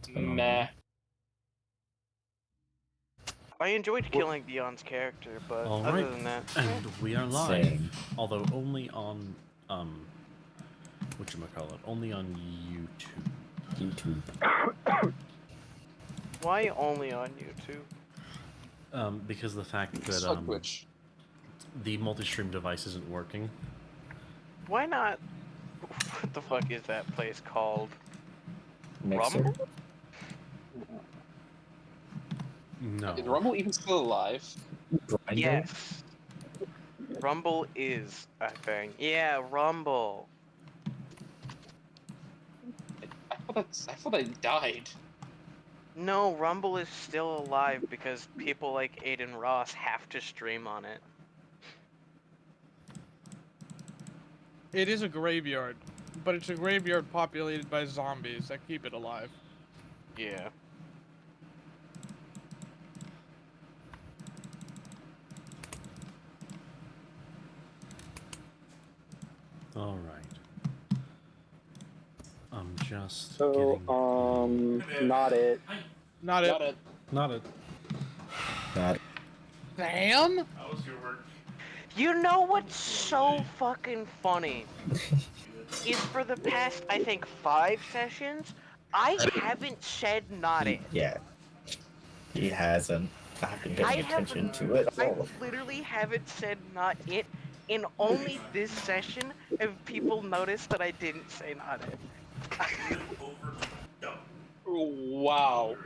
Meh. I enjoyed killing Dion's character, but All other right, than that, and we are live, Same. although only on whatchamacallit, only on YouTube. why only on YouTube? Because of the fact It's that like Twitch. the multi-stream device isn't working. Why not? What the fuck is that place called? Mixer? Rumble? No. Is Rumble even still alive? Grindr? Yes. Rumble is a thing. Yeah, Rumble. I thought I died. No, Rumble is still alive because people like Aiden Ross have to stream on it. It is a graveyard, but it's a graveyard populated by zombies that keep it alive. Yeah. All right. I'm just So, getting... not it. Not it. Got it. Not it. That Damn! How was your work? You know what's so fucking funny? Is for the past, I think, 5 sessions, I haven't said not it. yeah. He hasn't. I've been paying attention to it. I literally haven't said not it. In only this session have people noticed that I didn't say not it. Wow.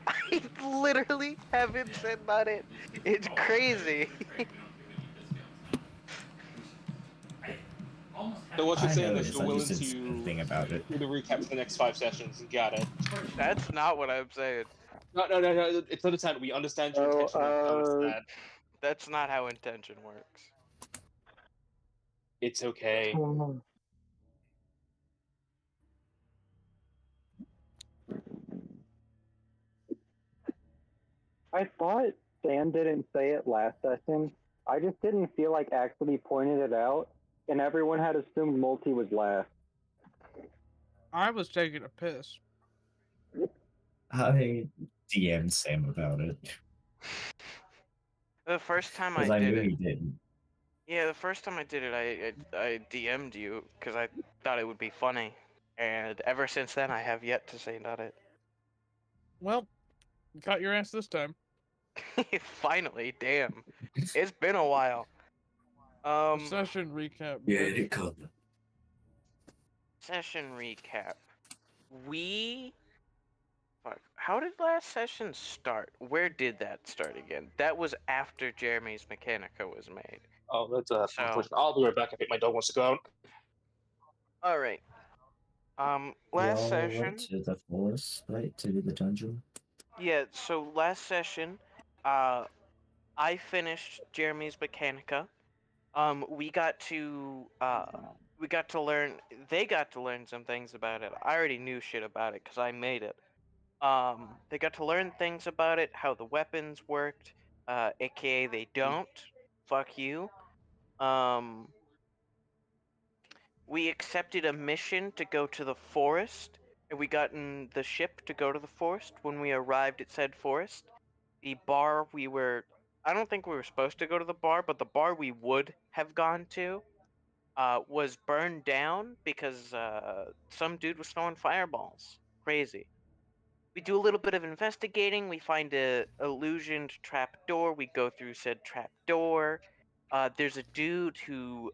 I literally haven't said not it. It's crazy. So what you're I saying know is this, you're I willing just didn't say to anything about it. do the recap for the next 5 sessions. Got it. That's not what I'm saying. No. It's understandable. We understand your Oh, intention. Notice that. That's not how intention works. It's okay. I thought Sam didn't say it last session. I just didn't feel like actually pointed it out, and everyone had assumed Multi was last. I was taking a piss. I DM'd Sam about it. The first time Because I I did knew it. he didn't. Yeah, the first time I did it, I DM'd you because I thought it would be funny, and ever since then I have yet to say not it. Well, got your ass this time. Finally, damn, it's been a while. Session recap. Yeah, it come. Session recap. Fuck. How did last session start? Where did that start again? That was after Jeremy's Mechanica was made. Oh, that's So- unfortunate. I'll be right back. I think my dog wants to go out. All right. Last Y'all session. went to the forest, right? To do the dungeon? Yeah. So last session, I finished Jeremy's Mechanica. We got to learn. They got to learn some things about it. I already knew shit about it because I made it. They got to learn things about it, how the weapons worked, aka they don't. Fuck you. We accepted a mission to go to the forest, and we got in the ship to go to the forest. When we arrived at said forest, the bar we were. I don't think we were supposed to go to the bar, but the bar we would have gone to was burned down because some dude was throwing fireballs. Crazy. We do a little bit of investigating. We find a illusioned trap door. We go through said trap door. There's a dude who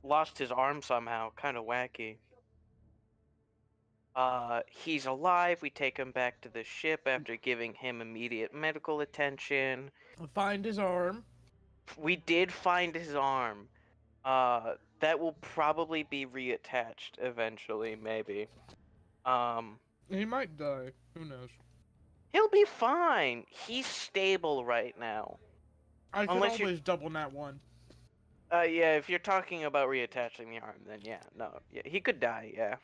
lost his arm somehow, kind of wacky. He's alive. We take him back to the ship after giving him immediate medical attention. Find his arm. We did find his arm. That will probably be reattached eventually, maybe. He might die. Who knows? He'll be fine. He's stable right now. I could Unless you- always double nat one. Yeah, if you're talking about reattaching the arm, then yeah, no, yeah, he could die, yeah.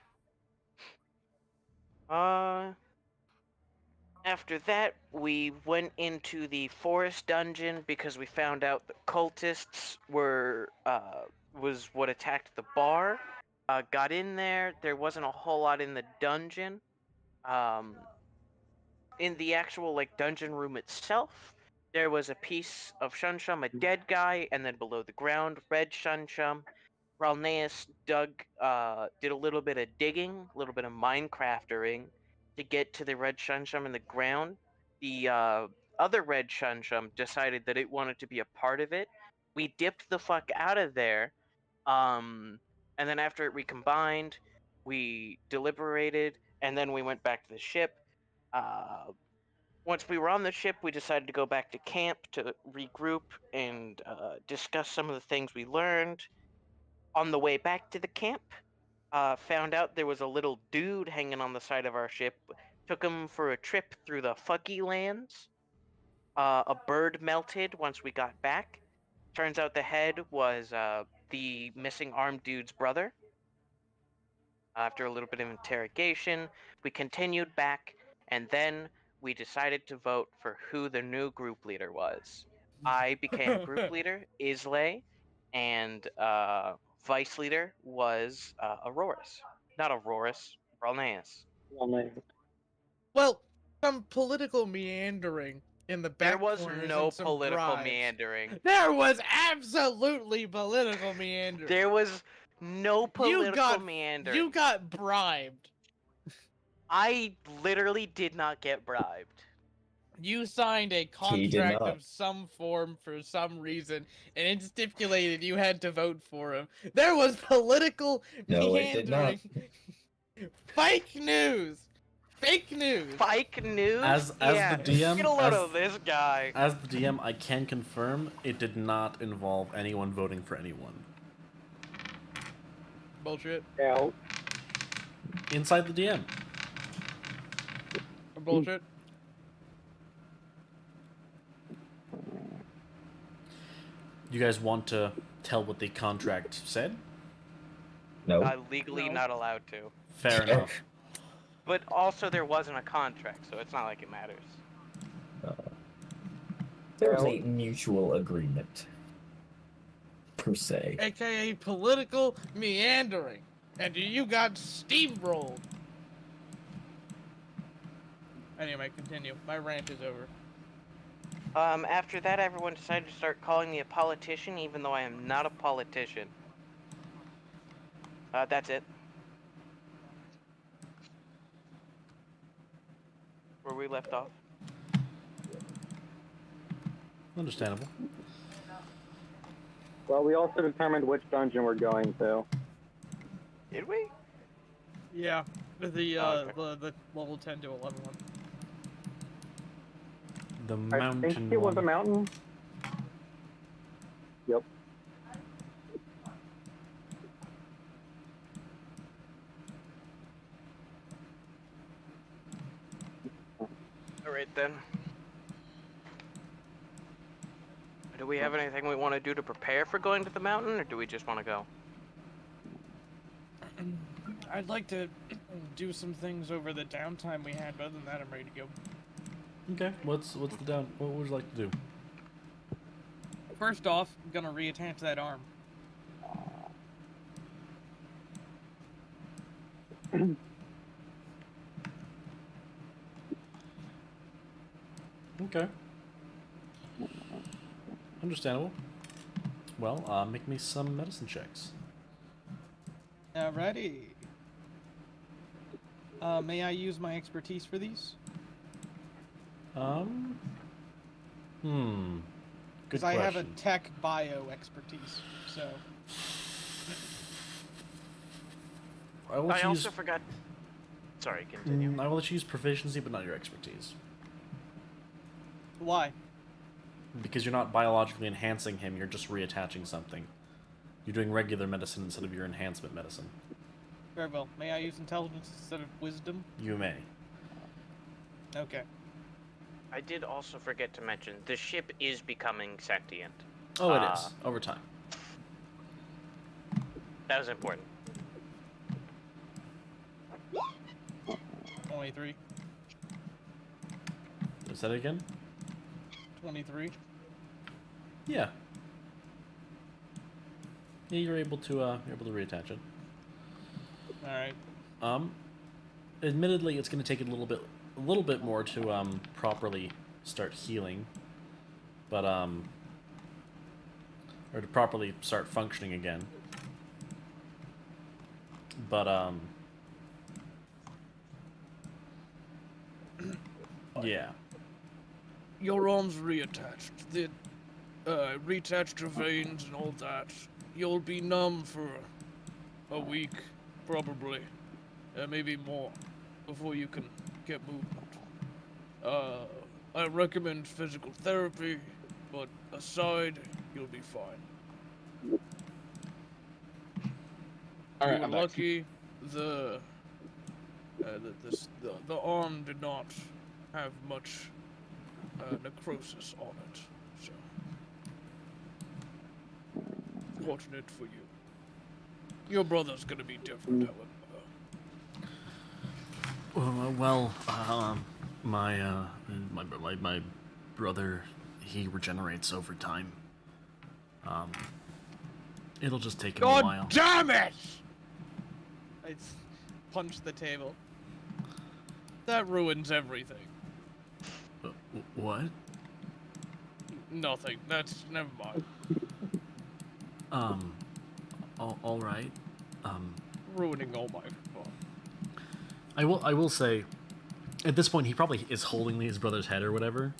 After that, we went into the forest dungeon because we found out the cultists was what attacked the bar. Got in there. There wasn't a whole lot in the dungeon. In the actual like dungeon room itself, there was a piece of Shunshum, a dead guy, and then below the ground, red Shunshum. Ralneus did a little bit of digging, a little bit of Minecraftering to get to the red Shunshum in the ground. The other red Shunshum decided that it wanted to be a part of it. We dipped the fuck out of there. And then after it recombined, we deliberated, and then we went back to the ship. Once we were on the ship, we decided to go back to camp to regroup and discuss some of the things we learned. On the way back to the camp, found out there was a little dude hanging on the side of our ship. Took him for a trip through the Fuggy lands. A bird melted once we got back. Turns out the head was the missing armed dude's brother. After a little bit of interrogation, we continued back, and then we decided to vote for who the new group leader was. I became group leader, Islay, and vice leader was Auroras. Not Auroras, Ralneus. Well, some political meandering in the There back was corners no and some political bribes. meandering. There was absolutely political meandering. There was no political meandering. You got bribed. I literally did not get bribed. You signed a did contract not. of some form for some reason, and it stipulated you had to vote for him. There was political No, it did not. meandering. Fake news. Fake news. Fake news? As Yeah, the DM, get a load as, of this guy. as the DM, I can confirm it did not involve anyone voting for anyone. Bullshit. Out. Inside the DM. Bullshit. You guys want to tell what the contract said? No. Legally No. not allowed to. Fair enough. But also there wasn't a contract, so it's not like it matters. There was a mutual agreement. Per se. AKA political meandering. And you got steamrolled. Anyway, continue. My rant is over. After that, everyone decided to start calling me a politician, even though I am not a politician. That's it. Where we left off. Understandable. Well, we also determined which dungeon we're going to. Did we? Yeah. The okay. the level 10 to 11 one. The I mountain think it was a one. mountain. Yep. Alright then. Do we have anything we want to do to prepare for going to the mountain, or do we just want to go? I'd like to do some things over the downtime we had, but other than that, I'm ready to go. Okay, what's the down? What would you like to do? First off, I'm gonna reattach that arm. Okay. Understandable. Well, make me some medicine checks. Alrighty. May I use my expertise for these? Good Because question. I have a tech bio expertise, so. I will I use. also forgot. Sorry, continue. I will let you use proficiency, but not your expertise, Why? because you're not biologically enhancing him. You're just reattaching something. You're doing regular medicine instead of your enhancement medicine. Very well. May I use intelligence instead of wisdom? You may. Okay. I did also forget to mention the ship is becoming sentient. Oh, it is over time. That was important. 23. Is that again? 23. Yeah. Yeah, you're able to reattach it. Alright. admittedly, it's going to take a little bit more to properly start healing, but or to properly start functioning again. But yeah. Your arm's reattached. The reattached your veins and all that. You'll be numb for a week, probably, maybe more, before you can get movement. I recommend physical therapy, but aside, you'll be fine. All right, You I'm were back. lucky. The arm did not have much necrosis on it, so fortunate for you. Your brother's gonna be different, however. Well, my brother, he regenerates over time. It'll just take him a while. God damn it! I punch the table. That ruins everything. What? Nothing. That's never mind. All right. Ruining all my fun. I will say, at this point, he probably is holding his brother's head or whatever.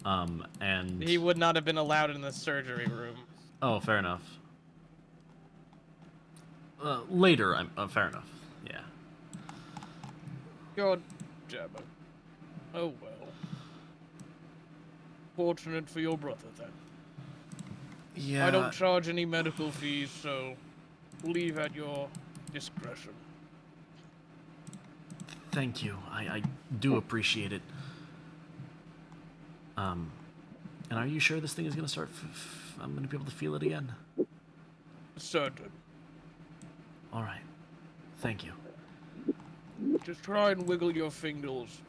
And He would not have been allowed in the surgery room. oh, fair enough. Later, fair enough. Yeah. God damn it. Oh well. Fortunate for your brother then. Yeah. I don't charge any medical fees, so leave at your discretion. Thank you. I do appreciate it. And are you sure this thing is gonna start? I'm gonna be able to feel it again. Certain. All right. Thank you. Just try and wiggle your fingers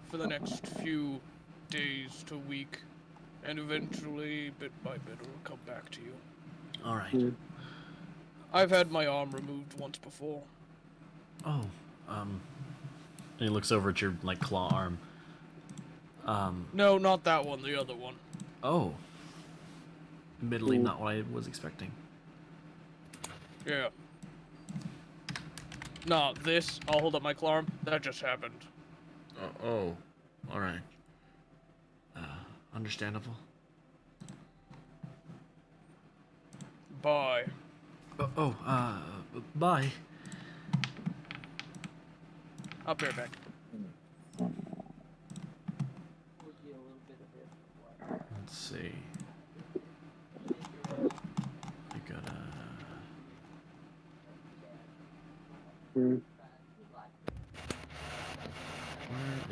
for the next few days to week, and eventually, bit by bit, it'll come back to you. All right. I've had my arm removed once before. Oh. And he looks over at your claw arm. No, not that one, the other one. Oh. Admittedly, not what I was expecting. Yeah. Nah, this, I'll hold up my claw arm. That just happened. Oh. All right. Understandable. Bye. Bye. I'll be right back. Let's see. I gotta. Where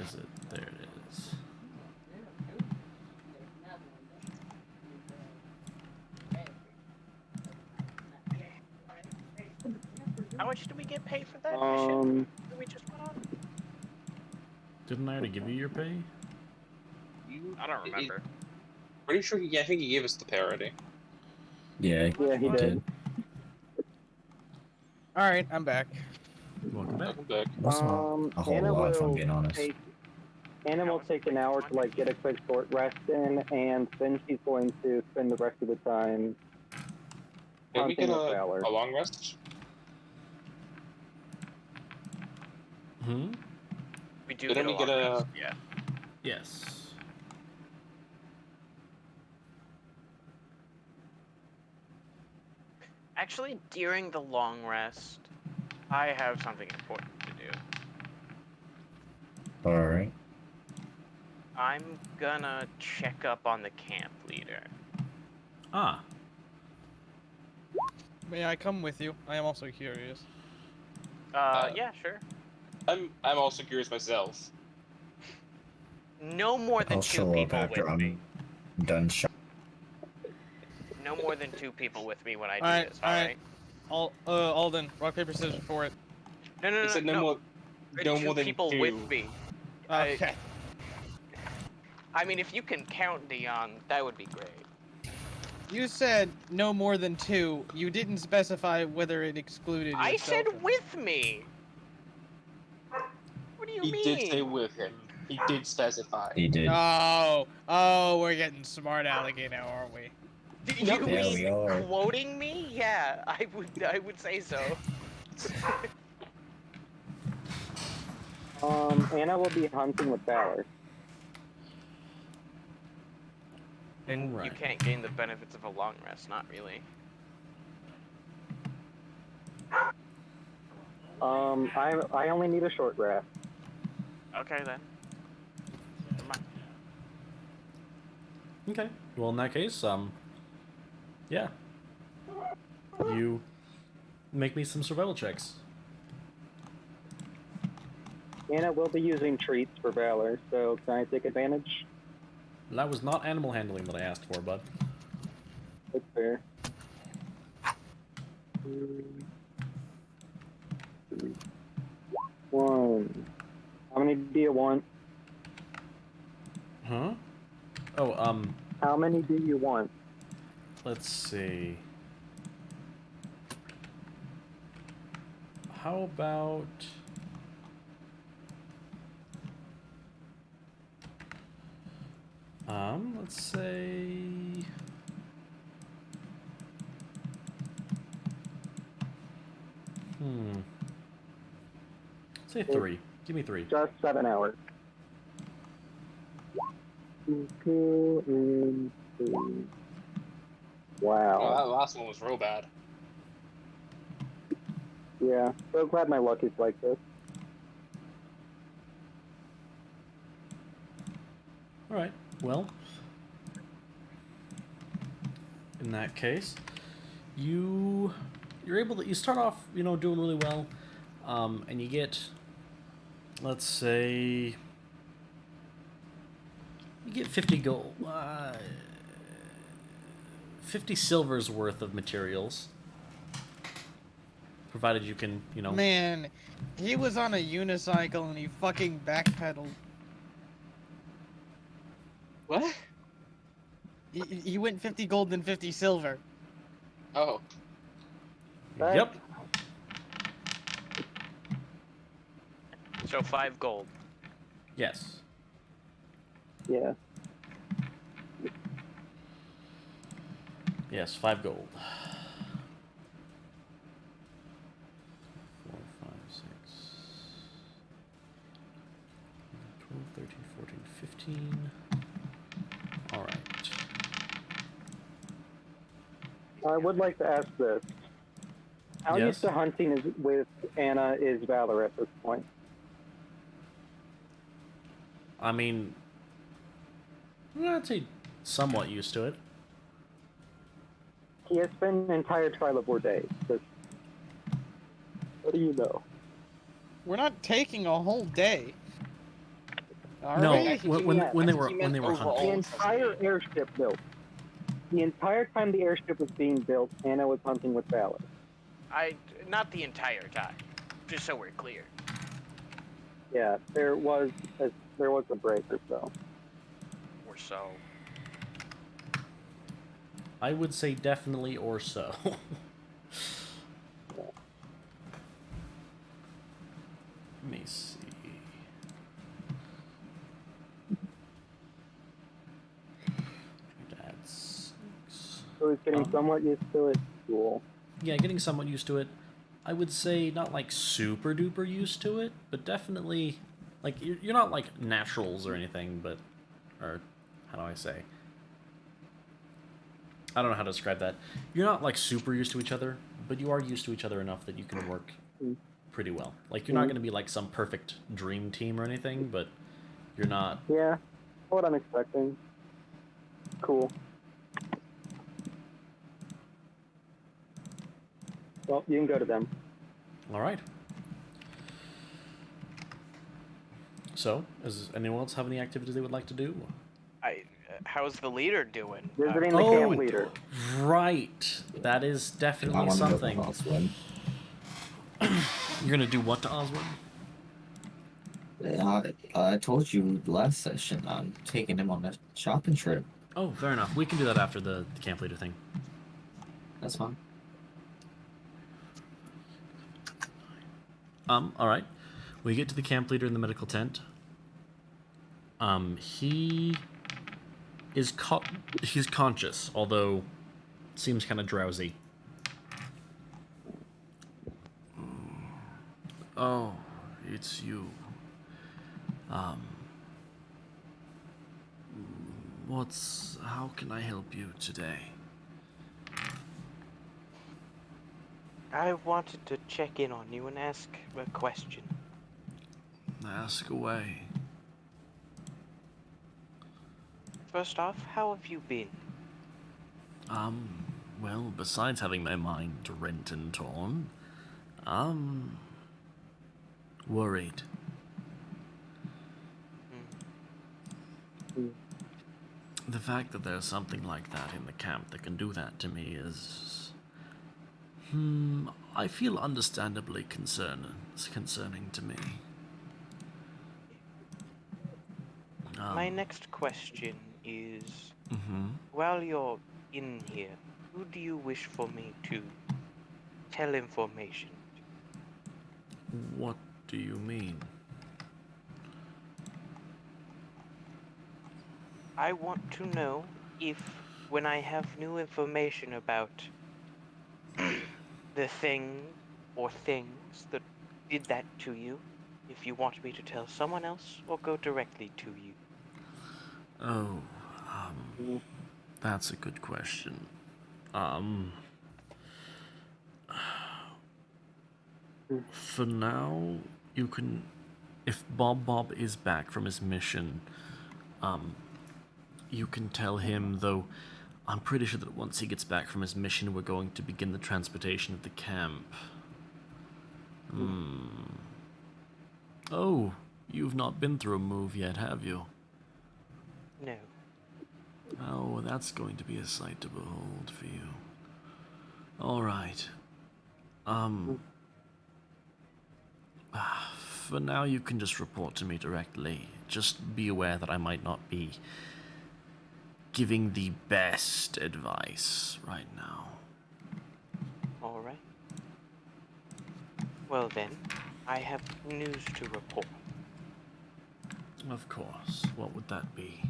is it? There it is. How much did we get paid for that mission? That we just went on? Didn't I already give you your pay? I don't remember. Pretty sure. I think he gave us the parody. Yeah, Yeah, he did. Alright, I'm back. Welcome back. Welcome back. That's not a whole Anna lot, if I'm will being honest. Anna will take an hour to get a quick short rest in, and then she's going to spend the rest of the time Can we get hunting with Valor. a long rest? Hmm? We do Didn't get a we get long a- rest, yeah. Yes. Actually, during the long rest, I have something important to do. Alright. I'm gonna check up on the camp leader. Ah. May I come with you? I am also curious. Yeah, sure. I'm also curious myself. No more than I'll two show up people after with me. I'm done shot. No more than two people with me when I do Alright, this, alright. alright? Alden, rock, paper, scissors for it. No, He said no more two than people two. with me. Okay. I mean, if you can count Dion, that would be great. You said no more than two. You didn't specify whether it excluded I yourself. said with me! do you He mean? did say with him. He did specify. He did. Oh, we're getting smart alecky now, aren't we? Do No, you there mean we are. quoting me? Yeah, I would say so. Anna will be hunting with Valor. And you Right. can't gain the benefits of a long rest, not really. I only need a short rest. Okay then. Never mind. Okay. Well, in that case, yeah. You make me some survival checks. Anna will be using treats for Valor, so can I take advantage? That was not animal handling that I asked for, bud. That's fair. 1. How many do you want? Huh? Oh, How many do you want? let's see. How about... let's say... Say 3. Give me 3. Just 7 hours. 2 and 3. Oh, Wow. that last one was real bad. Yeah. So glad my luck is like this. Alright, well... In that case, you're able to... You start off, doing really well, and you get... Let's say... You get 50 gold... 50 silver's worth of materials. Provided you can, Man, he was on a unicycle and he fucking backpedaled. What? He went 50 gold and 50 silver. Oh. Yep. So 5 gold. Yes. Yeah. Yes, 5 gold. 4, 5, 6, 12, 13, 14, 15. Alright. I would like to ask this. How Yes? used to hunting with Anna is Valor at this point? I mean, I'd say somewhat used to it. He has spent an entire trial of 4 days. So what do you know? We're not taking a whole day. Are No, we? I think when they he were meant overall. hunting. The entire airship built. The entire time the airship was being built, Anna was hunting with Valor. Not the entire time. Just so we're clear. Yeah, there was a break or so. Or so. I would say definitely or so. Let me see. That's 6. So he's getting somewhat used to it. Cool. Yeah, getting somewhat used to it. I would say not like super duper used to it, but definitely like you're not like naturals or anything, but or how do I say? I don't know how to describe that. You're not like super used to each other, but you are used to each other enough that you can work pretty well. Like you're not going to be like some perfect dream team or anything, but you're not. Yeah, what I'm expecting. Cool. Well, you can go to them. All right. So, does anyone else have any activities they would like to do? How's the leader doing? Visiting the Oh, camp leader. Right. That is I definitely want to go to something. Oswin. You're gonna do what to Oswald? I told you last session I'm taking him on a shopping trip. Oh, fair enough. We can do that after the camp leader thing. That's fine. All right. We get to the camp leader in the medical tent. He is he's conscious, although seems kind of drowsy. Oh, it's you. How can I help you today? I wanted to check in on you and ask a question. Ask away. First off, how have you been? Well, besides having my mind rent and torn, worried. The fact that there's something like that in the camp that can do that to me is... I feel understandably concerning to me. My next question is, Mm-hmm. while you're in here, who do you wish for me to tell information to? What do you mean? I want to know if, when I have new information about the thing or things that did that to you, if you want me to tell someone else or go directly to you. Oh, that's a good question. For now, you can... If Bob is back from his mission, you can tell him, though I'm pretty sure that once he gets back from his mission, we're going to begin the transportation of the camp. Oh, you've not been through a move yet, have you? No. Oh, that's going to be a sight to behold for you. Alright. For now, you can just report to me directly. Just be aware that I might not be giving the best advice right now. Alright. Well then, I have news to report. Of course. What would that be?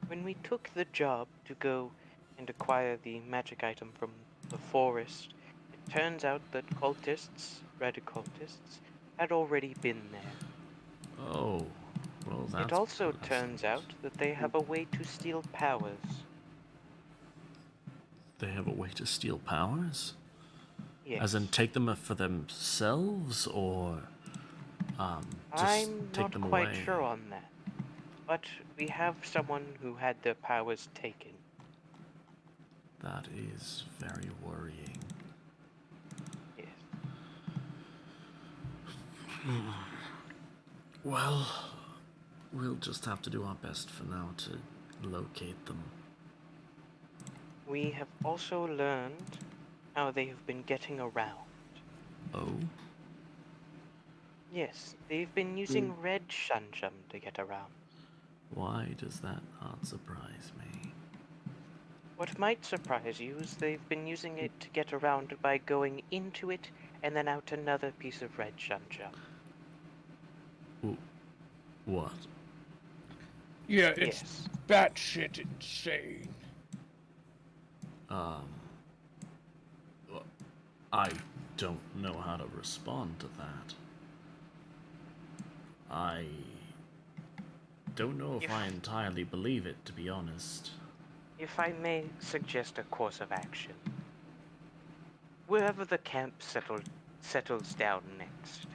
When we took the job to go and acquire the magic item from the forest, it turns out that red cultists, had already been there. Oh, well, that's... It also pleasant. turns out that they have a way to steal powers. They have a way to steal powers? Yes. As in take them for themselves, or just I'm take not them quite away? sure on that. But we have someone who had their powers taken. That is very worrying. Yes. Well, we'll just have to do our best for now to locate them. We have also learned how they have been getting around. Oh? Yes, they've been using red shunshum to get around. Why does that not surprise me? What might surprise you is they've been using it to get around by going into it and then out another piece of red shunshum. What? Yeah, it's Yes. batshit insane. I don't know how to respond to that. I don't know if I entirely believe it, to be honest. If I may suggest a course of action. Wherever the camp settles down next,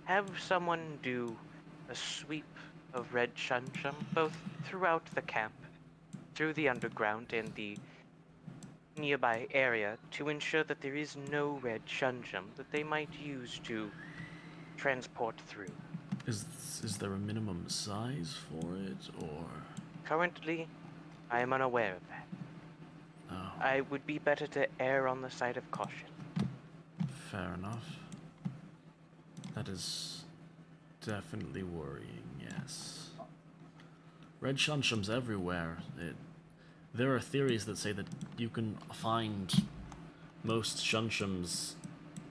have someone do a sweep of red shunshum, both throughout the camp, through the underground and the nearby area, to ensure that there is no red shunshum that they might use to transport through. Is there a minimum size for it, or... Currently, I am unaware of that. Oh, I would be better to err on the side of caution. fair enough. That is definitely worrying, yes. Red shunshums everywhere. There are theories that say that you can find most shunshums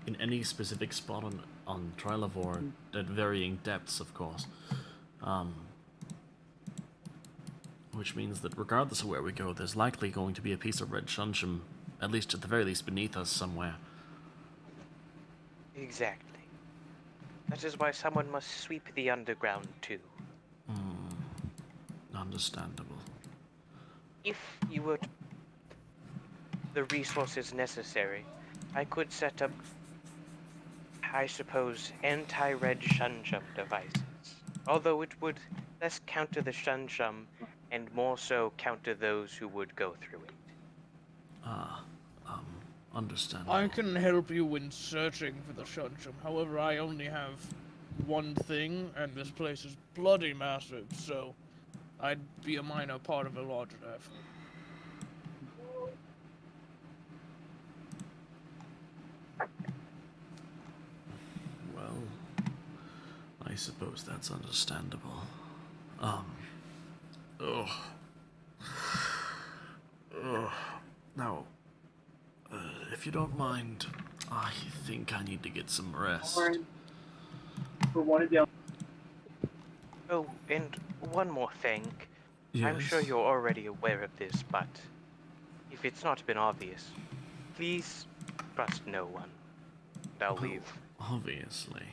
in any specific spot on Trilivor at varying depths, of course. Which means that regardless of where we go, there's likely going to be a piece of red shunsham, at least at the very least beneath us somewhere. Exactly. That is why someone must sweep the underground too. Understandable. If you were the resources necessary, I could set up, I suppose, anti-red shunshum devices. Although it would less counter the shunshum and more so counter those who would go through it. Understandable. I can help you in searching for the Shunshum. However, I only have one thing, and this place is bloody massive, so I'd be a minor part of a larger effort. Well, I suppose that's understandable. Now, if you don't mind, I think I need to get some rest. Oh, and one more thing. I'm sure Yes? you're already aware of this, but if it's not been obvious, please trust no one. And I'll leave. Obviously.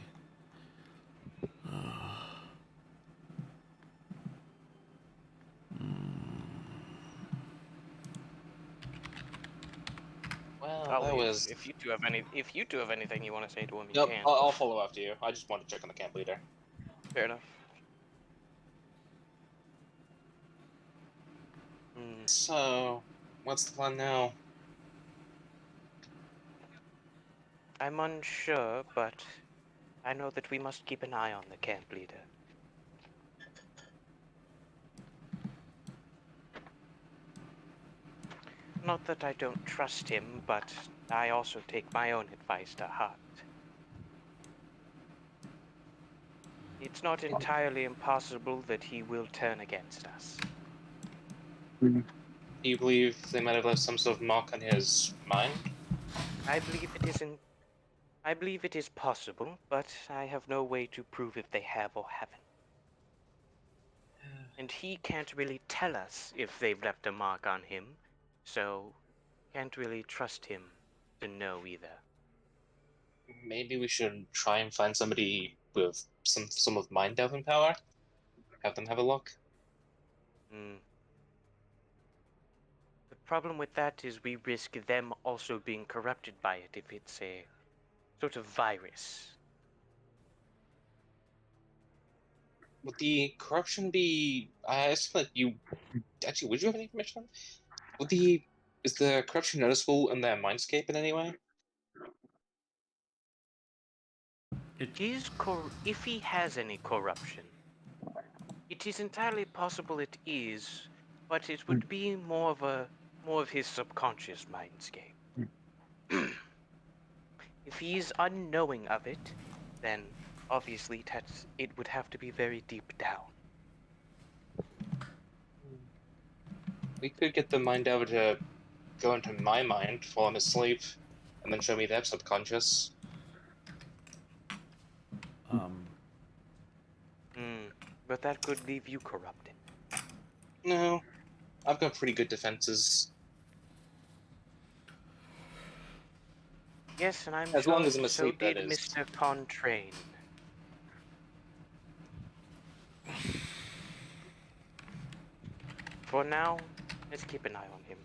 Well, I'll that leave. was. If you two have anything you want to say to him, you Nope, can. I'll follow after you. I just want to check on the camp leader. Fair enough. So, what's the plan now? I'm unsure, but I know that we must keep an eye on the camp leader. Not that I don't trust him, but I also take my own advice to heart. It's not entirely impossible that he will turn against us. Do you believe they might have left some sort of mark on his mind? I believe it is possible, but I have no way to prove if they have or haven't. And he can't really tell us if they've left a mark on him, so can't really trust him to know either. Maybe we should try and find somebody with some of mind delving power. Have them have a look. The problem with that is we risk them also being corrupted by it if it's a sort of virus. Would the corruption be? I assume that you actually. Would you have any information on? Is the corruption noticeable in their mindscape in any way? If he has any corruption, it is entirely possible it is, but it would be more of his subconscious mindscape. If he is unknowing of it, then obviously it would have to be very deep down. We could get the mind delver to go into my mind while I'm asleep, and then show me their subconscious. But that could leave you corrupted. No, I've got pretty good defenses. Yes, and I'm As sure long as I'm so asleep, that did is. Mr. Contrain. For now, let's keep an eye on him.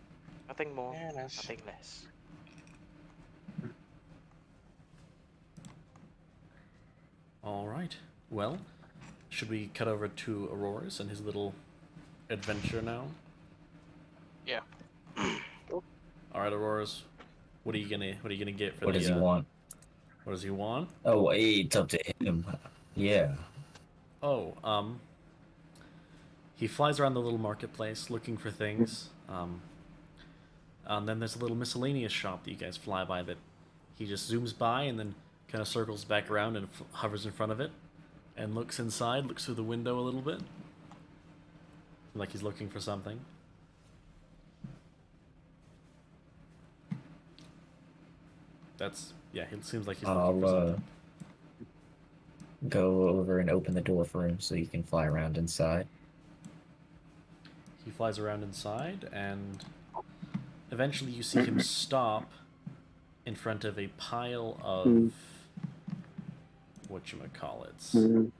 Nothing more, Fair enough. nothing less. Alright. Well, should we cut over to Aurora's and his little adventure now? Yeah. Alright, Aurora's. What are you gonna get for What the does he want? What does he want? Oh, wait, it's up to him. Yeah. Oh, he flies around the little marketplace looking for things. And then there's a little miscellaneous shop that you guys fly by that he just zooms by and then kind of circles back around and hovers in front of it and looks inside, looks through the window a little bit. Like he's looking for something. Yeah, it seems like he's looking for something. go over and open the door for him so he can fly around inside. He flies around inside, and eventually you see him stop in front of a pile of whatchamacallits.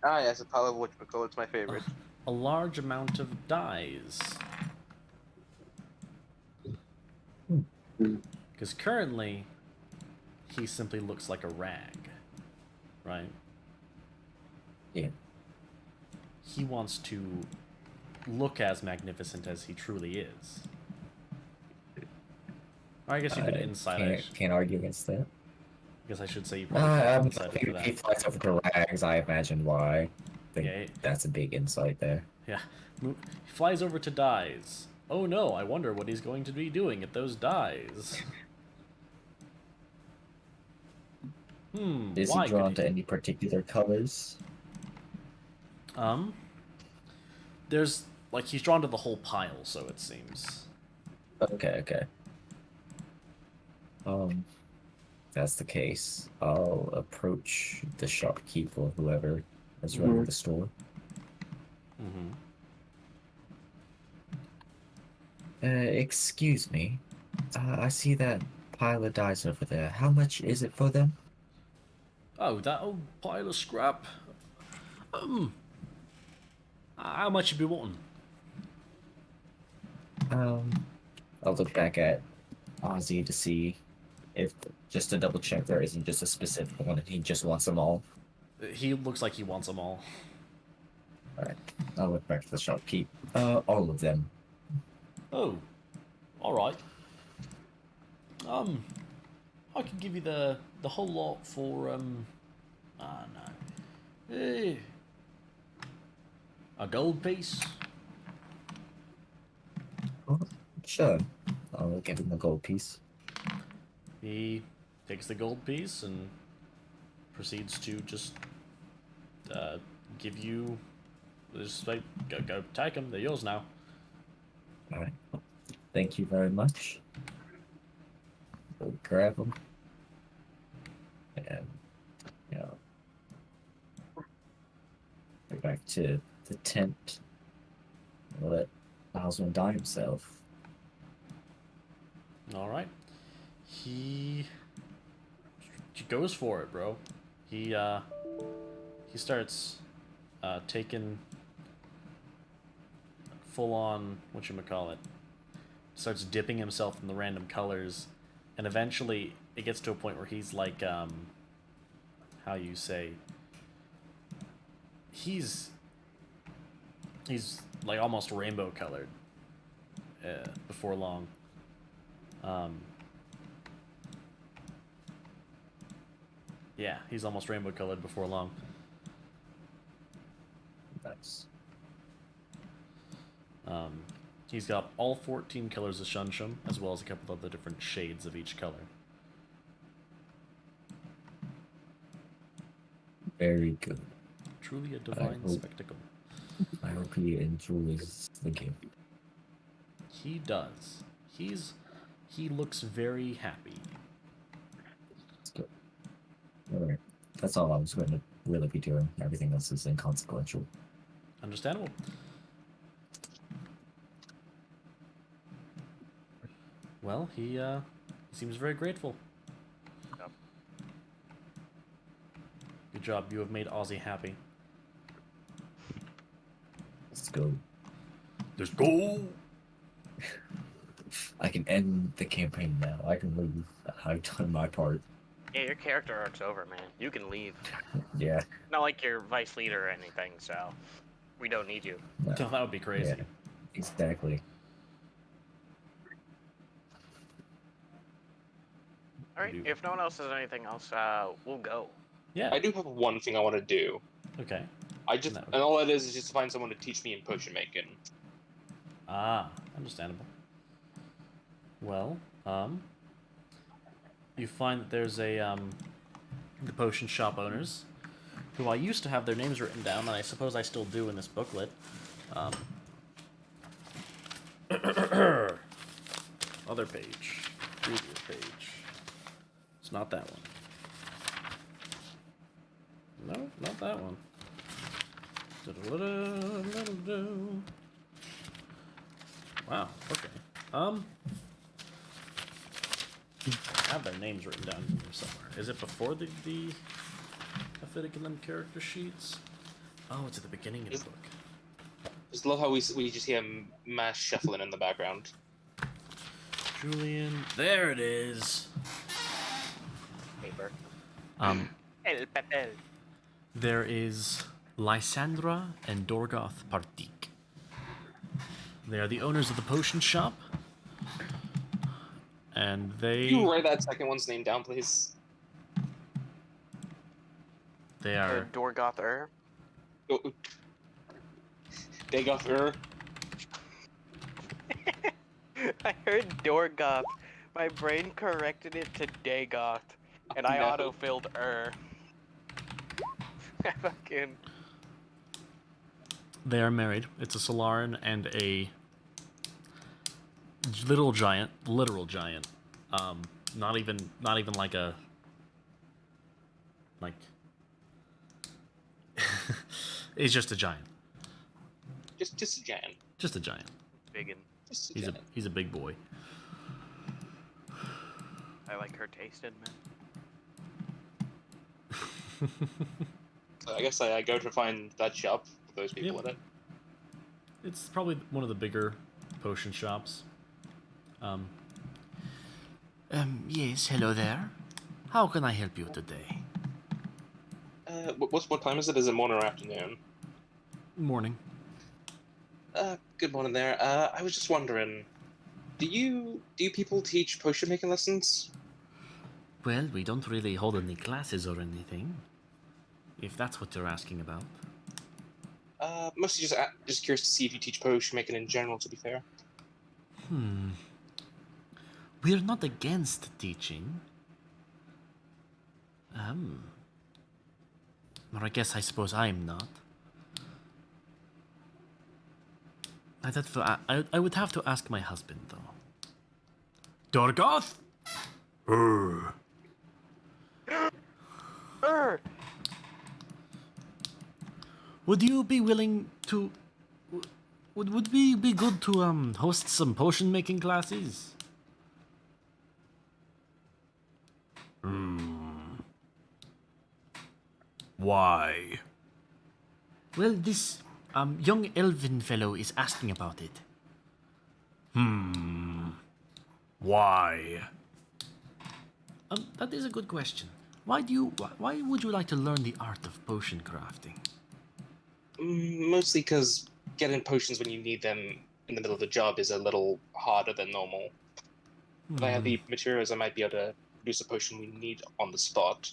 Yes, a pile of whatchamacallits, my favorite. A large amount of dyes. Because currently, he simply looks like a rag, right? Yeah. He wants to look as magnificent as he truly is. Or I guess you could insight it. Can't argue against that. I guess I should say you probably If for that. he flies over to rags, I imagine why. Yeah, That's a big insight there. Yeah. He flies over to dyes. Oh no, I wonder what he's going to be doing at those dyes. Is he drawn to any particular colors? There's, like, he's drawn to the whole pile, so it seems. Okay. That's the case. I'll approach the shopkeep or whoever is running the store. Excuse me. I see that pile of dyes over there. How much is it for them? Oh, that old pile of scrap. How much you be wanting? I'll look back at Ozzy to see if, just to double check there isn't just a specific one and he just wants them all. He looks like he wants them all. Alright, I'll look back to the shopkeep. All of them. Oh, alright. I could give you the whole lot for, no. Hey. A gold piece? Sure. I'll give him the gold piece. He takes the gold piece and proceeds to just give you, just like, go take them. They're yours now. All right. Thank you very much. We'll grab them. And, go back to the tent. We'll let Oswald die himself. Alright. He goes for it, bro. He starts taking full on whatchamacallit. Starts dipping himself in the random colors, and eventually it gets to a point where he's like, how you say, he's like almost rainbow colored before long. Yeah, he's almost rainbow colored before long. Nice. He's got all 14 colors of Shunshum, as well as a couple of the different shades of each color. Very good. Truly a divine spectacle. I hope he enjoys the game. He does. He looks very happy. That's good. Alright. That's all I was going to really be doing. Everything else is inconsequential. Understandable. Well, he seems very grateful. Yep. Good job. You have made Ozzy happy. Let's go. Let's go! I can end the campaign now. I can leave. I've done my part. Yeah, your character arc's over, man. You can leave. Yeah. Not like you're vice leader or anything, so we don't need you. No. That would be crazy. Yeah, exactly. Alright, if no one else has anything else, we'll go. Yeah. I do have one thing I want to do. Okay. And all that is just to find someone to teach me in potion making. Ah, understandable. Well, you find that there's the potion shop owners, who I used to have their names written down, and I suppose I still do in this booklet. Other page. Previous page. It's not that one. No, not that one. Wow, okay. I have their names written down here somewhere. Is it before the Athletic and them character sheets? Oh, it's at the beginning of the book. Just love how we just hear mass shuffling in the background. Julian, there it is. Paper. El papel. There is Lysandra and Dorgoth Partik. They are the owners of the potion shop. And they... Can you write that second one's name down, please? They are... Dorgoth. Dagoth. I heard Dorgoth. My brain corrected it to Dagoth. And I No. autofilled Fucking... They are married. It's a Solaran and a literal giant. Not even like a he's just a giant. Just a giant. Just a giant. Biggin. Just a He's giant. he's a big boy. I like her tasted, man. So I guess I go to find that shop with those people Yep. in it. It's probably one of the bigger potion shops. Yes, hello there. How can I help you today? What time is it? Is it morning or afternoon? Morning. Good morning there. I was just wondering, do you people teach potion making lessons? Well, we don't really hold any classes or anything, if that's what you're asking about. Mostly just curious to see if you teach potion making in general, to be fair. We're not against teaching. Or I suppose I'm not. I would have to ask my husband, though. Dorgoth? Would you be willing to... Would we be good to host some potion making classes? Why? Well, this young elven fellow is asking about it. Why? That is a good question. Why would you like to learn the art of potion crafting? Mostly because getting potions when you need them in the middle of the job is a little harder than normal. If I had the materials, I might be able to produce a potion we need on the spot.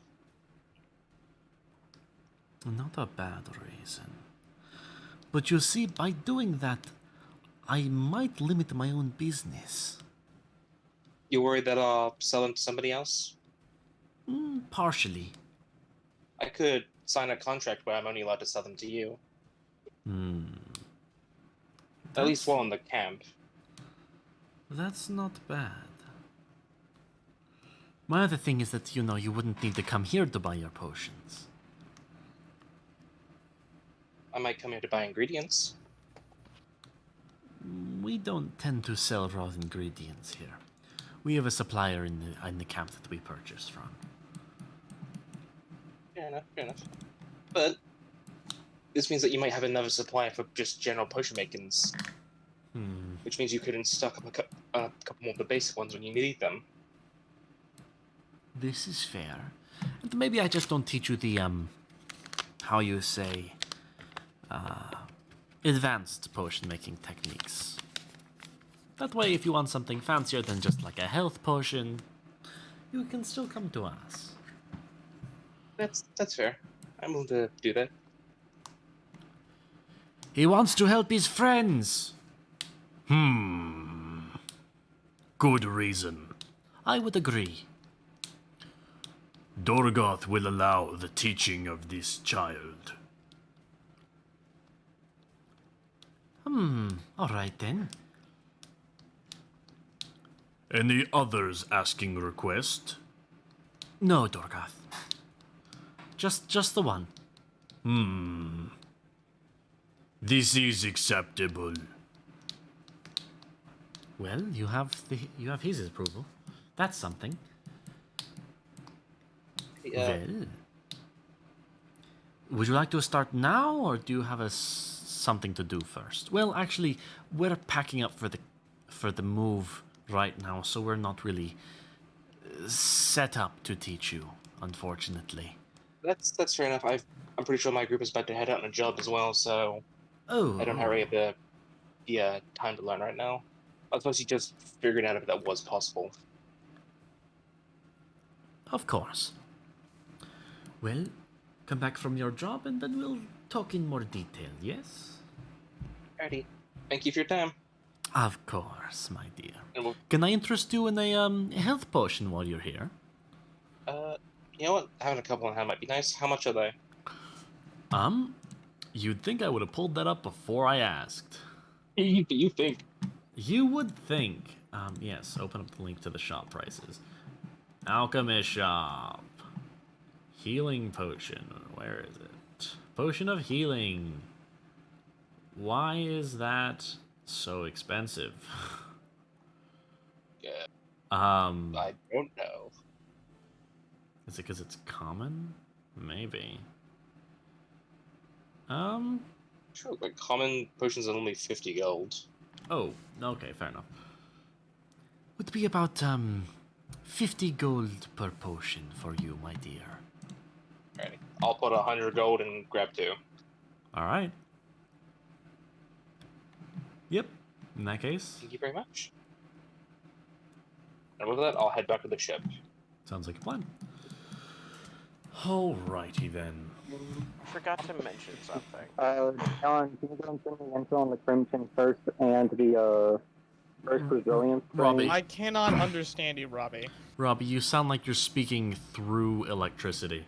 Not a bad reason. But you see, by doing that, I might limit my own business. You worried that I'll sell them to somebody else? Partially. I could sign a contract where I'm only allowed to sell them to you. At least while in the camp. That's not bad. My other thing is that, you wouldn't need to come here to buy your potions. I might come here to buy ingredients. We don't tend to sell raw ingredients here. We have a supplier in the camp that we purchase from. Fair enough. But this means that you might have another supplier for just general potion makings. Which means you could stock up a couple more of the basic ones when you need them. This is fair. And maybe I just don't teach you the, how you say, advanced potion making techniques. That way, if you want something fancier than just like a health potion, you can still come to us. That's fair. I'm willing to do that. He wants to help his friends. Good reason. I would agree. Dorgoth will allow the teaching of this child. All right then. Any others asking request? No, Dorgoth. Just the one. This is acceptable. Well, you have his approval. That's something. Well, would you like to start now, or do you have something to do first? Well, actually, we're packing up for the move right now, so we're not really set up to teach you, unfortunately. That's fair enough. I'm pretty sure my group is about to head out on a job as well, so Oh, I don't have really the time to learn right now. I was mostly just figuring out if that was possible. of course. Well, come back from your job and then we'll talk in more detail, yes? Alrighty. Thank you for your time. Of course, my dear. And we'll, Can I interest you in a health potion while you're here? you know what? Having a couple on hand might be nice. How much are they? You'd think I would have pulled that up before I asked. You think? You would think. Yes, open up the link to the shop prices. Alchemist shop. Healing potion. Where is it? Potion of healing. Why is that so expensive? Yeah. I I don't know. Is it because it's common? Maybe. Sure, like common potions are only 50 gold. Oh, okay, fair enough. Would be about 50 gold per potion for you, my dear. Alrighty. I'll put 100 gold and grab 2. All right. Yep. In that case, Thank you very much. And with that, I'll head back to the ship. sounds like a plan. Alrighty then. I forgot to mention something. John, can you go and send me info on the Crimson Curse and the First Resilience thing? Robbie. I cannot understand you, Robbie. Robbie, you sound like you're speaking through electricity.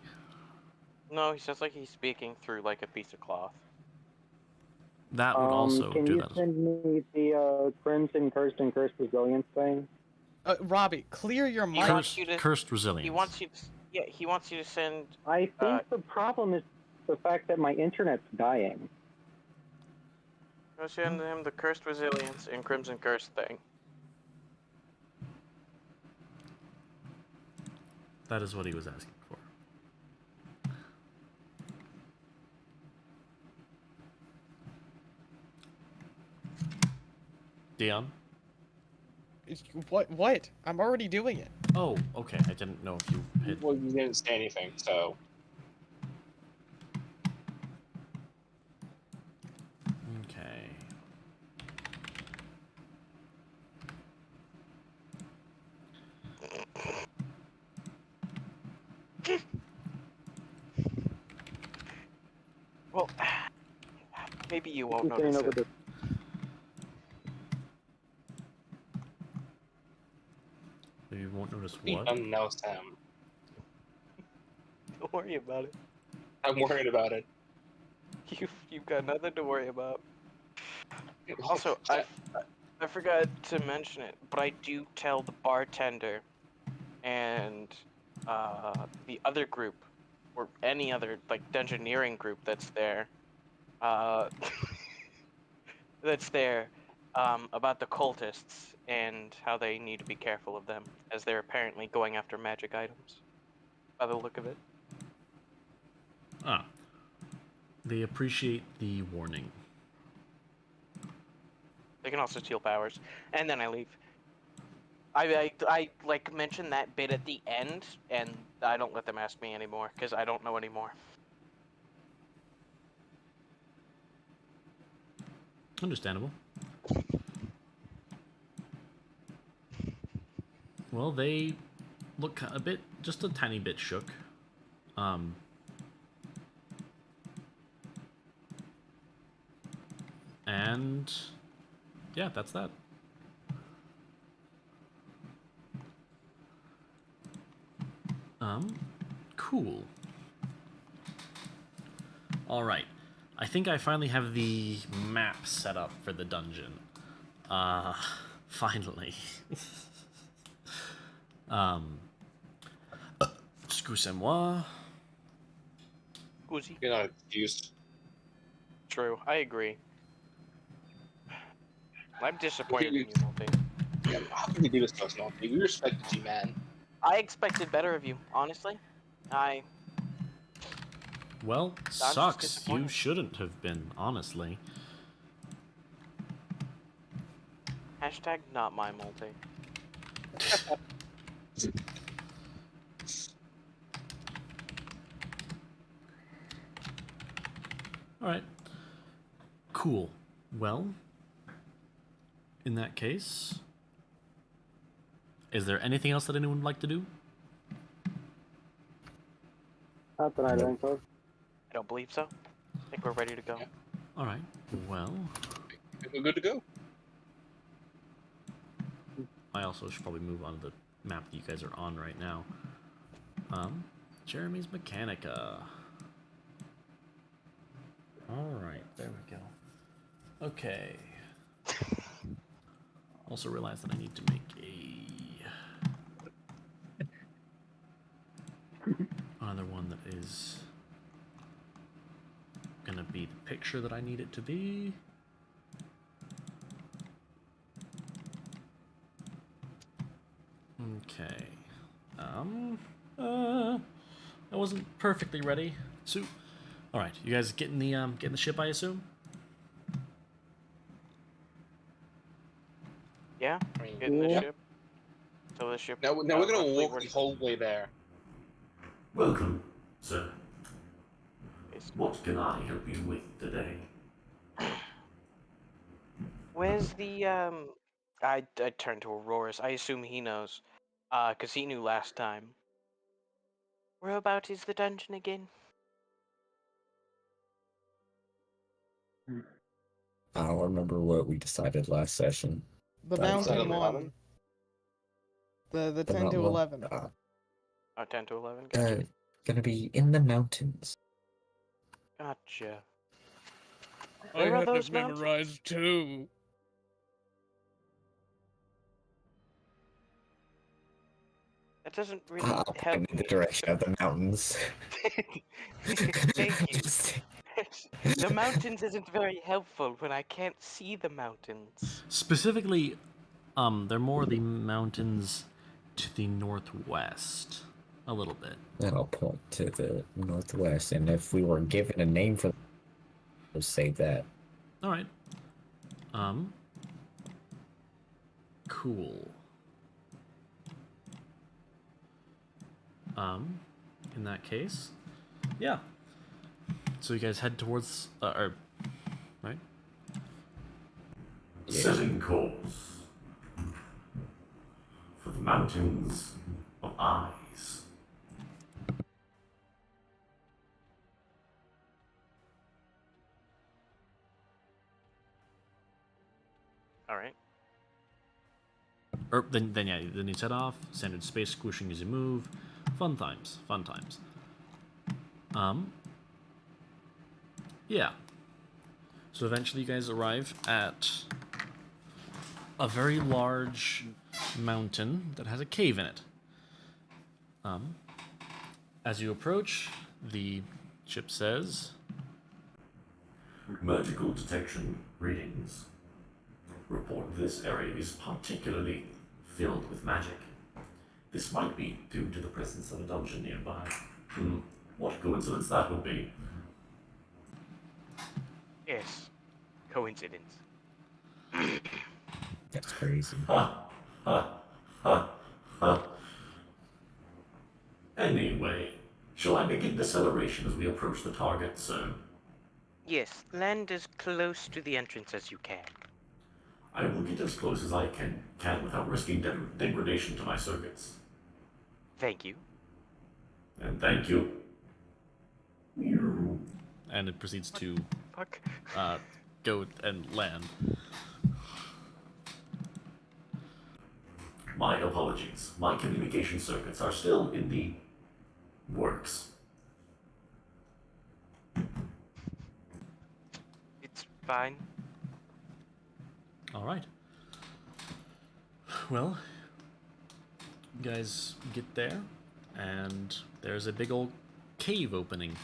No, he sounds like he's speaking through like a piece of cloth. That would also can do you that. send me the Crimson Curse and Curse Resilience thing? Robbie, clear your He mind. wants you to- Cursed resilience. He wants you to. Yeah, he wants you to send. I think the problem is the fact that my internet's dying. Go send him the cursed resilience and crimson curse thing. That is what he was asking for. Dion? What? I'm already doing it. Oh, okay. I didn't know if you hit. Well, you didn't say anything, so... Okay. Well, maybe you won't Keep getting notice over it. the Maybe you won't notice Be what? done now, Sam. Don't worry about it. I'm worried about it. You've got nothing to worry about. Also, I forgot to mention it, but I do tell the bartender and the other group, or any other like dungeoneering group that's there, about the cultists and how they need to be careful of them, as they're apparently going after magic items, by the look of it. Ah. They appreciate the warning. They can also steal powers, and then I leave. I like mention that bit at the end, and I don't let them ask me anymore because I don't know anymore. Understandable. Well, they look a bit, just a tiny bit shook. And yeah, that's that. Cool. All right. I think I finally have the map set up for the dungeon. Finally. Excusez-moi. Uzi. You're not excused. True, I agree. I'm disappointed in you, Multi. Yeah, how can you do this to us, Monty? We respected you, man. I expected better of you, honestly. Well, just sucks. You disappointed. shouldn't have been, honestly. Hashtag not my Multi. Alright. Cool. Well, in that case, is there anything else that anyone would like to do? Not that I think of. I don't believe so. I think we're ready to go. Yeah. Alright. Well, I think we're good to go. I also should probably move on to the map that you guys are on right now. Jeremy's Mechanica. Alright, there we go. Okay. Also realize that I need to make another one that is gonna be the picture that I need it to be. Okay. I wasn't perfectly ready. So, all right, you guys getting the ship, I assume. Yeah, I mean, getting the Yeah. ship. So the ship. now we're gonna hopefully walk we're- the whole way there. Welcome, sir. is- What can I help you with today? Where's the I turned to Aurora's. I assume he knows, cause he knew last time. Whereabout is the dungeon again? I don't remember what we decided last session. The That's mountain 11. one. The 10 mountain to one? 11. Oh, 10 to 11. Gotcha. Gonna be in the mountains. Gotcha. I Where are had those it mountains? memorized too. That doesn't really I'll help. point in the direction of the mountains. Thank you. Just- The mountains isn't very helpful when I can't see the mountains. Specifically, they're more the mountains to the northwest, a little bit. And I'll point to the northwest, and if we were given a name for, we'll say that. All right. Cool. In that case, yeah. So you guys head towards, right? Yeah. Setting course for the mountains of eyes. Alright. Then you set off. Standard space squishing as you move. Fun times. Fun times. Yeah. So eventually you guys arrive at a very large mountain that has a cave in it. As you approach, the ship says, Magical detection readings report this area is particularly filled with magic. This might be due to the presence of a dungeon nearby. What coincidence that would be. Yes. Coincidence. That's crazy. Anyway, shall I begin deceleration as we approach the target, sir? Yes, land as close to the entrance as you can. I will get as close as I can without risking degradation to my circuits. Thank you. And thank you. and it proceeds to Fuck. go and land. My apologies. My communication circuits are still in the works. It's fine. All right. Well, you guys get there, and there's a big old cave opening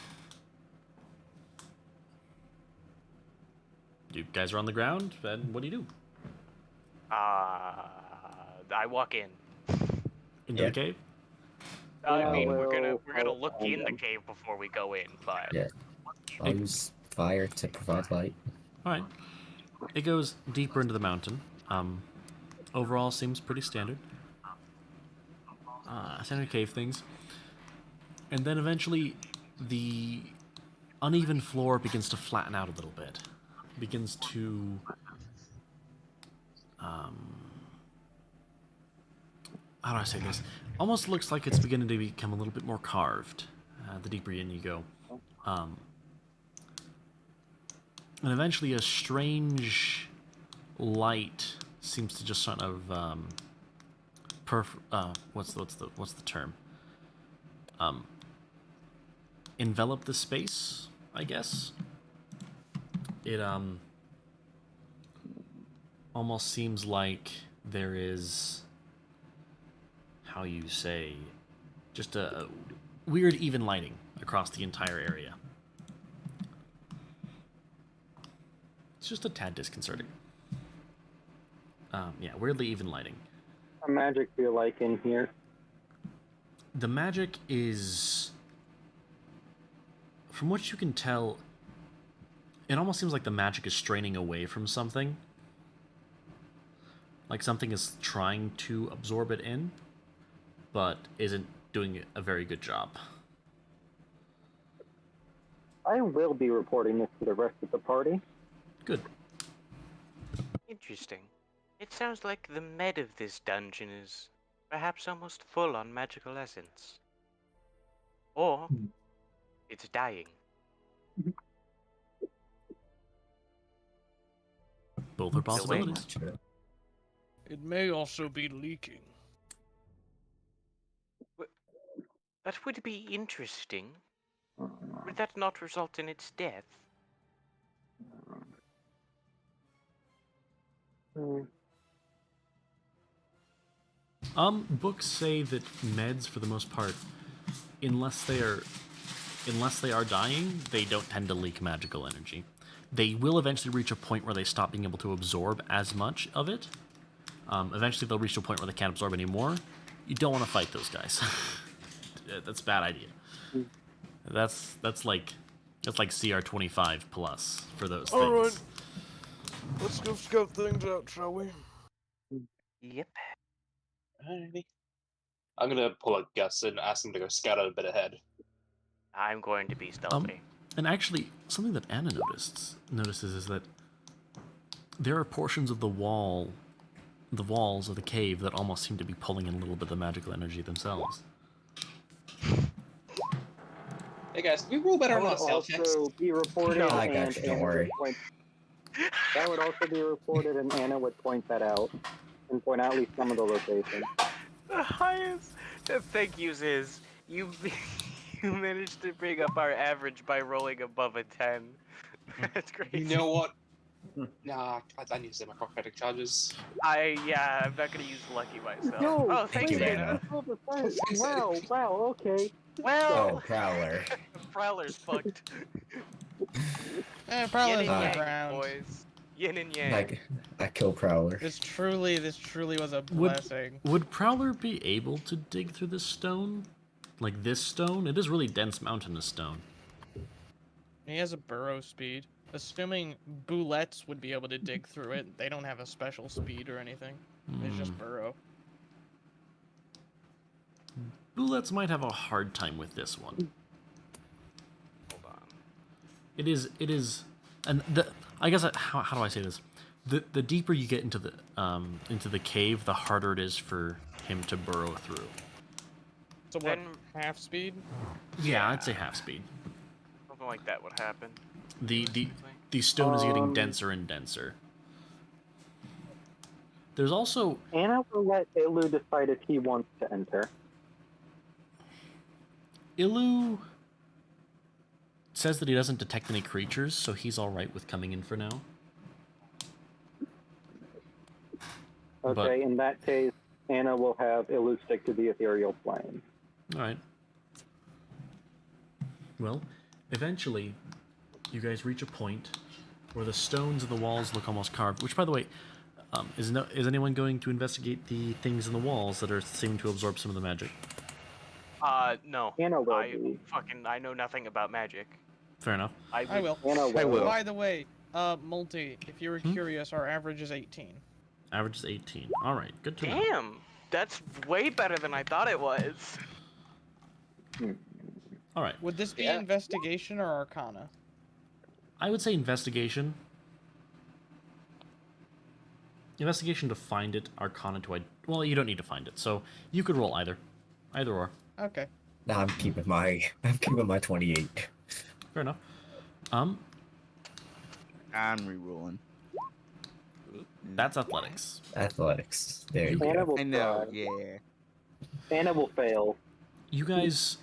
You guys are on the ground, and what do you do? I walk in. Into Yeah. the cave? I Yeah, mean, we're well, gonna look in the them. cave before we go in, but Yeah. I'll use fire to provide light. Alright. It goes deeper into the mountain. Overall seems pretty standard. Standard cave things. And then eventually the uneven floor begins to flatten out a little bit. Begins to how do I say this? Almost looks like it's beginning to become a little bit more carved the deeper in you go. And eventually a strange light seems to just sort of what's the term? Envelop the space, I guess. It almost seems like there is, how you say, just a weird even lighting across the entire area. It's just a tad disconcerting. Yeah, weirdly even lighting. What magic feel like in here? The magic is, from what you can tell, it almost seems like the magic is straining away from something. Like something is trying to absorb it in, but isn't doing a very good job. I will be reporting this to the rest of the party. Good. interesting. It sounds like the med of this dungeon is perhaps almost full on magical essence. Or it's dying. Both are possibilities. It may also be leaking. That would be interesting. Would that not result in its death? Books say that meds, for the most part, unless they are dying, they don't tend to leak magical energy. They will eventually reach a point where they stop being able to absorb as much of it. Eventually, they'll reach to a point where they can't absorb anymore. You don't want to fight those guys. That's a bad idea. That's like CR25 plus for those things. Alright. Let's go scout things out, shall we? Yep. Alrighty. I'm gonna pull out Gus and ask him to go scout out a bit ahead. I'm going to be stealthy. And actually, something that Anna notices is that there are portions of the walls of the cave that almost seem to be pulling in a little bit of the magical energy themselves. Hey guys, can we roll better That on would our stealth checks? also be reported. No, I got and you, don't Anna worry. would that would also be reported, and Anna would point that out and point out at least some of the locations. The highest thank yous is you managed to bring up our average by rolling above a 10. That's crazy. You know what? Nah, I need to say my prophetic charges. I'm not gonna use lucky myself. No, Oh, thank you, you. Anna. Wow, okay. Well, Oh, Prowler. Prowler's fucked. Probably Yin on and the yang, ground. boys. Yin and yang. I kill Prowler. This truly was a blessing. Would Prowler be able to dig through this stone? Like this stone? It is really dense mountainous stone. He has a burrow speed. Assuming boulettes would be able to dig through it, they don't have a special speed or anything. It's just burrow. Boulettes might have a hard time with this one. Hold on. It is, and I guess how do I say this? The deeper you get into the cave, the harder it is for him to burrow through. So what, half speed? Yeah, I'd say half speed. Something like that would happen. The stone is getting denser and denser. There's also Anna will let Ilu decide if he wants to enter. Ilu says that he doesn't detect any creatures, so he's all right with coming in for now. Okay, But- in that case, Anna will have Ilu stick to the ethereal plane. All right. Well, eventually, you guys reach a point where the stones of the walls look almost carved. Which, by the way, is anyone going to investigate the things in the walls that are seeming to absorb some of the magic? No. Anna will be. I know nothing about magic. Fair enough. I will. Anna will. I will. By the way, Multi, if you were curious, our average is 18. Average is 18. All right, good to know. Damn, that's way better than I thought it was. All right, Would this be Yeah. investigation or arcana? I would say investigation. Investigation to find it, arcana to well, you don't need to find it, so you could roll either or. Okay. Nah, I'm keeping my 28. Fair enough. I'm re-rolling. That's athletics. Athletics. There you Anna go. will I know, try. yeah. Anna will fail. You guys,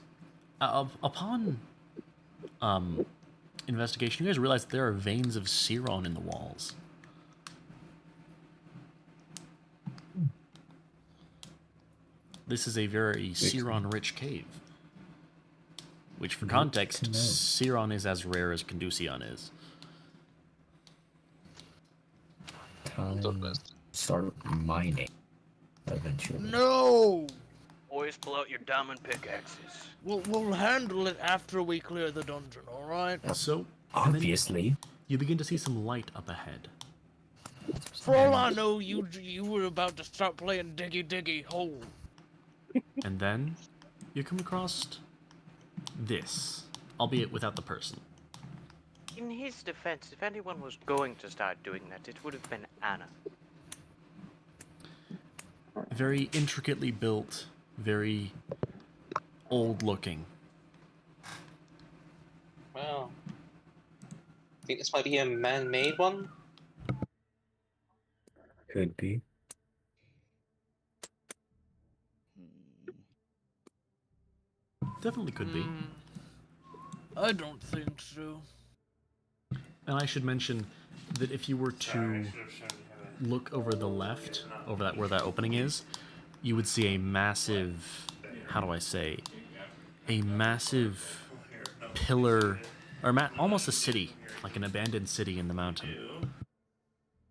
upon investigation, you guys realize there are veins of Siron in the walls. This is a very Siron-rich cave. Which, for context, to know. Siron is as rare as Conducion is. Time start mining. Eventually. No! Boys, pull out your diamond pickaxes. We'll handle it after we clear the dungeon, alright? So, Obviously. you begin to see some light up ahead. For all I know, you were about to start playing Diggy Diggy Hole. And then, you come across this, albeit without the person. In his defense, if anyone was going to start doing that, it would have been Anna. Very intricately built, very old-looking. Well, I think this might be a man-made one. Could be. Definitely could be. I don't think so. And I should mention that if you were to look over the left, over that where that opening is, you would see a massive, how do I say, a massive pillar, or almost a city, like an abandoned city in the mountain.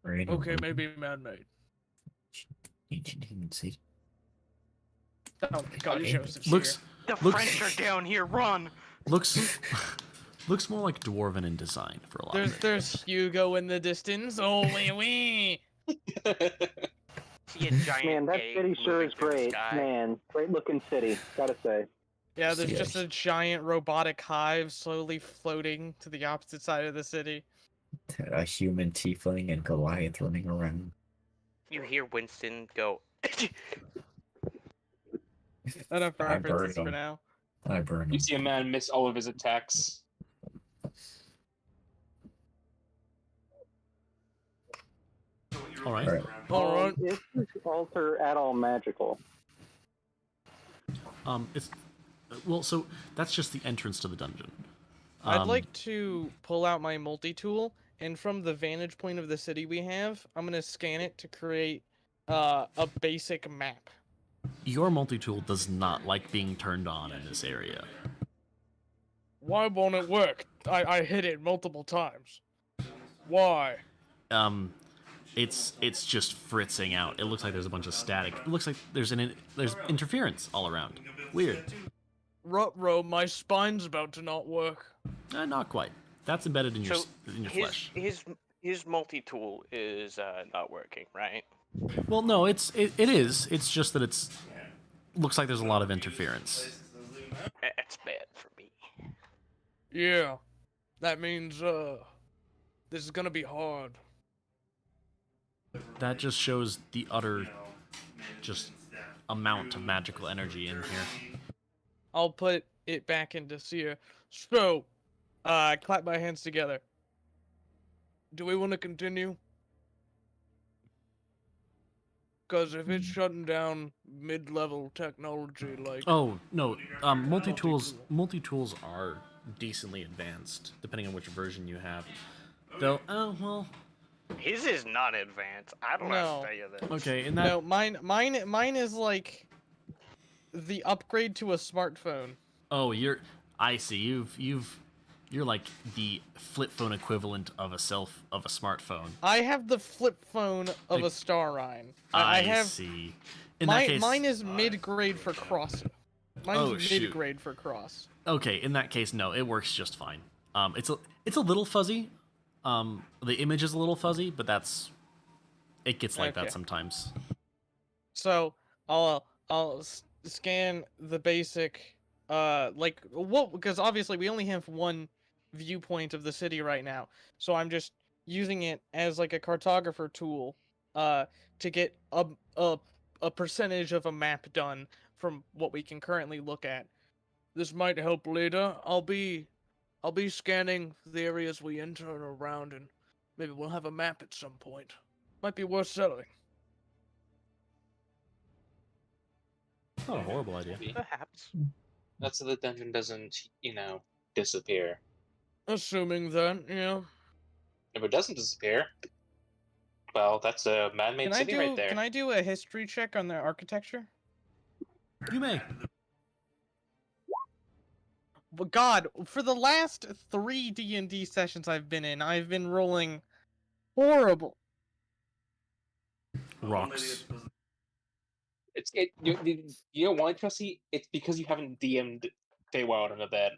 Right. Okay, maybe man-made. Ancient human city. Oh god, Joseph's Looks The Looks- French are down here, run! looks looks more like dwarven in design for a lot. here. of it. There's Hugo in the distance. Oh, wee wee. See a giant Man, that egg city sure moving is through the great. sky. Man, great looking city, gotta say. Yeah, there's Yes. just a giant robotic hive slowly floating to the opposite side of the city. A human tiefling and Goliath running around. You hear Winston go, Enough I references burned for them. now. I burn You him. see a man miss all of his attacks. All right. Alright. Alright. Is this altar at all magical? It's well, so that's just the entrance to the dungeon. I'd like to pull out my multi-tool, and from the vantage point of the city we have, I'm gonna scan it to create a basic map. Your multi-tool does not like being turned on in this area. Why won't it work? I hit it multiple times. Why? It's just fritzing out. It looks like there's a bunch of static. It looks like there's interference all around. Weird. Ruh-roh, my spine's about to not work. Not quite. That's embedded in your so flesh. his multi-tool is not working, right? Well, no, it is. It's just that it's looks like there's a lot of interference. That's bad for me. Yeah. That means, this is gonna be hard. That just shows the utter just amount of magical energy in here. I'll put it back into Seer. So, I clap my hands together. Do we want to continue? Because if it's shutting down mid-level technology, like... Oh no, multi-tools are decently advanced depending on which version you have. Though, oh well. His is not advanced. I don't have No. to tell you this. Okay, in that No, mine is like the upgrade to a smartphone. oh, I see. You've You're like the flip phone equivalent of a smartphone. I have the flip phone of Like- a Starine. I have see. In that case, mine is mid-grade for cross. Mine's Oh, shoot. mid-grade for cross. okay. In that case, no, it works just fine. It's a little fuzzy. The image is a little fuzzy, but it gets like Okay. that sometimes. So I'll scan the basic because obviously we only have one viewpoint of the city right now, so I'm just using it as like a cartographer tool to get a percentage of a map done from what we can currently look at. This might help later. I'll be scanning the areas we enter and around, and maybe we'll have a map at some point. Might be worth selling. It's not a horrible idea. Perhaps. That's so the dungeon doesn't, disappear. Assuming then, yeah. If it doesn't disappear, well, that's a man-made city right there. Can I do a history check on their architecture? You may. But God, for the last 3 D&D sessions I've been in, I've been rolling horrible. Rocks. You know why, Trusty? It's because you haven't DM'd Feywild into that.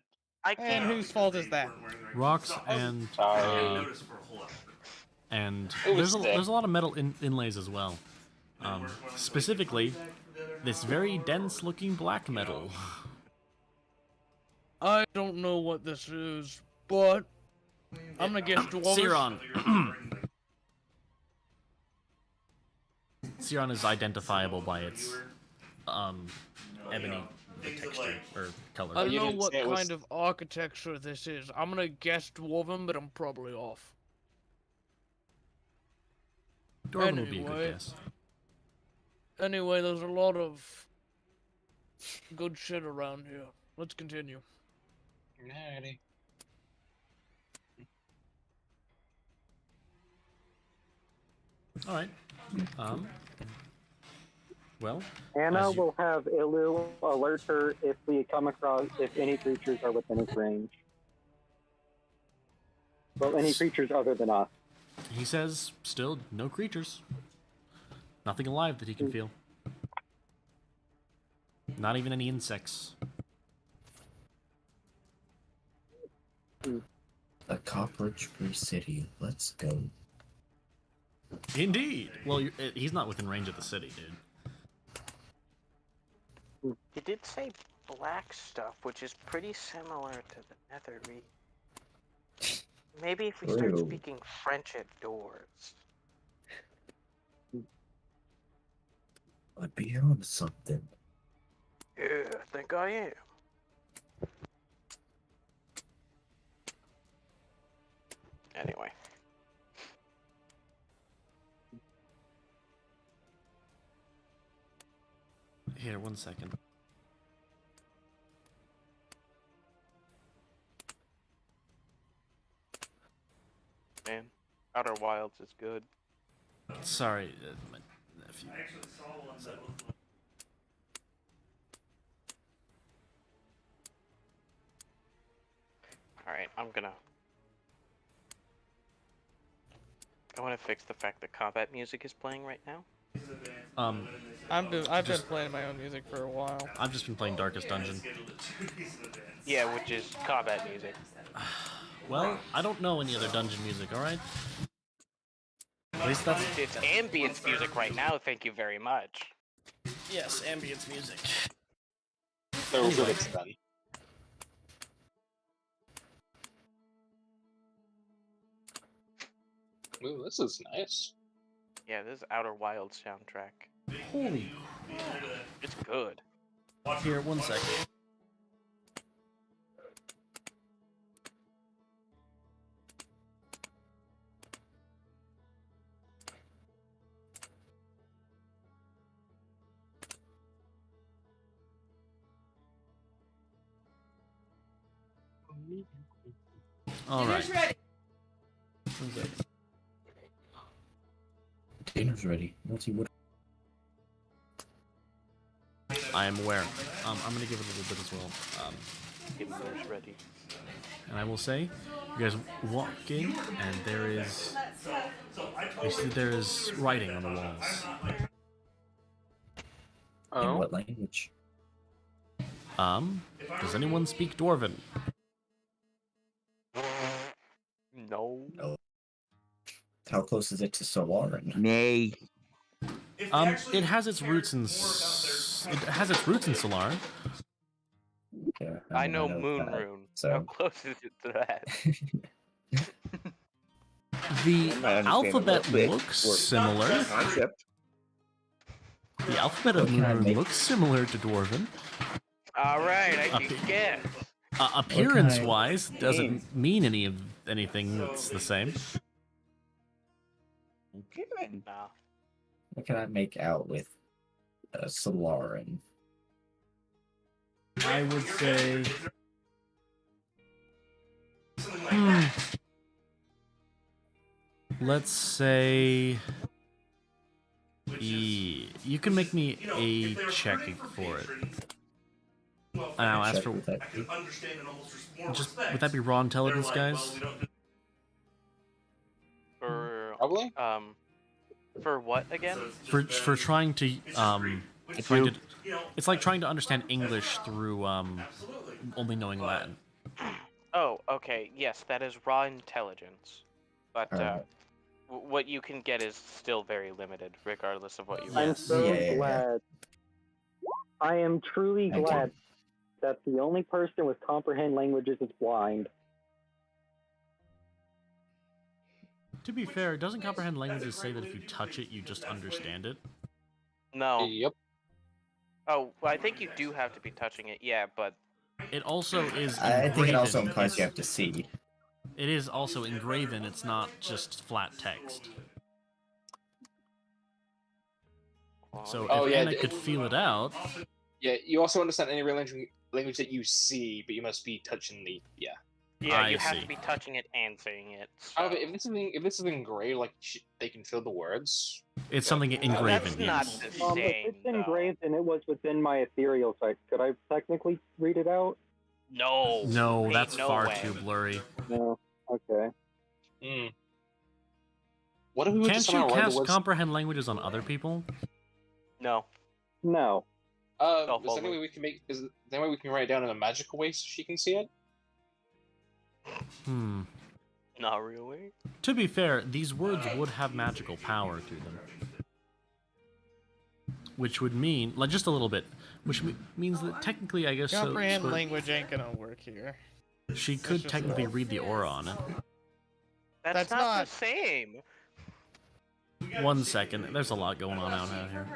I And can't. whose fault is that? Rocks and Sorry. there's a lot of metal inlays as well. Specifically, this very dense looking black metal. I don't know what this is, but I'm gonna guess dwarves. Siron. Siron is identifiable by its ebony texture or color. I don't You know didn't what say it was- kind of architecture this is. I'm gonna guess dwarven, but I'm probably off. Dwarven would be a good anyway. guess. Anyway, there's a lot of good shit around here. Let's continue. Alrighty. All right. Well, Anna As you- will have Ilu alert her if we come across if any creatures are within his range. Well, any creatures other than us. he says still no creatures. Nothing alive that he can feel. Not even any insects. A cockroach-free city. Let's go. Indeed. Well, he's not within range of the city, dude. You did say black stuff, which is pretty similar to the Netherreach. Maybe if we start True. speaking French at doors. I'd be on something. Yeah, I think I am. Anyway. Here, 1 second. Man, Outer Wilds is good. Sorry, my nephew. Alright, I want to fix the fact that combat music is playing right now. I've been playing my own music for a while. I've just been playing Darkest Dungeon. Yeah, which is combat music. Well, I don't know any other dungeon music, alright? At least that's... It's ambience music right now, thank you very much. Yes, ambience music. So good it's done. Ooh, this is nice. Yeah, this is Outer Wilds soundtrack. Holy... It's good. Here, 1 second. Alright. What's that? Dinner's ready. What's he would? I am aware. I'm gonna give it a little bit as well. getting theirs ready. And I will say, you guys walk in, and there is writing on the walls. In Oh, what language? Does anyone speak Dwarven? No. No. How close is it to Solaran? Nay. It has its roots in Solar. Yeah, I know that, Moonrune. so- How close is it to that? The I might understand a alphabet little bit looks or similar. Concept. The alphabet of What can I Moonrune make? looks similar to Dwarven. Alright, I Okay. can guess. Appearance-wise, doesn't mean anything that's the same. Okay then. Nah. What can I make out with Solaran? I would say. Let's say. You can make me a check for it. And I'll ask Check for. with that. Just would that be raw intelligence, guys? For Probably. for what again? For trying to trying to, it's like trying to understand English through only knowing Latin. Oh, okay. Yes, that is raw intelligence. But Alright. what you can get is still very limited, regardless of what you I'm want. so Yeah. glad. I am truly Thank you. glad that the only person with comprehend languages is blind. To be fair, doesn't comprehend languages say that if you touch it, you just understand it? No. Yep. Oh, well, I think you do have to be touching it. Yeah, but It also is. I think it also engraven. implies you have to see. It is also engraven. It's not just flat text. So Oh, if yeah, Anna could feel it out, Yeah, you also understand any language that you see, but you must be touching the yeah. yeah, you I have see. to be touching it and saying it. However, so- if this is engraved, like they can feel the words. it's something engraven. That's not Yes. the If same. it's though. engraved and it was within my ethereal sight, could I technically read it out? No. No, Ain't that's no far way. too blurry. No. Okay. Hmm. What if we were Can't just you somehow write the cast words? comprehend languages on other people? No. No. Is Self there any only. way we can make? Is there any way we can write it down in a magical way so she can see it? Hmm. Not really. To be fair, these words would have magical power to them. Which would mean, like, just a little bit. Which means that technically, I guess, Comprehend language ain't gonna work here. she could just technically rough. read the aura on it. That's That's not not- the same. 1 second, there's a lot going on out here.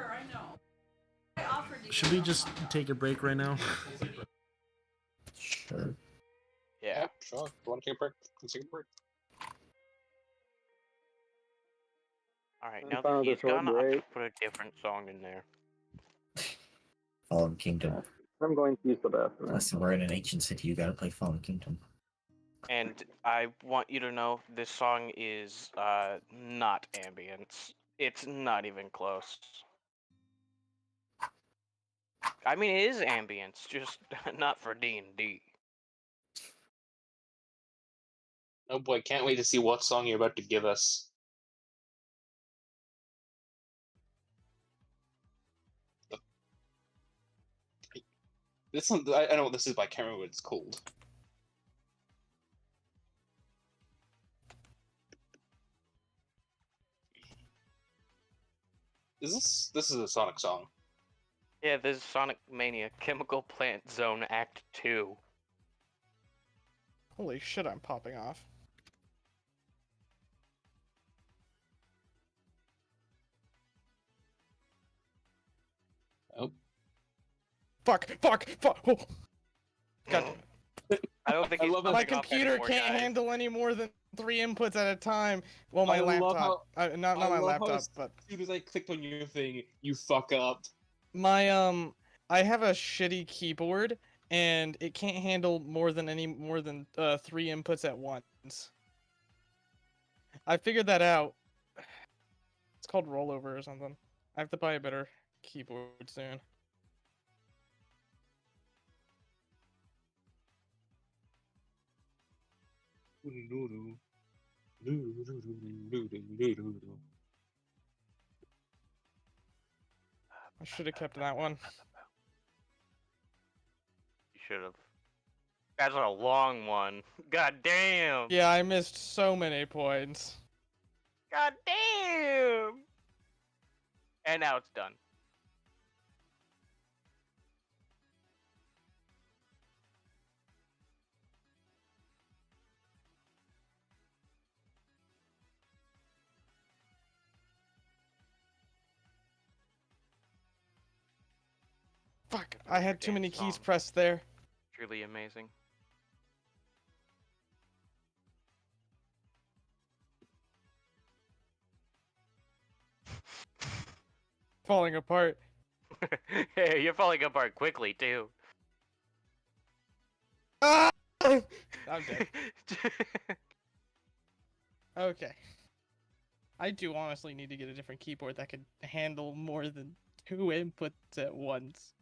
Should we just take a break right now? Sure. Yeah. Sure. You want to take a break? Let's take a break. All right. I'm Now fine that with he's this whole gone, I'll break. just put a different song in there. Fallen Kingdom. I'm going to use the bathroom. Listen, we're in an ancient city. You gotta play Fallen Kingdom. And I want you to know this song is not ambience. It's not even close. I mean, it is ambience, just not for D&D. Oh boy, can't wait to see what song you're about to give us. This one, I know what this is, but I can't remember what it's called. This is a Sonic song? Yeah, this is Sonic Mania Chemical Plant Zone Act 2. Holy shit, I'm popping off. Oh. Fuck! Oh. God, I don't think I he's love it. my popping off computer anymore, can't guys. handle any more than 3 inputs at a time. Well, my I love laptop. Not I my love how laptop, as but soon as I clicked on your thing, you fuck up. my I have a shitty keyboard and it can't handle more than 3 inputs at once. I figured that out. It's called rollover or something. I have to buy a better keyboard soon. I should have kept that one. You should have. That's a long one. God damn. Yeah, I missed so many points. God damn. And now it's done. Fuck, I had too Damn many keys song. pressed there. Truly amazing. Falling apart. Hey, you're falling apart quickly too. Ah! I'm dead. Okay. I do honestly need to get a different keyboard that could handle more than 2 inputs at once.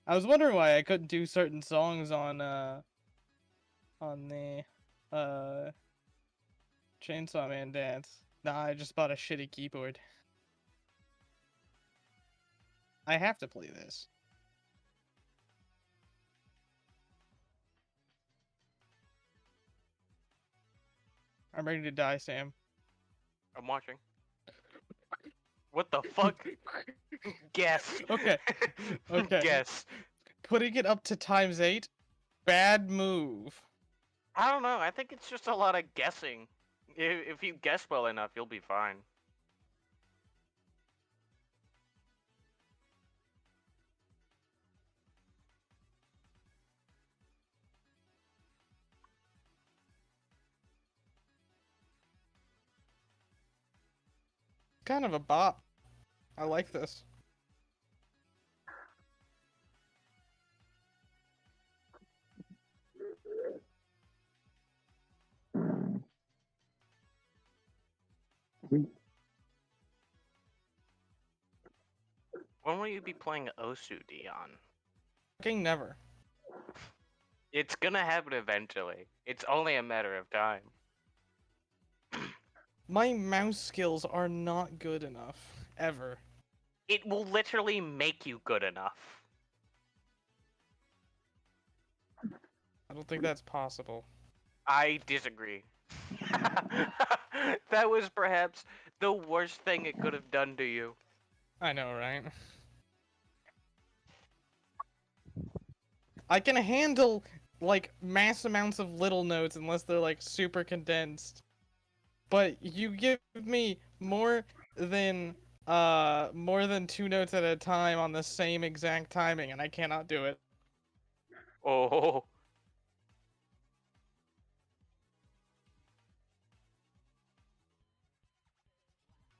I was wondering why I couldn't do certain songs on the Chainsaw Man Dance. Nah, I just bought a shitty keyboard. I have to play this. I'm ready to die, Sam. I'm watching. What the fuck? Guess. Okay. Okay. Guess. Putting it up to ×8, bad move. I don't know. I think it's just a lot of guessing. If you guess well enough, you'll be fine. Kind of a bop. I like this. When will you be playing Osu, Dion? Fucking never. It's gonna happen eventually. It's only a matter of time. My mouse skills are not good enough. Ever. It will literally make you good enough. I don't think that's possible. I disagree. That was perhaps the worst thing it could have done to you. I know, right? I can handle, like, mass amounts of little notes unless they're, like, super condensed. But you give me more than 2 notes at a time on the same exact timing, and I cannot do it. Oh.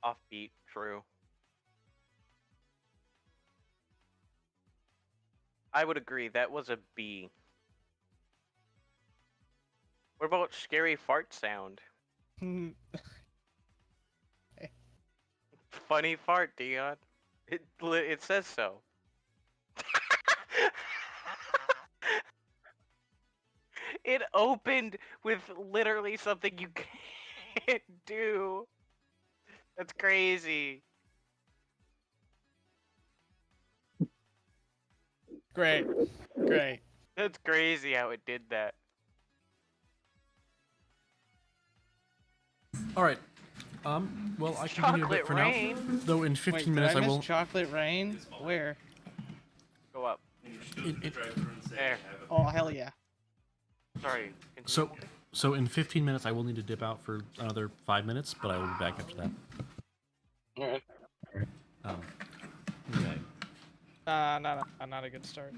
Offbeat, true. I would agree, that was a B. What about scary fart sound? Funny fart, Dion. It says so. It opened with literally something you can't do. That's crazy. Great. Great. That's crazy how it did that. All right. Well, I can give you a bit Chocolate for rain. now. Though in 15 Wait, minutes did I I miss will. Chocolate Rain? Where? Go up. There. Oh, hell yeah. Sorry. Continue. So in 15 minutes I will need to dip out for another 5 minutes, but I will be back after that. Alright. Okay. Not a good start.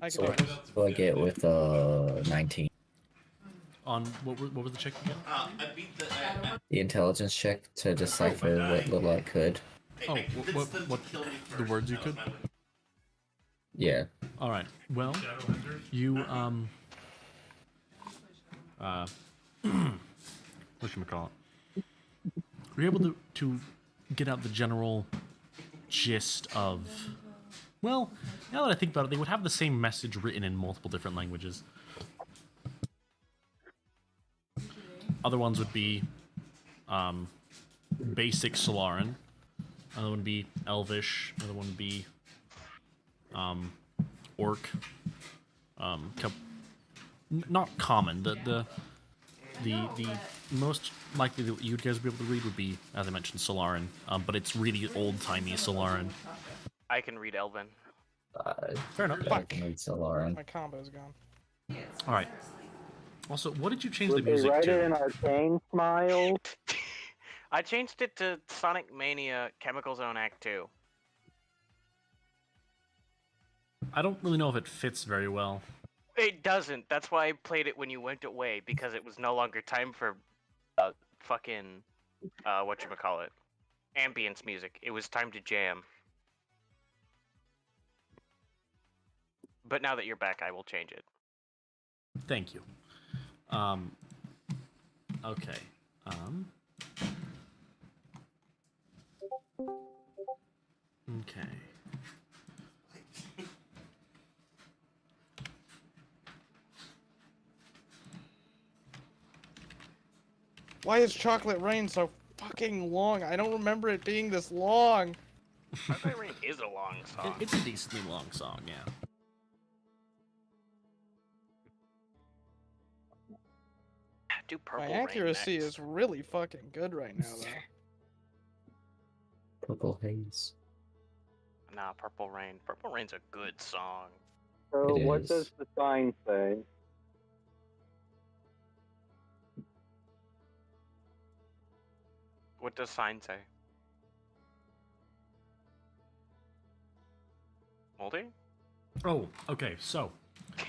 I can So do what this. will I get with 19? On what was the check again? The intelligence check to decipher what little I could. Oh, what the words you could? Yeah. All right. Well, you whatchamacallit? We're able to get out the general gist of. Well, now that I think about it, they would have the same message written in multiple different languages. Other ones would be basic Solaran. Another one would be Elvish. Another one would be Orc. Not common. The most likely that you guys would be able to read would be, as I mentioned, Solaran. But it's really old-timey Solaran. I can read Elven. Fair enough. I can read Solaran. My combo's gone. All right. Also, what did you change Would the they music write it to? in arcane smile? I changed it to Sonic Mania Chemical Zone Act 2. I don't really know if it fits very well. It doesn't. That's why I played it when you went away, because it was no longer time for fucking whatchamacallit, ambience music. It was time to jam. But now that you're back, I will change it. Thank you. Okay. Okay. Why is Chocolate Rain so fucking long? I don't remember it being this long. Chocolate Rain is a long song. It's a decently long song, yeah. Do Purple My Rain accuracy next. is really fucking good right now, though. Purple Haze. Nah, Purple Rain. Purple Rain's a good song. So It what is. does the sign say? What does sign say? Moldy? Oh, okay, so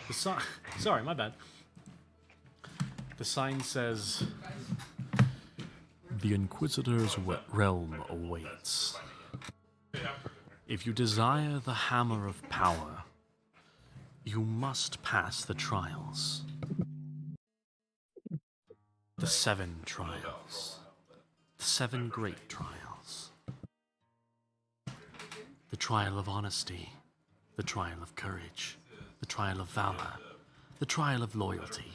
the sign. Sorry, my bad. The sign says, "The Inquisitor's realm awaits. If you desire the hammer of power, you must pass the trials. The 7 trials. The 7 great trials. The trial of honesty. The trial of courage. The trial of valor. The trial of loyalty.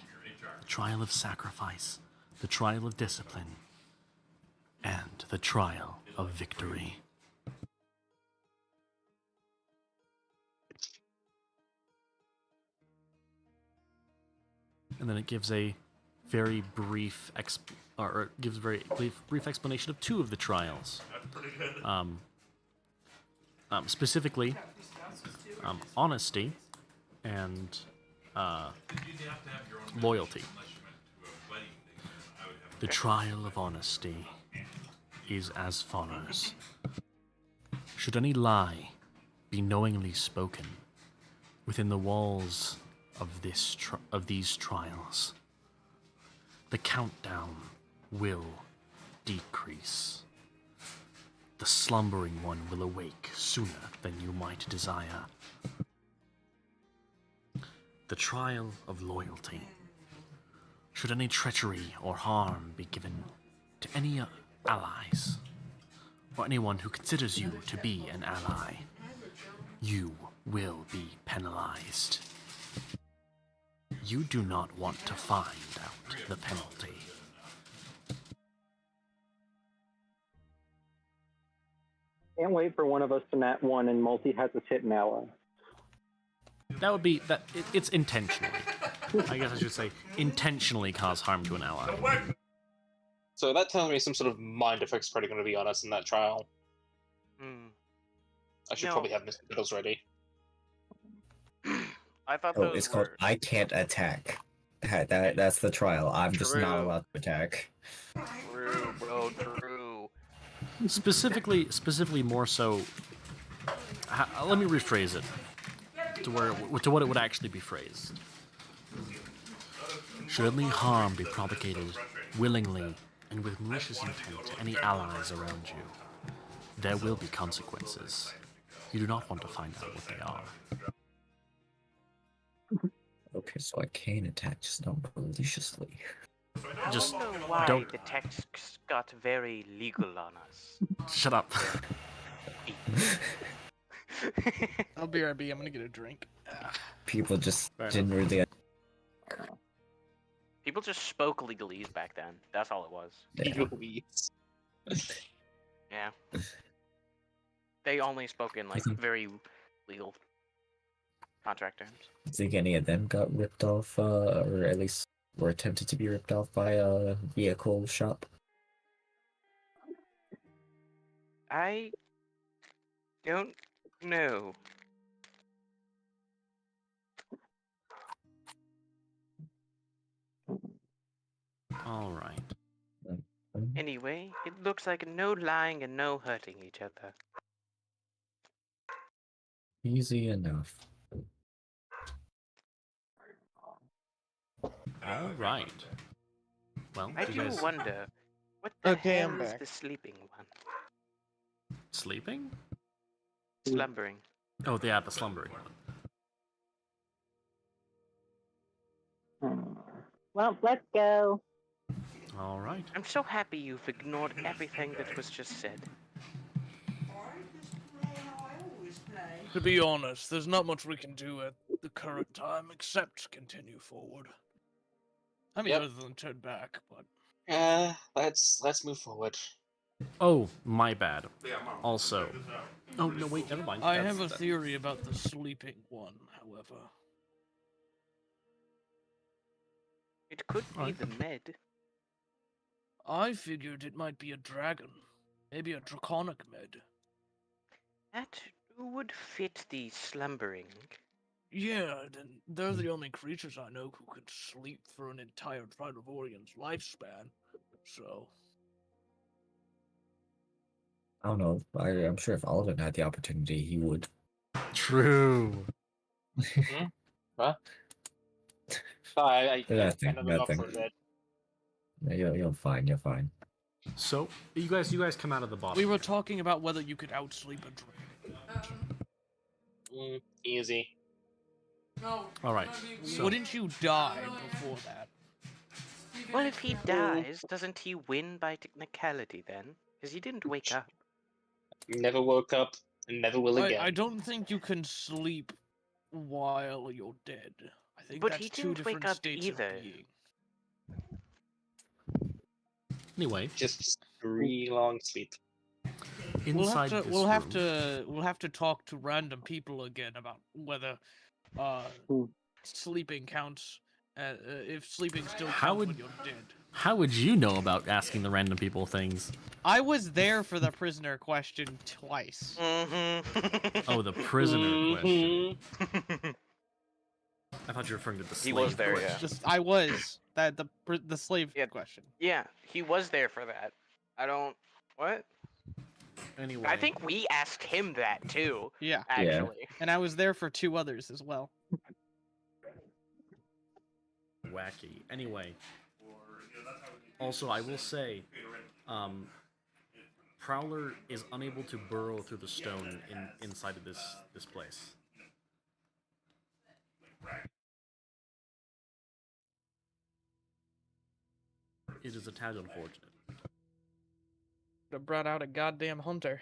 The trial of sacrifice. The trial of discipline. And the trial of victory." And then it gives a very brief gives a very brief explanation of 2 of the trials. Specifically, honesty and loyalty. The trial of honesty is as follows. Should any lie be knowingly spoken within the walls of these trials, the countdown will decrease. The slumbering one will awake sooner than you might desire. The trial of loyalty. Should any treachery or harm be given to any allies, or anyone who considers you to be an ally, you will be penalized. You do not want to find out the penalty. Can't wait for one of us to nat 1 and multi has us hit an ally. That would be that. It's intentionally. I guess I should say intentionally cause harm to an ally. So that tells me some sort of mind effect's probably going to be on us in that trial. I should No. probably have those ready. I thought Oh, those it's were... called I Can't Attack. That's the trial. I'm just not True. allowed to attack. True, bro, true. Specifically more so. Let me rephrase it to what it would actually be phrased. Should any harm be propagated willingly and with malicious intent to any allies around you, there will be consequences. You do not want to find out what they are. Okay, so I can attack, just not maliciously. Just I don't know why don't- the text got very legal on us. shut up. I'll BRB, I'm gonna get a drink. People just Fair didn't really. People just spoke legalese back then. That's all it was. Yeah. Please. Yeah. They only spoke in like very legal contract terms. I think any of them got ripped off, or at least were attempted to be ripped off by a vehicle shop. I don't know. All right. Anyway, it looks like no lying and no hurting each other. Easy enough. All right. Well, I you do guys wonder, what the Okay, hell I'm is back. the sleeping one? sleeping? Slumbering. Oh, yeah, the slumbering one. Well, let's go. All right. I'm so happy you've ignored everything that was just said. To be honest, there's not much we can do at the current time except continue forward. I mean, Yep. other than turn back, but Let's move forward. Oh, my bad. Also. Oh, no, wait, never mind. I have a theory about the sleeping one, however. It could be Alright. the med. I figured it might be a dragon. Maybe a draconic med. That would fit the slumbering. Yeah, then they're the only creatures I know who can sleep for an entire Tridovorian's lifespan. So, I don't know. I'm sure if Alden had the opportunity, he would. True. Huh? Oh, I Nothing, kind of enough nothing. for that. You're fine. You're fine. So, you guys come out of the bottom. we were talking about whether you could outsleep a dragon. Easy. All right. So, Wouldn't you die before that? Well, if he dies, doesn't he win by technicality then? Because he didn't wake up. Never woke up and never will again. I don't think you can sleep while you're dead. I think But that's he two didn't different wake up states either. of being. anyway, Just 3 long sleep. inside this We'll room, have to talk to random people again about whether sleeping counts. If sleeping still How counts would- when you're dead. How would you know about asking the random people things? I was there for the prisoner question twice. Mm-hmm. Oh, the prisoner question. Mhm. I thought you were referring to the slave He was there, question. yeah. Just I was that the slave Yeah. question. Yeah, he was there for that. I don't... What? Anyway, I think we asked him that too, Yeah, actually. and I was there for 2 others as well. wacky. Anyway, also I will say, Prowler is unable to burrow through the stone inside of this place. It is a tad unfortunate. Would have brought out a goddamn hunter.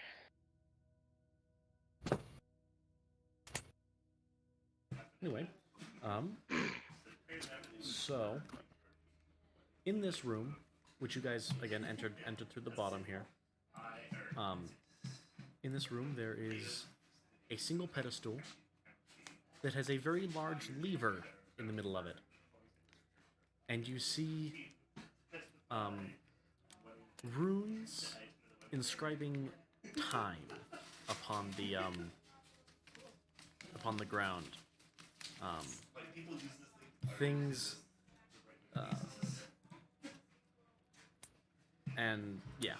Anyway, so in this room, which you guys again entered through the bottom here, in this room there is a single pedestal that has a very large lever in the middle of it, and you see runes inscribing time upon the ground. Things, and yeah.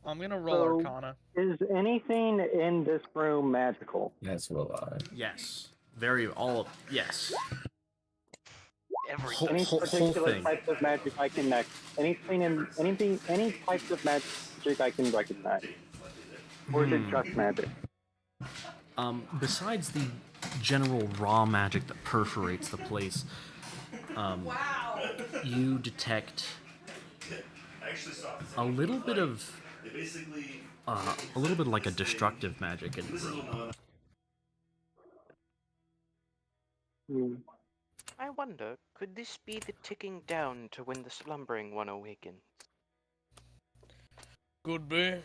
I'm gonna roll So- Arcana. Is anything in this room magical? Yes, well, Yes. Yes. Everything. Any Whole particular thing. types of magic I can any types of magic I can recognize? Or is it just magic? Besides the general raw magic that perforates the place, you detect a little bit of like a destructive magic in the room. I wonder, could this be the ticking down to when the slumbering one awakens? Could be.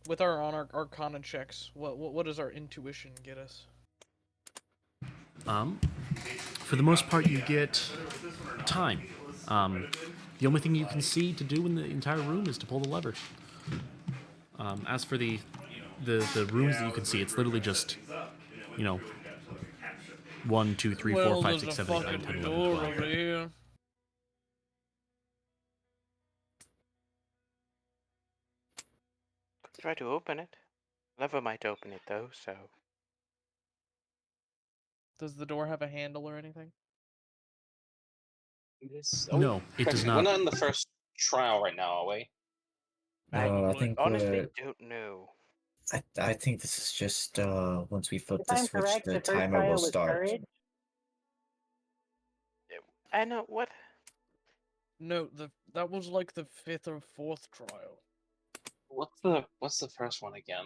With our Arcana checks, what does our intuition get us? For the most part, you get time. The only thing you can see to do in the entire room is to pull the lever. As for the rooms that you can see, it's literally just, 1, 2, 3, 4, 5, 6, 7, 8, 9, 10, 11, Door 12. over here. Could try to open it. Lever might open it though, so. Does the door have a handle or anything? No, it does We're not. not in the first trial right now, are we? I think Honestly, don't know. I think this is just once we flip If the I'm switch, correct, the the first timer trial will was start. courage. I know what. No, that was like the 5th or 4th trial. What's the first one again?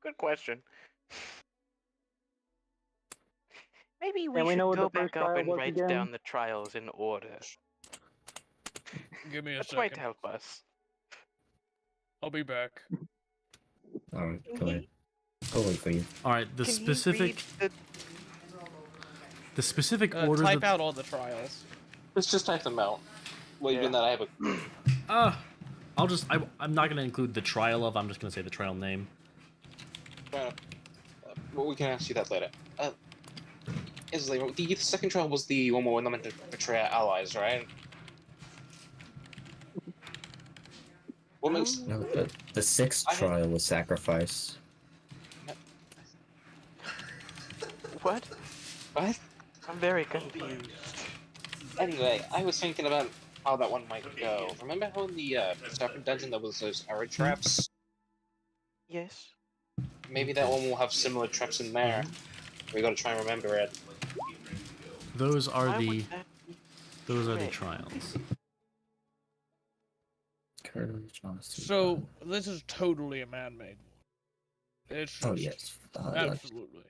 Good question. Maybe we And we should know what go the first back up trial and was write again? down the trials in order. Give me a That second. might help us. I'll be back. Alright, go ahead. I'll wait for you. All right, the Can he specific read the specific order Type that out all the trials. Let's just type them out. Well, even Yeah. that I have a I'm not gonna include the trial of. I'm just gonna say the trial name. well, we can ask you that later. Isley, the second trial was the one where we're not meant to betray our allies, right? What makes No, the 6th I had- trial was sacrifice. what? what? I'm very confused. Anyway, I was thinking about how that one might go. Remember how in the Serpent Dungeon there was those arrow traps? Yes. Maybe that one will have similar traps in there. We gotta try and remember it. Those are Why the would that be correct? trials. Courage, honesty. So, this is totally a man-made one. It's just Oh yes. absolutely.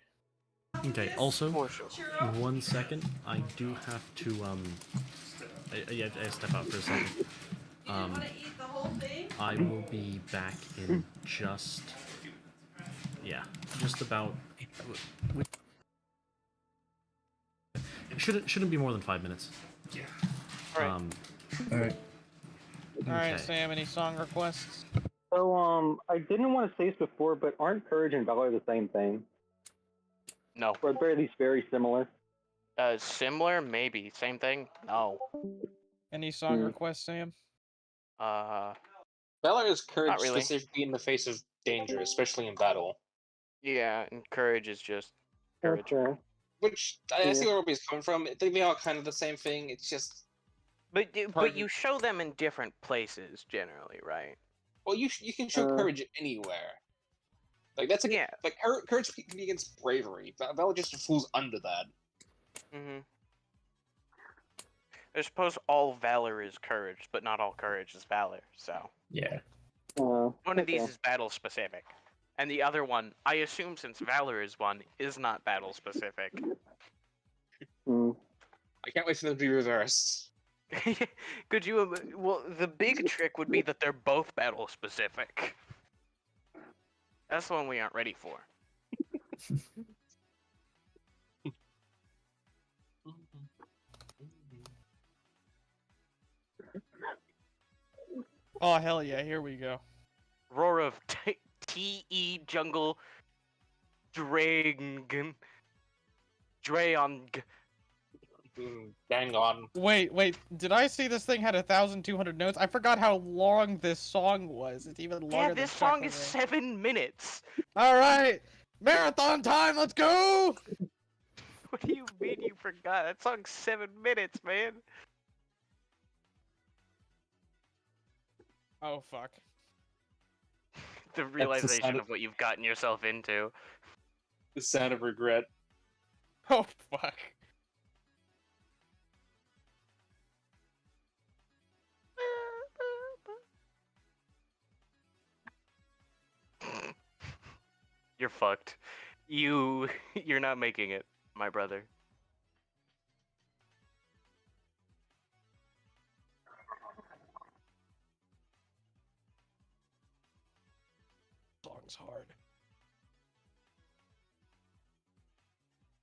Okay. Also, For sure. 1 second. I do have to I step out for a second. I will be back in just about. It shouldn't be more than 5 minutes. Alright. Alright. Alright, Okay. Sam, any song requests? So, I didn't want to say this before, but aren't courage and valor the same thing? No. Or at the very least, very similar. Similar, maybe. Same thing? No. Any song Hmm. requests, Sam? Valor is courage Not really. specifically in the face of danger, especially in battle. Yeah, and courage is just courage. Okay. Which I Yeah. see where everybody's coming from. They are kind of the same thing. It's just But Pardon? you show them in different places generally, right? well, you can show courage anywhere. Like that's Yeah. like courage can be against bravery. Valor just falls under that. Mm-hmm. I suppose all valor is courage, but not all courage is valor. So Yeah. one of these Okay. is battle specific, and the other one, I assume, since valor is one, is not battle specific. Hmm. I can't wait for them to be reversed. Could you? Well, the big trick would be that they're both battle specific. That's the one we aren't ready for. Oh, hell yeah, here we go. Roar of T.E. Jungle Dragon. Dreong. Dang on. Wait, did I see this thing had 1,200 notes? I forgot how long this song was. It's even longer Yeah, than this song Chuck is and 7 minutes. Alright! Marathon time, let's go! What do you mean you forgot? That song's 7 minutes, man. Oh, fuck. The sound realization of- of what you've gotten yourself into. The sound of regret. Oh, fuck. You're fucked. You're not making it, my brother. song's hard.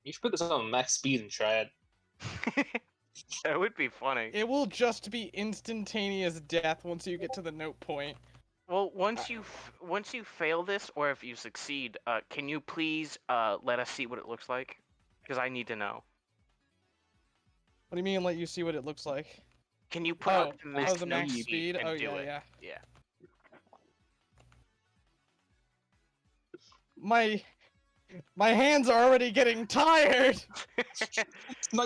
You should put this on max speed and try it. That would be funny. It will just be instantaneous death once you get to the note point. Well, once you fail this, or if you succeed, can you please let us see what it looks like? Because I need to know. What do you mean, let you see what it looks like? Can you put Oh, up the max, the max speed? and Oh, do yeah, it? yeah. Yeah. My hands are already getting tired!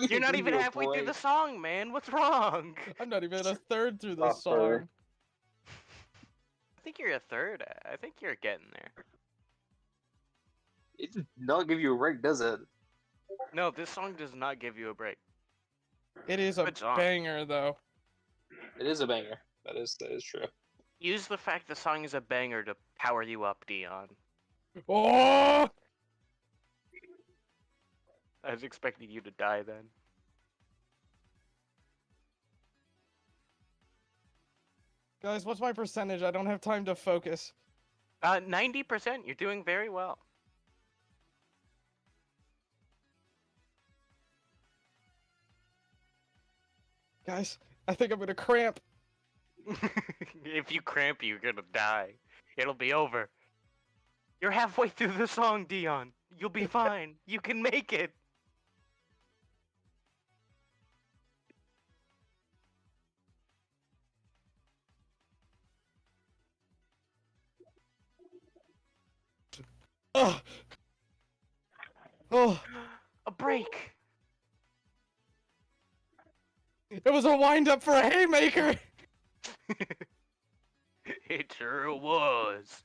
You're not even halfway through the song, man. What's wrong? I'm not even a third through this Buffer. song. I think you're a third. I think you're getting there. It does not give you a break, does it? No, this song does not give you a break. It is a Good song. banger, though. It is a banger. That is true. Use the fact the song is a banger to power you up, Dion. Oh! I was expecting you to die then. Guys, what's my percentage? I don't have time to focus. 90%. You're doing very well. Guys, I think I'm gonna cramp. If you cramp, you're gonna die. It'll be over. You're halfway through the song, Dion. You'll be fine. You can make it. Oh! Oh! A break. It was a wind-up for a haymaker! It sure was.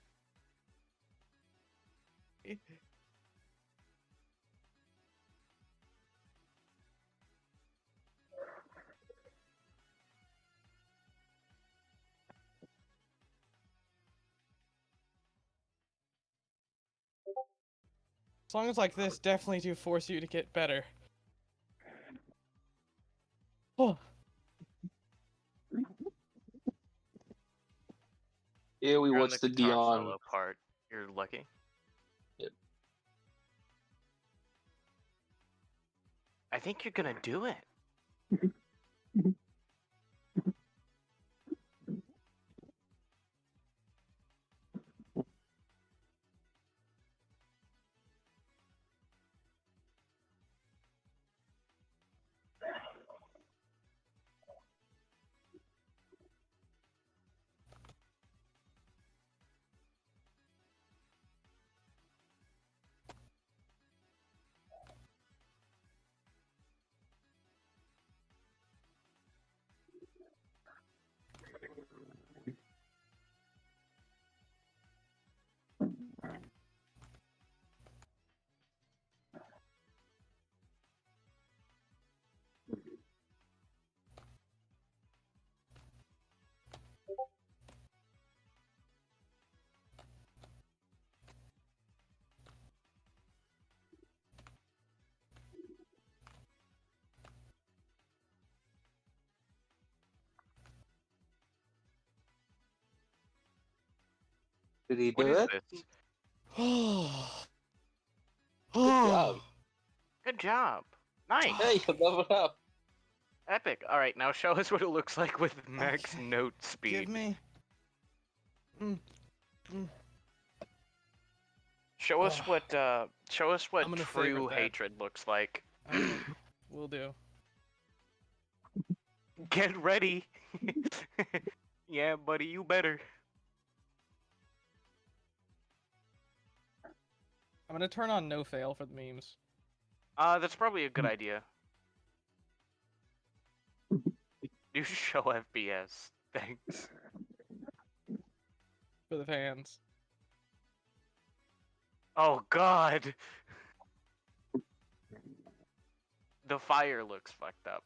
Songs like this definitely do force you to get better. Oh. Yeah, we You're on watched the guitar Dion. solo part. You're lucky. Yep. I think you're gonna do it. Did he What do is it? this? Oh. Good job. Good job. Nice. Hey, you leveled up. Epic. All right, now show us what it looks like with max Okay. note speed. Give me. Show us what I'm gonna true favorite that. hatred looks like. Okay, will do. Get ready. Yeah, buddy, you better. I'm gonna turn on no fail for the memes. That's probably a good idea. You show FPS. Thanks. For the fans. Oh God. The fire looks fucked up.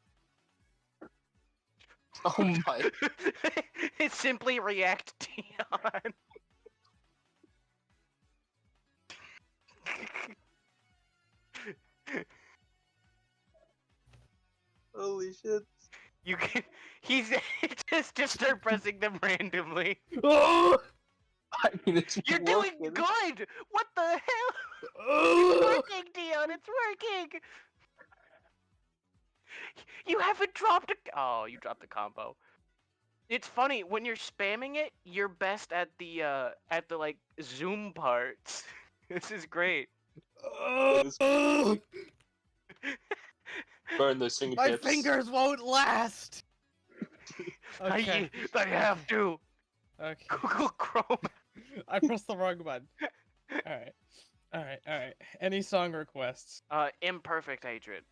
Oh my. It simply react Dion. Holy shit. You can. He's just start pressing them randomly. Oh! I mean, it's You're doing working. good! What the hell? It's working, Dion! It's working! You haven't dropped a... Oh, you dropped the combo. It's funny, when you're spamming it, you're best at the like, zoom parts. This is great. Burn those My fingertips. fingers won't last. Okay. I have to! Okay. Google Chrome. I pressed the wrong button. Alright. Any song requests? Imperfect Hatred.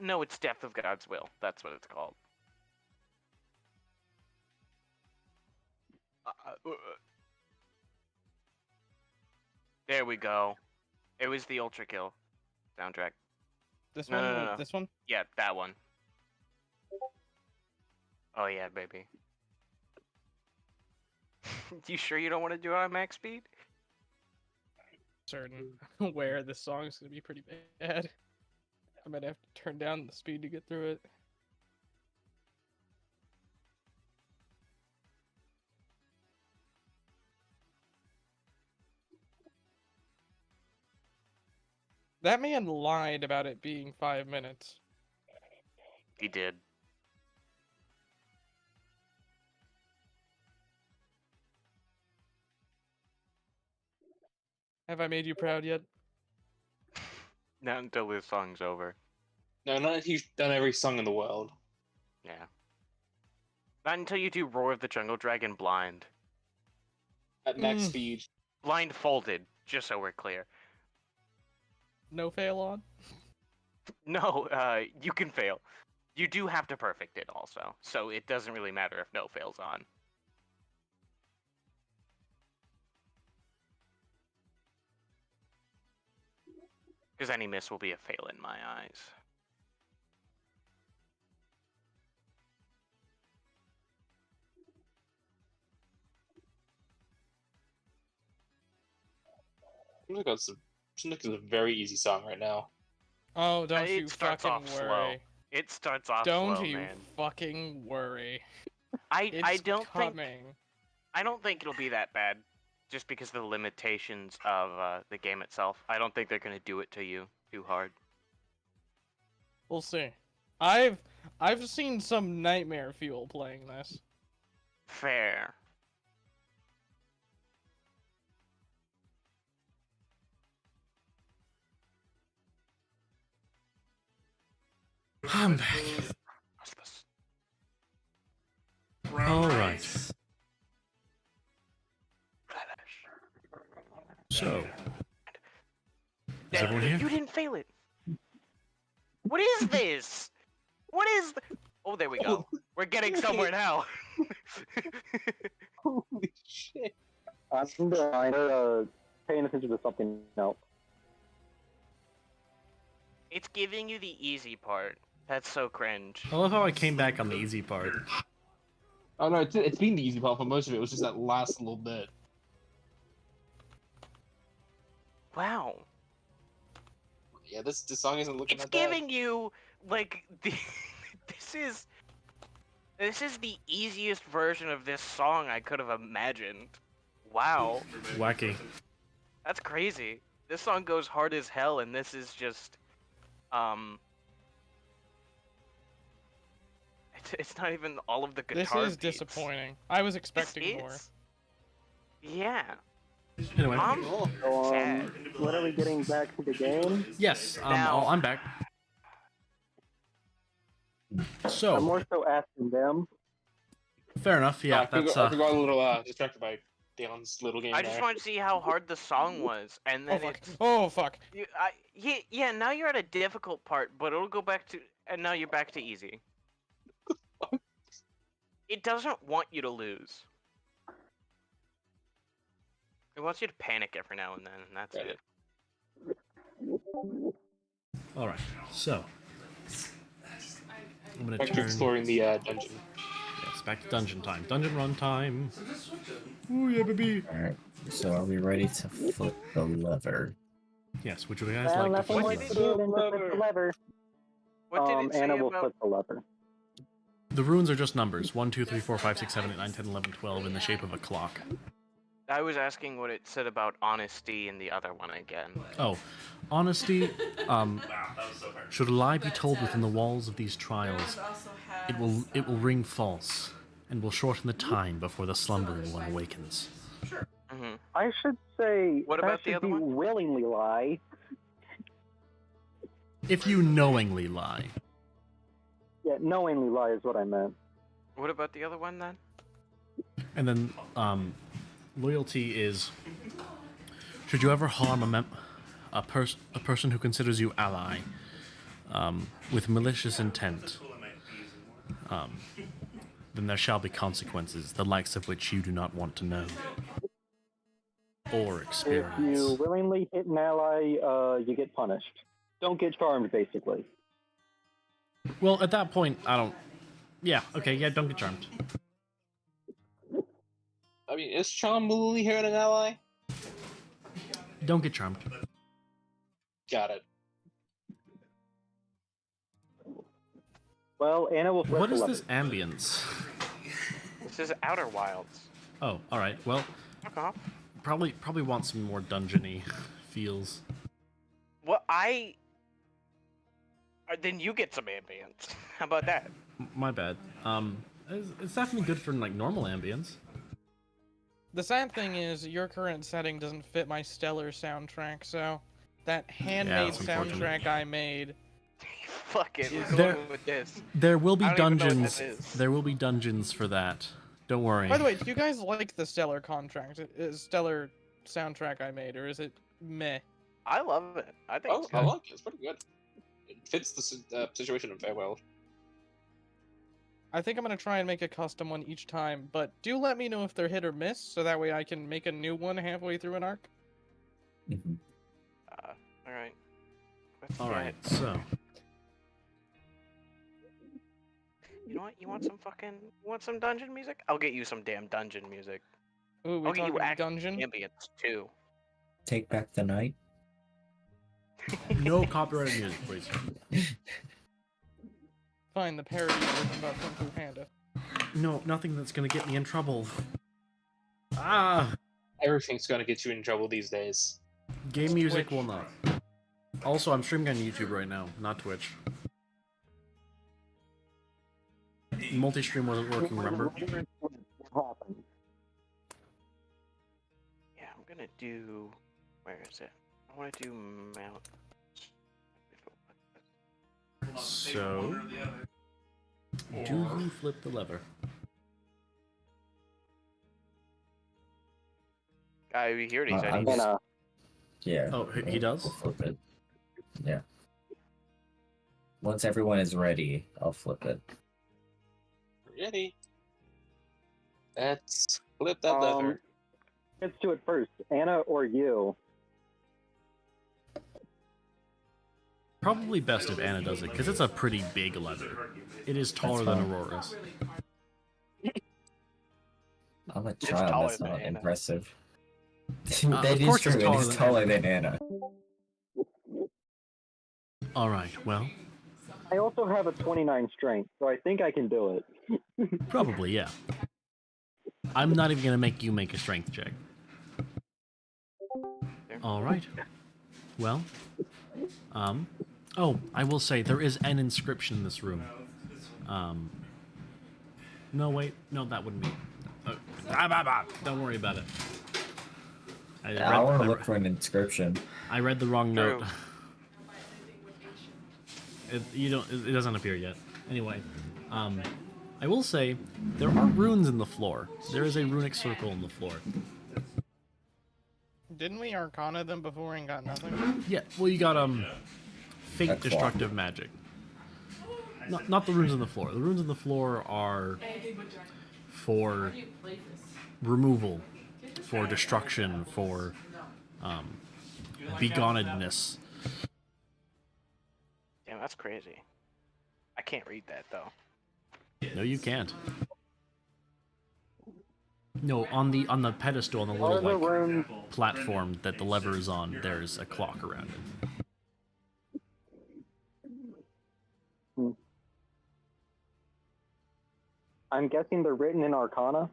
No, it's Death of God's Will. That's what it's called. There we go. It was the Ultra Kill soundtrack. This No, one? no, no. This one? Yeah, that one. Oh yeah, baby. You sure you don't want to do it on max speed? Certain where this song's gonna be pretty bad. I might have to turn down the speed to get through it. That man lied about it being 5 minutes. He did. Have I made you proud yet? Not until this song's over. No, not if you've done every song in the world. Yeah. Not until you do Roar of the Jungle Dragon blind. At max speed. Blindfolded, just so we're clear. No fail on? No, you can fail. You do have to perfect it also, so it doesn't really matter if no fails on. Because any miss will be a fail in my eyes. Seems like it's a very easy song right now. Oh, don't It you starts fucking off slow. worry. It starts off Don't slow, you man. fucking worry. I It's don't think coming. I don't think it'll be that bad, just because of the limitations of the game itself. I don't think they're gonna do it to you too hard. We'll see. I've seen some nightmare fuel playing this. Fair. I'm back. All right. So, is everyone here? You didn't fail it. What is this? What is? Oh, there we go. We're getting somewhere now. Holy shit. I'm paying attention to something else. It's giving you the easy part. That's so cringe. I love how I came back on the easy part. Oh no, it's been the easy part for most of it. It was just that last little bit. Wow. Yeah, this song isn't looking It's that bad. giving you like the this is the easiest version of this song I could have imagined. Wow. Wacky. That's crazy. This song goes hard as hell, and this is just it's not even all of the guitar This is beats. disappointing. I was This expecting more. is. Yeah. Anyway, I'm So, sad. when are we getting back to the game? yes, Now- I'm back. I'm So, more so asking them. fair enough. Yeah, I that's got a little distracted by Dalen's little game I just there. wanted to see how hard the song was, and Oh then fuck. it's Oh fuck. yeah. Now you're at a difficult part, but it'll go back to, and now you're back to easy. It doesn't want you to lose. It wants you to panic every now and then, and that's Right. it. all right. So, I'm gonna Back to turn. exploring the dungeon. Yes, back to dungeon time. Dungeon run time. Ooh yeah, baby. Alright, so are we ready to flip the lever? Yes. Would you guys Well, like to nothing flip more the to lever? do than to flip the lever. What did it say Anna will about? flip the lever. The runes are just numbers: 1, 2, 3, 4, 5, 6, 7, 8, 9, 10, 11, 12 in the shape of a clock. I was asking what it said about honesty in the other one again. Oh, honesty. Should a lie be told within the walls of these trials, it will ring false, and will shorten the time before the slumbering one awakens. Hmm. I should say What that about the should other be one? willingly lie. If you knowingly lie. Yeah, knowingly lie is what I meant. What about the other one then? And then, loyalty is, should you ever harm a person who considers you ally, with malicious intent, then there shall be consequences, the likes of which you do not want to know or If experience. you willingly hit an ally, you get punished. Don't get charmed, basically. Well, at that point, I don't. Yeah, okay, yeah, don't get charmed. I mean, is charm really hurt an ally? Don't get charmed. Got it. Well, Anna will flip What the is lever. this ambience? This is Outer Wilds. Oh, alright, well, Fuck off. probably want some more dungeony feels. Well, then you get some ambience. How about that? My bad. It's definitely good for, like, normal ambience. The sad thing is, your current setting doesn't fit my stellar soundtrack, so that handmade that's unfortunate. soundtrack I made. Fuck it, we're There- going with this. There will be I don't even know what dungeons. that is. There will be dungeons for that. Don't worry. By the way, do you guys like the stellar stellar soundtrack I made, or is it meh? I love it. I think Oh, it's I good. like it. It's pretty good. It fits the situation very well. I think I'm gonna try and make a custom one each time, but do let me know if they're hit or miss, so that way I can make a new one halfway through an arc. Mhm. All right. Alright, so. You know what? You want some dungeon music? I'll get you some damn dungeon music. Ooh, we I'll get you talking actual dungeon? ambience too. Take back the night. No copyrighted music, please. Fine, the parody version about Kung Fu Panda. No, nothing that's gonna get me in trouble. Ah! Everything's gonna get you in trouble these days. Game music Twitch. will not. Also, I'm streaming on YouTube right now, not Twitch. Multi-stream wasn't working, remember? What happened? Yeah, I'm gonna do. Where is it? I want to do mount. So, do you flip the lever? He already said I'm he just- Anna, Yeah. Oh, he does? We'll flip it. Yeah. Once everyone is ready, I'll flip it. Ready? Let's flip that lever. let's do it first. Anna or you? Probably best if Anna does it, because it's a pretty big lever. It is taller than fine. Aurora's. I'm a It's child, taller that's than not Anna. impressive. of That is course true, it's it taller is than taller than Anna. Alright, well, I also have a 29 strength, so I think I can do it. probably, yeah. I'm not even gonna make you make a strength check. Alright. Well, oh, I will say, there is an inscription in this room. No, wait, no, that wouldn't be. Don't worry about it. I want to look for an inscription. I read the wrong note. True. It doesn't appear yet. Anyway, I will say there are runes in the floor. There is a runic circle in the floor. Didn't we Arcana them before and got nothing? Yeah, well, you got fate That's destructive magic. Not the runes on the floor. The runes on the floor are for removal, for destruction, for begonedness. Damn, that's crazy. I can't read that though. No, you can't. No, on the pedestal, on the All little the like rooms. platform that the lever is on, there's a clock around it. I'm guessing they're written in Arcana.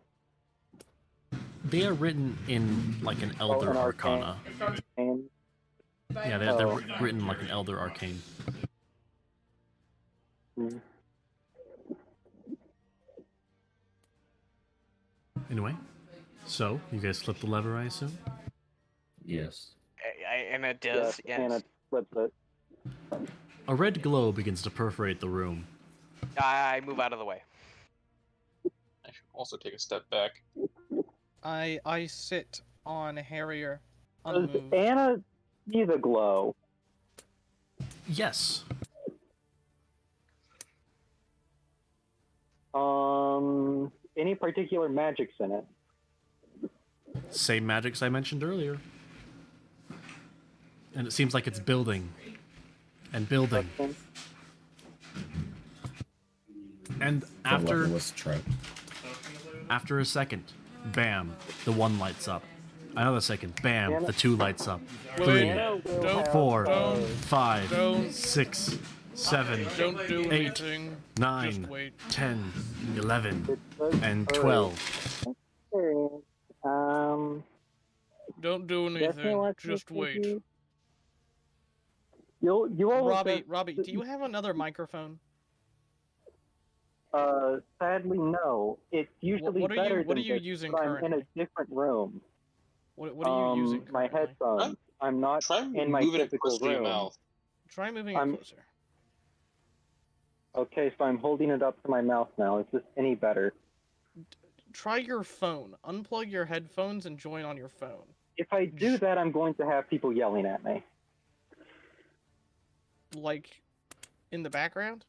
They are written in like an Elder an arcane. Arcana. And Yeah, they're written like an Elder Arcane. mm, Anyway, so you guys flip the lever, I assume. Yes. And it does, yes. and it flips it. A red glow begins to perforate the room. I move out of the way. I should also take a step back. I sit on Harrier, Does unmoved. Anna see the glow? Yes. Any particular magics in it? Same magics I mentioned earlier. And it seems like it's building. And building. And Level was true. after a second, bam, the 1 lights up. Another second, bam, the 2 lights up. Wait, 3, don't, 4, don't, 5, don't. 6, 7, Don't do 8, anything. 9, Just wait. 10, 11, and Alright. 12. Don't do Definitely anything. want to Just see wait. you. You all Robbie, do you have another microphone? sadly no. It's usually what are you- better what than are you this, using but I'm in a currently? different room. What are you using My currently? headphones. I'm not Try in my moving it physical close to your room. mouth. Try moving I'm- it closer. Okay, so I'm holding it up to my mouth now. Is this any better? Try your phone. Unplug your headphones and join on your phone. If I do that, I'm going to have people yelling at me. Like, in the background?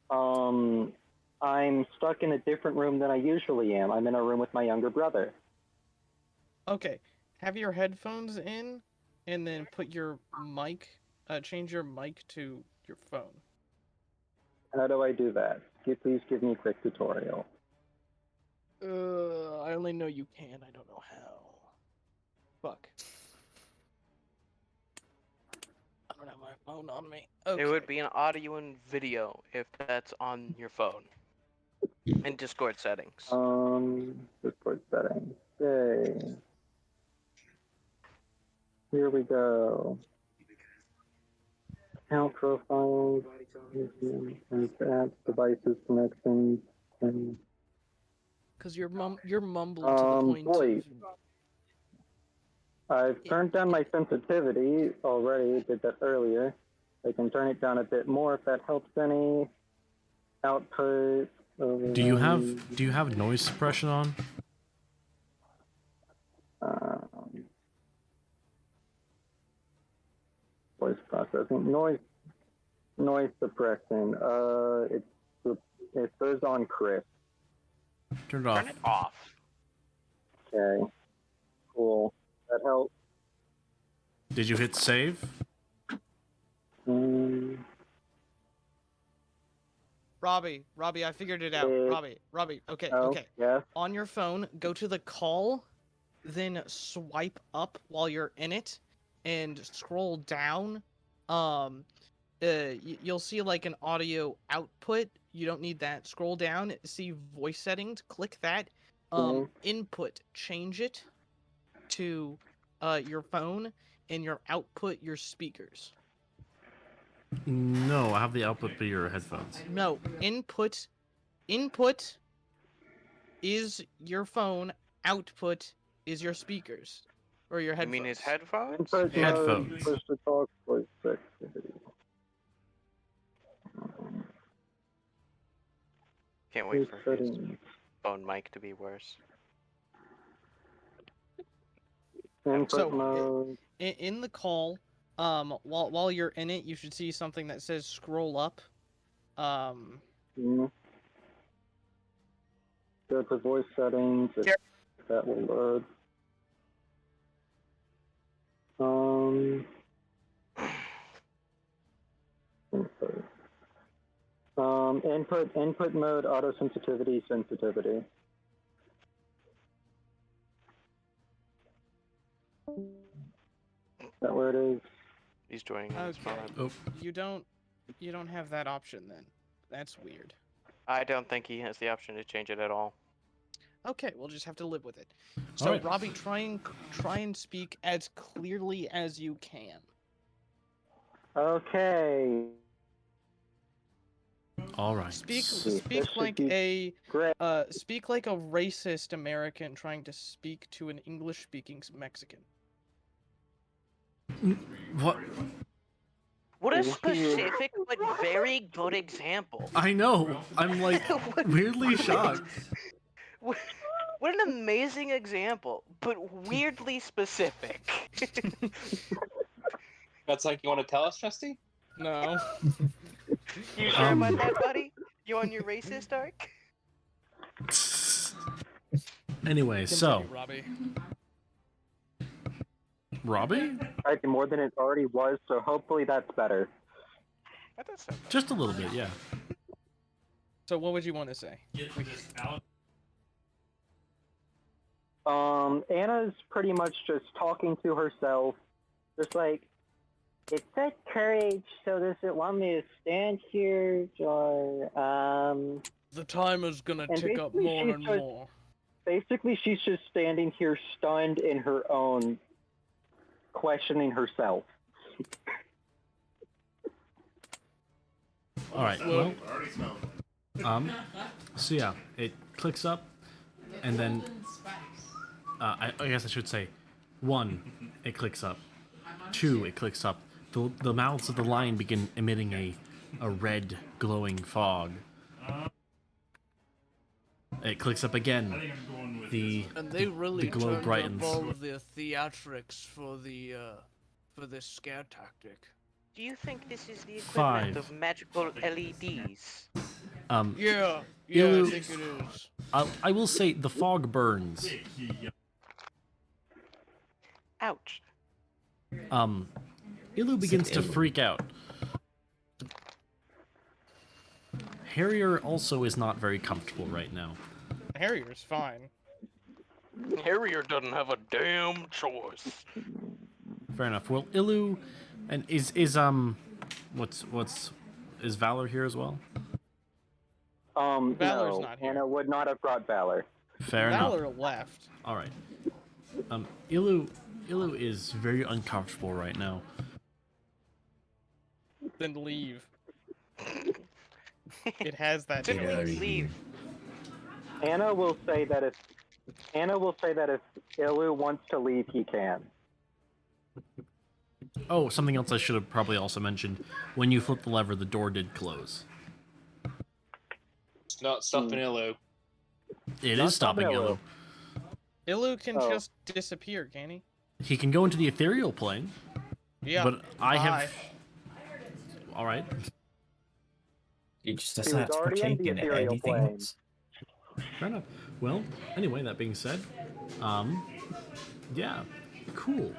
I'm stuck in a different room than I usually am. I'm in a room with my younger brother. Okay. Have your headphones in, and then put your mic, change your mic to your phone. How do I do that? Please give me a quick tutorial. I only know you can, I don't know how. Fuck. I don't have my phone on me. Okay. It would be an audio and video if that's on your phone. In Discord settings. Discord settings. Okay. Here we go. Account profiles, apps, devices, connections, and Because you're mumbling to the point voice. of... I've turned down my sensitivity already. Did that earlier. I can turn it down a bit more if that helps any. Output. Do you have noise suppression on? Voice processing. Noise suppression. It says on Chris. Turn it off. Turn it off. Okay. Cool. That helps. Did you hit save? Robbie, I figured it out. Robbie, okay, Oh, okay. yes. On your phone, go to the call, then swipe up while you're in it, and scroll down. You'll see like an audio output. You don't need that. Scroll down, see voice settings. Click that. Input, change it to your phone, and your output, your speakers. No, I have the output for your headphones. No, input is your phone, output is your speakers or your You headphones. mean his headphones? Input Headphones. mode, push to talk, voice activity. Can't wait for his Settings. phone mic to be worse. Input So, mode. In the call, while you're in it, you should see something that says scroll up. Go to voice settings. That will load. Input mode, auto sensitivity. Is that where it is? He's joining on his Okay. phone. Oh, You don't have that option then. That's weird. I don't think he has the option to change it at all. Okay, we'll just have to live with it. So, Alright. Robbie, try and speak as clearly as you can. Okay. All right. Speak This should like be a great. speak like a racist American trying to speak to an English-speaking Mexican. What? What a Weird. specific but very good example. I know. I'm like weirdly shocked. What an amazing example, but weirdly specific. That's like you want to tell us, Trusty? No. You sure about that, buddy? You on your racist arc? Anyway, so Continue, Robbie. Robbie, Typing more than it already was, so hopefully that's better. That does sound just a little bit, yeah. So, what would you want to say? Anna's pretty much just talking to herself, just like, it said courage, so does it want me to stand here, or, The timer's gonna And tick up basically more she's and just- more. basically she's just standing here stunned in her own, questioning herself. All right. Well, so yeah, it clicks up, and then I guess I should say, 1, it clicks up. 2, it clicks up. The mouths of the line begin emitting a red glowing fog. It clicks up again. And they really the glow turned brightens. up all of their theatrics for this scare tactic. Do you think this is the 5. equivalent of magical LEDs? Yeah, I Ilu- think it is. I will say the fog burns. Ouch. Ilu begins to Ilu. freak out. Harrier also is not very comfortable right now. Harrier's fine. Harrier doesn't have a damn choice. Fair enough. Well, Ilu, and is Valor here as well? Valor's No, not here. Anna would not have brought Valor. Fair enough. Valor left. All right. Ilu is very uncomfortable right now. Then leave. It has that. Didn't Yeah, we you- leave? Anna will say that if Ilu wants to leave, he can. Oh, something else I should have probably also mentioned. When you flip the lever, the door did close. It's not stopping Illu. It Not is stopping stopping Ilu. Ilu can Oh. just disappear, can he? He can go into the ethereal plane, Yeah. but I Bye. have. All right. He just He doesn't have was to already in partake the in ethereal anything plane. else. Fair enough. Well, anyway, that being said, yeah, cool.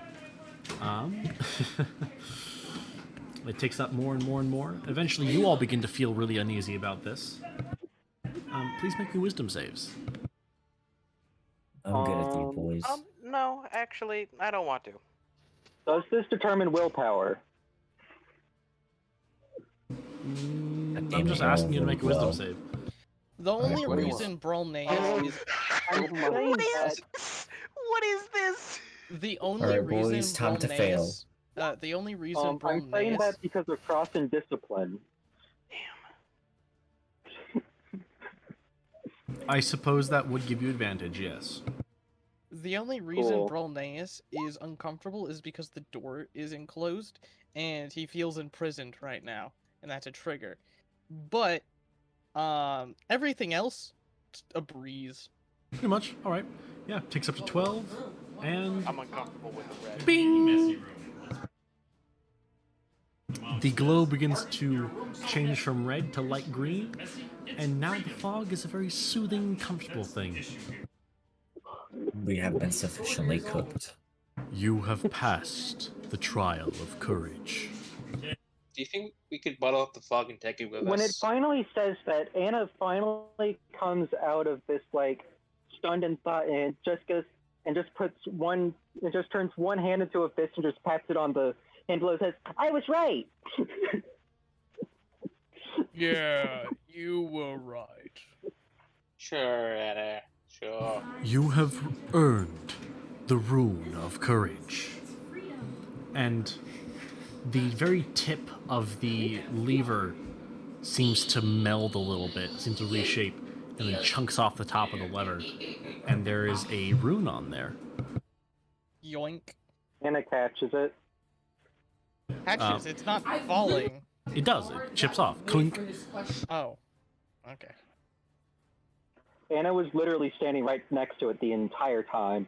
It takes up more and more and more. Eventually, you all begin to feel really uneasy about this. Please make me wisdom saves. I'm good at you boys. No, actually, I don't want to. Does this determine willpower? I'm just asking you to make a wisdom save. The only what do you reason Brolnaeus is I'm saying What that is what is this? the only Alright, reason boys, time to fail. the only reason I'm saying Brolnaeus that because of cross and discipline. I suppose that would give you advantage, yes. the only reason Cool. Brolnaeus is uncomfortable is because the door is enclosed and he feels imprisoned right now, and that's a trigger. But everything else, a breeze. Pretty much. All right. Yeah, takes up to 12, and I'm uncomfortable with the red. bing! The glow begins to change from red to light green, and now the fog is a very soothing, comfortable thing. We have been sufficiently cooked. You have passed the trial of courage. Do you think we could bottle up the fog and take it with When us? it finally says that, Anna finally comes out of this like stunned in thought and just goes and just turns one hand into a fist and just pats it on the hand below and says, "I was right." Yeah, you were right. Sure, Anna. Sure. You have earned the rune of courage. And the very tip of the lever seems to meld a little bit, seems to reshape, and then chunks off the top of the lever. And there is a rune on there. Yoink. Anna catches it. Hatches, it's not falling. It does, it chips off. Clink. Oh. Okay. Anna was literally standing right next to it the entire time.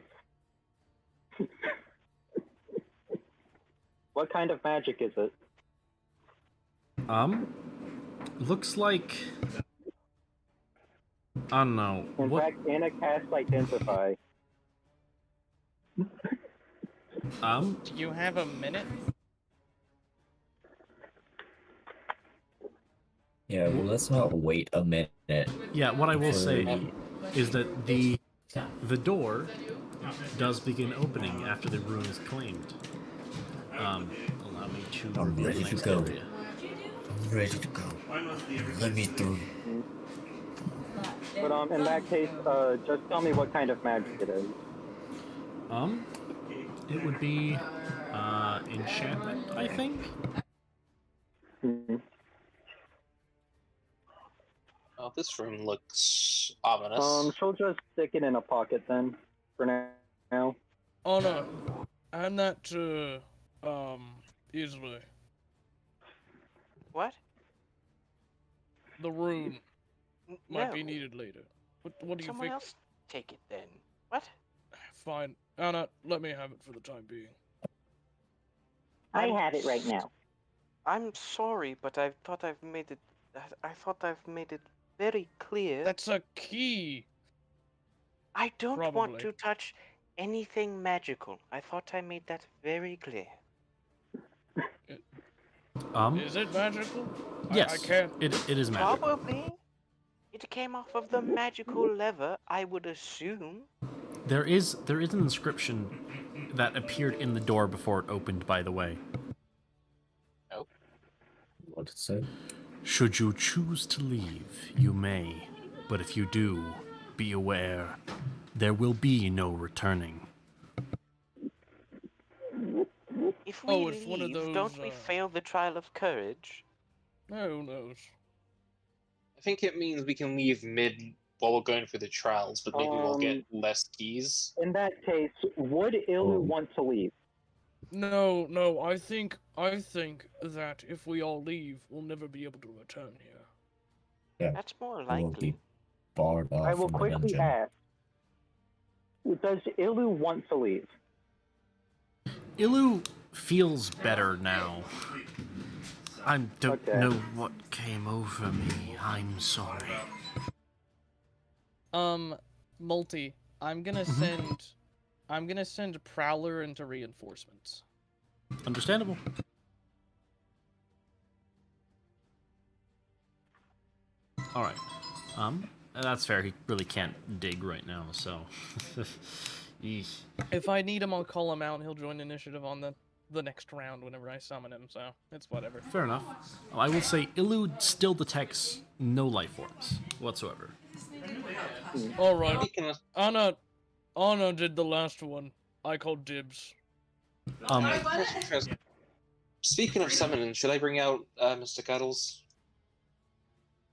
What kind of magic is it? Looks like... I don't know. In fact, Anna casts Identify. Do you have a minute? Yeah, well, let's not wait a minute. Yeah, what I will say is that the door does begin opening after the rune is claimed. Allow me to I'm reveal ready the to next go. area. I'm ready to go. Let me through. But in that case, just tell me what kind of magic it is. It would be enchantment, I think. Mm-hmm. Oh, this room looks ominous. She'll just stick it in a pocket then, for now. Oh no, and that easily. What? The rune might No. be needed later. What do you Someone think? else take it then. What? Fine, Anna, let me have it for the time being. I have it right now. I'm sorry, but I thought I've made it. I thought I've made it very clear. That's a key. I don't want probably. to touch anything magical. I thought I made that very clear. Is it magical? Yes, I can't. it is magic. Probably. It came off of the magical lever, I would assume. There is an inscription that appeared in the door before it opened, by the way. What did it say? Should you choose to leave, you may, but if you do, be aware, there will be no returning. If we Oh, it's one of leave, don't we those, fail the trial of courage? Who knows? I think it means we can leave mid while we're going through the trials, but maybe we'll get less keys. In that case, would Ilu want to leave? No, I think that if we all leave, we'll never be able to return here. Yeah. That's more We'll likely. be barred off I will from the quickly dungeon. ask. Does Ilu want to leave? Ilu feels better now. I don't Okay. know what came over me. I'm sorry. Multi, I'm gonna send Prowler into reinforcements. Understandable. Alright. That's fair. He really can't dig right now, so... Eesh. If I need him, I'll call him out and he'll join initiative on the next round whenever I summon him, so it's whatever. Fair enough. I will say, Ilu still detects no life forms whatsoever. Alright. Speaking of, Anna did the last one. I called dibs. speaking of summoning, should I bring out Mr. Cuddles?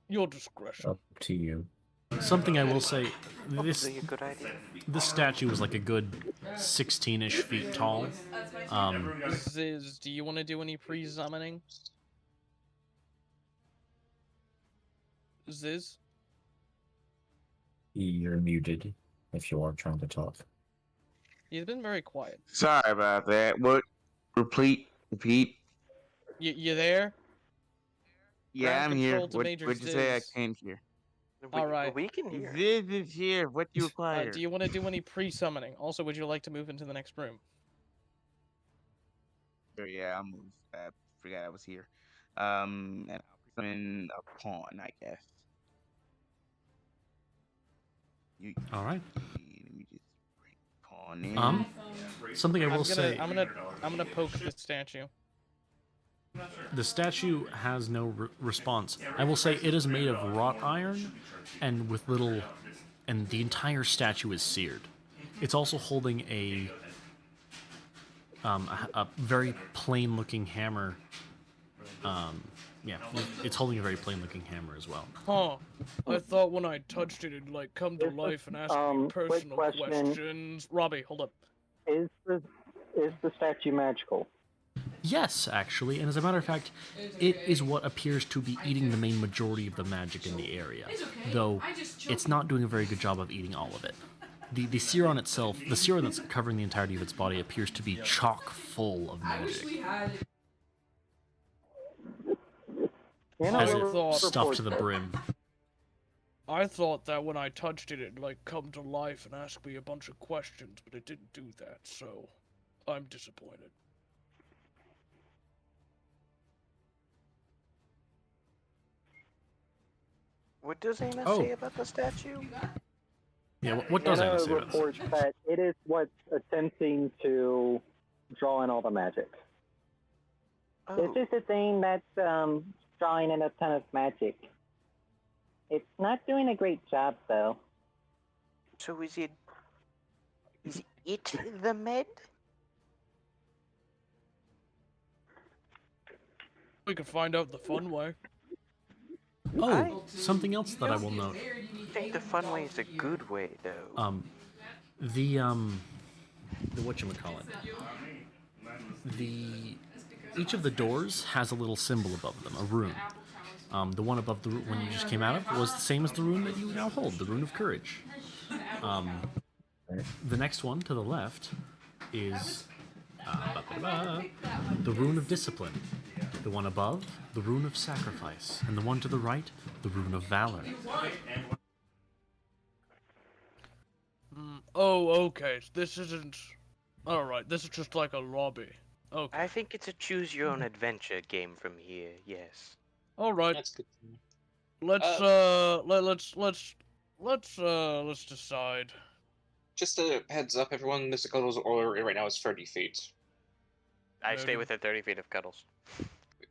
Your discretion. Up to you. Something I will say, this Probably a good idea. statue is like a good 16-ish feet tall. Ziz, do you want to do any pre-summoning? Ziz? You're muted if you are trying to talk. He's been very quiet. Sorry about that. What? Repeat. You there? Yeah, Ground I'm here. control to What, Major what'd you say? I Ziz. can't hear. Alright. We can hear. This is here. What do you require? Do you want to do any pre-summoning? Also, would you like to move into the next room? Oh, yeah, I'll move. I forgot I was here. And I'll summon a pawn, I guess. All right. Let me just bring pawn in. Something I will say. I'm gonna poke the statue. The statue has no response. I will say it is made of wrought iron, and with little and the entire statue is seared. It's also holding a very plain-looking hammer. Yeah, it's holding a very plain-looking hammer as well. Huh. I thought when I touched it, it'd like come to life and ask me quick personal question. questions. Robbie, hold up. Is the statue magical? Yes, actually, and as a matter of fact, it is what appears to be eating the main majority of the magic in the area, though it's not doing a very good job of eating all of it. The serum itself, the serum that's covering the entirety of its body, appears to be chock full of magic. As it stuffed to the brim. I thought that when I touched it, it'd like come to life and ask me a bunch of questions, but it didn't do that, so I'm disappointed. What does Anna Oh. say about the statue? Yeah, what does Anna say about this? reports that it is what's attempting to draw in all the magic. Oh, It's just a thing that's drawing in a ton of magic. It's not doing a great job, though. so is it the med? We can find out the fun way. Oh, something else that I will note. I think the fun way is a good way, though. The whatchamacallit. Each of the doors has a little symbol above them, a rune. The one above the one you just came out of was the same as the rune that you now hold, the rune of courage. The next one to the left is the rune of discipline. The one above, the rune of sacrifice, and the one to the right, the rune of valor. Oh, okay. This isn't. Alright, this is just like a lobby. Okay. I think it's a choose-your-own-adventure game from here. Yes. Alright. That's good. Let's decide. Just a heads up, everyone. Mr. Cuddles' order right now is 30 feet. I stay within 30 feet of Cuddles.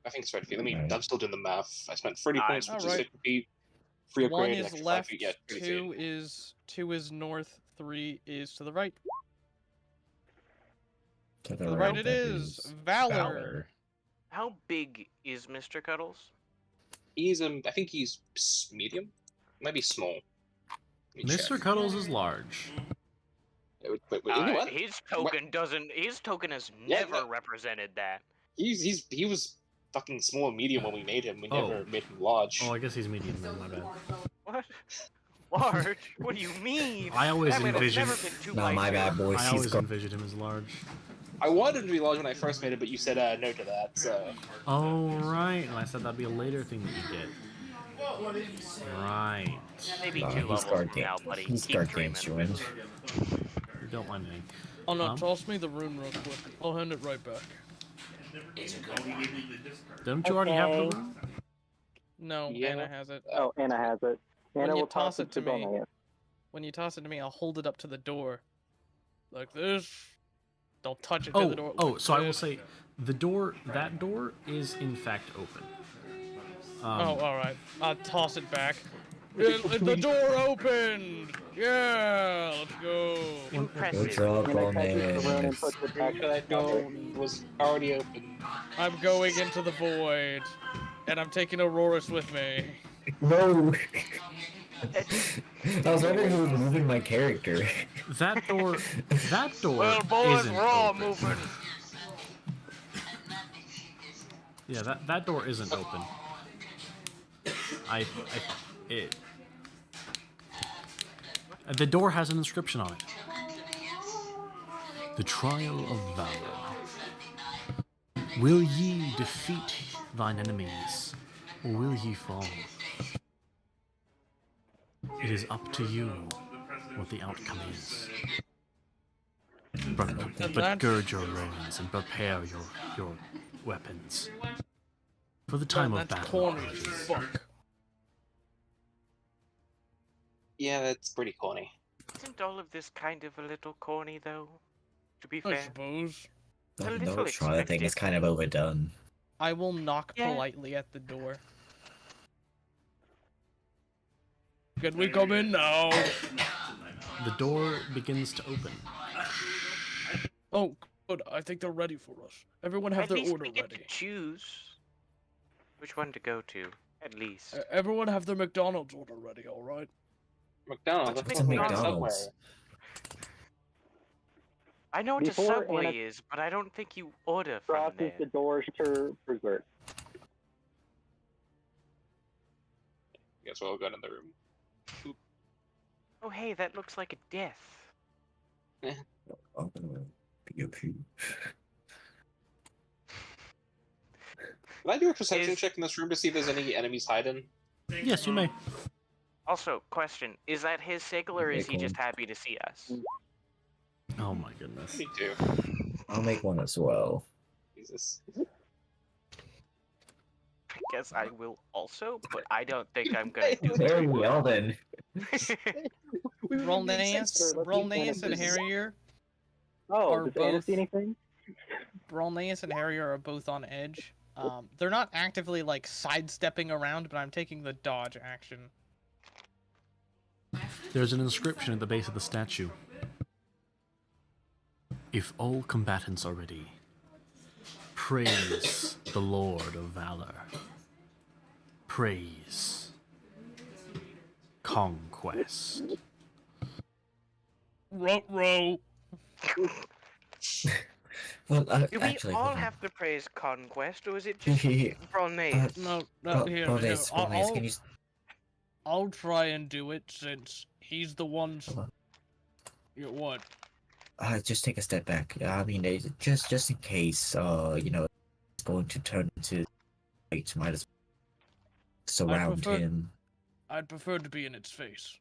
I think it's 30 feet. I'm still doing the math. I spent 30 points, which is Alright. 50 feet. Free One upgrade, is extra 5 left, feet. Yeah, 30 feet. two is north, 3 is to the right. To To the right it is. Valor. How big is Mr. Cuddles? He's I think he's medium, maybe small. Let me check. Mr. Cuddles is large. Wait, you know what? His token doesn't. His token has Yeah, never no. represented that. He was fucking small and medium when we made him. We Oh. never made him large. Oh, I guess he's medium then, my bad. What? Large? What do you mean? I always That man has envisioned- never been too No, my bad, boys. I He's always gone. envisioned him as large. I wanted him to be large when I first made it, but you said no to that. So Oh, right. And I said that'd be a later thing that you did. Right. Maybe Nah, 2 he's levels guard from now, game. buddy. He's Keep guard dreaming. game showing. Don't mind me. Oh no, Um, toss me the rune real quick. I'll hand it right back. Don't you already have the Okay. rune? No, Yeah. Anna has it. Oh, Anna has it. When Anna you will toss it to me- Bonnie. When you toss it to me, I'll hold it up to the door. Like this. Don't touch it to Oh, the door. oh, like so I will this. say, that door is in fact open. Oh, alright. I'll toss it back. The door opened! Yeah, let's go. Impressive. What's up, Anna catches the rune and Gomez? puts it back. that door was already open. I'm going into the void, and I'm taking Aurorus with me. No! I was wondering who was moving my character. That door Well, boys, isn't we're all open. moving. Yeah, that door isn't open. The door has an inscription on it. The trial of valor. Will ye defeat thine enemies, or will ye fall? It is up to you what the outcome is. But gird your loins and prepare your weapons. For the time of That's battle. corny as fuck. Yeah, that's pretty corny. Isn't all of this kind of a little corny, though? To be I fair. suppose. A The little no trial thing is expected. kind of overdone. I will knock Yeah. politely at the door. Can we come in now? The door begins to open. Oh, good. I think they're ready for us. Everyone have At their least order we get ready. to choose which one to go to. At least. Everyone have their McDonald's order ready, alright? McDonald's. What's I It's thought a we were at McDonald's. Subway. I know what a Before Subway Anna is, but I don't think you order from crosses there. the doors to Berserk. Guess we'll go in the room. Oh, hey, that looks like a death. I'm gonna be a poo. Can I do a perception check in this room to see if there's any enemies hiding? Yes, you may. Also, question: is that his signal, or is he just happy to see us? Oh my goodness. Me too. I'll make one as well. Jesus. I guess I will also, but I don't think I'm gonna do Very well then. Rolneus and Harrier Oh, are does Anna both- see anything? Rolneus and Harrier are both on edge. They're not actively like sidestepping around, but I'm taking the dodge action. There's an inscription at the base of the statue. If all combatants are ready, praise the Lord of Valor. Praise Conquest. Ruh-roh. Well, Do we actually, all hold on. have to praise Conquest, or is it just Here, Rolneus? No, here, Brodes, I'll, can you... I'll try and do it since he's the one. What? Just take a step back. I mean, just in case, you know, it's going to turn into... Might as well surround prefer- him. I'd prefer to be in its face.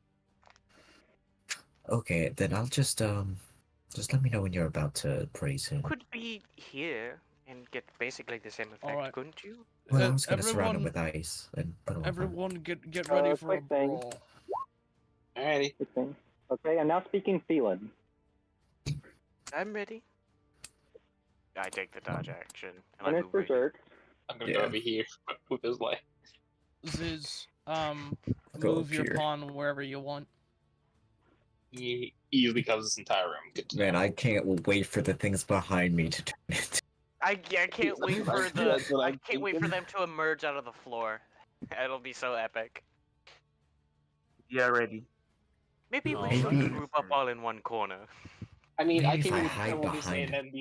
Okay, then I'll just let me know when you're about to praise him. Could be here and get basically the same effect, Alright. couldn't you? Well, I was gonna surround him everyone- with ice and put him on fire. Everyone get ready for a quick thing. brawl. Alrighty. Good thing. Okay, I'm now speaking Phelan. I'm ready. I take the dodge action. And And I it's move right. Berserk. I'm gonna Yeah. go over here with his light. Ziz, Go move up your here. pawn wherever you want. He easily covers this entire room. Good to Man, know. I can't wait for the things behind me to turn it. I can't wait for That's what I I'm can't wait for thinking. them to emerge out of the floor. It'll be so epic. Yeah, ready. Maybe we Maybe- should group up all in one corner. I mean, I Maybe came if I in with hide Colonel Disney and behind-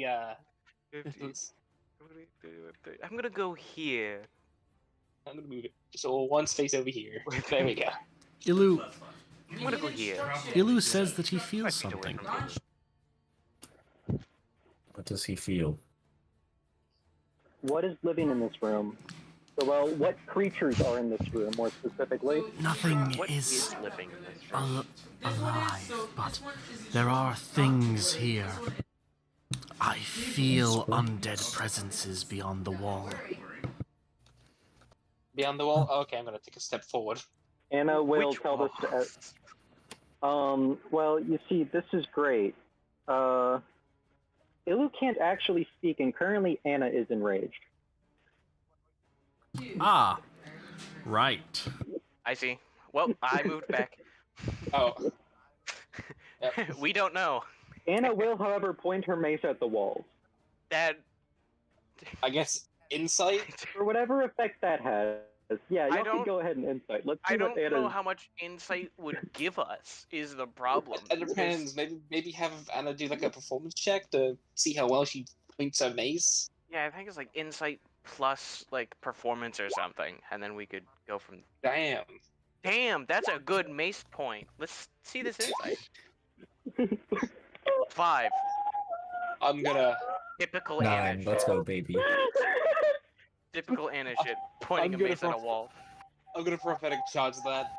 then the distance. I'm gonna go here. I'm gonna move it. So one space over here. There we go. Ilu, I'm gonna go here. Ilu says that he feels Might be away something. from me. What does he feel? What is living in this room? So, well, what creatures are in this room, more specifically? Nothing What is is living in this room? alive, but there are things here. I feel undead presences beyond the wall. Beyond the wall? Okay, I'm gonna take a step forward. Anna will Which tell wall? this. Well, you see, this is great. Ilu can't actually speak, and currently Anna is enraged. Ah, right. I see. Well, I moved back. Oh. Yep. We don't know. Anna will, however, point her mace at the walls. That I guess insight? For whatever effect that has. Yeah, y'all don't- can go ahead and insight. Let's see I what don't know Anna's... how much insight would give us is the problem. It depends. Maybe have Anna do like a performance check to see how well she points her mace. Yeah, I think it's like insight plus like performance or something, and then we could go from. Damn. Damn, that's a good mace point. Let's see this insight. 5. I'm gonna. Typical Anna 9, let's shit. go, baby. Typical Anna shit. Pointing a I'm gonna mace at a fuck- wall. I'm gonna prophetic charge that.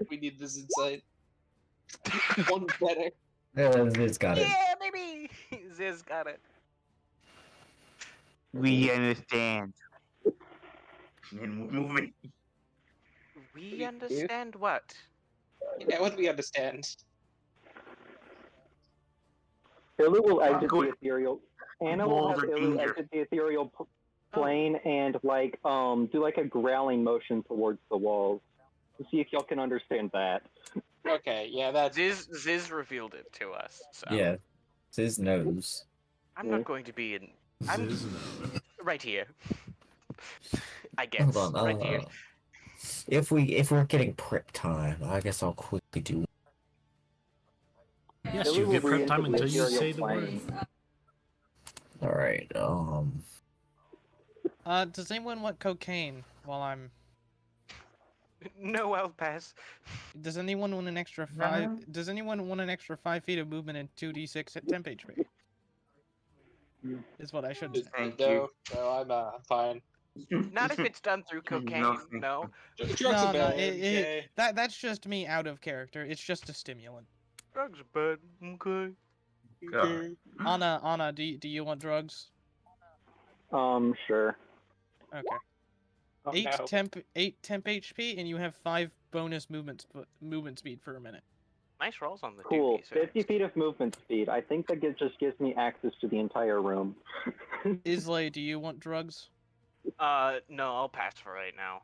We need this insight. One better. It's got it. Yeah, baby. Ziz got it. We understand. And we're moving. We understand what? Yeah, what do we understand? Ilu will exit Good. the ethereal... Anna will have Walls are Ilu danger. exit the ethereal plane and, like, do, like, a growling motion towards the walls. see if y'all can understand that. Okay, yeah, that's Ziz revealed it to us. So Yeah, it's his nose. I'm not going to be in. I'm Ziz no. right here. I guess Hold on. right here. If we're getting prep time, I guess I'll quickly do. Yes, Then we you will get prep read time into until you material say the word. plane. All right. Does anyone want cocaine while I'm? No, I'll pass. Does anyone want an extra No. 5? Does anyone want an extra 5 feet of movement and 2d6 at temp HP? Is what I should say. Thank no, you. no, I'm fine. Not if it's done through cocaine. No, thank No. Drugs No, are no, bad. Okay. that's just me out of character. It's just a stimulant. Drugs are bad. Okay. God. Anna, do you want drugs? Sure. Okay. Oh, 8 no. temp HP, and you have 5 bonus movement speed for a minute. Nice rolls on the Cool. 2d6. 50 feet of movement speed. I think that just gives me access to the entire room. Islay, do you want drugs? No, I'll pass for right now.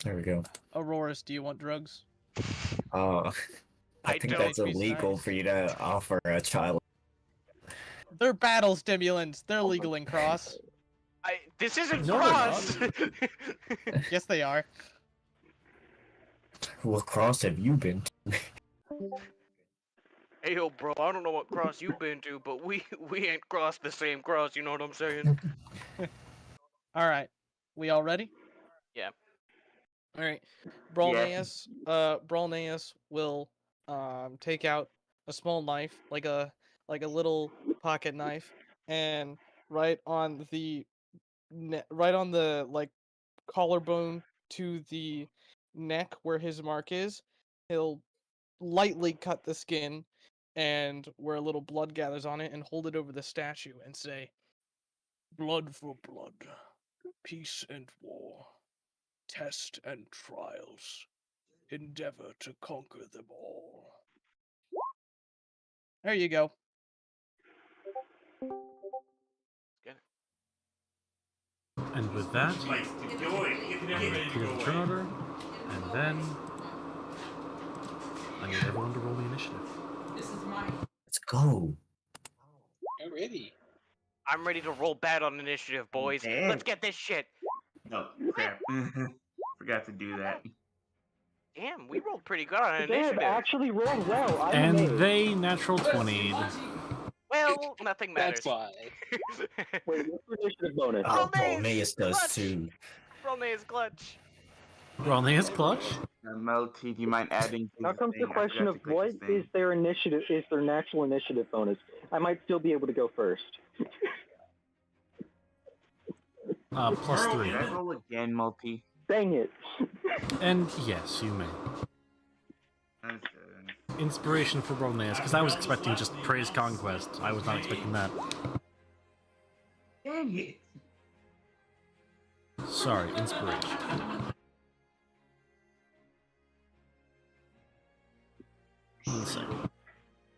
There we go. Auroras, do you want drugs? I I think don't that's illegal for you to offer a child. They're battle stimulants. They're legal in Cross. This isn't No, they're cross. Yes, they are. What cross have you been to? Hey, yo, bro, I don't know what cross you've been to, but we ain't crossed the same cross. You know what I'm saying? All right. We all ready? Yeah. All right. Brawlnaeus will take out a small knife, like a little pocket knife, and right on the like collarbone to the neck where his mark is, he'll lightly cut the skin and where a little blood gathers on it and hold it over the statue and say, Blood for blood, peace and war, test and trials, endeavor to conquer them all. there you go. And with that, clear the turn order, and then I need everyone to roll the initiative. Let's go. Already. I'm ready to roll bad on initiative, boys. Damn. Let's get this shit. Oh, crap. Forgot to do that. Damn, we rolled pretty good on Deb initiative. actually rolled well. I'm And amazed. they natural 20'd. Well, nothing matters. That's why. Wait, what's your initiative bonus? Oh, Brawlnaeus does clutch. too. Brawlnaeus clutch. Brawlnaeus clutch. Melty, do you mind adding? Now comes the question of what is their initiative, is their natural initiative bonus? I might still be able to go first. Plus 3. Did I roll again, Melty? Dang it. And yes, you may. That's good. Inspiration for Brawlnaeus, because I was expecting just praise conquest. I was not expecting that. Dang it. Sorry, inspiration. One second.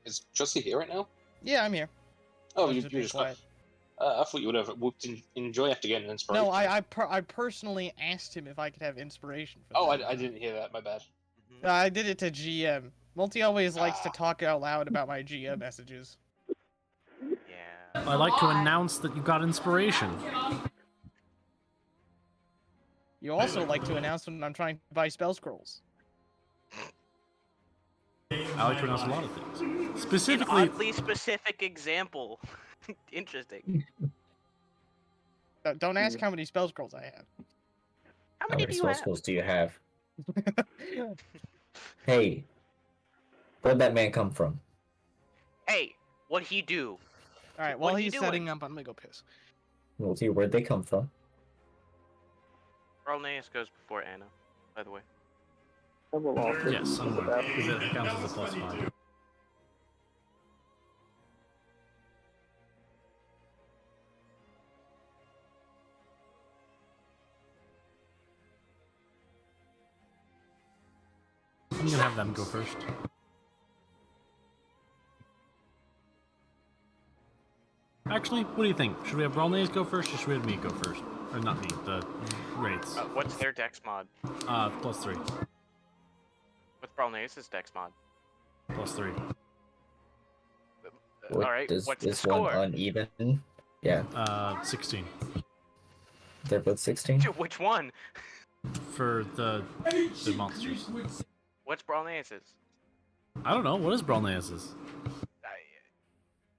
Is Justy here right now? Yeah, I'm here. Oh, I'm you just being just. quiet. I thought you would have whooped enjoy after getting an inspiration. No, I personally asked him if I could have inspiration for Oh, that. I didn't hear that. My bad. I did it to GM. Multi always likes to talk out loud about my GM messages. Yeah. I like to announce that you got inspiration. You also like to announce when I'm trying to buy spell scrolls. I like to announce a lot of things. An Specifically, oddly specific example. Interesting. Don't ask how many spell scrolls I have. How How many many do you spell have? scrolls do you have? Hey, where'd that man come from? Hey, what'd he do? Alright, What while are you he's setting doing? up, I'm gonna go piss. Multi, where'd they come from? Brawlnaeus goes before Anna, by the way. I will also yes, I'm aware, because it counts as a plus 5. I'm gonna have them go first. Actually, what do you think? Should we have Brawlnaeus go first, or should we have me go first? Or not me, the Wraiths. What's their dex mod? +3. What's Bralnace's dex mod? +3. What, Alright, does what's the this one score? uneven? Yeah, 16. they're both 16. Dude, which one? For the monsters. What's Bralnace's? I don't know, what is Bralnace's?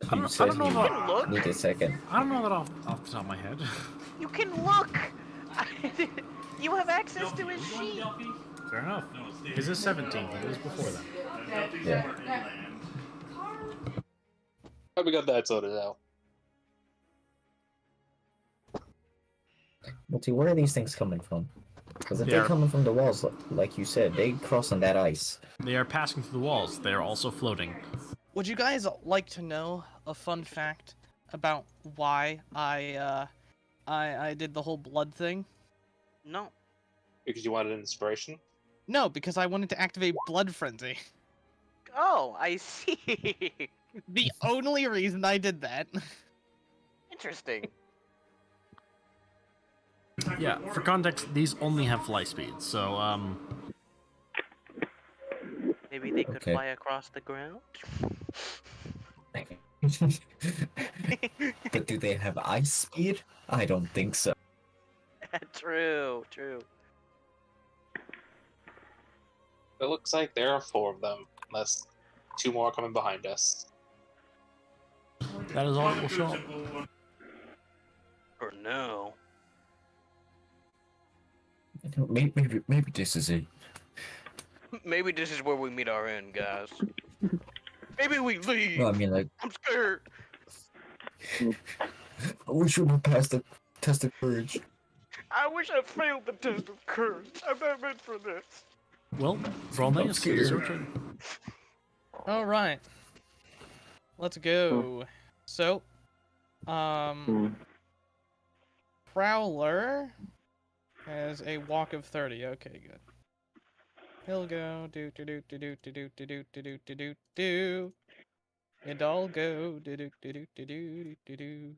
I You don't said know you about- Look. need a second. I don't know that off the top of my head. You can look! You have access to his sheet! Fair enough. His is 17, it was before that. Yeah. How we got that sorted out? But see, where are these things coming from? Because if They're- they're coming from the walls, like you said, they cross on that ice. They are passing through the walls, they are also floating. Would you guys like to know a fun fact about why I did the whole blood thing? No. Because you wanted inspiration? No, because I wanted to activate Blood Frenzy. Oh, I see. The only reason I did that. Interesting. Yeah, for context, these only have fly speed, so, Maybe they could Okay. fly across the ground? But do they have ice speed? I don't think so. True, true. It looks like there are 4 of them, unless 2 more are coming behind us. that is all that will show up. Or no. Maybe this is it. Maybe this is where we meet our end, guys. Maybe we leave. No, I mean, like, I'm scared. we should have passed the test of courage. I wish I failed the test of courage. I'm not meant for this. Well, Bralnace, it is your turn. All right. Let's go. So, Prowler has a walk of 30. Okay, good. He'll go do do do do do do do do do do do do do. And I'll go do do do do do do do do.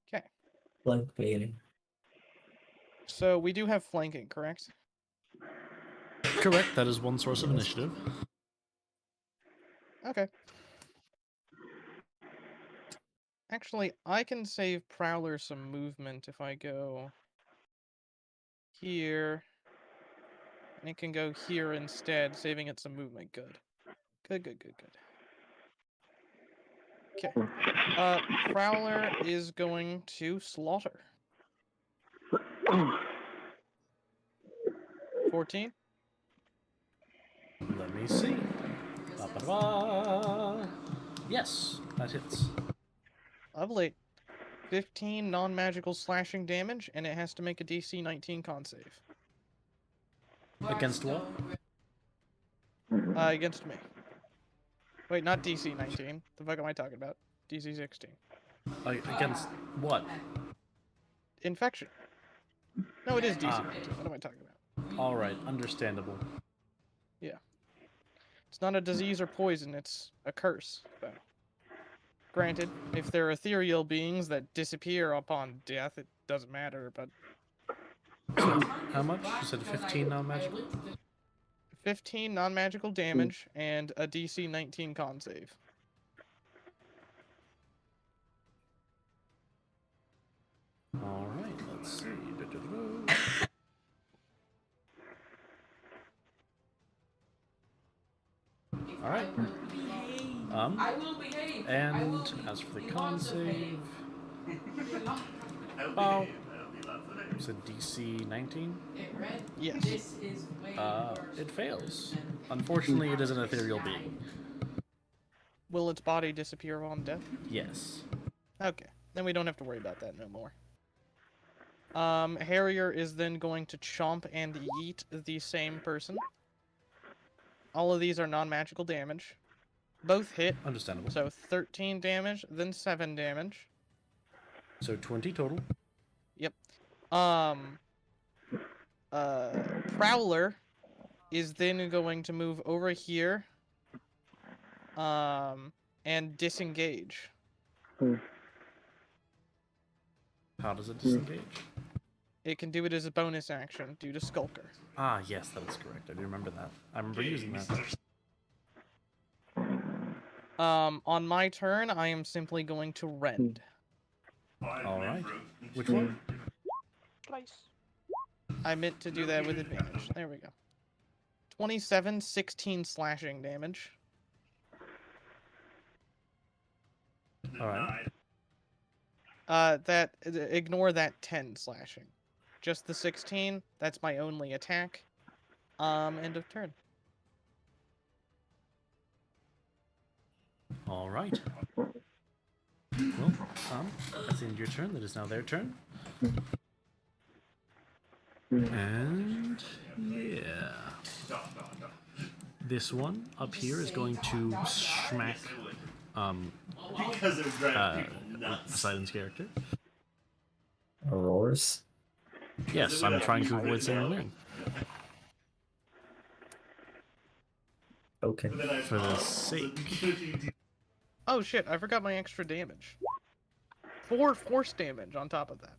Okay. Blank waiting. So we do have flanking, correct? Correct, that is one source of initiative. Okay. Actually, I can save Prowler some movement if I go here. And it can go here instead, saving it some movement. Good. Good, good, good, good. Okay. Prowler is going to slaughter. 14? Let me see. Ba-ba-ba. Yes, that hits. Lovely. 15 non-magical slashing damage, and it has to make a DC 19 con save. Against what? Against me. Wait, not DC 19. The fuck am I talking about? DC 16. Against what? Infection. No, it is DC Ah. 19. What am I talking about? Alright, understandable. Yeah. It's not a disease or poison, it's a curse, though. Granted, if they're ethereal beings that disappear upon death, it doesn't matter, but So, how much? You said 15 non-magical? 15 non-magical damage and a DC 19 con save. Alright, let's see. Alright. And as for the con save, oh, it's a DC 19. Yes. It fails. Unfortunately, it is an ethereal being. Will its body disappear on death? Yes. Okay. Then we don't have to worry about that no more. Harrier is then going to chomp and yeet the same person. All of these are non-magical damage. Both hit. Understandable. So 13 damage, then 7 damage. So 20 total. Yep. Prowler is then going to move over here. And disengage. How does it disengage? It can do it as a bonus action due to Skulker. Ah, yes, that is correct. I do remember that. I remember using that. On my turn, I am simply going to rend. Alright. Which one? Twice. I meant to do that with advantage. There we go. 27, 16 slashing damage. Alright. Ignore that 10 slashing. Just the 16, that's my only attack. End of turn. Alright. Well, that's the end of your turn. That is now their turn. And yeah. This one up here is going to smack Poseidon's character. Aurora's? Yes, I'm trying to avoid saying the name. Okay. For the sake. Oh shit, I forgot my extra damage. 4 force damage on top of that.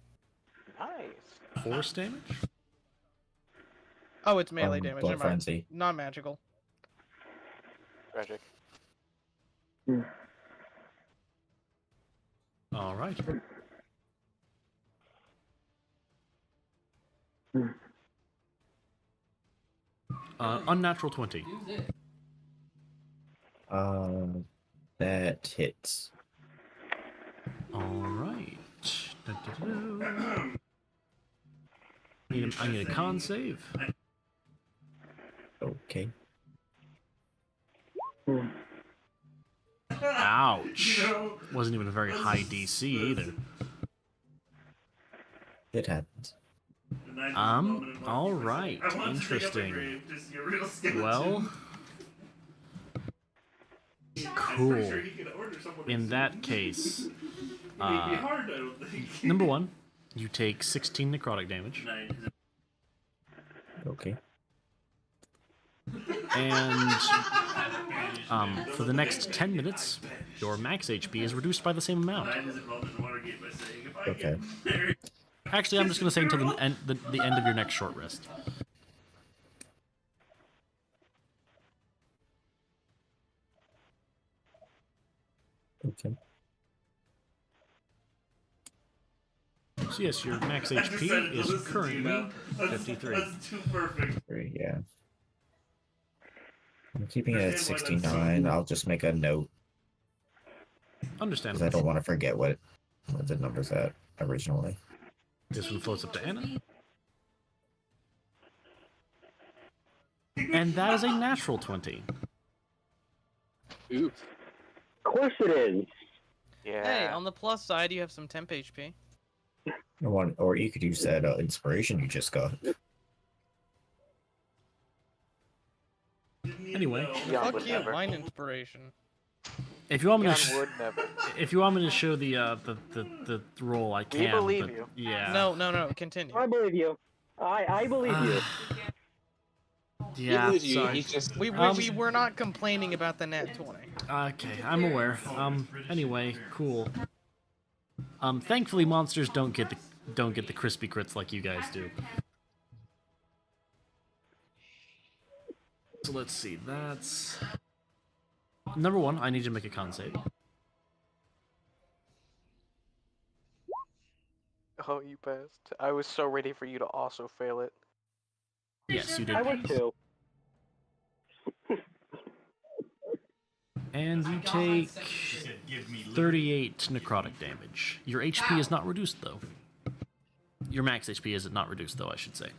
Nice. Force damage? Oh, it's melee damage. Blood Never mind. Frenzy. Non-magical. Tragic. Alright. Unnatural 20. That hits. Alright. I need a con save. Okay. Ouch. Wasn't even a very high DC either. It happens. Alright. Interesting. Well, cool. In that case, number one, you take 16 necrotic damage. Okay. And for the next 10 minutes, your max HP is reduced by the same amount. Okay. Actually, I'm just going to say until the end of your next short rest. Okay. So yes, your max HP is currently 53. That's too perfect. Yeah. I'm keeping it at 69. I'll just make a note. Because Understandable. I don't want to forget what the number's at originally. This one floats up to Anna. And that is a natural 20. Ooh. Of course it is. Yeah. Hey, on the plus side, you have some temp HP. Or you could use that inspiration you just got. Anyway, Jan Fuck would you, never. mine inspiration. if you want me to, Jan would never. if you want me to show the roll, I can. We believe but you. Yeah. No, continue. I believe you. I believe you. Yeah. Believe you, Sorry. he's just We were not complaining about the nat 20. Okay, I'm aware. Anyway, cool. Thankfully, monsters don't get the crispy crits like you guys do. So let's see. That's number one. I need to make a con save. Oh, you passed. I was so ready for you to also fail it. Yes, you did. I was too. And you take 38 necrotic damage. Your HP is not reduced, though. Your max HP is not reduced, though, I should say.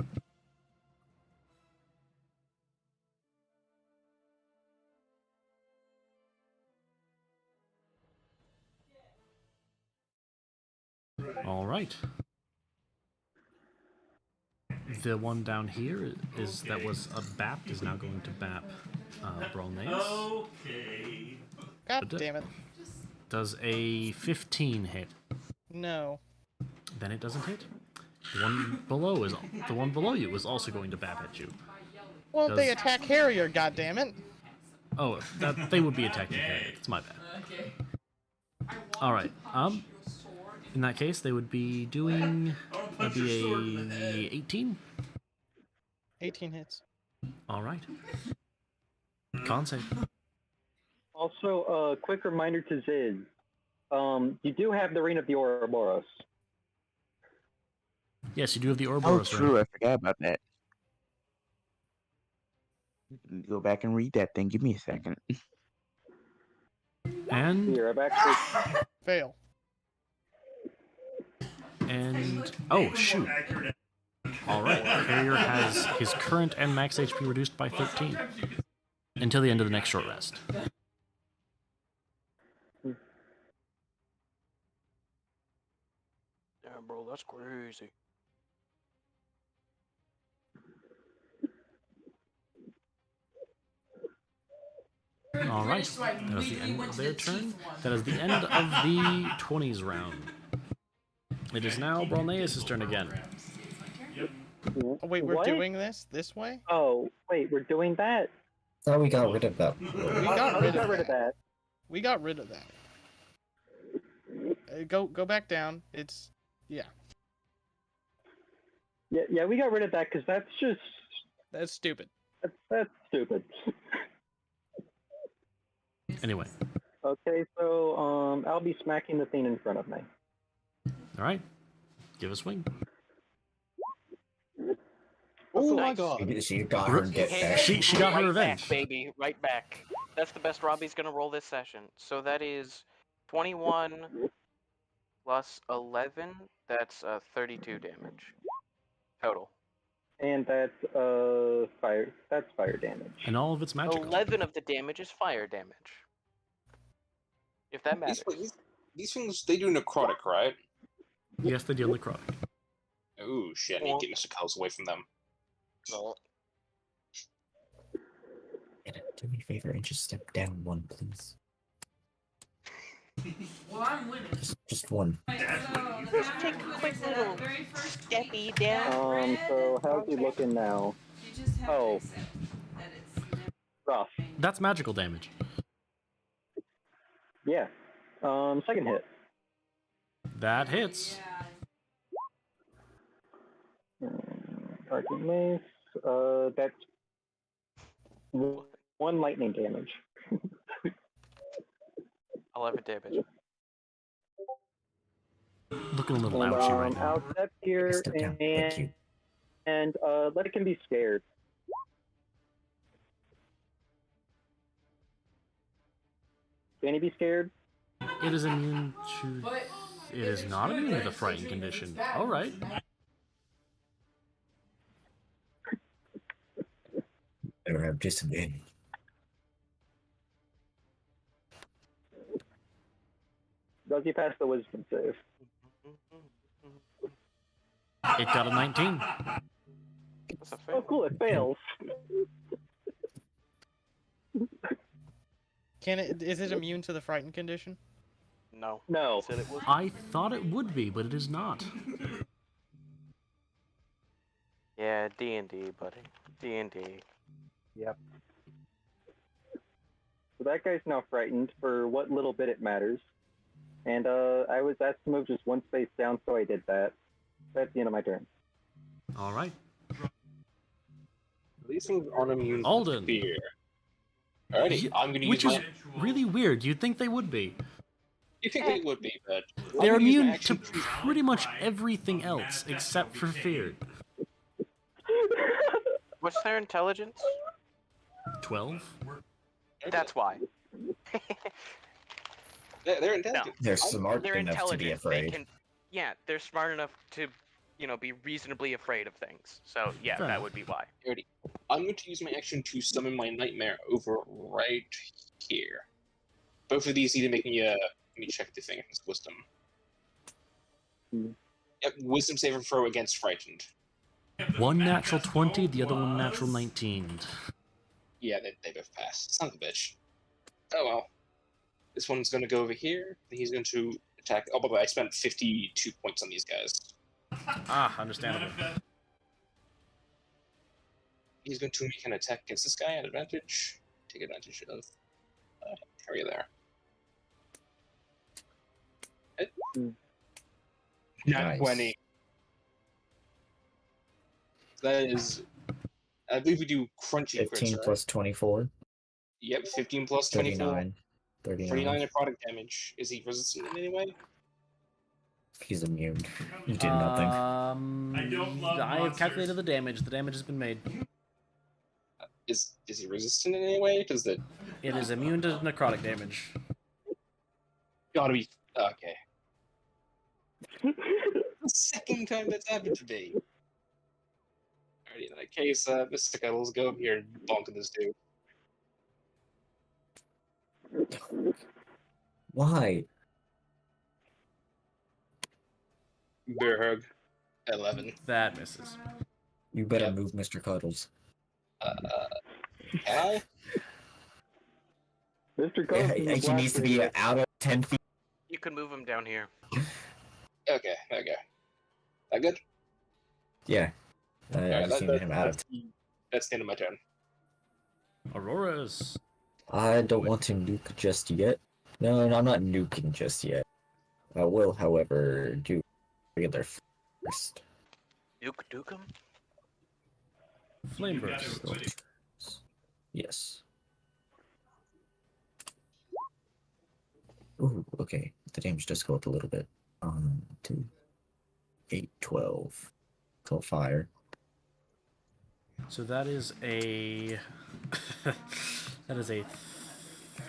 All right. The one down here that was a BAP is now going to BAP Brolnace. Okay. God damn it. Does a 15 hit? No. Then it doesn't hit. The one below you is also going to BAP at you. Well, Does- they attack Harrier, goddammit. Oh, they would be attacking Harriet. It's my bad. All right. In that case, they would be doing. That'd be a 18. 18 hits. All right. Con save. Also, a quick reminder to Ziz. You do have the Ring of the Ouroboros. Yes, you do have the Oh, Ouroboros ring. true. I forgot about that. Go back and read that thing. Give me a second. And Here, I've actually. Fail. oh shoot! All right, Carrier has his current and max HP reduced by 13 until the end of the next short rest. Damn, bro, that's crazy. All right, that is the end of their turn. That is the end of the 20s round. It is now Brolneus' turn again. Oh, wait, we're What? doing this way? Oh, wait, we're doing that? Thought we got rid of that. We Oh, got we rid got of rid of that. that. We got rid of that. Go back down. It's Yeah, we got rid of that because that's just that's stupid. that's stupid. Anyway, Okay, so I'll be smacking the thing in front of me. all right, give a swing. Oh my Nice. god. She got her get back. She got her right revenge. back, baby, right back. That's the best Robbie's gonna roll this session. So that is 21 plus 11. That's 32 damage total. And that's fire. That's fire damage. And all of it's magical. 11 of the damage is fire damage. If that matters. These things, they do necrotic, right? Yes, they deal necrotic. Oh shit, I need to get Mr. Kells away from them. No. Do me a favor and just step down one, please. Well, I'm winning. Just one. Just take a quick little steppy down. So how's he looking now? Oh, rough. That's magical damage. Yeah. Second hit. That hits. Target mace. That's one lightning damage. 11 damage. Looking a little And, ouchy right now. I'll step here Step down. Thank you. and let it can be scared. Can he be scared? It is immune to. It is not immune to the frightened condition. All right. Better have disadvantage. Does he pass the wisdom save? It got a 19. That's a fail. Oh, cool! It fails. Can it? Is it immune to the frightened condition? No. No. Said it was. I thought it would be, but it is not. Yeah, D&D, buddy. D&D. Yep. So that guy's now frightened for what little bit it matters. And I was asked to move just one space down, so I did that. That's the end of my turn. All right. These things aren't immune to Alden. fear. Alrighty, I'm gonna use Which is my... really weird. You'd think they would be. You think they would be, but... I'm They're gonna use my immune to action pretty much everything else except for fear. What's their intelligence? 12? That's why. They're intelligent. They're smart They're enough to be intelligent. They afraid. can, yeah, they're smart enough to, be reasonably afraid of things. So yeah, Fair that enough. would be why. Alrighty. I'm going to use my action to summon my nightmare over right here. Both of these need to make me let me check the thing. It's wisdom. Yep, wisdom saving throw against frightened. One natural 20, the other one natural 19. Yeah, they both passed. Son of a bitch. Oh well. This one's going to go over here. He's going to attack. Oh, by the way, I spent 52 points on these guys. Ah, understandable. He's going to make an attack against this guy at advantage. Take advantage of carry there. Not Nice. 20. That is, I believe we do crunchy crits, 15 right? plus 24. Yep, 15 plus 24. 39. 39. 39 necrotic damage. Is he resistant in any way? He's immune. You did nothing. I don't love I have calculated monsters. the damage. The damage has been made. Is he resistant in any way? Does that It is immune to necrotic damage. gotta be okay? The second time that's happened to me. Alrighty, in that case, Mystica, let's go up here and bonk this dude. Why? Bear hug. 11. That misses. You better Yep. move, Mr. Cuddles. Can I? Mr. Yeah, Coates he needs to be out of 10 feet. You can move him down here. Okay, okay. That good? Yeah. I Alright, just needed him out of. that's the end of my turn. Aurora's. I don't want to nuke just yet. No, I'm not nuking just yet. I will, however, do regular first. Duke him? Flame burst. Yes. Ooh, okay. The damage does go up a little bit. 2, 8, 12. 12 fire. So that is a. That is a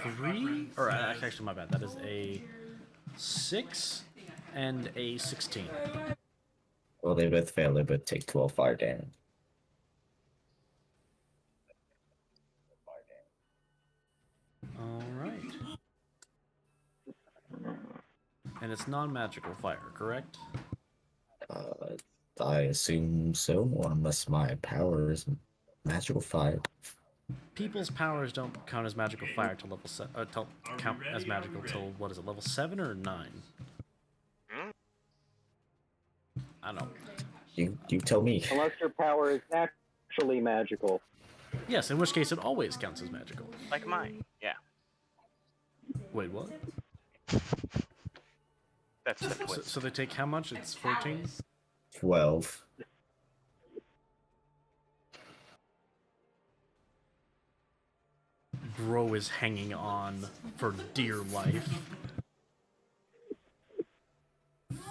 3? Or actually, my bad. That is a 6 and a 16. Well, they both fail. They both take 12 fire damage. Alright. And it's non-magical fire, correct? I assume so, unless my power is magical fire. People's powers don't count as magical fire till level count as magical till what is it, level 7 or 9? I don't know. You tell me. Unless your power is naturally magical. Yes, in which case it always counts as magical. Like mine. Yeah. Wait, what? That's the So, twist. so they take how much? It's 14? 12. Bro is hanging on for dear life.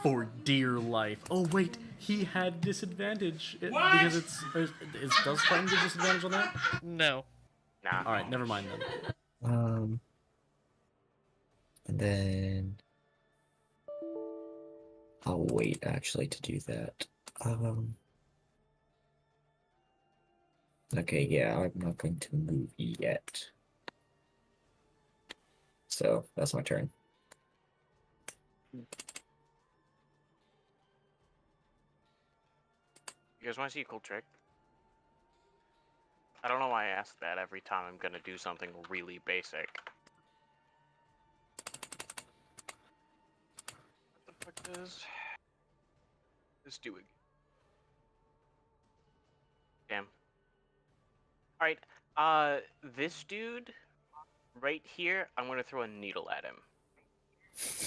For dear life. Oh wait, he had disadvantage because does fighting give disadvantage on that? No. Nah. All right, never mind then. And then I'll wait actually to do that. Okay, yeah, I'm not going to move yet. So that's my turn. You guys want to see a cool trick? I don't know why I ask that every time I'm gonna do something really basic. What the fuck does this do again? Damn. Alright, this dude right here, I'm gonna throw a needle at him.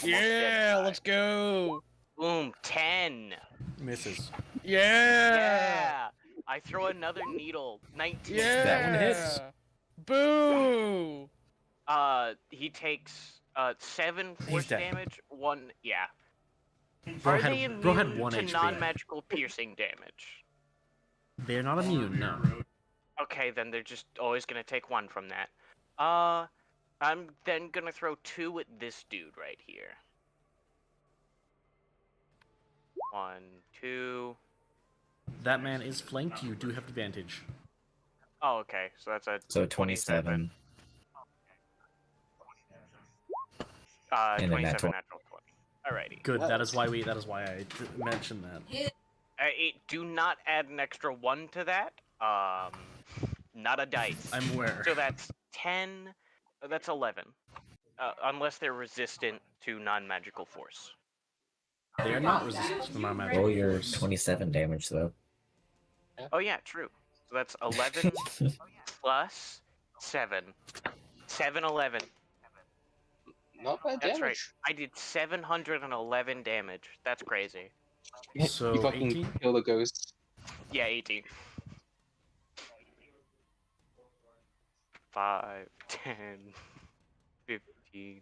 Yeah, let's go. Boom, 10. Misses. Yeah. Yeah. I throw another needle. 19. Yeah. That one hits. Boo. He takes 7 He's force dead. damage. 1, yeah. Bro Are had- they bro had immune 1 to HP. non-magical piercing damage? They're not immune, no. Okay, then they're just always gonna take 1 from that. I'm then gonna throw 2 at this dude right here. 1, 2. That man is flanked. You do have advantage. Oh, okay. So that's a So 27. And then 27 that 20. natural 20. Alrighty. Good. That is why I mentioned that. Do not add an extra 1 to that. Not a dice. I'm aware. So that's 10. That's 11. Unless they're resistant to non-magical force. They are not resistant to non-magical Roll your force. 27 damage though. Oh yeah, true. So that's 11 plus 7. 7, 11. Not bad That's damage. right. I did 711 damage. That's crazy. So, you fucking 18? kill the ghost. Yeah, 18. 5, 10, 15.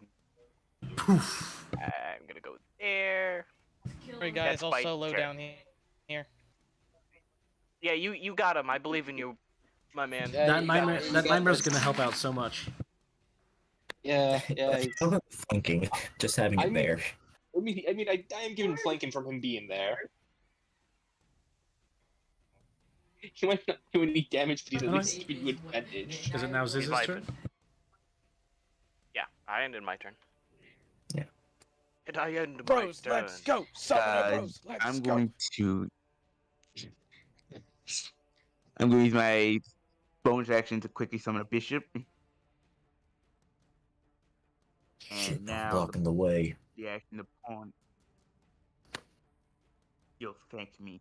Poof. I'm gonna go there. Alright, guys, That's I'll by solo turn. down here. Yeah, you got him. I believe in you, my man. Yeah, That you got nightmare, this, you that got nightmare's this. gonna help out so much. Yeah, yeah. I'm not thinking, just having it there. I am giving flanking from him being there. He might not do any damage, but he's at least giving you advantage. Is it now Ziz's Revive turn? it. Yeah, I ended my turn. Yeah. And I end Bros, my turn. let's go. Summoner bros, let's I'm go. going to use my bonus action to quickly summon a bishop. Shit, And I'm now blocking the way. the action, the pawn. Yo, thank me.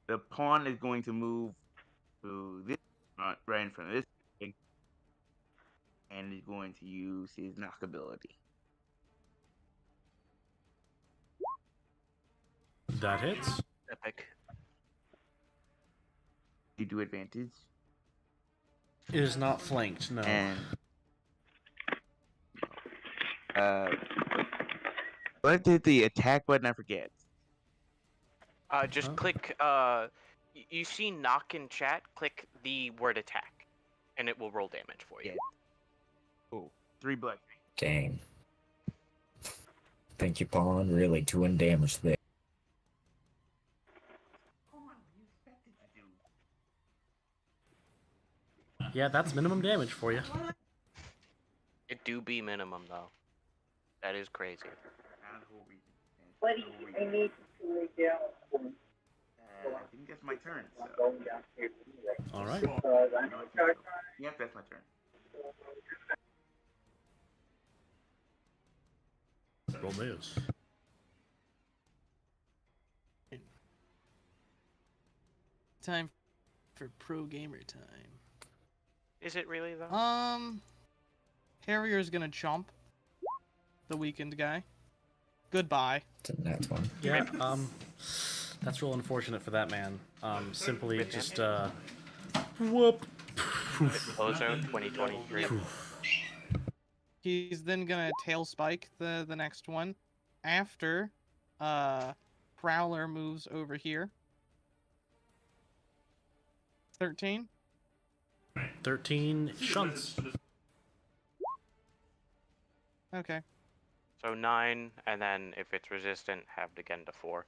The pawn is going to move to this front, right in front of this thing, and is going to use his knock ability. That hits. Epic. You do advantage. It is not flanked, no. And what did the attack button? I forget. Just Huh? click. You see knock in chat. Click the word attack, and it will roll damage for you. Yeah. Oh, 3 blood. Dang. Thank you, Pawn. Really doing damage there. Yeah, that's minimum damage for you. It do be minimum though. That is crazy. Buddy, I need to lay down. I think that's my turn. So. Alright. Yep, that's my turn. Roll moves. Time for pro gamer time. Is it really though? Harrier's gonna chomp the weakened guy. Goodbye. It's a nat one. Yeah, that's real unfortunate for that man. Simply just, whoop. Ozone 2023. He's then gonna tail spike the next one after Prowler moves over here. 13. 13 shunts. Okay. So 9, and then if it's resistant, halved again to 4.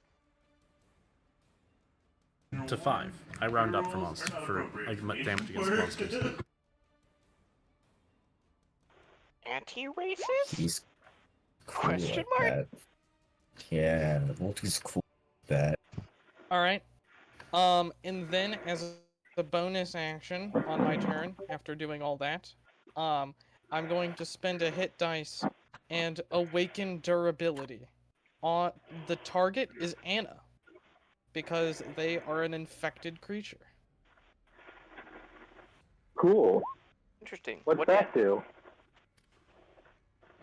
To 5. I round up for monsters for damage against monsters. Anti-racist? He's cool Question like mark? that. Yeah, Multi's cool like that. Alright. And then as a bonus action on my turn, after doing all that, I'm going to spend a hit dice and awaken durability. The target is Anna, because they are an infected creature. Cool. Interesting. What's What that do?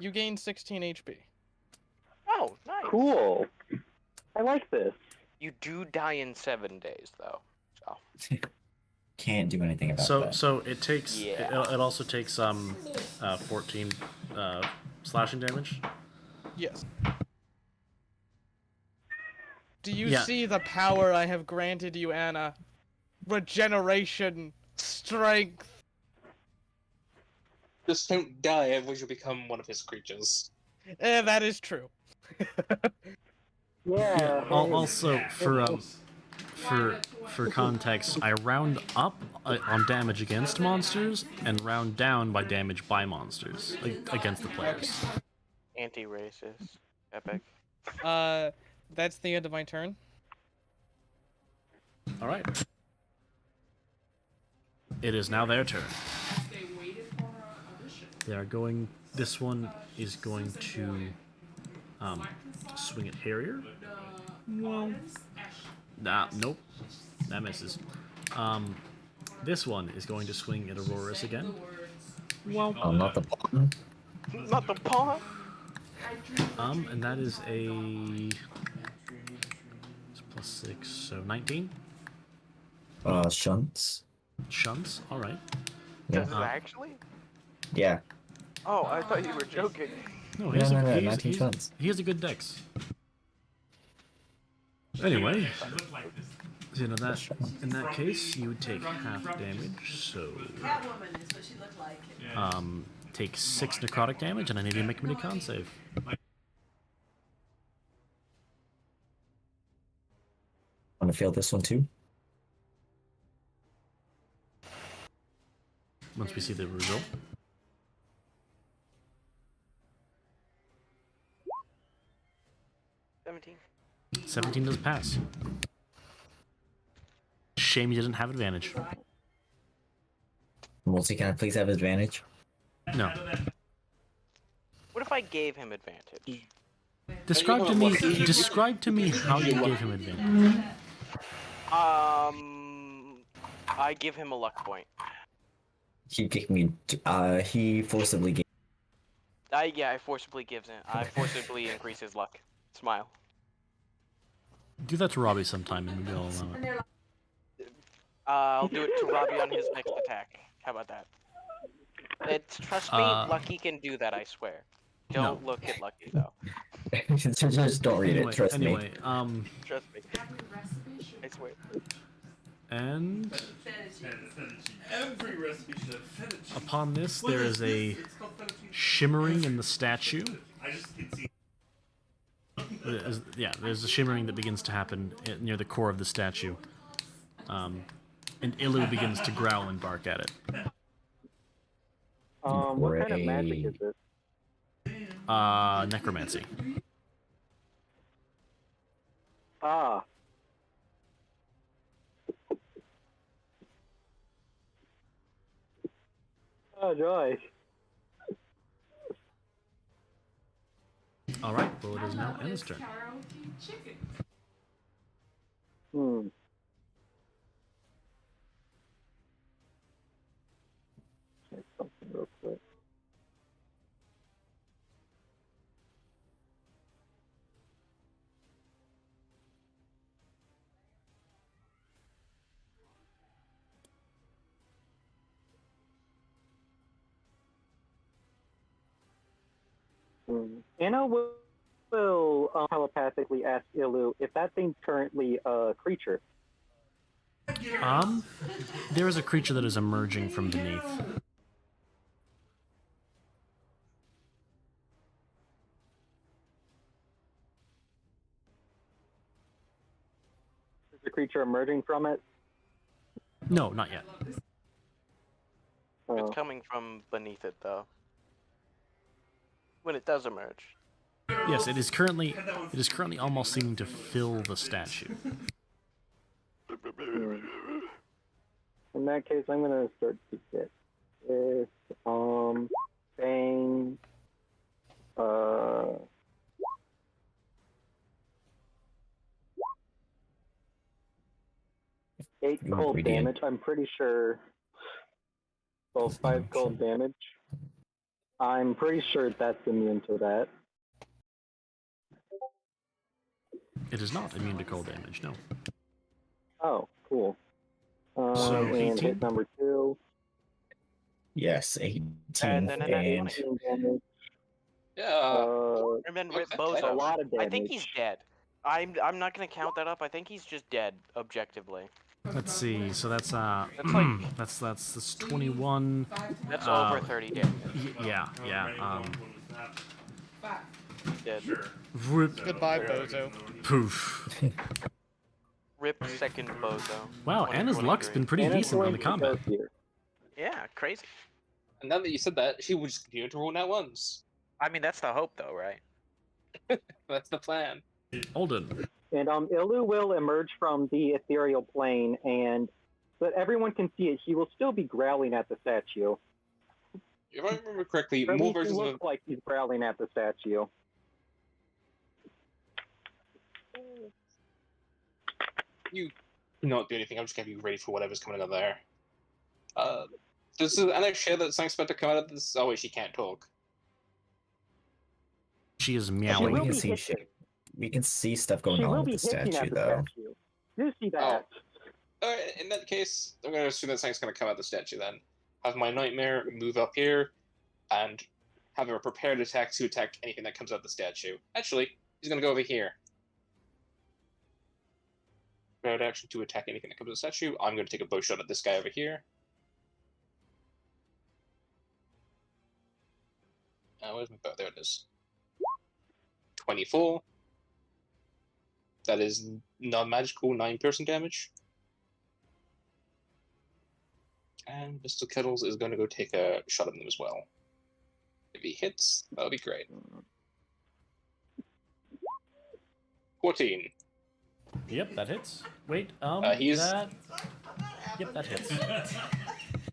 You gain 16 HP. Oh, nice. Cool. I like this. You do die in 7 days, though. So. Can't do anything about that. So it takes. Yeah. It also takes 14 slashing damage. Yes. Do you Yeah. see the power I have granted you, Anna? Regeneration, strength. Just don't die, otherwise you'll become one of his creatures. That is true. Yeah. Also, for context, I round up on damage against monsters and round down by damage by monsters against the players. Anti-racist. Epic. That's the end of my turn. All right. It is now their turn. They are going. This one is going to swing at Harrier. Well, nope, that misses. This one is going to swing at Auroras again. Well, not the pawn. Not the pawn. And that is a plus 6, so 19. Shunts. Shunts, alright. Yeah. Does it actually? Yeah. Oh, I thought you were joking. No, No, 19 he shunts. has a good dex. Anyway, so, you know that in that case, you would take half damage, so Catwoman is what she looked like. take 6 necrotic damage, and I need you to make me a con save. Want to fail this one too? Once we see the result. 17. 17 does pass. Shame you didn't have advantage. Multi, can I please have advantage? No. What if I gave him advantage? Describe to me how you gave him advantage. I give him a luck point. He gave me. He forcibly gave. I forcibly gives it. I forcibly increase his luck. Smile. Do that to Robbie sometime and we'll allow it. I'll do it to Robbie on his next attack. How about that? Trust me, Lucky can do that, I swear. Don't look at Lucky, though. Just don't read it, trust me. Trust me. I swear. And Every recipe should have fettuccine. upon this, there is a shimmering in the statue. I just can see. There's a shimmering that begins to happen near the core of the statue. And Ilu begins to growl and bark at it. What kind of magic is this? Necromancy. Ah. Oh, joy. Alright, well it is now Anna's turn. Hmm. Check something real quick. Anna will telepathically ask Ilu if that thing's currently a creature. There is a creature that is emerging from beneath. Is the creature emerging from it? No, not yet. It's coming from beneath it, though. When it does emerge. Yes, it is currently almost seeming to fill the statue. In that case, I'm gonna start to get this, bang, 8 cold damage, I'm pretty sure. Well, 5 cold damage. I'm pretty sure that's immune to that. It is not immune to cold damage, no. Oh, cool. So, and 18? hit number 2. Yes, 18. And then And Damage. And then Rip Bozo. A lot of damage. I think he's dead. I'm not gonna count that up. I think he's just dead, objectively. Let's see. So that's like that's 21. That's over 30 damage. Yeah. Dead. Rip. Goodbye, Bozo. Poof. Rip second Bozo. Wow, Anna's luck's been pretty Anna's decent on going the to combat. go here. Yeah, crazy. And now that you said that, she will just continue to roll nat ones. I mean, that's the hope, though, right? That's the plan. Alden. And Ilu will emerge from the ethereal plane, and so that everyone can see it, he will still be growling at the statue. If I remember correctly, Or at more least he versions of looks like he's growling at the statue. you not do anything. I'm just gonna be ready for whatever's coming out there. Does Anna share that something's about to come out of this? Oh wait, she can't talk. She is we meowing. can see shit. we can see stuff going She on will with be the hitting statue, at the though. statue. You see Oh. that? In that case, I'm going to assume that something's going to come out of the statue then. Have my nightmare move up here, and have a prepared attack to attack anything that comes out of the statue. Actually, he's going to go over here. Prepared action to attack anything that comes out of the statue. I'm going to take a bow shot at this guy over here. Where's my bow? There it is. 24. That is non-magical 9 piercing damage. And Mr. Kettles is going to go take a shot at them as well. If he hits, that'll be great. 14. Yep, that hits. Wait, he's... that... Yep, that hits.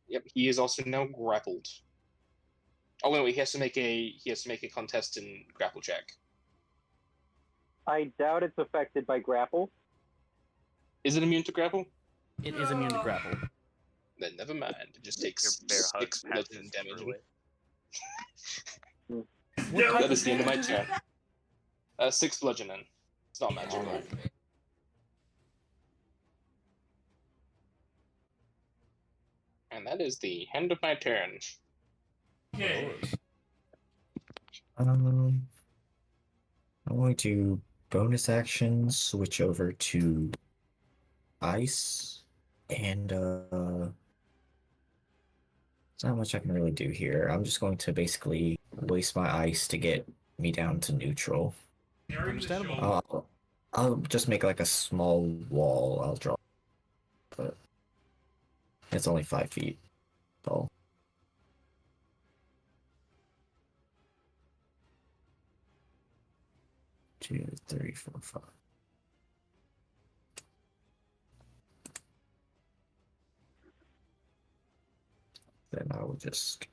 Yep, he is also now grappled. Oh wait, he has to make a contest in grapple check. I doubt it's affected by grapple. Is it immune to grapple? It is immune to grapple. Then never mind. It just takes Your bear hug 6 bludgeoning passes damage. through it. That is the end of my turn. 6 bludgeoning. It's not magical. And that is the end of my turn. Okay. I'm going to bonus action switch over to ice, and there's not much I can really do here. I'm just going to basically waste my ice to get me down to neutral. Understandable. I'll just make like a small wall. I'll draw, but it's only 5 feet tall. Two, three, four, five. Then I will just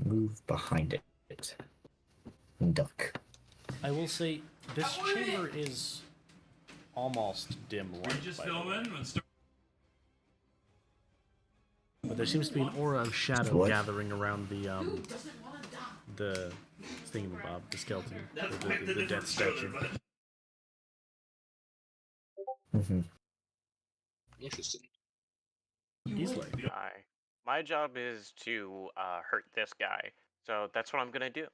move behind it and duck. I will say, this chamber is almost dim light. We're just filming. But there seems to be an aura of shadow What? gathering around the thingamabob, the skeleton, the death statue. Mm-hmm. Interesting. Easily. My job is to hurt this guy, so that's what I'm gonna do.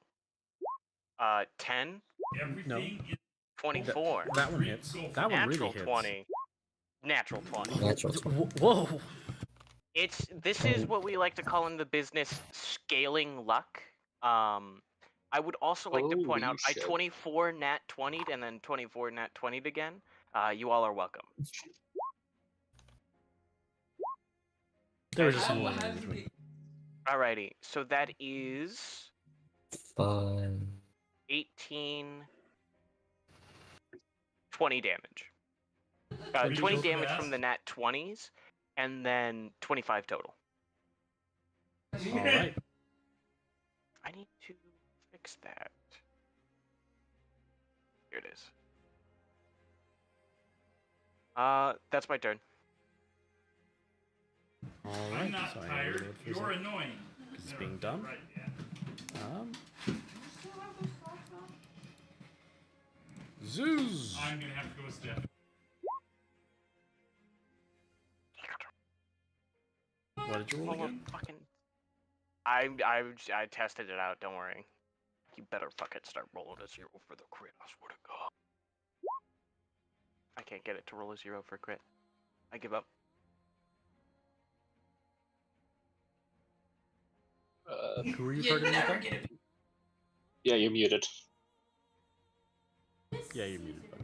10, No. 24, That one hits. That one natural really hits. 20, natural 20. Natural 20. Whoa! This is what we like to call in the business scaling luck. I would also like to point Holy out I shit. 24 nat 20'd and then 24 nat 20'd again. You all are welcome. There was just some line in between. Alrighty, so that is 5. 18, 20 damage. 20 total? damage from the nat 20s, and then 25 total. Alright. I need to fix that. Here it is. That's my turn. Alright. I'm not So I tired. know if You're there's annoying. it's being done. Right, yeah. Zoos! I'm gonna have to go with Steph. What did you roll again? Fucking. I tested it out. Don't worry. You better fucking start rolling a 0 for the crit. I swear to God. I can't get it to roll a 0 for crit. I give up. Who were you targeting with that? Yeah, you're muted. Yeah, you're muted, buddy.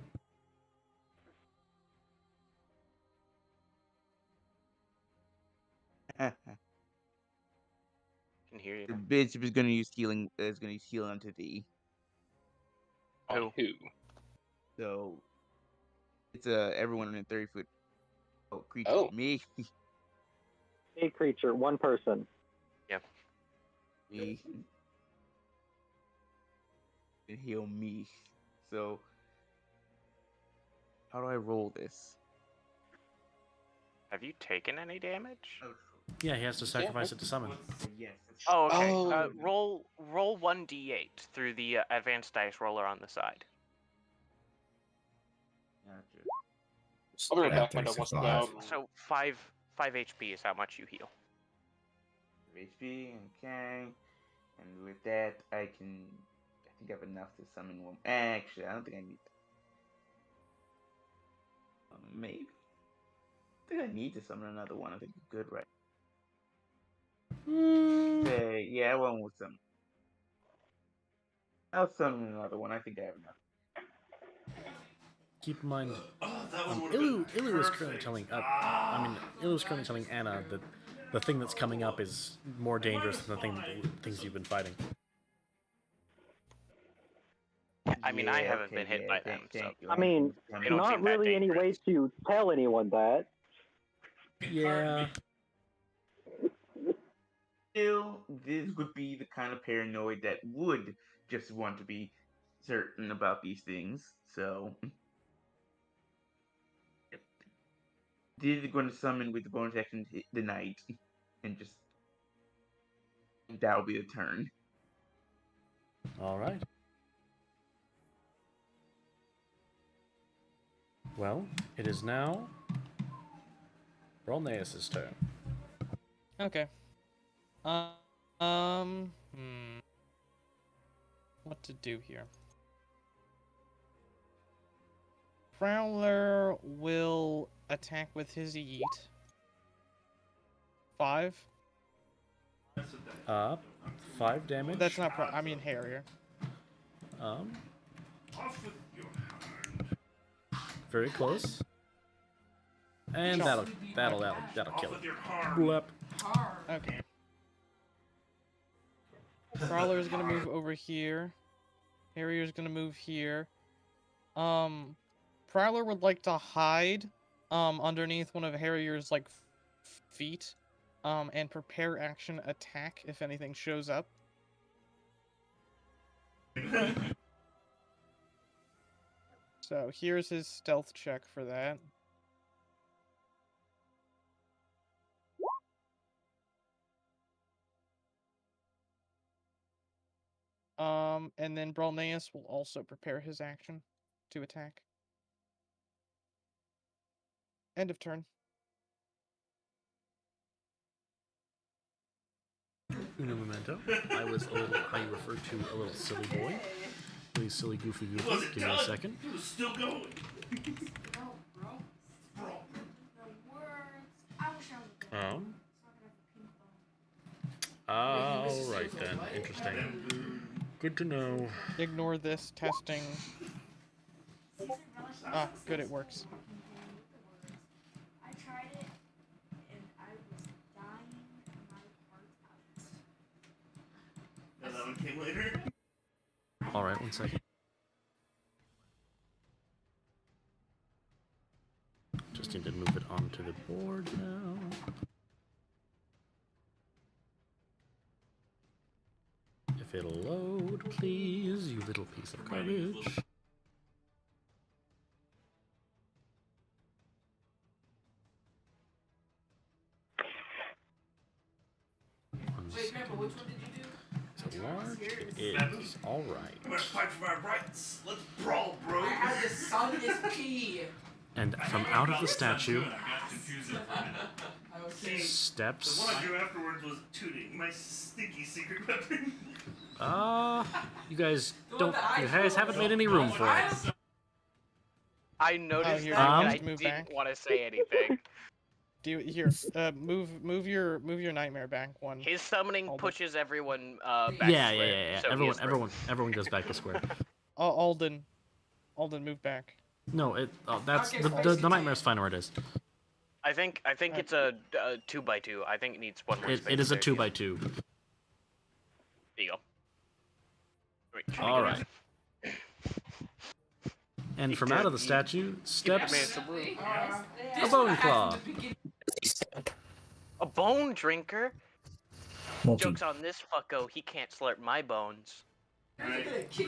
Can hear you. The bishop is gonna use healing. Is gonna use healing onto thee. On who? So it's everyone in a 30-foot creature. Oh. Me. A creature, one person. Me. And heal me. So how do I roll this? Have you taken any damage? Yeah, he has to sacrifice it to summon. Yes. Oh, okay. Oh. Roll 1d8 through the advanced dice roller on the side. Gotcha. I'll be right back. After My dog wants to go survive. out. So 5 HP is how much you heal. HP, okay. And with that, I think I have enough to summon one. Actually, I don't think I need. Maybe. I think I need to summon another one. I think it's good, right? Say, yeah, I won't with summon. I'll summon another one. I think I have enough. Keep in mind, That one would've been Ilu is currently perfect. telling Ilu is currently telling Anna that the thing that's coming up is more dangerous than the things you've been fighting. I mean, I Yeah, haven't okay, been hit yeah, by thank- them, so thank you. I mean, they don't not seem that really any way dangerous. to tell anyone that. Yeah. Still, this would be the kind of paranoid that would just want to be certain about these things. So, this is going to summon with the bonus action the knight, and just that'll be the turn. All right. Well, it is now Rolneus' turn. Okay. What to do here? Prowler will attack with his yeet. 5. 5 damage. That's not I mean Harrier. Off with your hand. Very close. And that'll kill Off it. with your heart. Blep. Okay. Prowler is gonna move over here. Harrier's gonna move here. Prowler would like to hide underneath one of Harrier's like feet and prepare action attack if anything shows up. So here's his stealth check for that. And then Bralneus will also prepare his action to attack. End of turn. Uno momento. I was a little, how you refer to a little silly boy. Really silly, goofy. Was it Give me a done? second. It was still going. No, bro. Bro. The words. I wish I was there. Alright then. Interesting. Good to know. Ignore this testing. Ah, good, it works. I tried it and I was dying my heart out. And that one came later. Alright, 1 second. Just need to move it onto the board now. If it'll load, please, you little piece of garbage. Wait, Grandpa, which one did you do? It's a large. It is. I'm Alright. gonna fight for my rights. Let's brawl, bro. I have the son's key. And from out of the statue I got confused there for a minute. Okay. steps. The one I drew afterwards was tooting, my stinky secret weapon. You guys The one don't. that I You guys drew haven't was made any room for it. I noticed here, that, and I move didn't back. want to say anything. Do you here? Move your nightmare back one. His summoning Alden. pushes everyone back Yeah, square, yeah. so he is Everyone goes back to square. Alden, move back. No, that's Okay, the nightmare's fine where it is. I think it's a 2x2. I think it needs one more space. It is a there. 2x2. There you go. Wait, should I All get right. it? And from out of the statue steps Uh, a bone claw. A bone drinker? Multi. Joke's on this fucko, he can't slurp my bones. What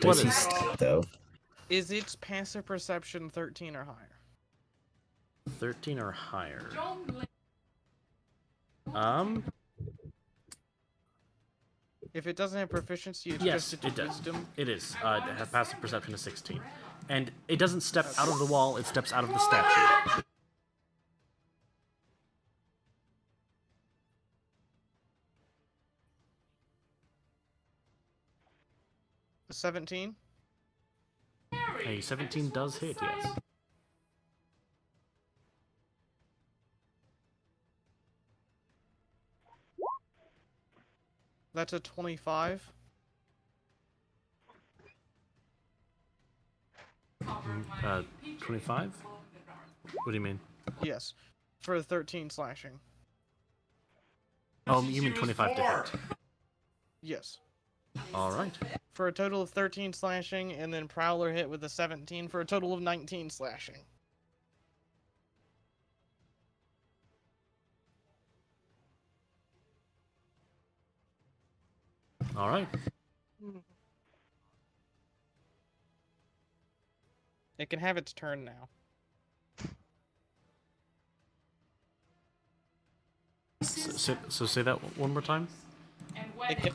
What is is- stealth, though? Is its passive perception 13 or higher? 13 or higher. Don't If it doesn't have proficiency, it's Yes, just its it does. wisdom. It is. It has passive perception of 16. And it doesn't step out of the wall, it steps out of the statue. The 17? A 17 does hit, yes. That's a 25. 25? What do you mean? Yes. For 13 slashing. Oh, you mean 25 to hit. Yes. Alright. For a total of 13 slashing, and then Prowler hit with a 17 for a total of 19 slashing. Alright. It can have its turn now. So say that one more time? It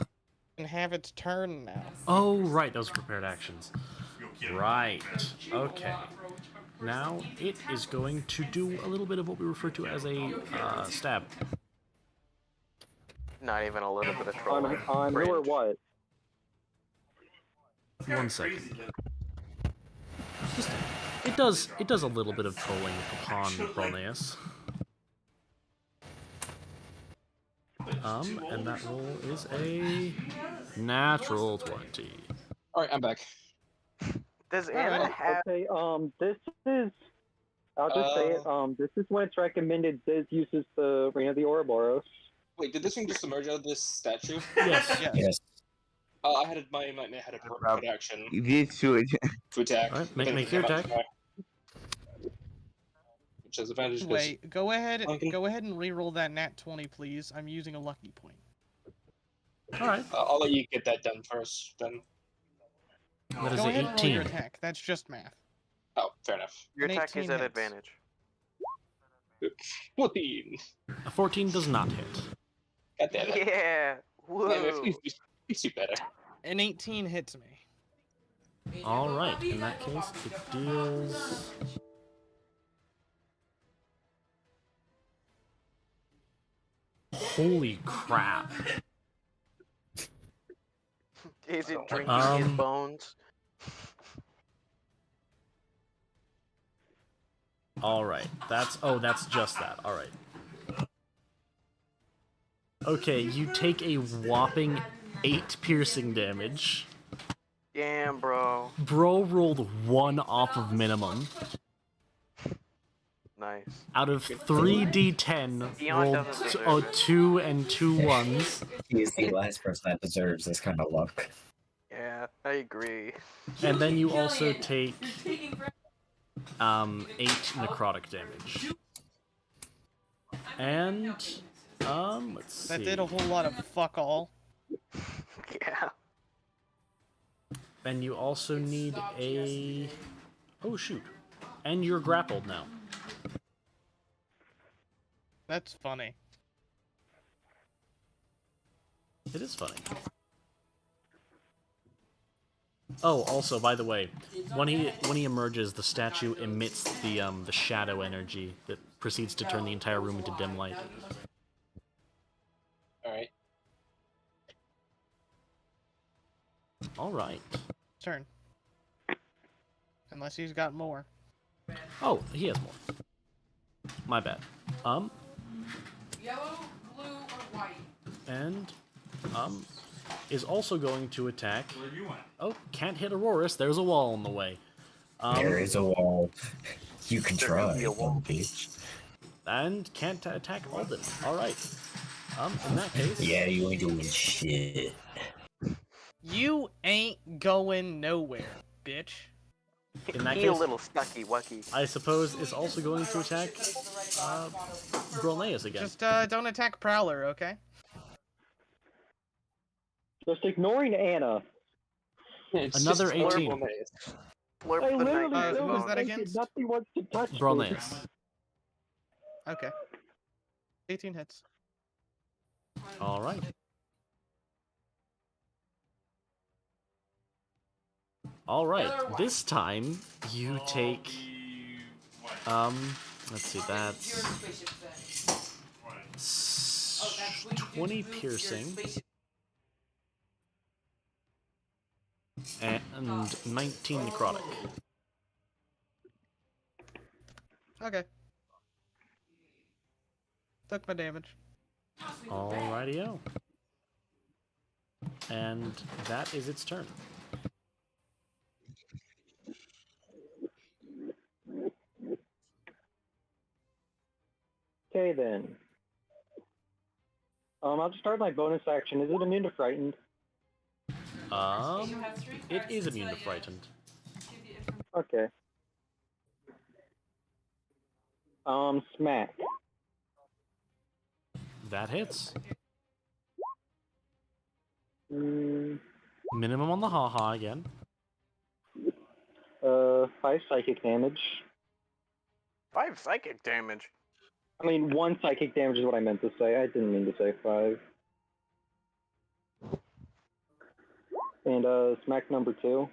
can have its turn now. Oh, right, those are prepared actions. Right, okay. Now it is going to do a little bit of what we refer to as a stab. Not even a little bit of trolling. On who or what? 1 second. It does a little bit of trolling upon Brolneus. And that roll is a natural 20. Alright, I'm back. Does Anna have... Okay, this is... I'll just say it, this is when it's recommended Ziz uses the Ring of the Ouroboros. Wait, did this thing just emerge out of this statue? Yes. Yes. I had my nightmare had a perfect action This should. to attack. Alright, make your attack. Which has advantage. Wait, go ahead and re-roll that nat 20, please. I'm using a lucky point. Alright. I'll let you get that done first, then. That is Go an ahead and roll your 18. attack. That's just math. Oh, fair enough. Your An attack is 18 at hits. advantage. 14. A 14 does not hit. God damn it. Yeah! Whoa! Please do better. An 18 hits me. Alright, in that case, it deals... Holy crap. Is it drinking his bones? Alright, that's just that. Alright. Okay, you take a whopping 8 piercing damage. Damn, bro. Bro rolled 1 off of minimum. Nice. Out of 3d10, Beyond doesn't deserve rolled it. 2 and 2 ones. He is the last person that deserves this kind of luck. Yeah, I agree. And then you also take 8 necrotic damage. And let's see. That did a whole lot of fuck all. Yeah. And you also need a... Oh, shoot. And you're grappled now. That's funny. It is funny. Oh, also, by the way, when he emerges, the statue emits the shadow energy that proceeds to turn the entire room into dim light. Alright. Alright. Turn. Unless he's got more. Oh, he has more. My bad. Yellow, blue, or white? And, is also going to attack... Oh, can't hit Aurorus, there's a wall in the way. There is a wall. You can There try, could be a wall. bitch. And can't attack Alden. Alright. In that case... Yeah, you ain't doing shit. You ain't going nowhere, bitch. In that He a case, little stucky wucky. I suppose is also going to attack Brolneus again. Just don't attack Prowler, okay? Just ignoring Anna. Another 18. Slurp I the literally night feel was bone. that like against? nothing wants to touch me. Brolneus. Okay. 18 hits. Alright. All right. This time you take. Let's see. That's 20 piercing and 19 necrotic. Okay. Took my damage. Alrighty-o. And that is its turn. Okay then. I'll just start my bonus action. Is it immune to frightened? It is immune to frightened. Okay. Smack. That hits. Minimum on the haha again. 5 psychic damage. 5 psychic damage? I mean, 1 psychic damage is what I meant to say. I didn't mean to say 5. And, smack number 2.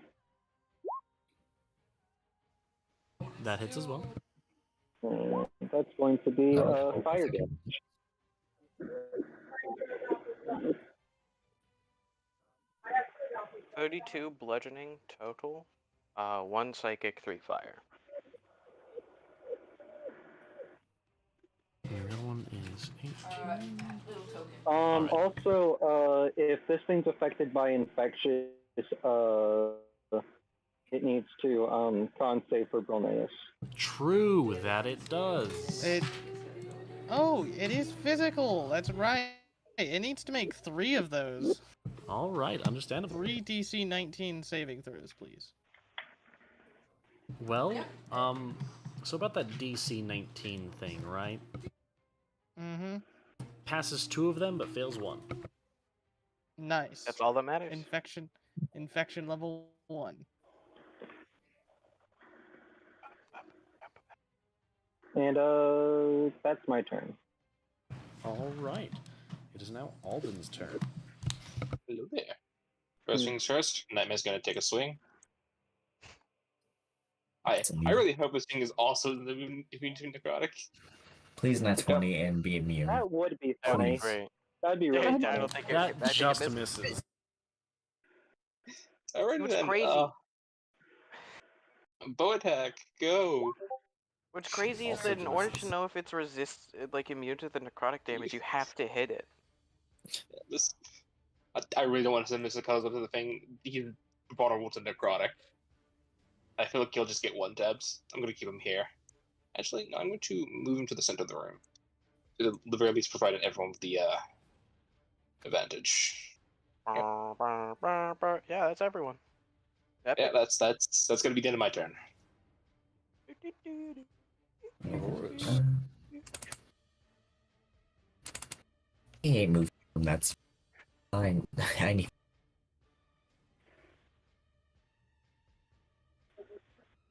That hits as well. And that's going to be, fire damage. $32 bludgeoning total. 1 psychic, 3 fire. The other one is 18. Also, if this thing's affected by infectious, it needs to, con save for Bromance. True, that it does. Oh, it is physical. That's right. It needs to make 3 of those. All right, understandable. 3 DC 19 saving throws, please. Well, so about that DC 19 thing, right? Mm-hmm. Passes 2 of them, but fails 1. Nice. That's all that matters. Infection level 1. And, that's my turn. All right. It is now Alden's turn. Hello there. First things first, Nightmare's gonna take a swing. I really hope this thing is also immune to necrotic. Please not 20 and be immune. That would be That'd be funny. great. That'd be really I funny. don't think That I just think it misses. Alright What's then, crazy? bow attack, go! What's crazy is that in order to know if it's immune to the necrotic damage, you have to hit it. This, I really don't want to send this because of the thing. He's vulnerable to necrotic. I feel like he'll just get 1 tabs. I'm going to keep him here. Actually, no, I'm going to move him to the center of the room. To the very least, providing everyone with the advantage. Yeah, that's everyone. Epic. Yeah, that's going to be the end of my turn. He ain't moving from that spot. I need.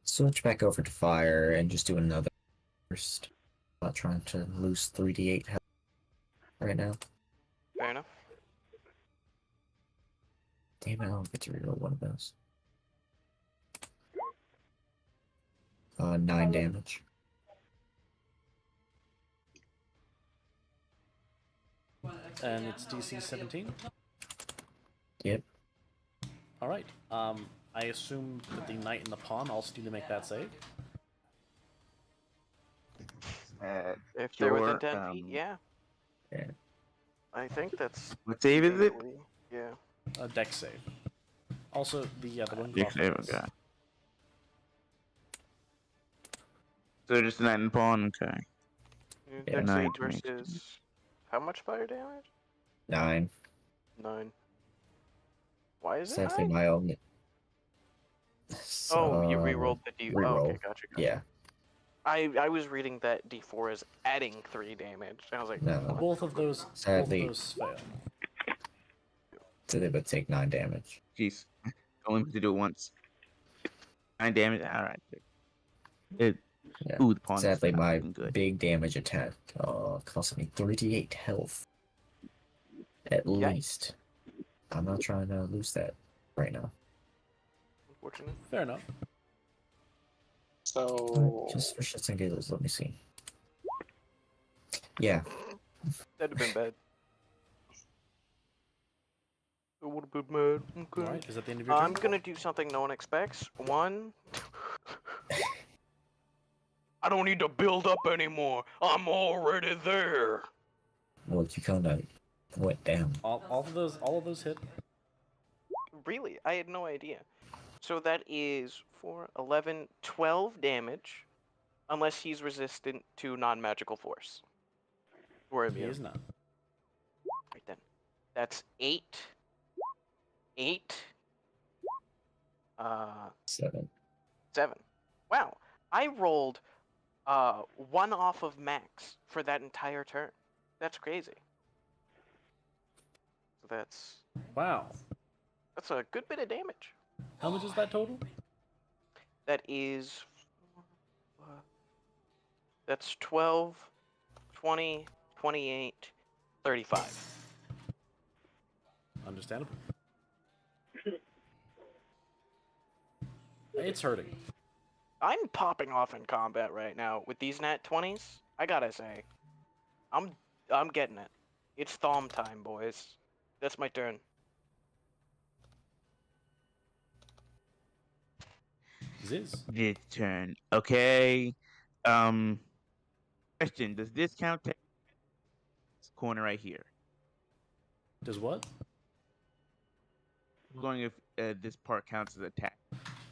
Switch back over to fire and just do another first. Not trying to lose 3d8 health right now. Fair enough. Damn it, I don't get to reroll one of those. 9 damage. And it's DC 17? Yep. Alright. I assume that the knight and the pawn also need to make that save. If they're within Sure, 10 feet, yeah. Yeah. I think that's... What save is it? Yeah. A dex save. Also, the one Dex save, okay. So just 9 and pawn, okay. Yeah, Dex 9 save versus... How much fire damage? 9. 9. Why is it Sadly, 9? my own. Oh, you rerolled the D... reroll. Oh, okay, gotcha. Yeah. I was reading that D4 as adding 3 damage. I was like, No. Both of those Sadly, fail. so they would take 9 damage. Jeez. Only to do it once. 9 damage, alright. It. Yeah. Ooh, the pawn Sadly, is not my looking good. big damage attack cost me 3d8 health. At least. I'm not trying to lose that right now. unfortunate. Fair enough. So Just for shits and giggles, let me see. Yeah. That'd have been bad. It would have been bad. Okay. All right, is that the end of your turn? I'm gonna do something no one expects. One. I don't need to build up anymore. I'm already there. Well, you kind of went down. All of those hit. Really? I had no idea. So that is 4, 11, 12 damage, unless he's resistant to non-magical force. Or He immune. is not. Right then. That's 8. 8. 7. 7. Wow. I rolled 1 off of max for that entire turn. That's crazy. So that's Wow. a good bit of damage. How much is that total? That is that's 12, 20, 28, 35. Understandable. It's hurting. I'm popping off in combat right now with these nat 20s. I gotta say, I'm getting it. It's thumb time, boys. That's my turn. Ziz. This turn. Okay. Question: does this count? This corner right here. Does what? I'm going if this part counts as attack.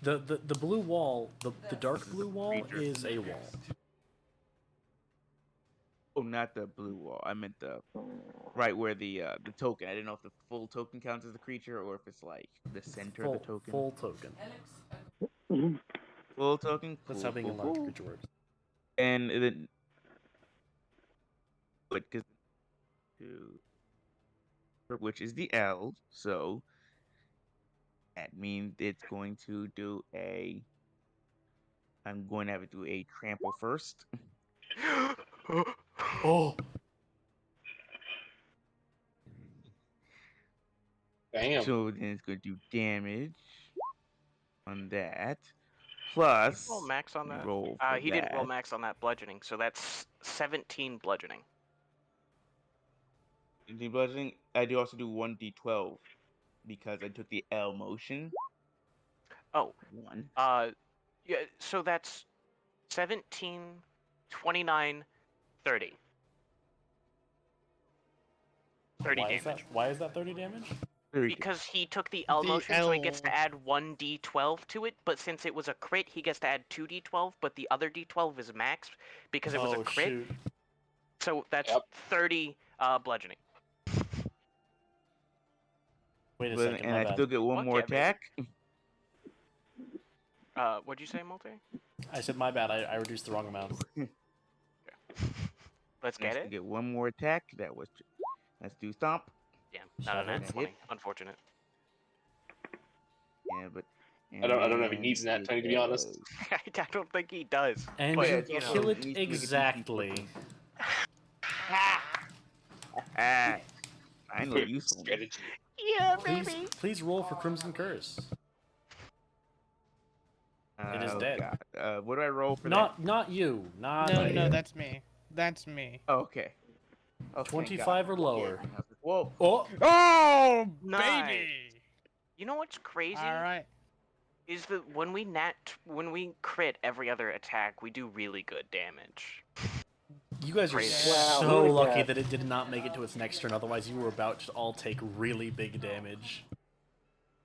The blue wall, the dark blue wall Creature. is a wall. Oh, not the blue wall. I meant the right where the token. I didn't know if the full token counts as a creature or if it's like the center of the token. Full token. Full token. That's Cool, how being cool, a large cool. creature works. And then, but which is the L, so that means it's going to do a. I'm going to have it do a trample first. Oh. damn. So then it's going to do damage on that. Plus, Roll max on that. roll He didn't roll that. max on that bludgeoning, so that's 17 bludgeoning. The bludgeoning, I do also do 1d12 because I took the L motion. Oh. 1. Yeah, so that's 17, 29, 30. 30 Why damage. is that? Why is that 30 damage? Because he took the L The motion, so he gets L. to add 1d12 to it, but since it was a crit, he gets to add 2d12, but the other d12 is max because it was a crit. Shoot. So that's Yep. 30 bludgeoning. Wait a But- second, and my I bad. still get one Fuck more yeah, baby. attack. What'd you say, Multi? I said my bad. I reduced the wrong amount. Let's And I get still it. get one more attack. Let's do stomp. Damn, not a nat Hit. 20. Unfortunate. Yeah, but I don't know if he needs and that it 20 to be honest. I don't think he does. And But, you you know. kill it it needs to make a DC exactly. Ah, I know you sold me. Strategy. Yeah, Please roll for Crimson Curse. It is dead. God. What do I roll for Not you. Not No, you. no, that's me. That's me. that? Oh, okay. Oh, thank 25 God. or lower. Whoa. Oh, Oh, Nice. baby! You know what's crazy? All right. Is that when we crit every other attack, we do really good damage. you guys are Crazy. Wow, so really lucky bad. that it did not make it to its next turn. Otherwise, you were about to all take really big damage.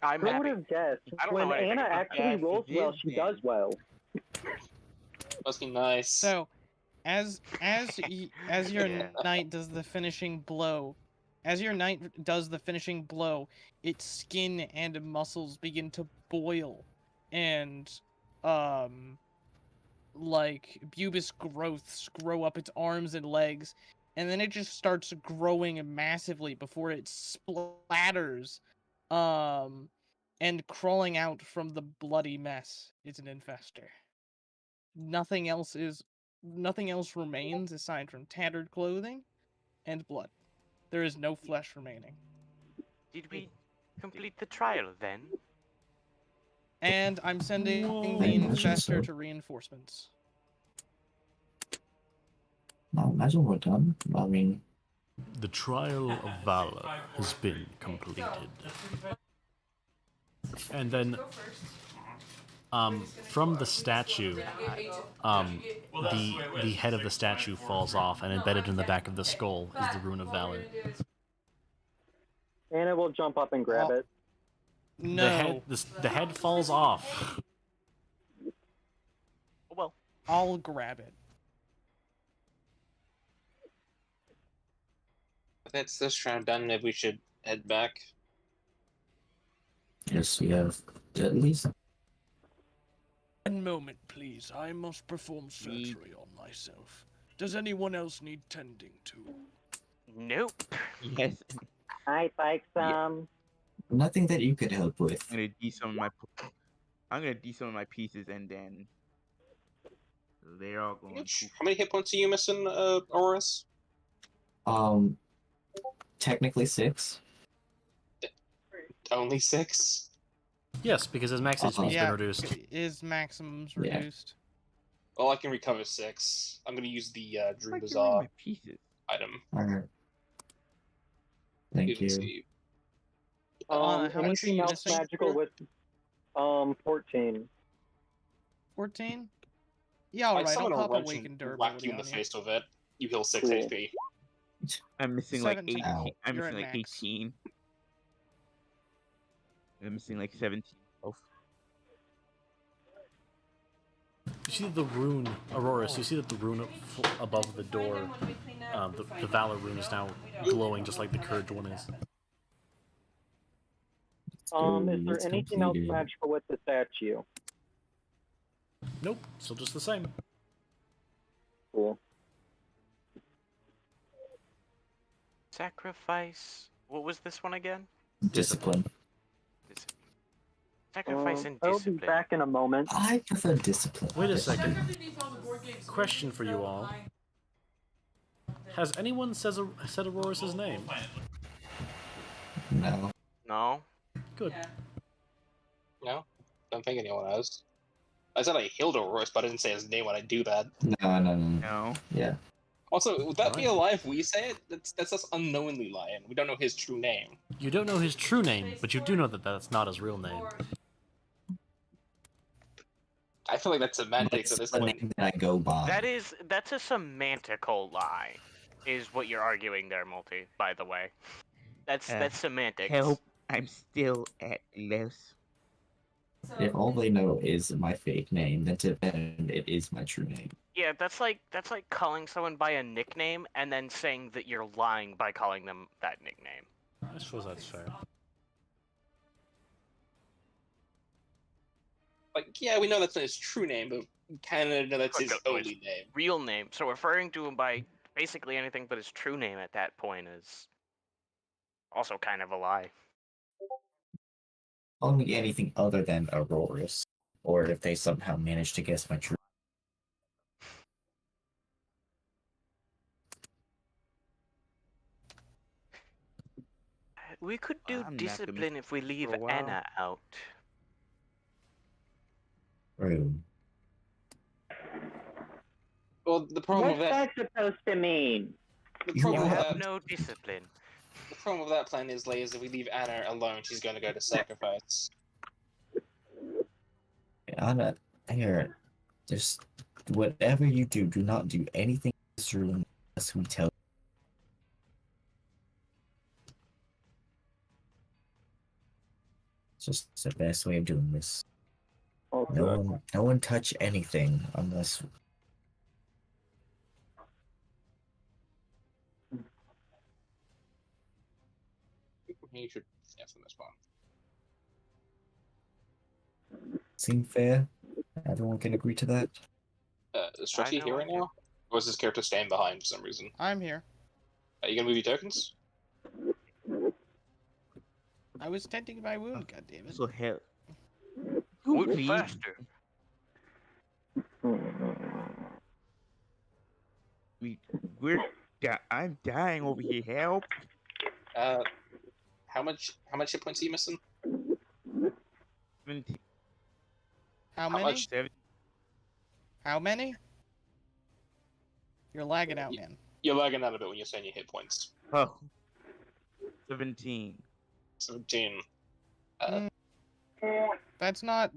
I'm Who would happy. have guessed? I don't When know anything Anna about actually that. rolls Yes, well, it she is, does man. well. Must be nice. So, as your Yeah. knight does the finishing blow, its skin and muscles begin to boil, and like bulbous growths grow up its arms and legs, and then it just starts growing massively before it splatters, and crawling out from the bloody mess is an infestor. Nothing else remains aside from tattered clothing and blood. There is no flesh remaining. Did we complete the trial then? And I'm sending Whoa. the I imagine infestor so. to reinforcements. No, imagine we're done. I mean, The trial of valor has been completed. And then, from the statue, the head of the statue falls off, and embedded in the back of the skull is the rune of valor. Anna will jump up and grab it. No. The head falls off. Well, I'll grab it. That's this round done. Maybe we should head back. yes, we have at least. One moment, please. I must perform surgery on myself. Does anyone else need tending to? nope. Yes. I'd like some. Nothing that you could help with. I'm gonna de some of my pieces, and then they're all going. How many hit points are you missing, Aurus? Technically 6. Only 6? Yes, because his max HP's Yeah, been reduced. His maximum's Yeah. reduced. Well, I can recover 6. I'm gonna use the Dream Like Bazaar my pieces. item. Alright. Thank Even you. see. How much are Anything you else missing? magical with 14. 14? Yeah, I alright, I'll summon a pop wrench Awakened and Durability whack you in the on face with it. You heal 6 Cool. HP. I'm missing like 17. 18. Ow. I'm You're missing at like max. 18. I'm missing like 17. Oh, You see the rune, Aurora, so you see that the rune above the door, the Valor rune is now glowing just like the Courage one is. Is there It's anything else completed. magical with the statue? Nope, still just the same. Cool. Sacrifice. What was this one again? Discipline. Sacrifice and I'll be discipline. back in a moment. I prefer discipline. Wait a second. Question for you all. Has anyone said Aurora's name? No. No. Good. No? Don't think anyone has. I said I healed Aurus, but I didn't say his name when I do that. No. no. Yeah. Also, would that be a Alright. lie if we say it? That's us unknowingly lying. We don't know his true name. You don't know his true name, but you do know that that's not his real name. I feel like that's semantics at That's this the point. name that I go by. That's a semantical lie, is what you're arguing there, Multi. By the way, that's semantics. Help! I'm still at less. If all they know is my fake name, then to them it is my true name. Yeah, that's like calling someone by a nickname and then saying that you're lying by calling them that nickname. I suppose that's fair. Like, yeah, we know that's not his true name, but we kind of know that's But his no, only name. Real name. So referring to him by basically anything but his true name at that point is also kind of a lie. Call me anything other than Aurorus. Or if they somehow manage to guess my true We could do I'm not gonna discipline if we leave for a while. Anna out. room. Well, the problem What's with that, that supposed to mean? the You problem You with have that, no discipline. the problem with that plan is, like, is if we leave Anna alone, she's going to go to sacrifice. Anna, here, just whatever you do, do not do anything in this room unless we tell you. It's just the best way of doing this. Okay. No one touch anything unless You should answer this one. seem fair. Everyone can agree to that. Is Stretchy know here I right can. now? Or is this character staying behind for some reason? I'm here. Are you gonna move your tokens? I was tending my wound, goddammit. So hell. Move Please. faster. I'm dying over here. Help! How much hit points are you missing? 17. How How many? much? How many? You're lagging out, man. You're lagging out a bit when you're saying your hit points. Oh. 17. 17. That's not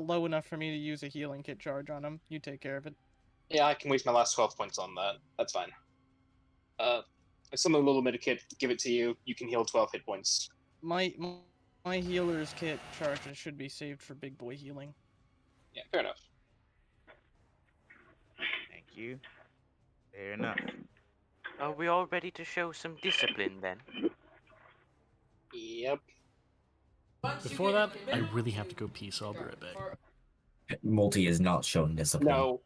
low enough for me to use a healing kit charge on him. You take care of it. Yeah, I can waste my last 12 points on that. That's fine. Summon a little medikit, give it to you. You can heal 12 hit points. My healer's kit charges should be saved for big boy healing. Yeah, fair enough. Thank you. Fair enough. Are we all ready to show some discipline then? Yep. Before that, I really have to go pee, so I'll be right back. Multi is not showing discipline. No.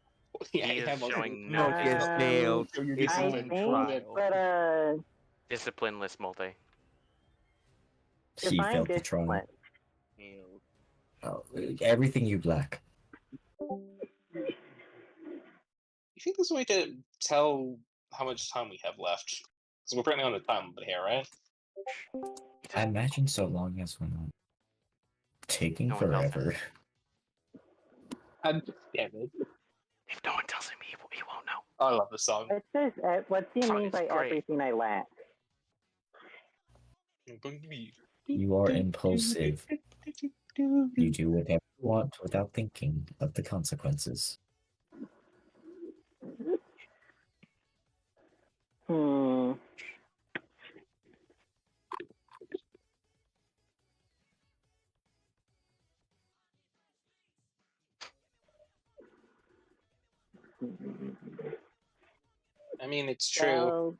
Yeah, He is yeah, showing No, no he has failed. Show your It's I discipline. on think, trial. but disciplineless multi. He define failed the trial. discipline. Failed. Oh, everything you black. You think there's a way to tell how much time we have left? Because we're currently on a time limit here, right? I imagine so long as we're not taking No one tells him. forever. And damn it. If no one tells him, he won't know. I love this song. It says, what do you Song mean is by great. everything I lack? You are impulsive. You do whatever you want without thinking of the consequences. I mean, it's true. Well,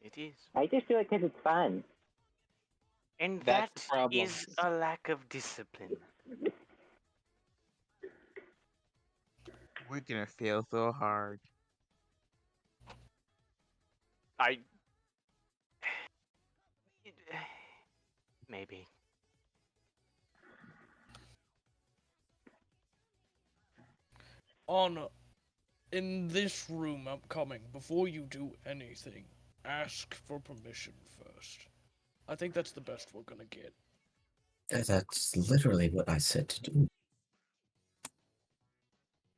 It is. I just do it because it's fun. And That's that the problem. is a lack of discipline. We're gonna fail so hard. Maybe. In this room upcoming, before you do anything, ask for permission first. I think that's the best we're gonna get. That's literally what I said to do.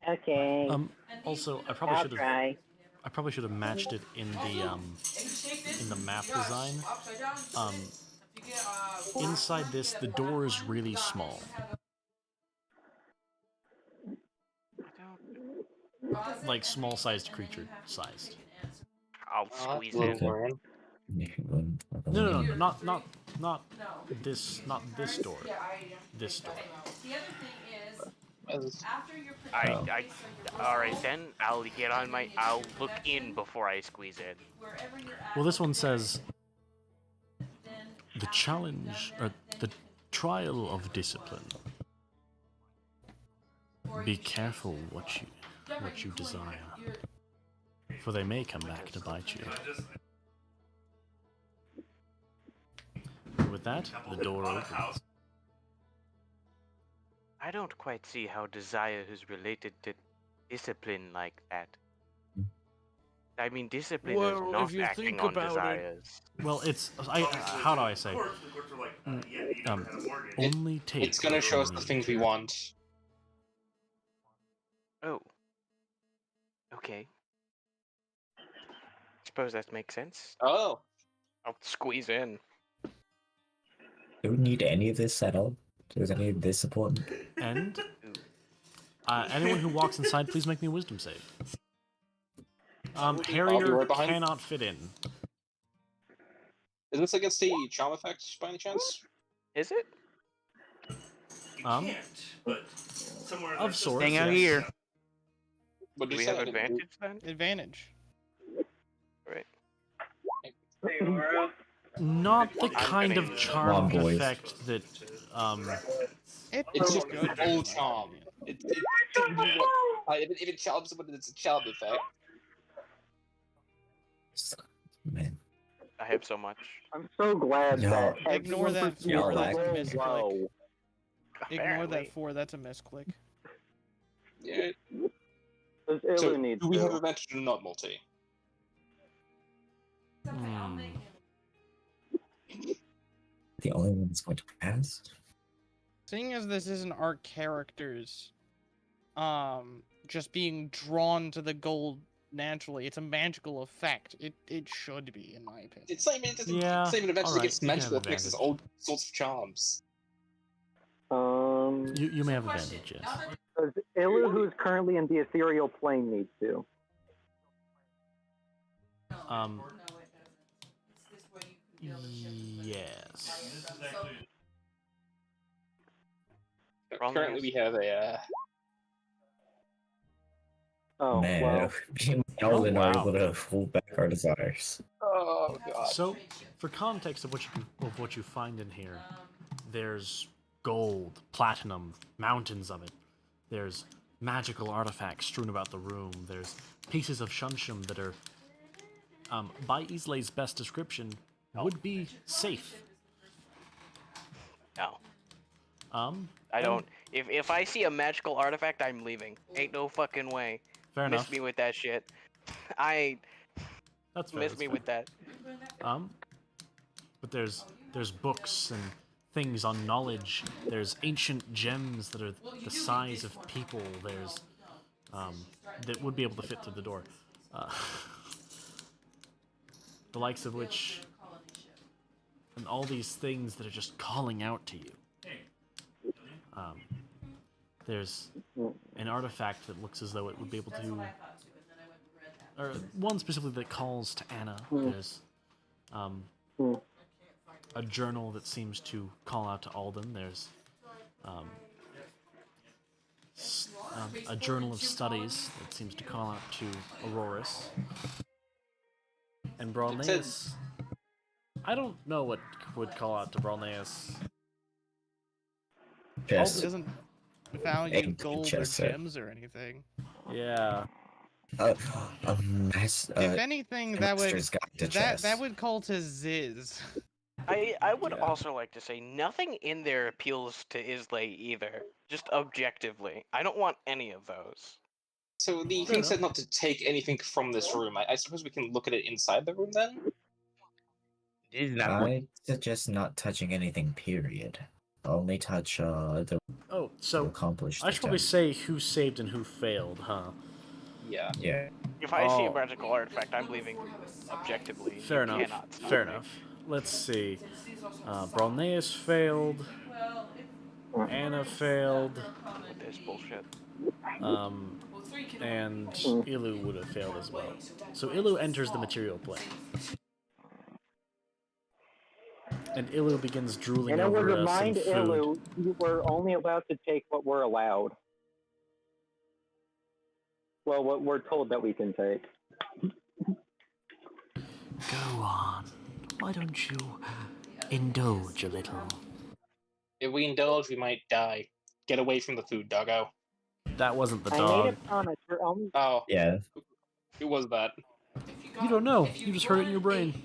Okay. Also, I probably I'll should have. try. I probably should have matched it in the map design. Inside this, the door is really small. Like small-sized creature sized. I'll squeeze little in. Warren. No, not this door. This door. Alright then, I'll look in before I squeeze in. Well, this one says the challenge or the trial of discipline. Be careful what you desire, for they may come back to bite you. And with that, the door opens. I don't quite see how desire is related to discipline like that. I mean, discipline Well, is if not you acting think on about it- desires. Well, it's how do I say? Only take. It's gonna show us the things we want. Oh. Okay. Suppose that makes sense. Oh. I'll squeeze in. Do we need any of this at all? Is any of this important? And anyone who walks inside, please make me a wisdom save. I'll be Harrier right behind. cannot fit in. Is this against the charm effect by any chance? Is it? Of sorts. Hang out yes. here. What Do did we you say? have I didn't- advantage then? Advantage. Right. Not the I'm kind gonna of use charm Come on, boys. effect that It's just good. an old charm. If it charms someone, it's a charm effect. Man, I have so much. I'm so glad No. that Ignore everyone that perceives four, the that's a world misclick. low. Ignore Apparently. that 4, that's a misclick. Yeah. Because So, Ilu needs do we have to. advantage or not, multi? the only one that's going to pass? seeing as this isn't our characters, just being drawn to the gold naturally, it's a magical effect. It should be, in my opinion. It's not even, it doesn't, Yeah, it's not even eventually alright, gets you can magical have effects, it's advantage. all sorts of charms. You may have advantage, yes. Does Ilu, who's currently in the ethereal plane, need to? Yes. Currently we have a, Oh, Man, well. me and Nolan are wow. able to hold back our desires. oh god. So, for context of what you find in here, there's gold, platinum, mountains of it. There's magical artifacts strewn about the room. There's pieces of shunshum that are, by Islay's best description, would be safe. No. I and- don't. If I see a magical artifact, I'm leaving. Ain't no fucking way. Fair Miss enough. me with that shit. That's fair. Miss that's me fair. with that. But there's books and things on knowledge. There's ancient gems that are the size of people. There's that would be able to fit through the door. The likes of which, and all these things that are just calling out to you. There's an artifact that looks as though it would be able to, or one specifically that calls to Anna. There's a journal that seems to call out to Alden. There's a journal of studies that seems to call out to Auroras. And Bralneus, I don't know what would call out to Bralneus. It Chest. doesn't value Egg gold or chest, sir. gems or anything. Yeah. A If anything, that would master's guide to that chess. would call to Ziz. I would also like to say nothing in there appeals to Islay either. Just objectively, I don't want any of those. So the Fair king said not to take anything from this room. I suppose we can look at it inside the room then? This is not I suggest not touching anything, period. Only touch the Oh, so accomplished. I should probably say who saved and who failed, huh? Yeah. Yeah. If I see a Oh. magical artifact, I'm leaving objectively. Fair You enough. cannot stop Fair me. enough. Let's see. Bralneus failed. Anna failed. With this bullshit. And Ilu would have failed as well. So Ilu enters the material plane. And Ilu begins drooling And I would over some remind food. Ilu, you were only allowed to take what we're allowed. Well, what we're told that we can take. Go on. Why don't you indulge a little? If we indulge, we might die. Get away from the food, doggo. That wasn't the I dog. made a promise. We're only. Oh, Yeah. who was that? You don't know. You just heard it in your brain.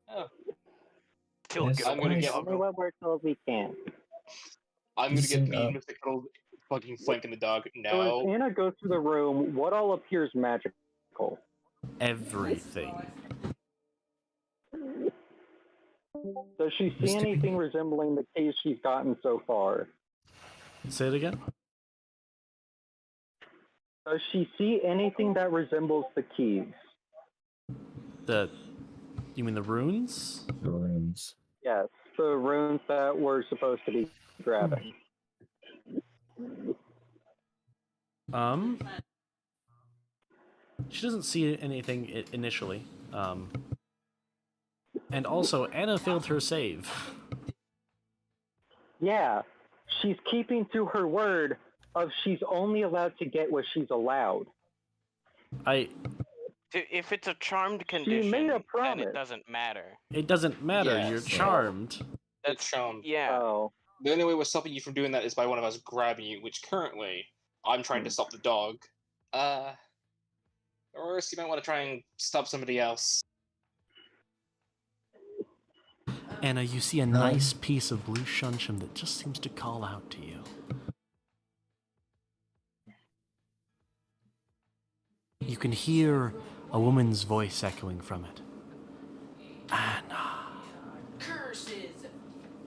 Oh. Still Yes, good. I'm gonna get. Only what we're told we can. I'm gonna get Listen the up. mystical fucking flanking the dog. So No. as Anna goes through the room, what all appears magical? Everything. Does she see Mr. anything resembling the keys she's gotten so far? Say it again? Does she see anything that resembles the keys? You mean the runes? The rooms. Yes, the runes that we're supposed to be grabbing. She doesn't see anything initially. And also, Anna failed her save. Yeah, she's keeping to her word of she's only allowed to get what she's allowed. If it's a charmed made a condition, then promise. it doesn't matter. It doesn't matter, Yeah, you're so- charmed. That's shown. Yeah. Oh, The only way we're stopping you from doing that is by one of us grabbing you, which currently I'm trying to stop the dog. Or else you might want to try and stop somebody else. Anna, you see a nice piece of blue shunshun that just seems to call out to you. You can hear a woman's voice echoing from it. Anna, Curses.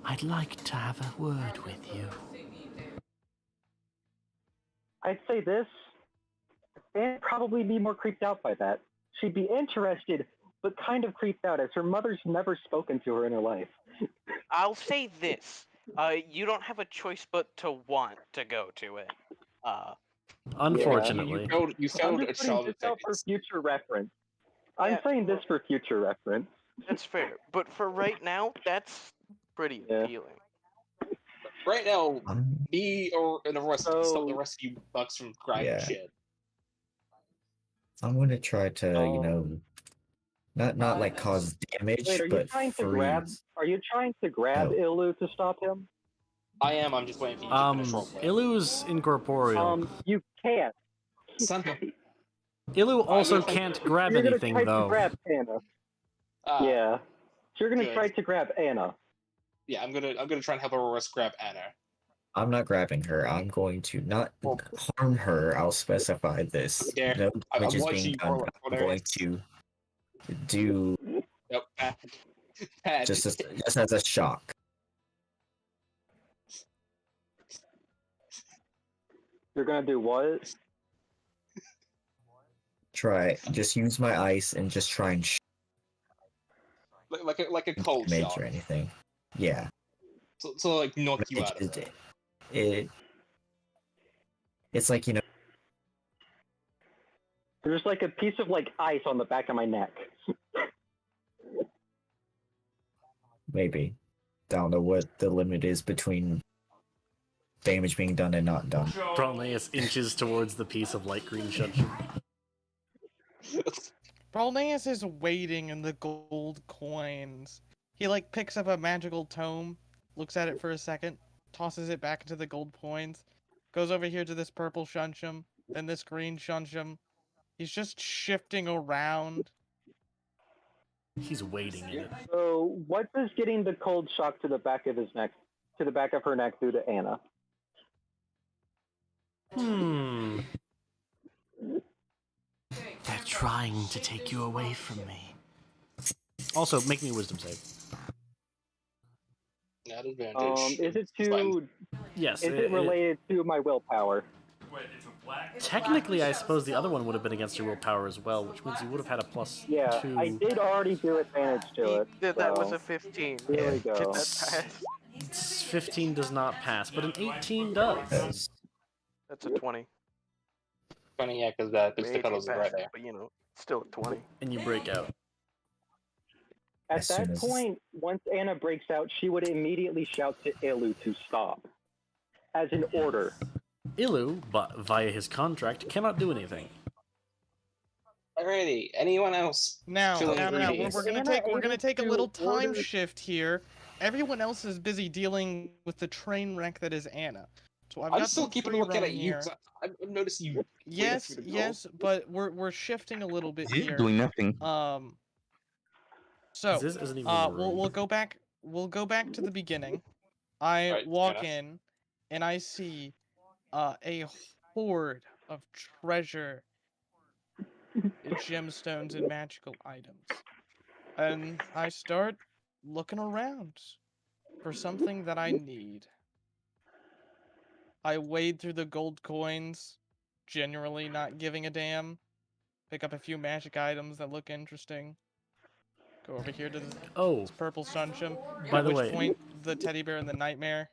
I'd like to have a word with you. I'd say this, and probably be more creeped out by that. She'd be interested, but kind of creeped out, as her mother's never spoken to her in her life. I'll say this. You don't have a choice but to want to go to it. Unfortunately. You failed I'm a just putting child this out for phase. future reference. I'm Yeah, saying this for future reference. That's fair. But for right now, that's pretty appealing. Right now, me or the rest So- stop the rest of you bucks from grabbing Yeah. shit. I'm gonna try to, not like cause damage, Wait, are you but trying to freeze. grab? Are you trying to grab No. Ilu to stop him? I am. I'm just waiting for you to finish roleplay. Ilu's incorporeal. You can't. Son. Ilu also gonna- can't grab You're gonna anything, try though. to grab Anna. Yeah. So you're gonna good. try to grab Anna. Yeah, I'm gonna try and help Aurora grab Anna. I'm not grabbing her. I'm going to not harm her. I'll specify this. Yeah, No I'm damage is watching being you done. roll But it, I'm whatever going it to do Nope. Bad. just as a shock. You're gonna do what? Just use my ice and just try and like a cold damage shot. or anything. Yeah. So like knock you out of it. It's like, There's like a piece of like ice on the back of my neck. maybe. I don't know what the limit is between damage being done and not done. Brolnaeus inches towards the piece of light green shunshun. Brolnaeus is waiting in the gold coins. He like picks up a magical tome, looks at it for a second, tosses it back into the gold coins, goes over here to this purple shunshun, then this green shunshun. He's just shifting around. He's waiting in it. So what does getting the cold shock to the back of his neck, to the back of her neck, do to Anna? They're trying to take you away from me. Also, make me a wisdom save. At advantage. Is it to? Yes. Is it related to my willpower? Technically, I suppose the other one would have been against your willpower as well, which means you would have had a plus Yeah, 2. I did already do advantage to it. Yeah, that was so a 15. Here we go. Did that pass? 15 does not pass, but an 18 does. That's a 20. Funny, yeah, because the 18 fellows is right passes, there. but you know, still a 20. And you break out. At As soon that as- point, once Anna breaks out, she would immediately shout to Ilu to stop, as an order. Ilu, but via his contract, cannot do anything. Alrighty. Anyone else? Now, feeling we're greedy? gonna take a little time order- shift here. Everyone else is busy dealing with the train wreck that is Anna. So I've I'm got still some keeping free a lookout roam at you. here. 'Cause I'm noticing you. Yes, through the yes, but we're shifting a little bit He's here. doing nothing. So This isn't even we'll go back. We'll go back to the beginning. I Alright, walk fair in, and I see a horde of treasure, gemstones, and magical items, and I start looking around for something that I need. I wade through the gold coins, generally not giving a damn. Pick up a few magic items that look interesting. Go over here to this purple sunshine. By At the which way- point, the teddy bear and the nightmare.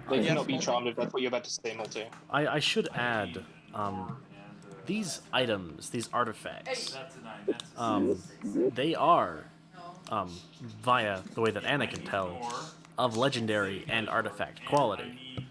They Yes, cannot be Multi? charmed if that's what you're about to say, Multi. I should add, these items, these artifacts, they are, via the way that Anna can tell, of legendary and artifact quality.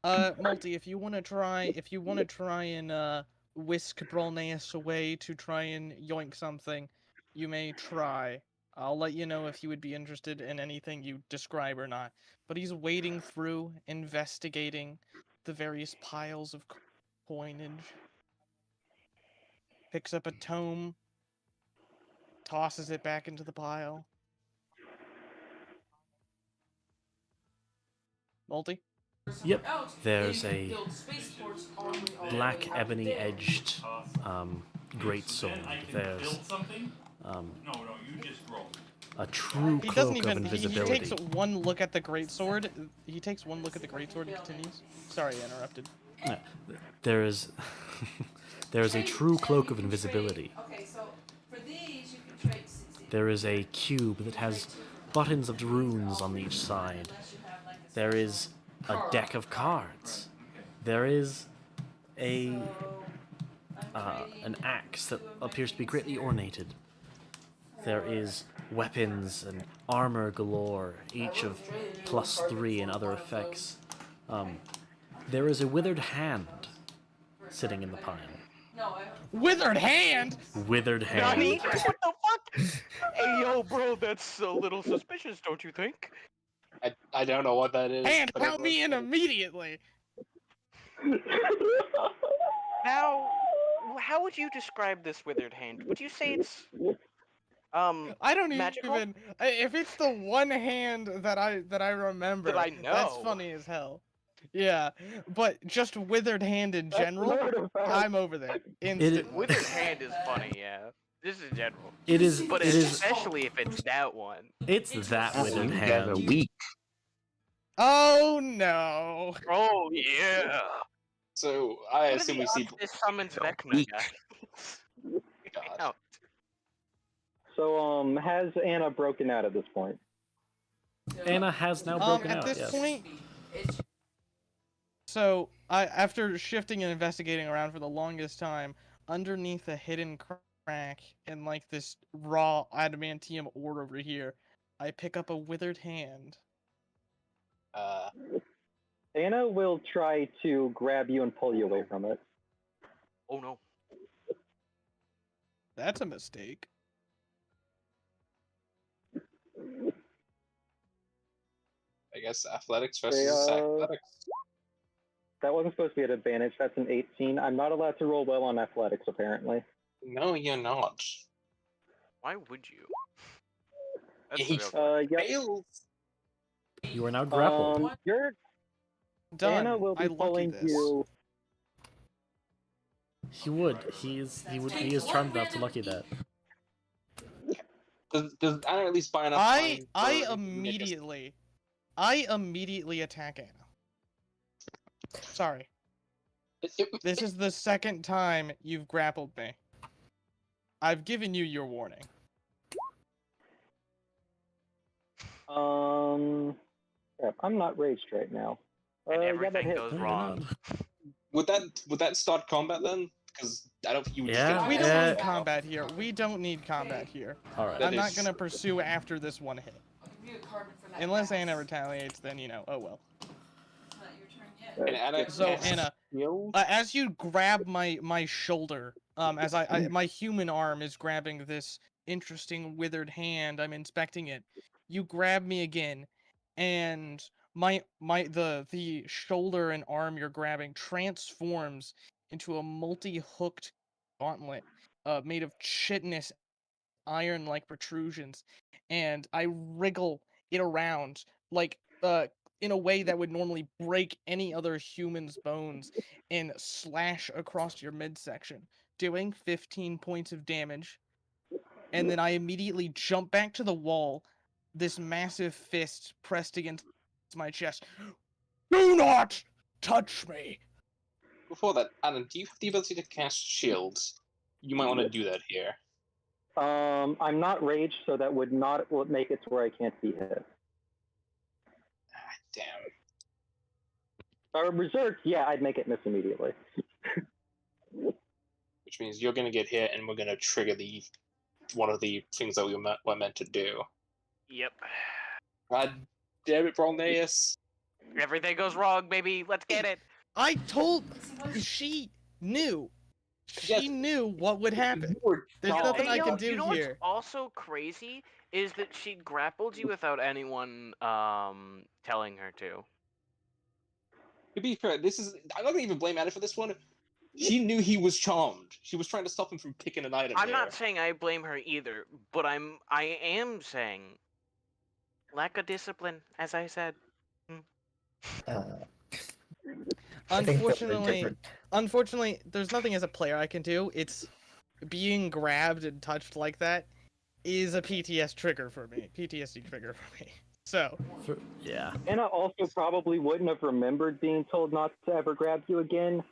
Multi, if you want to try and whisk Brolnaeus away to try and yoink something, you may try. I'll let you know if he would be interested in anything you describe or not. But he's wading through, investigating the various piles of coinage. Picks up a tome, tosses it back into the pile. Multi? Yep. There's a black ebony-edged great sword. There's a true He cloak doesn't of even. He invisibility. takes one look at the greatsword. He takes one look at the greatsword and continues. Sorry, I interrupted. Yeah, there is there is a true cloak of invisibility. Okay, so for these you can trade 60. There is a cube that has buttons of runes on each side. There is a deck of cards. There is a an axe that appears to be greatly ornated. There is weapons and armor galore, each of +3 and other effects. There is a withered hand sitting in the pile. Withered hand. Withered hand. Nani? What the fuck? Hey, yo, bro, that's a little suspicious, don't you think? I don't know what that is. Hand, but count me in immediately. Now, how would you describe this withered hand? Would you say it's I don't magical? even. If it's the one hand that I remember, That I that's know. funny as hell. Yeah, but just withered hand in general, I'm over there instantly. Withered hand is funny, yeah. This is general. It is. But It is. especially if it's that one. It's that withered You guys are hand. weak. Oh no! Oh yeah. So I What are assume the we see. odds this summons Vecna, weak. guys? God. Out. So, has Anna broken out at this point? Anna has now broken At out. this Yes. point, so after shifting and investigating around for the longest time, underneath a hidden crack in like this raw adamantium ore over here, I pick up a withered hand. Anna will try to grab you and pull you away from it. Oh no. That's a mistake. I guess athletics versus athletics. That wasn't supposed to be an advantage. That's an 18. I'm not allowed to roll well on athletics, apparently. No, you're not. Why would you? That's He the real Yep. fails. You are now grappled. You're Done. Anna will be I lucky pulling this. you. He would. He is charmed enough to lucky that. Does Anna at least buy enough time? I for- immediately attack Anna. Sorry. This is the second time you've grappled me. I've given you your warning. Crap, I'm not raged right now. And Yeah, that everything hit. goes wrong. Would that start combat then? Because I don't think you would just Yeah. get We away. don't need combat here. We don't need combat here. All right. That I'm not is gonna true. pursue after this one hit. Unless Anna retaliates, then oh well. And Anna So casts Anna, shield? as you grab my shoulder, as my human arm is grabbing this interesting withered hand, I'm inspecting it. You grab me again, and the shoulder and arm you're grabbing transforms into a multi-hooked gauntlet, made of chitinous iron-like protrusions, and I wriggle it around like in a way that would normally break any other human's bones and slash across your midsection, doing 15 points of damage. And then I immediately jump back to the wall, this massive fist pressed against my chest. Do not touch me! Before that, Anna, do you have the ability to cast shields? You might want to do that here. I'm not raged, so that would not make it to where I can't be hit. Damn. If I were berserk, yeah, I'd make it miss immediately. Which means you're gonna get hit, and we're gonna trigger one of the things that we were meant to do. Yep. God damn it, Brolneus. Everything goes wrong, baby. Let's get it. I told she knew. She knew what would happen. There's nothing I can do you know here. What's also crazy is that she grappled you without anyone telling her to. To be fair, I'm not gonna even blame Anna for this one. She knew he was charmed. She was trying to stop him from picking an item. I'm not saying I blame her either, but I am saying lack of discipline, as I said. I think that's Unfortunately, different. there's nothing as a player I can do. It's being grabbed and touched like that is a PTSD trigger for me. So, Yeah. Anna also probably wouldn't have remembered being told not to ever grab you again.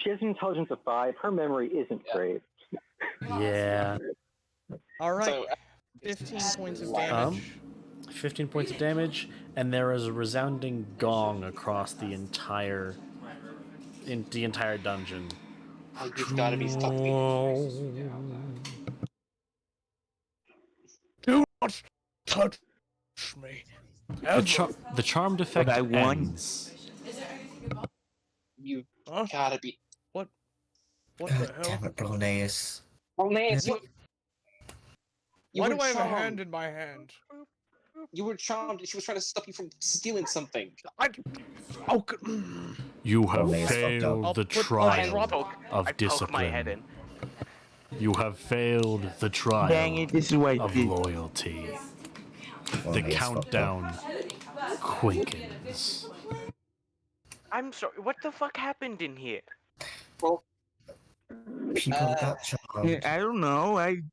She has an intelligence of 5. Her memory isn't great. Yeah. all right, So, 15 points of damage. 15 points of damage, and there is a resounding gong across the entire dungeon. oh, you've got to be fucking. Do not touch me. Ever. The charmed effect I won. ends. You Huh? gotta be. What the God hell? damn it, Bronius. Oh, Nance, you Why were do I have a charmed. hand in my hand? You were charmed. She was trying to stop you from stealing something. Oh, You have Bronius fucked up. failed the I'll trial drop- of I poke my head discipline. in. You have failed the trial Dang it, this is why of loyalty. The Bronius fucked up. countdown quickens. I'm sorry. What the fuck happened in here? Well, People got charmed. I don't know. And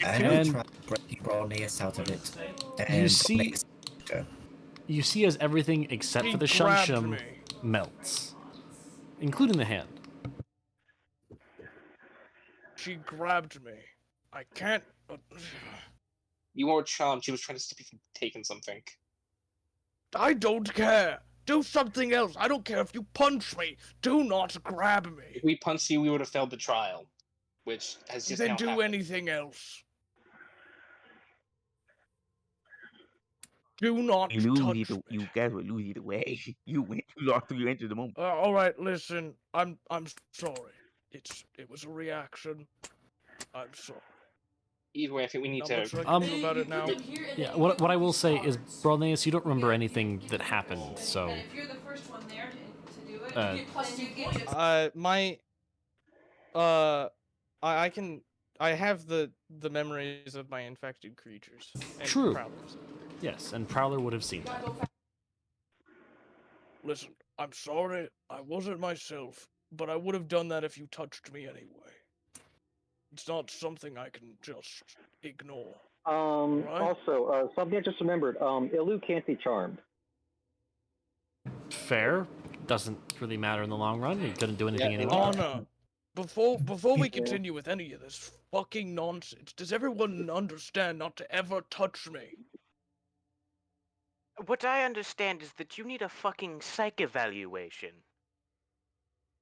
And- tried breaking Bronius out of it. You And see, Bronius- you see as everything except for the He grabbed Shum me. melts, including the hand. She grabbed me. I can't. you were charmed. She was trying to stop you from taking something. I don't care. Do something else. I don't care if you punch me. Do not grab me. If we punched you, we would have failed the trial, which has just Then now do happened. anything else. Do not You touch lose either, me. you guys will lose either way. You went too long till you entered the moment. All right, listen. I'm sorry. It was a reaction. I'm sorry. Either way, I think we need Not to. much I can do about it now. Yeah, what I will say is, Bronius, you don't remember anything that happened, so And if you're the first one there to do it, Uh, you get plus 2 points. I have the memories of my infected creatures. And True. prowlers. yes, and Prowler would have seen that. Listen, I'm sorry. I wasn't myself, but I would have done that if you touched me anyway. It's not something I can just ignore. Right. Also, something I just remembered. Ilu can't be charmed. Fair. Doesn't really matter in the long run. He couldn't do anything Yeah, anyway. Anna, before we continue with any of this fucking nonsense, does everyone understand not to ever touch me? What I understand is that you need a fucking psych evaluation.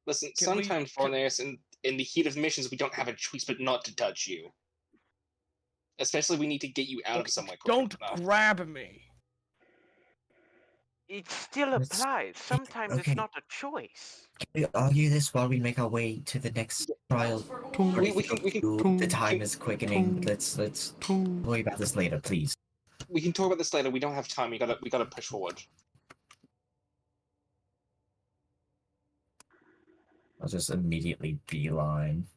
Listen, Can we- sometimes, Forneus, in the heat of missions, we don't have a choice but not to touch you. Especially, we need to get you out of Okay, somewhere. quick Don't enough. grab me. It still Let's- applies. Sometimes okay. it's not a choice. Can we argue this while we make our way to the next trial? Tung, Or We- if we can- you- the time we- is quickening. tung, Let's tung. worry about this later, please. We can talk about this later. We don't have time. We gotta push forward. I'll just immediately beeline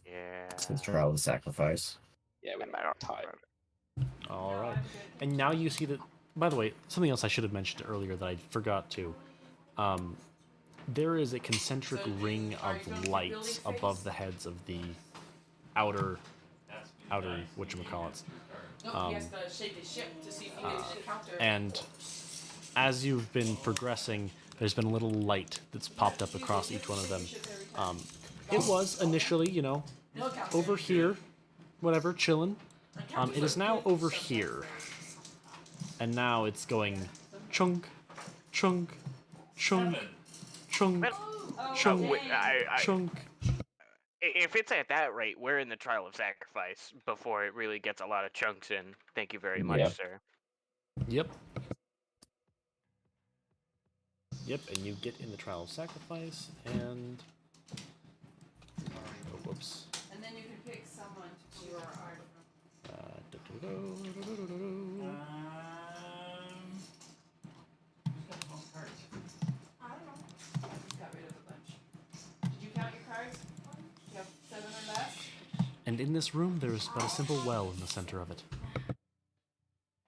Yeah. to the trial of the sacrifice. Yeah, we I'm don't have time. All right. And now you see that. By the way, something else I should have mentioned earlier that I forgot to. There is a concentric ring of lights above the heads of the outer whatchamacallits. And as you've been progressing, there's been a little light that's popped up across each one of them. It was initially, over here, whatever, chilling. It is now over here. And now it's going chunk, chunk, chunk, chunk, chunk, chunk. If it's at that rate, we're in the trial of sacrifice before it really gets a lot of chunks in. Thank you very much, Yeah. sir. Yep. Yep, and you get in the trial of sacrifice, and... Oh, whoops. And then you can pick someone to do our art. I don't know. I just got rid of a bunch. Did you count your cards? You have 7 or less? And in this room, there is but a simple well in the center of it.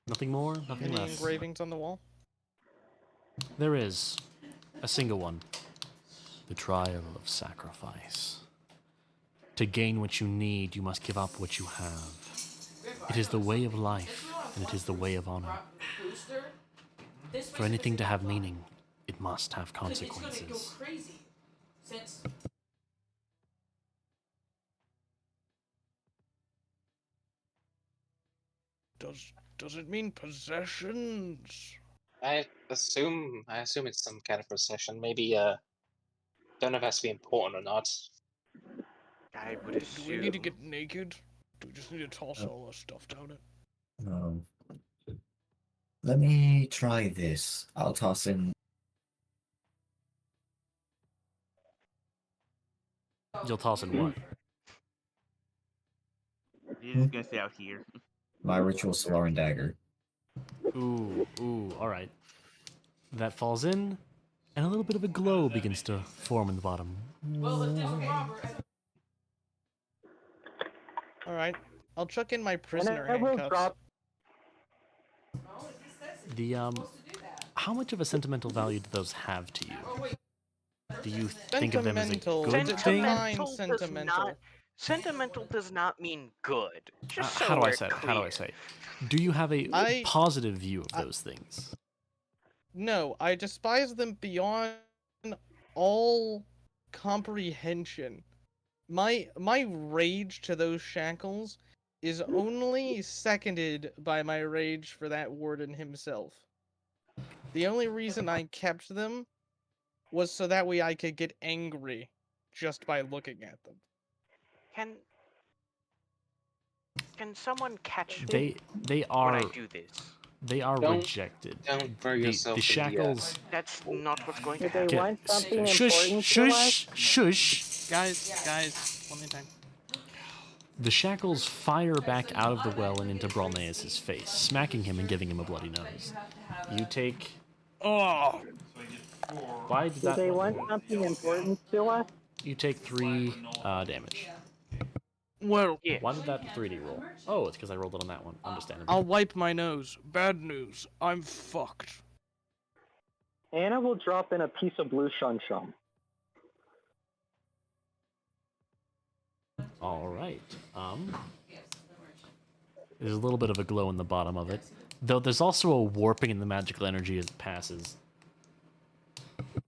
Nothing more, nothing Any less. engravings on the wall? There is a single one. The trial of sacrifice. To gain what you need, you must give up what you have. It is the way of life, and it is the way of honor. For anything to have meaning, it must have consequences. It's gonna go crazy. Since Does it mean possessions? I assume it's some kind of procession. Maybe don't know if it has to be important or not. I would Do we need to assume. get naked? Do we just need to toss all our stuff down it? Let me try this. I'll toss in. You'll toss in what? You're just gonna stay out here. My ritual Solaran dagger. Ooh, alright. That falls in, and a little bit of a glow begins to form in the bottom. well, if there's a robber, All right, I'll chuck in my And prisoner I will handcuffs. drop. The, how much of a sentimental value do those have to you? Do you think of them as a Sentimental. good thing? Sentimental. Sentimental does not mean good. Just so How do I we're say it? clear. How do I say it? Do you have a positive view of those things? No, I despise them beyond all comprehension. My rage to those shackles is only seconded by my rage for that warden himself. The only reason I kept them was so that way I could get angry just by looking at them. Can someone catch They when are I do this? they are Don't- rejected. Don't throw yourself The in shackles. That's not what's going to If they happen. want something Shush, important to us, shush. Guys, one at a time. The shackles fire back out of the well and into Bralneus' face, smacking him and giving him a bloody nose. You take. Oh! Why did do that? they want something important to us? You take 3 damage. Well, Yeah. Why did that 3D roll? Oh, it's because I rolled it on that one. Understandable. I'll wipe my nose. Bad news. I'm fucked. Anna will drop in a piece of blue shun shum. All right. There's a little bit of a glow in the bottom of it, though. There's also a warping in the magical energy as it passes.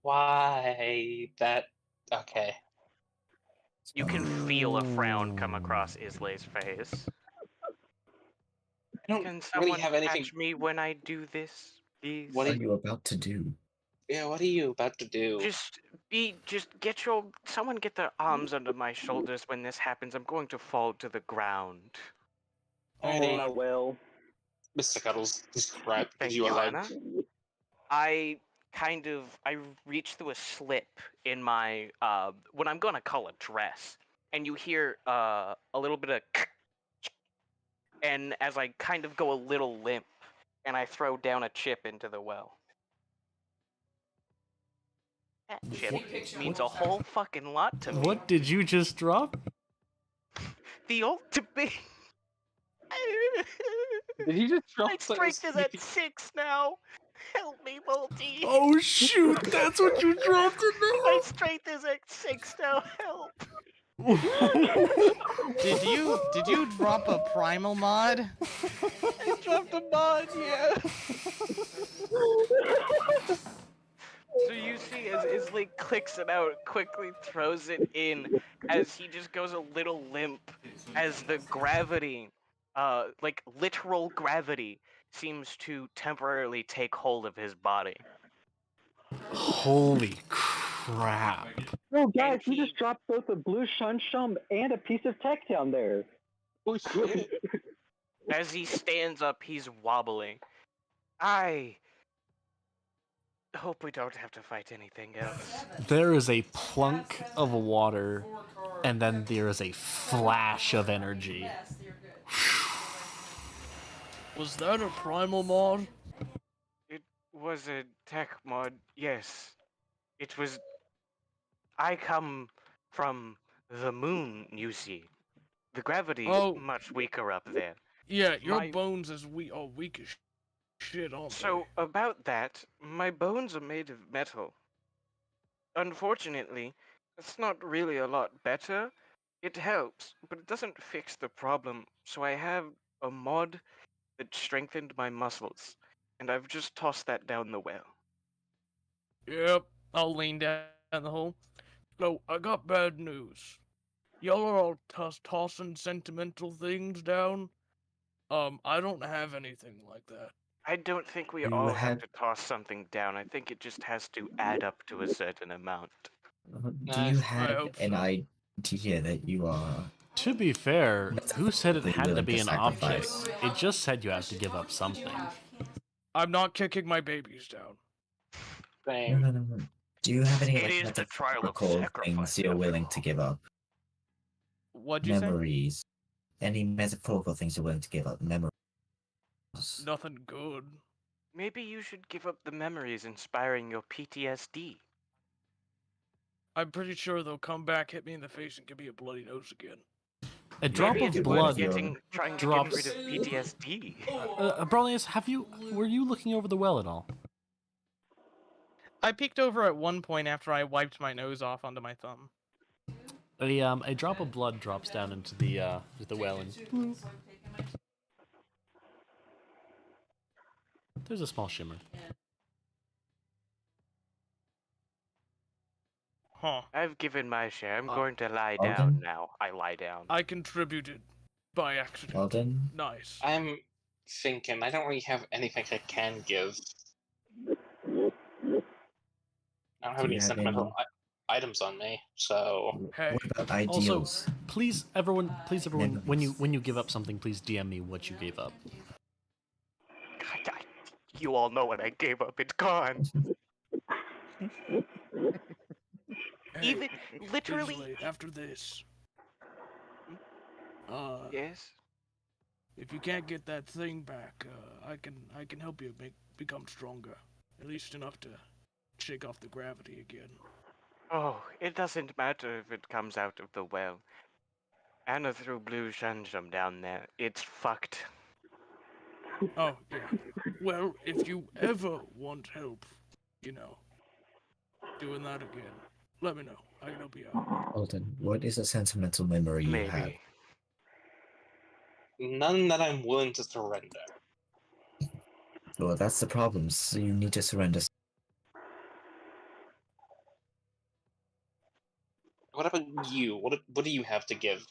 Why that? Okay. You can feel a frown come across Islay's face. I don't Can really someone have anything. catch me when I do this, please? What are you about to do? Yeah, what are you about to do? Someone get their arms under my shoulders when this happens. I'm going to fall to the ground. Alrighty. I will. Mr. Cuddles, just crap Thank because you you, are Anna. I reach through a slip in my what I'm gonna call a dress, and you hear a little bit of and as I kind of go a little limp, and I throw down a chip into the well. That chip means a whole fucking lot to me. What did you just drop? The ultimate. Did he just drop My strength is at 6 now. Help me, Multi. Oh shoot! That's what you dropped in My strength is at 6 now. Help. Did you drop a primal mod? I dropped a mod, yeah. So you see as Isley clicks it out, quickly throws it in, as he just goes a little limp, as the gravity, like literal gravity, seems to temporarily take hold of his body. Holy crap! Oh, guys, we just dropped both a blue shun shum and a piece of tech down there. Oh shit! As he stands up, he's wobbling. I hope we don't have to fight anything else. There is a plunk of water, and then there is a flash of energy. Was that a primal mod? It was a tech mod, yes. It was. I come from the moon, you see. The gravity Oh. much weaker up there. Yeah, your My- bones are weak as shit, aren't So, about that, my bones are made of metal. Unfortunately, it's not really a lot better. It helps, but it doesn't fix the problem, so I have a mod that strengthened my muscles, and I've just tossed that down the well. Yep, I'll lean down the hole. So, I got bad news. Y'all are all tossing sentimental things down. I don't have anything like that. I don't think we You all have have- to toss something down. I think it just has to add up to a certain amount. Do you I have hope an so. idea that you are? To be fair, That's who said it probably had to willing be to an object? sacrifice. It just said you have to give up something. I'm not kicking my babies down. No, Same. no, no, no. Do you have any It like is the trial of metaphorical sacrifice, things you're after willing all. to give up? What'd you say? Memories. Any metaphorical things you're willing to give up? Memories. Nothing good. Maybe you should give up the memories inspiring your PTSD. I'm pretty sure they'll come back, hit me in the face, and give me a bloody nose again. A drop Maybe of it's blood trying to drops. get rid of PTSD. Brolius, were you looking over the well at all? I peeked over at one point after I wiped my nose off onto my thumb. A drop of blood drops down into the well, and there's a small shimmer. Huh. I've given my share. I'm going to lie Alden? down now. I lie down. I contributed by accident. Alden? Nice. I'm thinking I don't really have anything I can give. I don't have Do any you have sentimental items on me, so Hey, What about Also, ideals? please, everyone, when you give up something, please DM me what you gave up. You all know what I gave up. It's gone. hey, Even literally. Islay, after this. Yes. If you can't get that thing back, I can help you become stronger. At least enough to shake off the gravity again. Oh, it doesn't matter if it comes out of the well. Anna threw blue shansham down there. It's fucked. Oh, yeah. Well, if you ever want help, you know, doing that again, let me know. I can help you out. Alden, what is a sentimental memory you have? Maybe. none that I'm willing to surrender. Well, that's the problem. So you need to surrender. What about you? What do you have to give?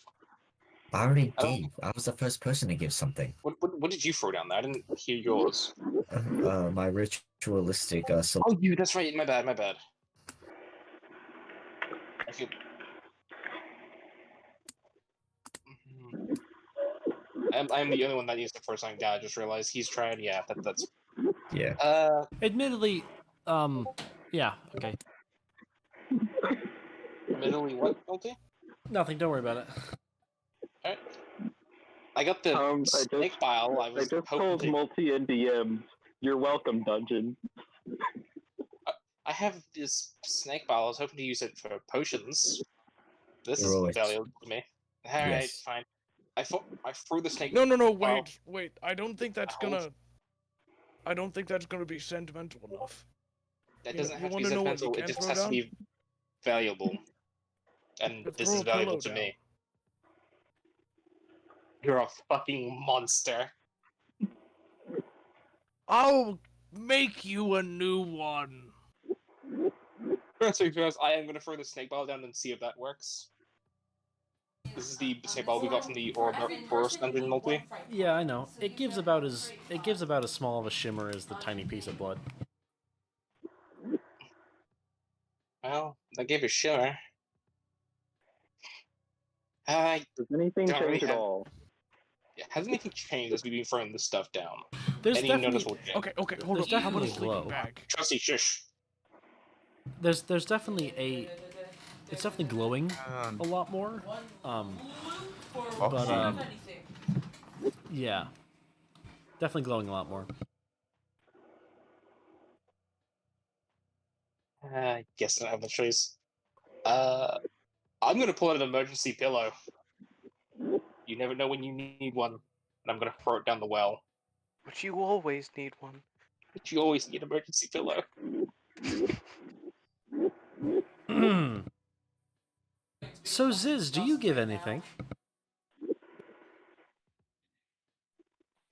I already I don't- gave. I was the first person to give something. What did you throw down there? I didn't hear yours. My ritualistic soul. Oh, you. That's right. My bad. I feel. I'm the only one that used the first time. God, I just realized he's trying. Yeah, that's. Yeah. Admittedly, yeah, okay. Admittedly, what, Multi? Nothing, don't worry about it. Alright. I got the snake bile. I just hoping told to... multi and DMs, "You're welcome, dungeon." I have this snake bile. I was hoping to use it for potions. This is Heroics. valuable to me. Alright, Yes. fine. I threw the snake. No, bile. wait. I don't think that's gonna be sentimental enough. That You doesn't know, have you to be wanna know what sentimental. you It can just throw has to down? be valuable. And Just this throw is a pillow valuable to down. me. You're a fucking monster. I'll make you a new one. So because I am gonna throw the snake ball down and see if that works. This is the snake ball we got from the Torus dungeon multi. Yeah, I know. It gives about as small of a shimmer as the tiny piece of blood. Well, that gave a shimmer. Does anything don't really change at have- all? Yeah, has anything changed as we've been throwing this stuff down? There's Any definitely noticeable change? Okay, hold There's up. How about a definitely a sleeping glow. bag? Trusty, shush. There's definitely it's definitely glowing a lot more. But yeah, definitely glowing a lot more. I guess I don't have the choice. I'm gonna pull out an emergency pillow. You never know when you need one, and I'm gonna throw it down the well. But you always need one. But you always need an emergency pillow. So Ziz, do you give anything?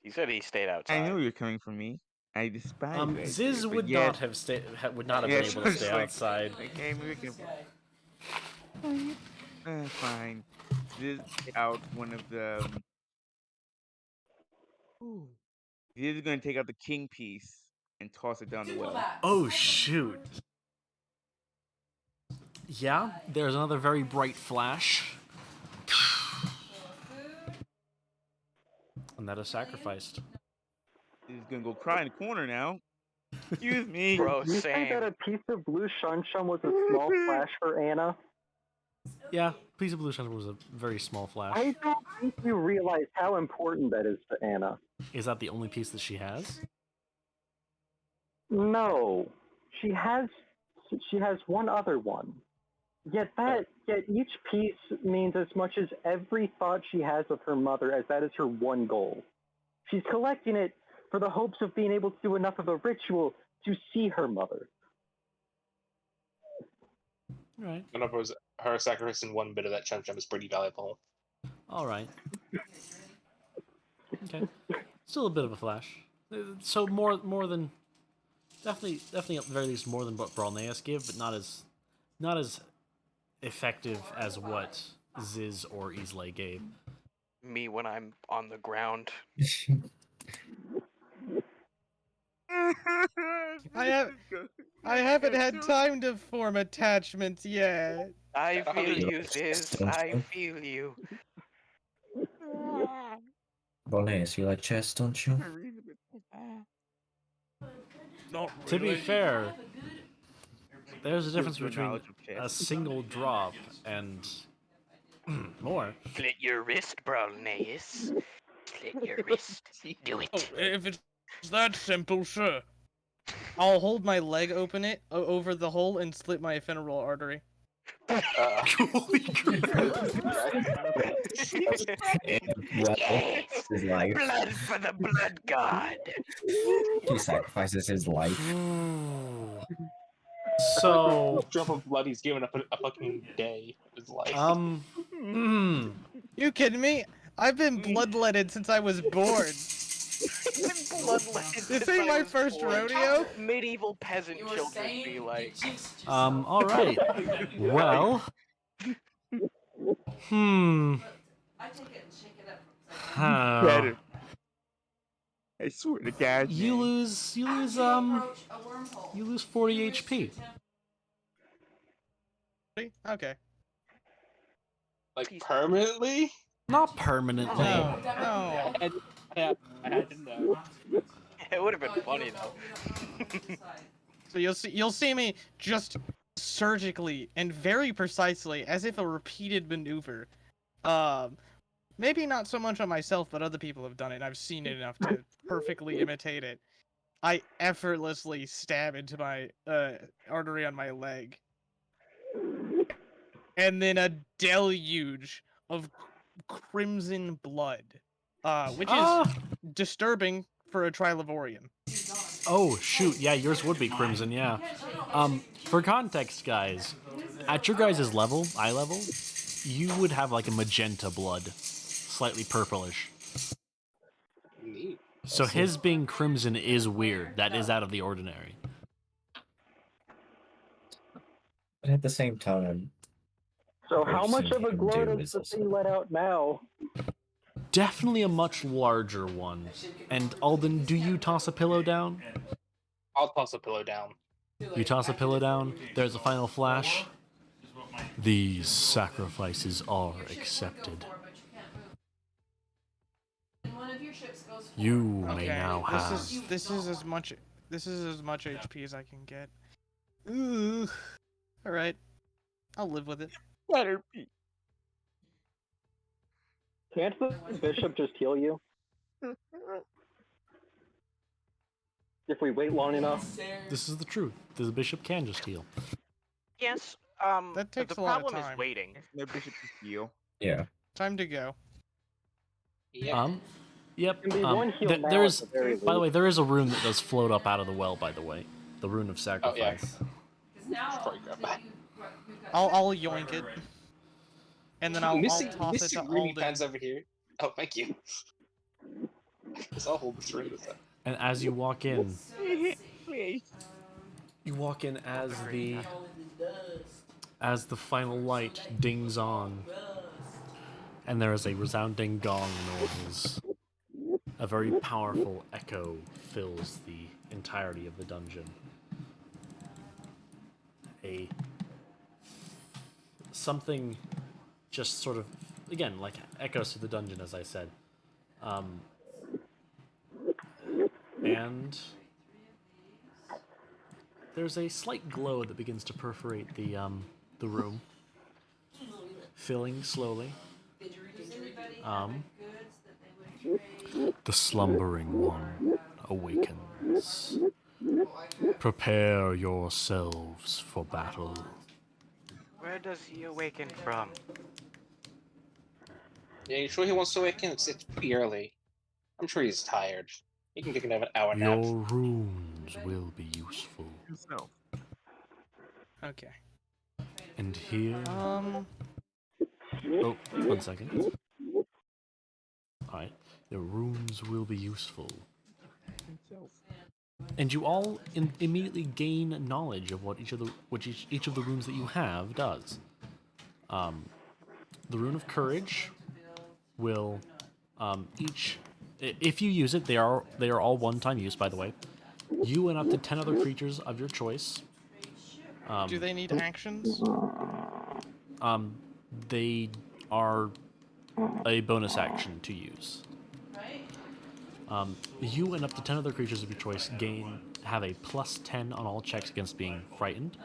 He said he stayed outside. I knew you were coming from me. I despise that Ziz shit, but would yet- not have would not have Yeah, been able so to it's stay like- outside. Like, hey, we can. Fine. This out one of the. Ooh. This is gonna take out the king piece and toss it down the well. Oh shoot! Yeah, there's another very bright flash, and that is sacrificed. He's gonna go cry in the corner now. Excuse me. Bro, You think that same. a piece of blue shun was a small flash for Anna? Yeah, piece of blue shine was a very small flash. I don't think you realize how important that is to Anna. Is that the only piece that she has? No, she has one other one. Yet each piece means as much as every thought she has of her mother, as that is her one goal. She's collecting it for the hopes of being able to do enough of a ritual to see her mother. Right. I don't know if her sacrificing one bit of that chum chum is pretty valuable. All right. Okay. Still a bit of a flash. So more than definitely at the very least more than what Bralneus give, but not as effective as what Ziz or Islay gave. Me when I'm on the ground. I haven't had time to form attachments yet. I feel you, Ziz. I feel you. Boneas, you like chess, don't you? Not To be really. fair, there's a difference Your between knowledge of chess. a single drop and more. Slit your wrist, Bralneus. Slit your wrist. Do it. Oh, if it's that simple, sure. I'll hold my leg open it over the hole and slit my ephemeral artery. Holy crap. Yes! His life. Blood for the blood god. He sacrifices his life. So, Drop of blood he's given up a fucking day of his life. You kidding me? I've been bloodletted since I was born. Bloodletted. This ain't my first rodeo. Medieval peasant You were children saying be like. all right. Well, I take it and shake it up. Better. I swear to God. you man. lose Approach a wormhole. you lose 40 HP. Okay. Like, permanently? Not permanently. No, no. I had to know. It would have been funny though. So you'll see me just surgically and very precisely, as if a repeated maneuver. Maybe not so much on myself, but other people have done it, and I've seen it enough to perfectly imitate it. I effortlessly stab into my artery on my leg, and then a deluge of crimson blood, which is disturbing for a Trilivorian. Oh shoot, yeah, yours would be crimson, yeah. For context, guys, at your guys' level, eye level, you would have like a magenta blood, slightly purplish. Neat. So his being crimson is weird. That is out of the ordinary. But at the same time, So how I've much seen of a him glow do does is the also- thing let out now? Definitely a much larger one. And Alden, do you toss a pillow down? I'll toss a pillow down. You toss a pillow down. There's a final flash. These sacrifices are accepted. You may now have. This is as much HP as I can get. Ooh. All right. I'll live with it. Better be. Can't the bishop just heal you? If we wait long enough? This is the truth. The bishop can just heal. Yes. That takes the a lot of problem time. is waiting. No bishop to heal. yeah. Time to go. Yep. Can be one heal now There's, at the very by the way, least. there is a rune that does float up out of the well. By the way, the rune of sacrifice. Probably grab that. I'll yoink it, and then I'll Missing toss it to Ruby Alden. fans over here. Oh, thank you. It's all hold this room. And as you walk in, Please. you walk in as the final light dings on, and there is a resounding gong noise. A very powerful echo fills the entirety of the dungeon. Something just sort of, again, like echoes to the dungeon, as I said. And there's a slight glow that begins to perforate the room, filling slowly. The slumbering one awakens. Prepare yourselves for battle. Where does he awaken from? Yeah, you sure he wants to awaken? It's pretty early. I'm sure he's tired. He can take another hour nap. Your runes will be useful. Yourself. Okay. And here... Um. Oh, 1 second. Alright. Your runes will be useful. And you all immediately gain knowledge of what each of the runes that you have does. The rune of courage will if you use it, they are all one-time use, by the way. You and up to 10 other creatures of your choice. Do they need actions? They are a bonus action to use. You and up to 10 other creatures of your choice have a plus 10 on all checks against being frightened.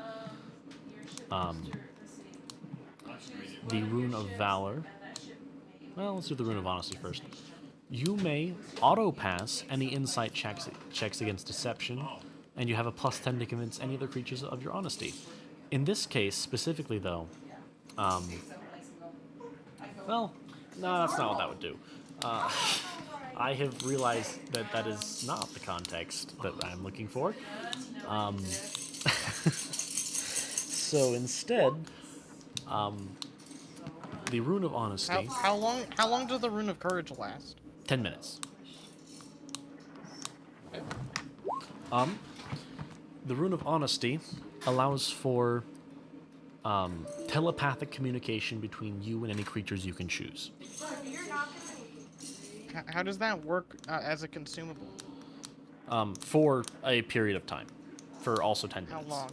The Rune of Valor. Well, let's do the Rune of Honesty first. You may auto-pass any insight checks against deception, and you have a plus 10 to convince any other creatures of your honesty. In this case, specifically though, well, no, that's not what that would do. I have realized that that is not the context that I'm looking for. So instead, the Rune of Honesty... How long does the Rune of Courage last? 10 minutes. The Rune of Honesty allows for telepathic communication between you and any creatures you can choose. How does that work as a consumable? For a period of time. For also 10 minutes. How long?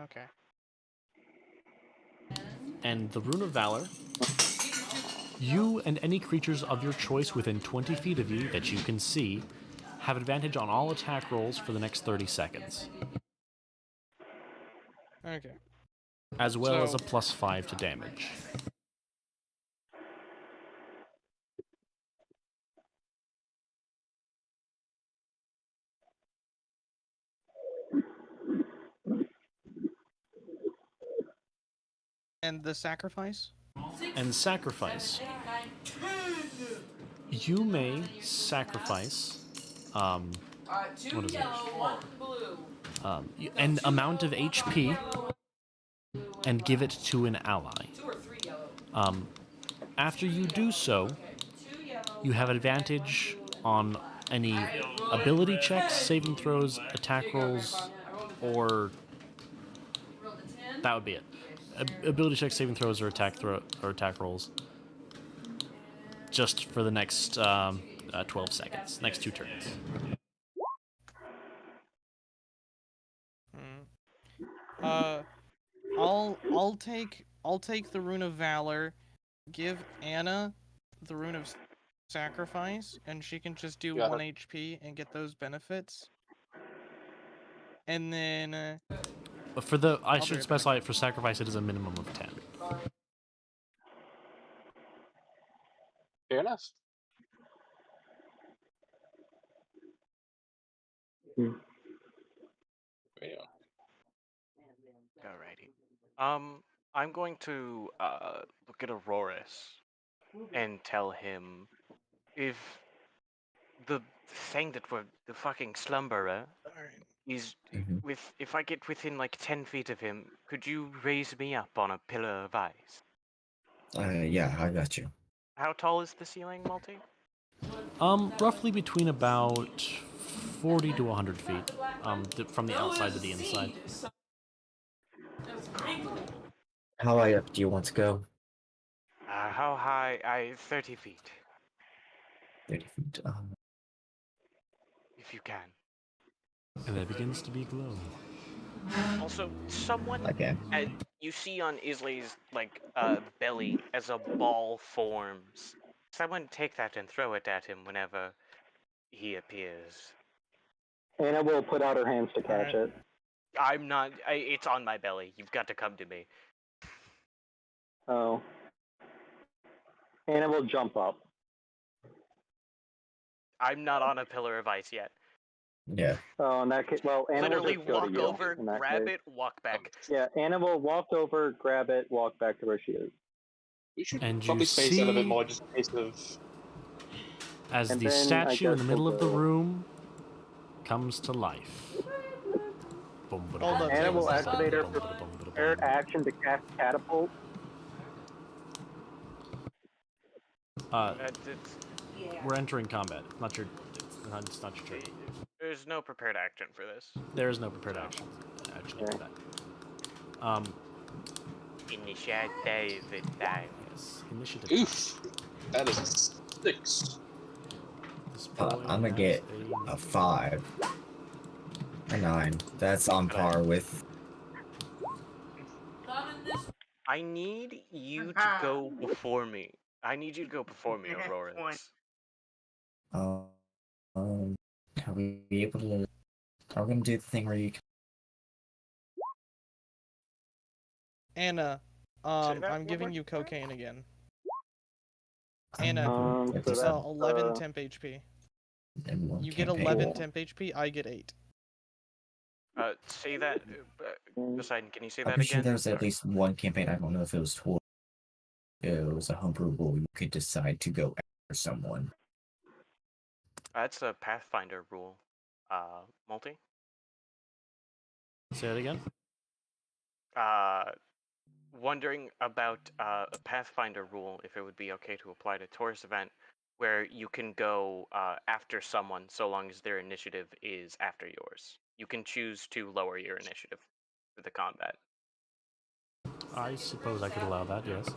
Okay. And the Rune of Valor, you and any creatures of your choice within 20 feet of you that you can see have advantage on all attack rolls for the next 30 seconds. Okay. As well as a plus 5 to damage. And the sacrifice? And sacrifice. You may sacrifice, what is it? An amount of HP and give it to an ally. After you do so, you have advantage on any ability checks, saving throws, attack rolls, or that would be it. Ability checks, saving throws, or attack rolls. Just for the next 12 seconds, next 2 turns. I'll take the Rune of Valor, give Anna the Rune of Sacrifice, and she can just do 1 HP and get those benefits. And then I should specify for sacrifice it is a minimum of 10. Fair enough. Alrighty. I'm going to look at Aurorus and tell him if the thing that we're the fucking slumberer is if I get within like 10 feet of him, could you raise me up on a pillar of ice? Yeah, I got you. How tall is the ceiling, Multi? Roughly between about 40 to 100 feet, from the outside to the inside. How high up do you want to go? How high? 30 feet, 30 feet. if you can. And there begins to be glow. Also, someone Okay. you see on Isley's belly as a ball forms. Someone take that and throw it at him whenever he appears. Anna will put out her hands to catch Alright. it. I'm not. It's on my belly. You've got to come to me. Oh. Anna will jump up. I'm not on a pillar of ice yet. Yeah. Oh, in that case, well, Anna Literally will just go to walk you. over, in that grab case. it, walk back. Yeah, Anna will walk over, grab it, walk back to where she is. We should And you probably space out a bit see- more just in case of. As And the then I statue in guess the middle we'll of the go- room comes to life. Hold up. Anna will James. activate her prepared action to cast catapult. We're entering combat. It's not your turn. There's no prepared action for this. There is no prepared action for that. Initiative time. Yes, initiative. Oof! That is a 6. This boy I'm gonna has get a 5. A 9. That's on par with. I need you to go before me. I need you to go before me, Aurora. Are we able to? Are we gonna do the thing where you? Anna, that I'm giving one you more time? cocaine again. Anna, So that's, 11 temp HP. in one You get campaign. 11 temp HP, I get 8. Say that. Poseidon, can you say I'm that pretty sure again? there was at least one campaign. I don't know if it was toward. It was a homebrew rule. You could decide to go after someone. That's a Pathfinder rule. Multi? Say it again. Wondering about a Pathfinder rule, if it would be okay to apply to Torus event, where you can go after someone so long as their initiative is after yours. You can choose to lower your initiative for the combat. I suppose I could allow that. Yes.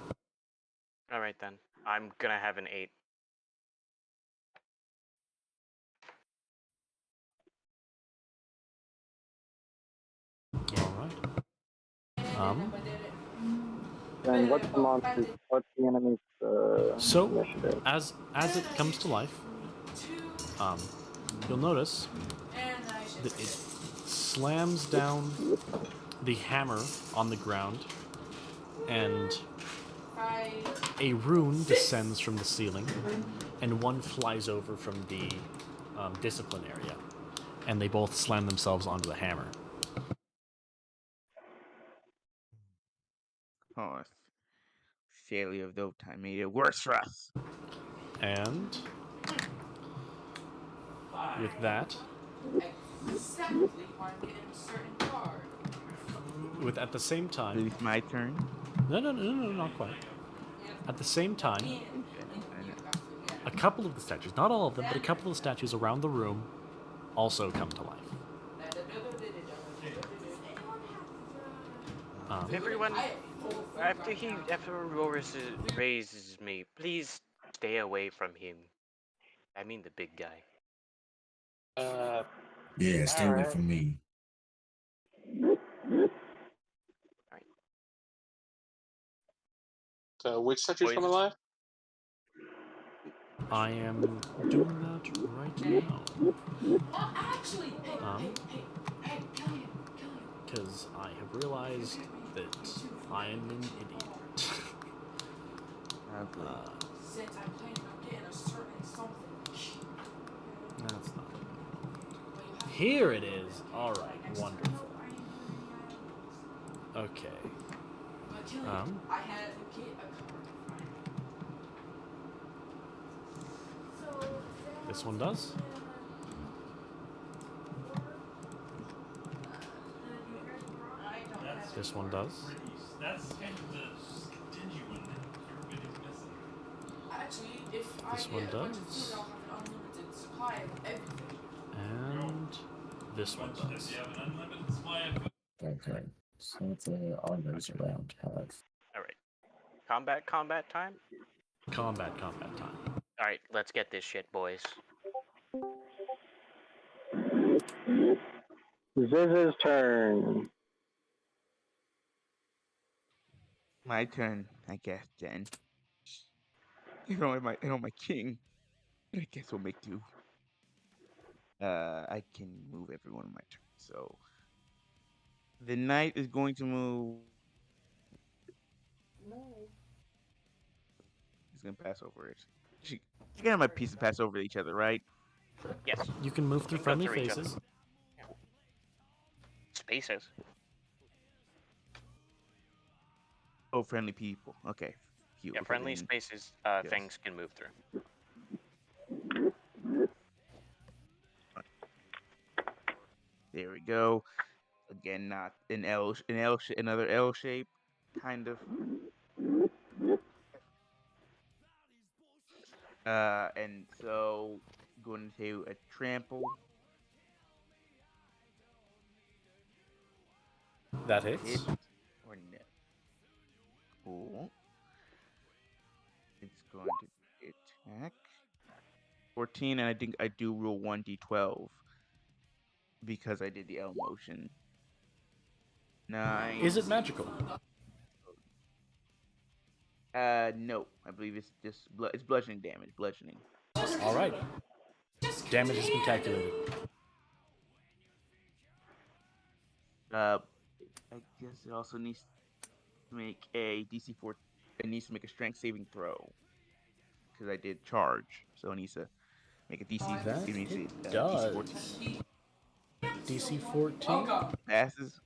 All right then. I'm gonna have an 8. All right. Then what's the monster? What's the enemy's So initiative? as it comes to life, you'll notice that it slams down the hammer on the ground, and a rune descends from the ceiling, and one flies over from the discipline area, and they both slam themselves onto the hammer. Oh, failure of the time made it worse for us. And with that, Exactly why I'm getting a certain card. at the same time, It's my turn. no, not quite. At the same time, a couple of the statues, not all of them, but a couple of the statues around the room also come to life. Everyone, after Aurora raises me, please stay away from him. I mean the big guy. Yeah, stay away Alright. from me. So which statue's coming alive? I am doing that right now. Well, actually, hey, Killian. Because I have realized that I am an idiot. Since I plan on getting a certain something. That's not it. Here it is. Alright, wonderful. Okay. But Killian, I had to get a card. This one does. This one does. That's kind of the stingy one that everybody's missing. I Actually, if I This get one a bunch of does. food, I'll have an unlimited supply of everything. And this one does. Okay. So it's all those around have. All right. Combat time. Combat time. All right, let's get this shit, boys. Ziz's turn. My turn, I guess. Then, my king. I guess we'll make do. I can move everyone on my turn. So the knight is going to move. He's gonna pass over it. You get my piece to pass over each other, right? Yes. You can move through Go friendly through each other. faces. Spaces. Oh, friendly people. Okay. Cute. Yeah, Okay, friendly then- spaces. yes. Things can move through. There we go. Again, not another L shape, kind of. And so going to a trample. That hits. Hit or no? Cool. It's going to attack. 14, and I think I do roll 1d12 because I did the L motion. 9. Is it magical? No. I believe it's just it's bludgeoning damage. Bludgeoning. All right. Damage has been calculated. I guess it also needs to make a DC 4. It needs to make a strength saving throw because I did charge, so it needs to make a DC. That it needs to, it DC does. 14. DC 14. Passes.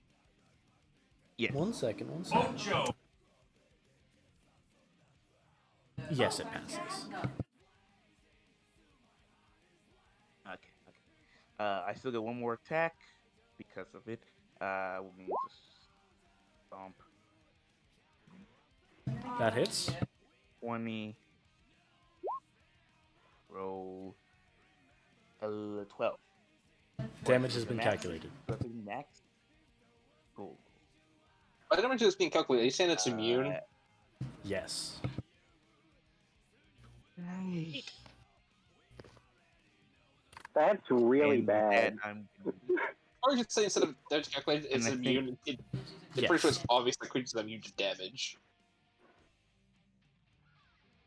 Yes. One second. Yes, it passes. Okay. I still get one more attack because of it. We're going to just stomp. That hits. 20. Roll 12. Damage has been calculated. Max. Cool. By the damage that's being calculated, are you saying it's immune? Yes. Nice. That's really And with bad. that, I'm Or you could say instead of damage calculated, it's And I immune. It's pretty sure it's obvious that creatures are immune to damage.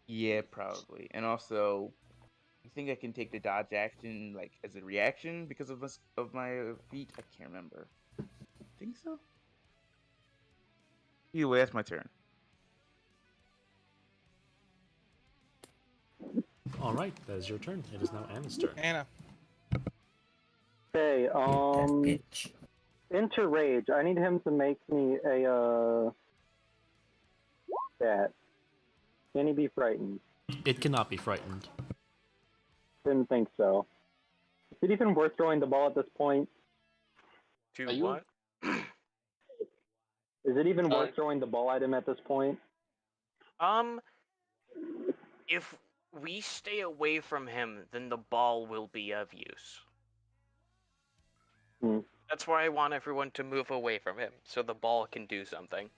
Yeah, probably. And also, I think I can take the dodge action like as a reaction because of my feet. I can't remember. I think so. Either way, that's my turn. All right, that is your turn. It is now Anna's turn. Anna. Okay, Bitch. into rage. I need him to make me a stat. Can he be frightened? It cannot be frightened. Didn't think so. Is it even worth throwing the ball at this point? To Are you- what? Is it even worth throwing the ball at him at this point? If we stay away from him, then the ball will be of use. Hmm. That's why I want everyone to move away from him, so the ball can do something.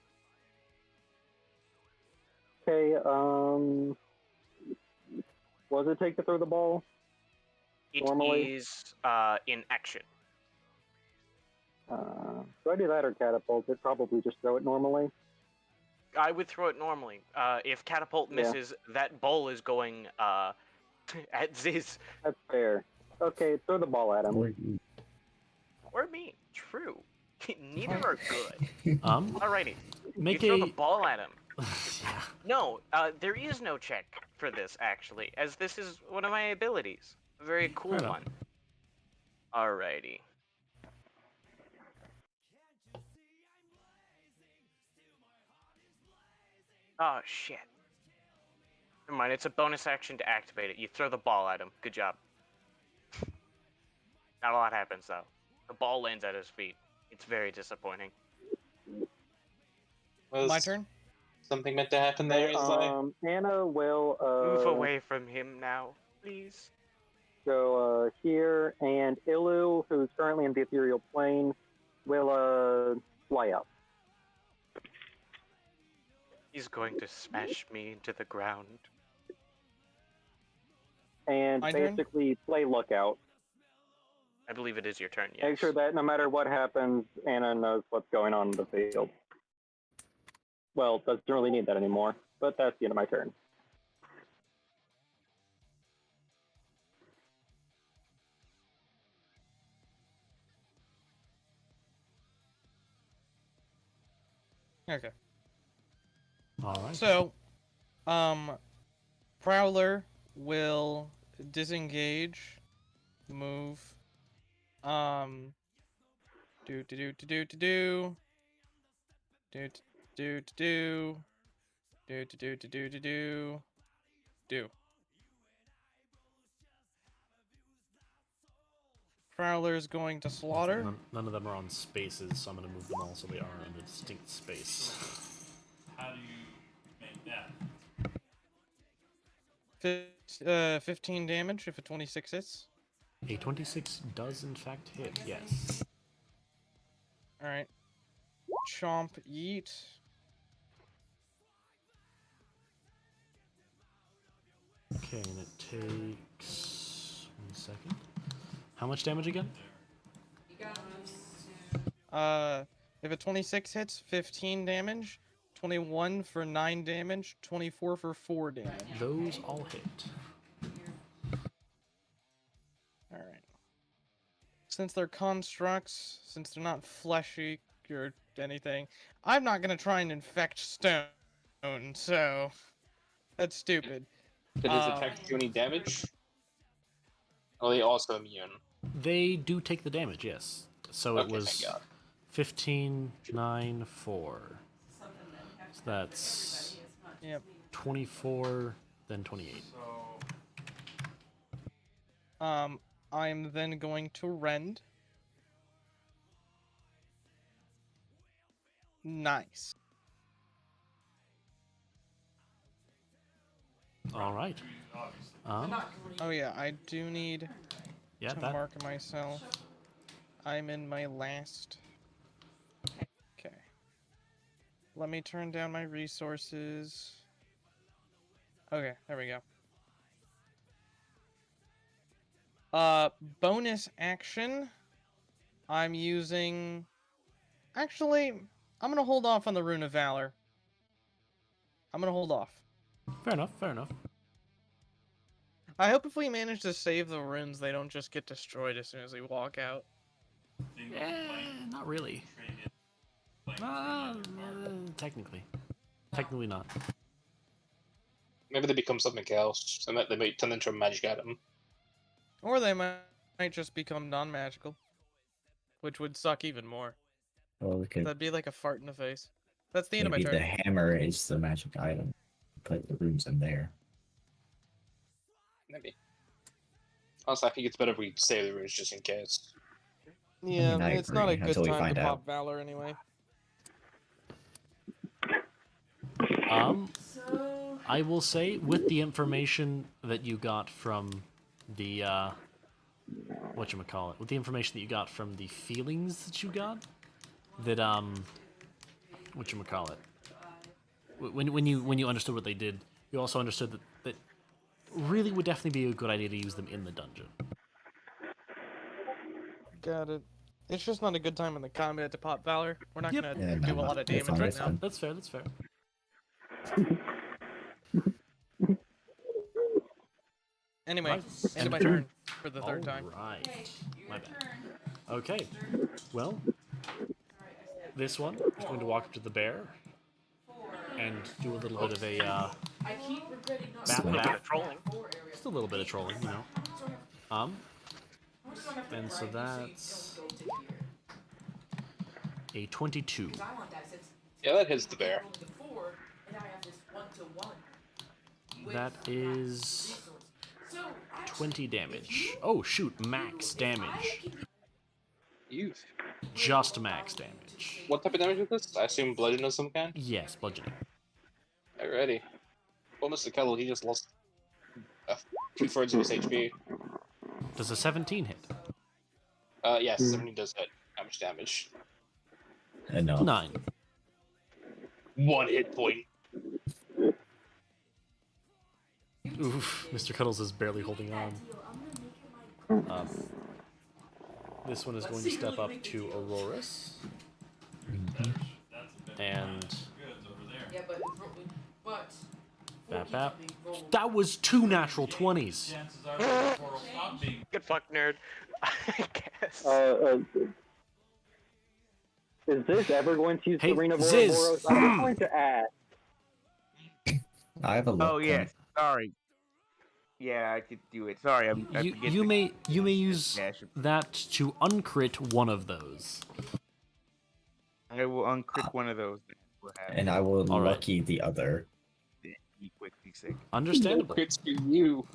Okay, what does it take to throw the ball? It Normally? is in action. Do I do that or catapult? I'd probably just throw it normally. I would throw it normally. If catapult misses, that ball is going at Ziz That's fair. Okay, throw the ball at him. or me. True. Neither are good. Alrighty. Make you throw a. the ball at him. Yeah. No, there is no check for this actually, as this is one of my abilities. A very cool Fair enough. one. Alrighty. Oh shit. Never mind, it's a bonus action to activate it. You throw the ball at him. Good job. Not a lot happens though. The ball lands at his feet. It's very disappointing. My turn? something meant to happen there, Eli? Anna will Move away from him now, please. go here, and Ilu, who's currently in the ethereal plane, will fly out. He's going to smash me into the ground. And My turn? basically play lookout. I believe it is your turn, yes. Make sure that no matter what happens, Anna knows what's going on in the field. Well, doesn't really need that anymore, but that's the end of my turn. Okay. All right. So, Prowler will disengage, move, do do do do do do do do do do do do do do do do do. Prowler's going to slaughter. None of them are on spaces, so I'm going to move them all so they are in a distinct space. How do you make that? 15 damage if a 26 hits. A 26 does in fact hit, yes. Alright. Chomp, yeet. Okay, and it takes... 1 second. How much damage again? If a 26 hits, 15 damage. 21 for 9 damage. 24 for 4 damage. Those all hit. Alright. Since they're constructs, since they're not fleshy or anything, I'm not gonna try and infect stone, so that's stupid. Did his attack do any damage? Or are they also immune? They do take the damage, yes. So it Okay, was thank God. 15, 9, 4. So that's Yep. 24, then 28. I'm then going to rend. Nice. All right. Oh yeah, I do need Yeah, to that mark myself. I'm in my last. Okay. Let me turn down my resources. Okay, there we go. Bonus action. I'm using... Actually, I'm gonna hold off on the Rune of Valor. I'm gonna hold off. fair enough, fair enough. I hope if we manage to save the runes, they don't just get destroyed as soon as we walk out. Not really. Technically. Technically not. Maybe they become something else, and that they might turn into a magic item. Or they might just become non-magical. Which would suck even more. Well, we could That'd be like a fart in the face. That's the end of my maybe turn. the hammer is the magic item. Put the runes in there. Maybe. Also, I think it's better if we save the runes just in case. Yeah, I it's not a agree, good until we time find to out. pop Valor anyway. I will say, with the information that you got from the, whatchamacallit, with the information that you got from the feelings that you got, that, whatchamacallit, when you understood what they did, you also understood that really would definitely be a good idea to use them in the dungeon. Got it. It's just not a good time in the combat to pop Valor. We're not gonna Yeah, do a no, lot of that's damage fine, right that's now. fine. That's fair, that's fair. Anyway, Right. end of my And- turn for the third time. Alright. My bad. Okay. Well, this one is going to walk up to the bear and do a little bit of a, I keep regretting not bat A little bit bat. of trolling. Just a little bit of trolling, you know. And so that's a 22. Yeah, that hits the bear. That is 20 damage. Oh shoot, max damage. You. Just max damage. What type of damage is this? I assume bludgeon of some kind? Yes, bludgeoning. Alrighty. Well, Mr. Kettle, he just lost 2/3 of his HP. Does a 17 hit? Yes, 17 does hit. How much damage? Enough. 9. 1 hit point. Oof, Mr. Cuddles is barely holding on. This one is going to step up to Auroras. And... Yeah, but Bap, bap. That was 2 natural 20s! Good fuck, nerd. I guess. Is this ever going to use Hey, the Ring of Ziz. Ouroboros? I'm just going to ask. I have a luck Oh yes, point. sorry. Yeah, I could do it. Sorry, I You, forget you the- may use Yeah, I should- that to uncrit one of those. I will uncrit one of those. We'll have And I will All right. lucky the other. be quick, be sick. Understandable. Crits for you.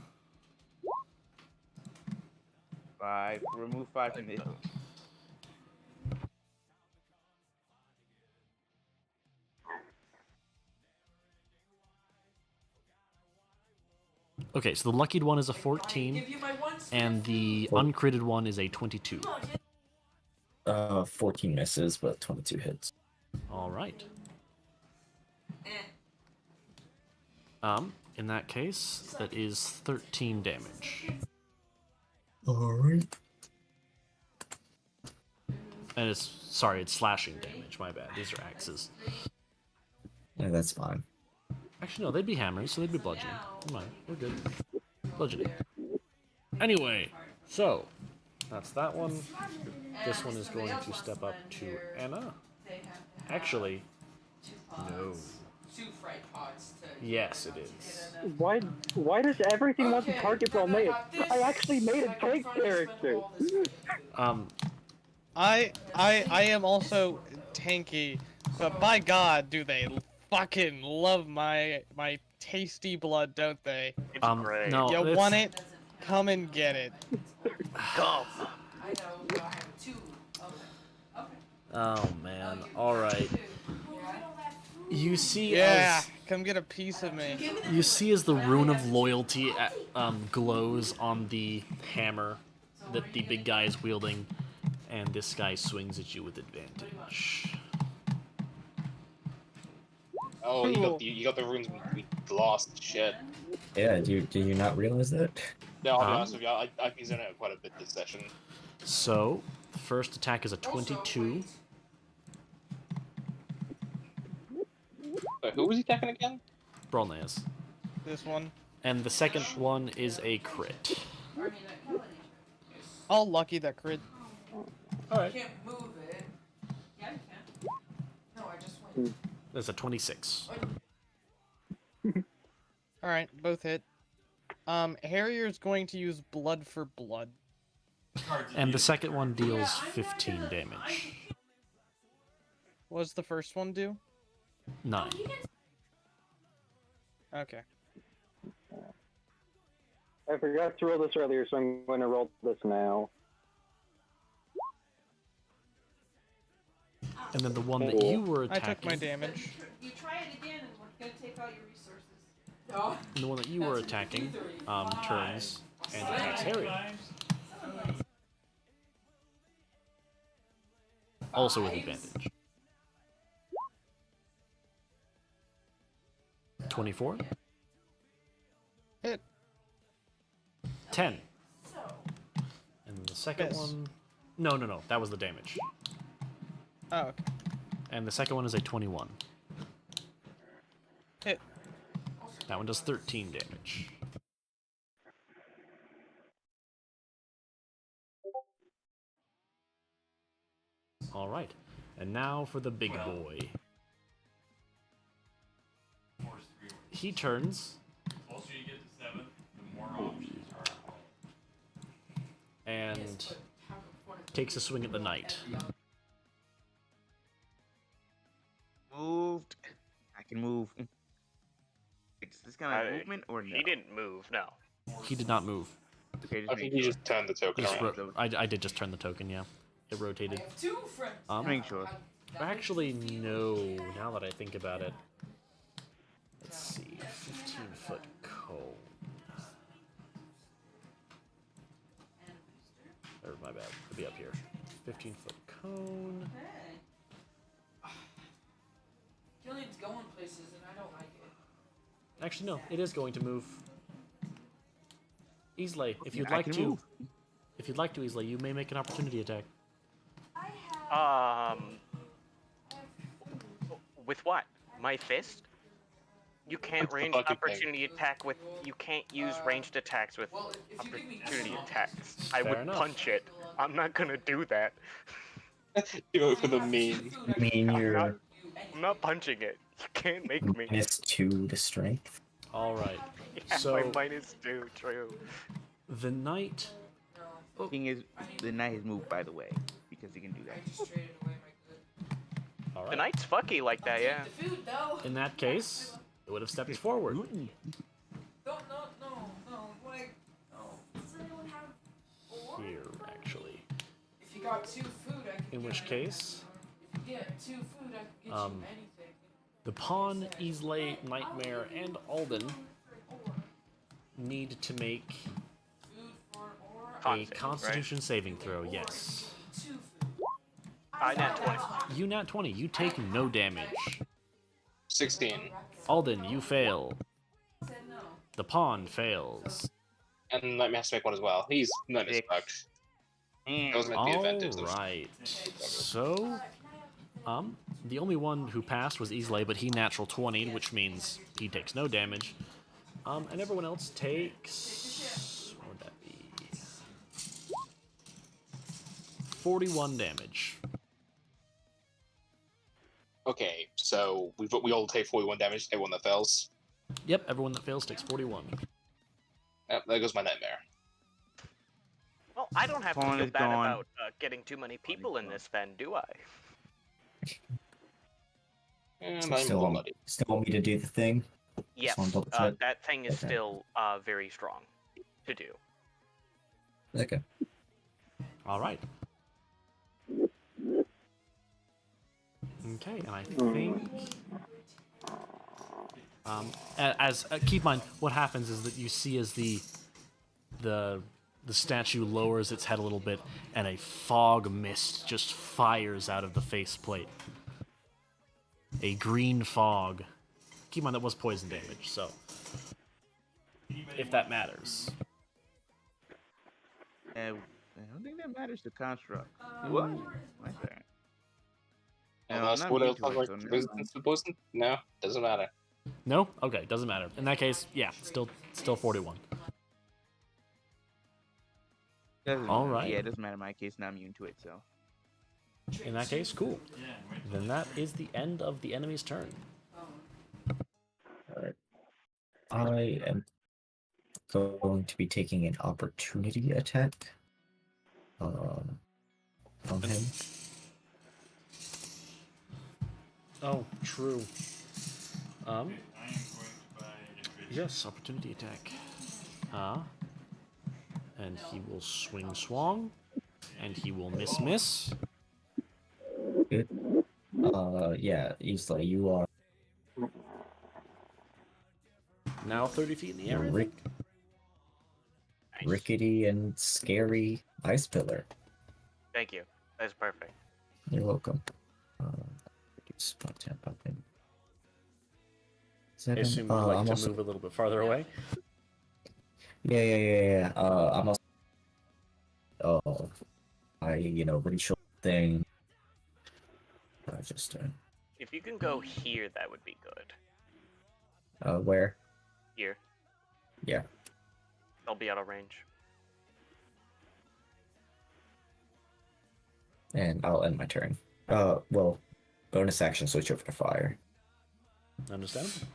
5. Remove 5 from this. Okay, so the luckied one is a 14, give you my one and the uncritted one is a 22. 14 misses, but 22 hits. Alright. In that case, that is 13 damage. Alright. And it's, sorry, it's slashing damage, my bad. These are axes. Yeah, that's fine. Actually, no, they'd be hammers, so they'd be bludgeoning. Never mind, we're good. Bludgeoning. Anyway, so, that's that one. This one is going to step up to Anna. Actually, no. 2 fright pods to Yes, it is. Why does everything want to target roll me? I actually made a tank character. I am also tanky, but by God, do they fucking love my tasty blood, don't they? It's great. No, You it's- want it? Come and get it. Come. I know, I have 2. Okay. Oh man, alright. You see Yeah, as come get a piece of me. you see as the rune of loyalty glows on the hammer that the big guy is wielding, and this guy swings at you with advantage. Oh, you got the runes we lost. Shit. Yeah, did you not realize that? No, I'll be honest with you. I've been using it quite a bit this session. So, the first attack is a 22. Who was he attacking again? Brolnaz. This one. And the second one is a crit. I'll lucky that crit. Alright. Can't move it. Yeah, you can. No, I just went. That's a 26. Alright, both hit. Harrier's going to use blood for blood. And the second one deals 15 damage. What does the first one do? 9. Okay. I forgot to roll this earlier, so I'm going to roll this now. And then the one that you were I took my attacking, damage. You try it again, and we're gonna take all your resources. Oh. and the one that you were attacking, turns and attacks Harrier. Also with advantage. 24. Hit. 10. And the second Miss. one... No, that was the damage. Oh, okay. And the second one is a 21. Hit. That one does 13 damage. Alright. And now for the big boy. He turns. And takes a swing at the knight. Moved. I can move. Is this kind of movement or no? He didn't move, no. He did not move. Okay, just I think make you sure. just turned the token Just around. I did just turn the token, yeah. It rotated. I have 2 friends. Um, Make sure. Actually, no, now that I think about it. Let's see, 15-foot cone. Or my bad, it'll be up here. 15-foot cone. Killian's going places and I don't like it. Actually, no, it is going to move. Easley, if you'd I like can to, move. Easley, you may make an opportunity attack. With what? My fist? You can't What's the range fucking opportunity attack with. You can't use ranged attacks with Well, if you give me opportunity two attacks. I Fair would enough. punch it. I'm not gonna do that. You go for the meme. I mean, you're I'm not punching it. You can't make me. -2 to strength. All right. Yeah, So my -2, true. the knight. King is the knight has moved, by the way, because he can do I that. just traded away my good. All The right. knight's fucky like that, yeah. The food though. In that case, it would have stepped forward. No, like, no. Does anyone have four? Here, actually. If you got 2 food, I can In get which you case, If you get 2 food, I can get Um, you anything. the pawn, Easley, Nightmare, and Alden need to make Food for or a Constitution saving throw. Yes. 2 food. I nat 20. You nat 20. You take no damage. 16. Alden, you fail. Said no. The pawn fails. And Nightmare has to make one as well. He's Nightmare's fucked. That was meant to be advantage. All right. So, the only one who passed was Easley, but he natural 20, which means he takes no damage. And everyone else takes. What would that be? 41 damage. Okay, so we all take 41 damage. Everyone that fails. Yep, everyone that fails takes 41. Yep, there goes my Nightmare. Well, I don't have to Pawn feel is bad gone. about getting too many people in this then, do I? And So I'm still, bloody. still want me to do the thing? Yes, wanna double check. that thing is Okay. still very strong to do. Okay. All right. Okay, and I think keep in mind what happens is that you see as the statue lowers its head a little bit, and a fog mist just fires out of the faceplate. A green fog. Keep in mind that was poison damage, so if that matters. I don't think that matters to construct. What? My turn. And No, that's I'm what not else immune to like it, so never resistance to poison? No, doesn't matter. No? Okay, doesn't matter. In that case, yeah, still 41. Doesn't All matter. right. Yeah, it doesn't matter in my case, and I'm immune to it, so. In that case, cool. Then that is the end of the enemy's turn. Alright. I am going to be taking an opportunity attack. From him. Oh, true. Yes, opportunity attack. And he will swing swung, and he will miss. Good. Yeah, Isla, you are Now 30 feet in the air. I think. rickety and scary ice pillar. Thank you. That's perfect. You're welcome. Spot tap up in. I assume you'd like I'm to also... move a little bit farther away. Yeah. I'm also. Racial thing. If you can go here, that would be good. Where? Here. Yeah. I'll be out of range. And I'll end my turn. Well, bonus action switch over to fire. Understandable.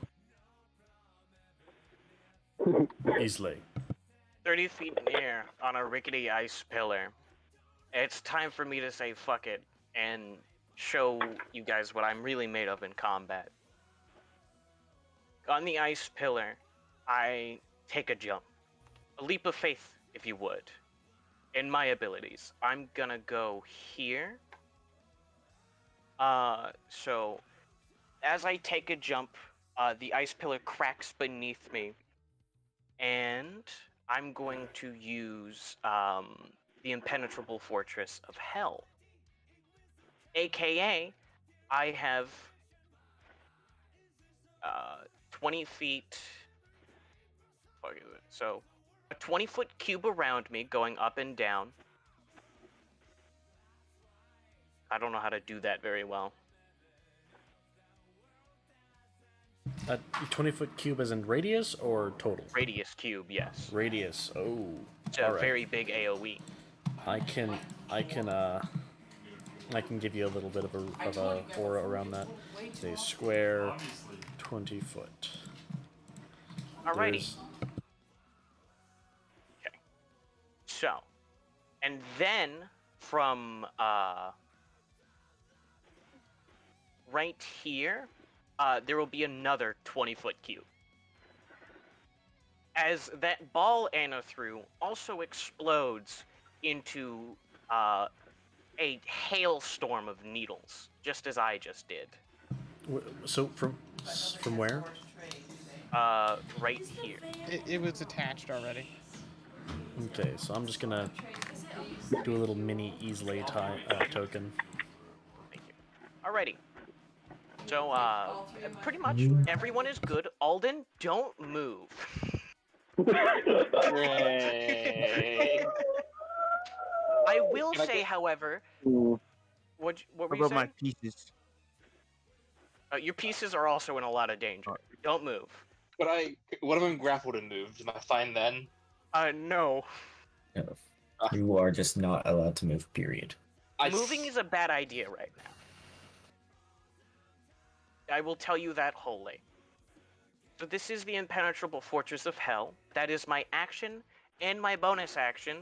Easily. 30 feet in the air on a rickety ice pillar. It's time for me to say fuck it and show you guys what I'm really made of in combat. On the ice pillar, I take a jump. A leap of faith, if you would. In my abilities. I'm gonna go here. So, as I take a jump, the ice pillar cracks beneath me, and I'm going to use the impenetrable fortress of hell. AKA, I have 20 feet. Fuck is it? So, a 20-foot cube around me going up and down. I don't know how to do that very well. A 20-foot cube as in radius or total? Radius cube, yes. Radius. Oh. It's a All right. very big AoE. I can give you a little bit of a aura around that. Say square, 20 foot. Alrighty. There's- Okay. So, and then from right here, there will be another 20-foot cube. As that ball Anna threw also explodes into a hailstorm of needles, just as I just did. So from where? Right here. It was attached already. Okay, so I'm just gonna do a little mini easley token. Thank you. Alrighty. So, pretty much everyone is good. Alden, don't move. I will say, however, what were How you about my saying? pieces? Your pieces are also in a lot of danger. Don't move. But what if I'm grappled and moved? Am I fine then? No. No. You are just not allowed to move, period. Moving is a bad idea right now. I will tell you that wholly. So this is the impenetrable fortress of hell. That is my action and my bonus action.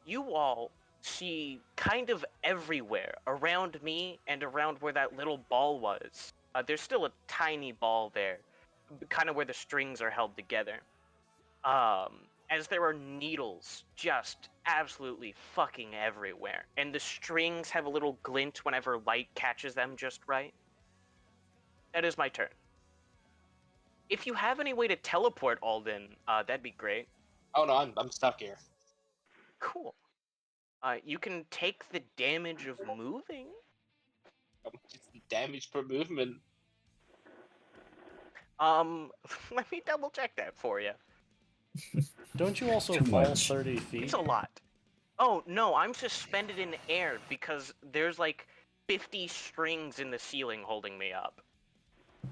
You all see kind of everywhere around me and around where that little ball was. There's still a tiny ball there, kind of where the strings are held together. As there are needles just absolutely fucking everywhere, and the strings have a little glint whenever light catches them just right. That is my turn. If you have any way to teleport Alden, that'd be great. Oh no, I'm stuck here. Cool. You can take the damage of moving. It's the damage per movement. Let me double check that for you. Don't you also Too fall much. 30 feet? It's a lot. Oh, no, I'm suspended in the air because there's like 50 strings in the ceiling holding me up.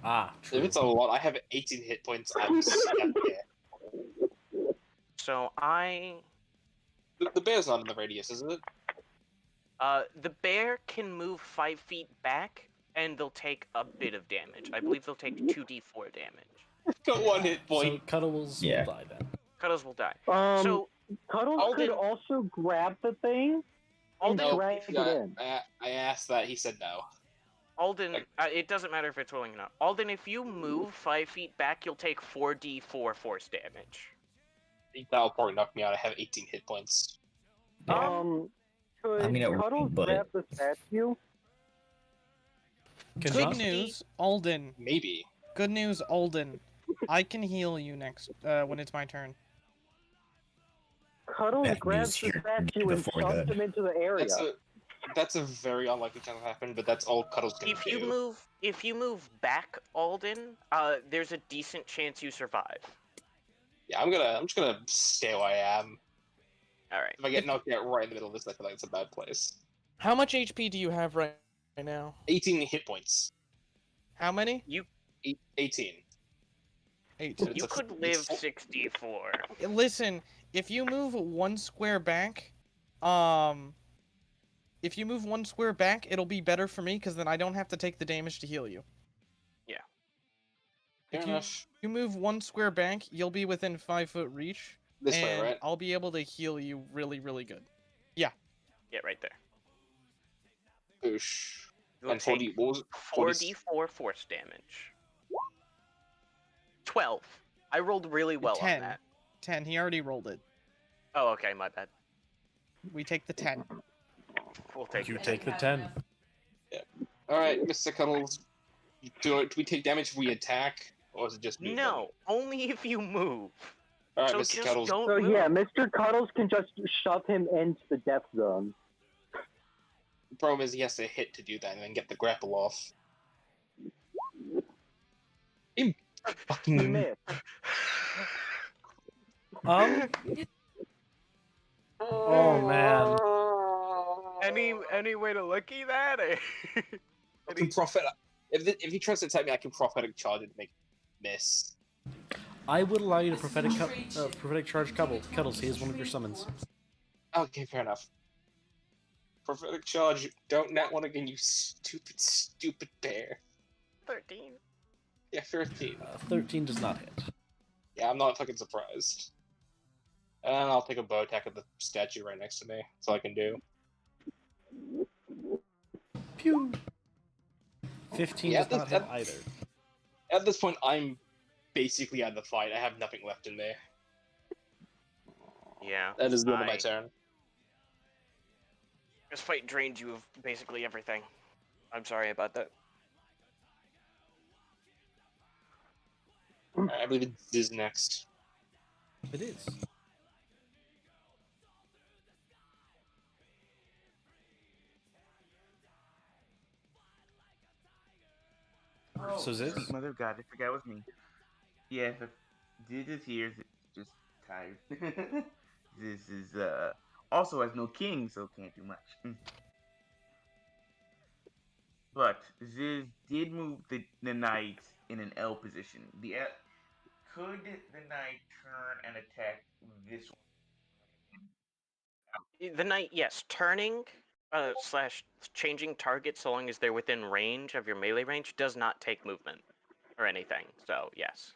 Ah, true. If it's a lot, I have 18 hit points. I'm stuck here. So The bear's not in the radius, isn't it? the bear can move 5 feet back, and they'll take a bit of damage. I believe they'll take 2d4 damage. Got 1 hit So point. Cuddles Yeah. will die then. Cuddles will die. So So, Cuddles Alden- could also grab the thing and Alden, drag it in. I asked that. He said no. Alden, it doesn't matter if it's rolling or not. Alden, if you move 5 feet back, you'll take 4d4 force damage. That'll probably knock me out. I have 18 hit points. Could I mean, it Cuddles would, but- grab the statue? Can Good Josh- news, Alden. Maybe. Good news, Alden. I can heal you next when it's my turn. Cuddles Bad grabs news the here. statue and Before shoves that. him into the area. That's a very unlikely chance to happen, but that's all Cuddles can do. If you move back, Alden, there's a decent chance you survive. Yeah, I'm just gonna stay where I am. All right. If I get knocked out right in the middle of this, I feel like it's a bad place. How much HP do you have right now? 18 hit points. How many? 18. 18. You could live 64. Listen, if you move one square back, it'll be better for me because then I don't have to take the damage to heal you. Yeah. Fair If enough. you move one square back, you'll be within 5-foot reach, This and way, right? I'll be able to heal you really, really good. Yeah, right there. Boosh. You'll And take 40, what was it? 4d4 force damage. 12. I rolled really well 10. on that. 10. He already rolled it. Oh, okay, my bad. We take the 10. We'll take You it. take the 10. Alright, Mr. Cuddles. do we take damage if we attack, or is it just movement? No, only if you move. All right, So Mr. just Cuddles. don't So move. yeah, Mr. Cuddles can just shove him into the death zone. The problem is he has to hit to do that and then get the grapple off. You You fucking missed. Oh man. Any way to lucky that? I can prophet. If he tries to attack me, I can prophetic charge and make miss. I would allow you to prophetic charge Cuddles. He is one of your summons. Okay, fair enough. Prophetic charge. Don't nat one again, you stupid bear. 13. Yeah, 13. 13 does not hit. Yeah, I'm not fucking surprised. And I'll take a bow attack at the statue right next to me. That's all I can do. Pew. 15 Yeah, does not hit either. At this point, I'm basically out of the fight. I have nothing left in me. Yeah. That is the end of my turn. This fight drained you of basically everything. I'm sorry about that. Alright, I believe it is next. It is. So Ziz? Mother of God, I forgot it was me. Yeah, Ziz is here. Ziz is just tired. This is also has no king, so can't do much. But Ziz did move the knight in an L position. Could the knight turn and attack this one? The knight, yes, turning slash changing target so long as they're within range of your melee range does not take movement or anything. So yes.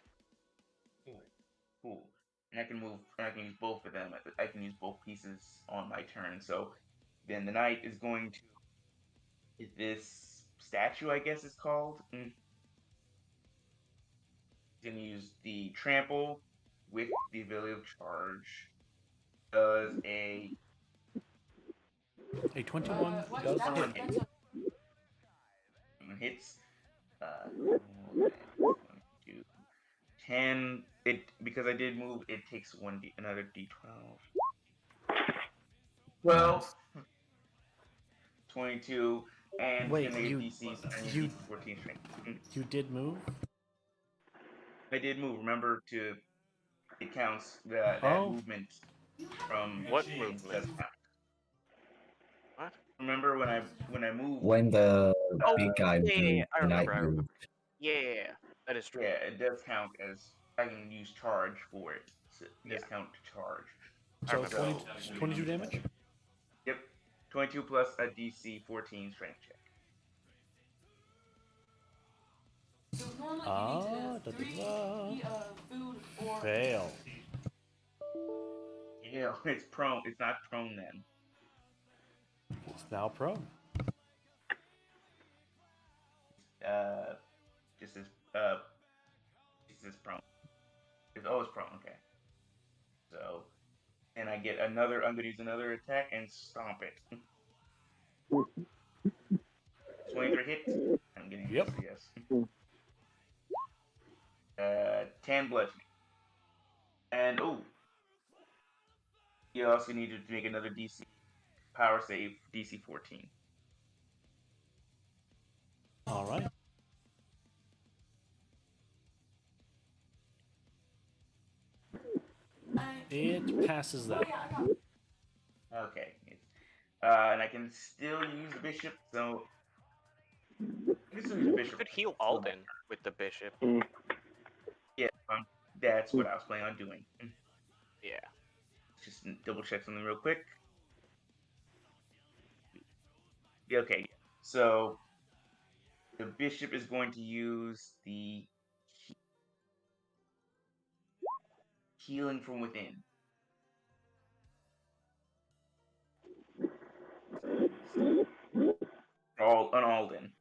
Cool. And I can move. And I can use both of them. I can use both pieces on my turn. So then the knight is going to. This statue, I guess, is called. He's gonna use the trample with the ability of charge. Does a 21 does hit. Hits. 10. Because I did move. It takes another d12. 12. 22. And Wait, DCs. you 14 strength. You did move? I did move. Remember to. It counts that movement from what movement? What? Remember when I moved? When the big guy moved, I the knight remember. moved. Yeah, that is true. Yeah, it does count as I can use charge for it. So it does count to charge. So 22 damage? Yep. 22 plus a DC 14 strength check. So normally you need to eat food or Fail. Yeah, it's prone. It's not prone then. It's now prone. Just as prone. It's always prone. Okay. So, and I get another. I'm gonna use another attack and stomp it. 23 hit. I'm getting Yep. Yes. 10 bludgeoning. And you also need to make another DC power save, DC 14. All right. It passes that. Okay. And I can still use the bishop, so I can still use the You bishop. could heal Alden with the bishop. Yeah, that's what I was planning on doing. Yeah. Just double check something real quick. Okay, so the bishop is going to use the healing from within. On Alden.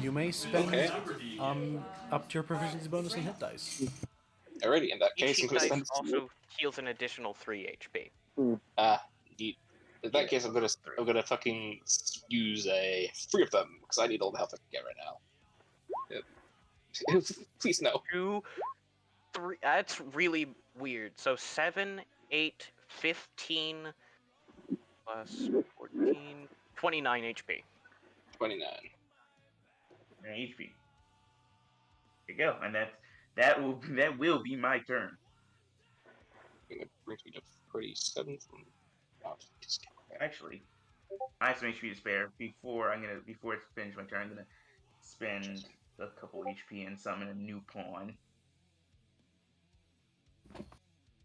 You may spend up to your proficiency bonus and hit dice. Alrighty, in that Each case, hit I'm dice spend. also heals an additional 3 HP. Neat. In that case, I'm gonna fucking use a 3 of them because I need all the help I can get right now. Yep. Please no. 2, 3. That's really weird. So 7, 8, 15 plus 14, 29 HP. 29. And HP. There you go, and that will be my turn. It brings me to 47 from. Oh, Actually, I have some HP to spare. Before it's finished my turn, I'm gonna spend a couple HP and summon a new pawn.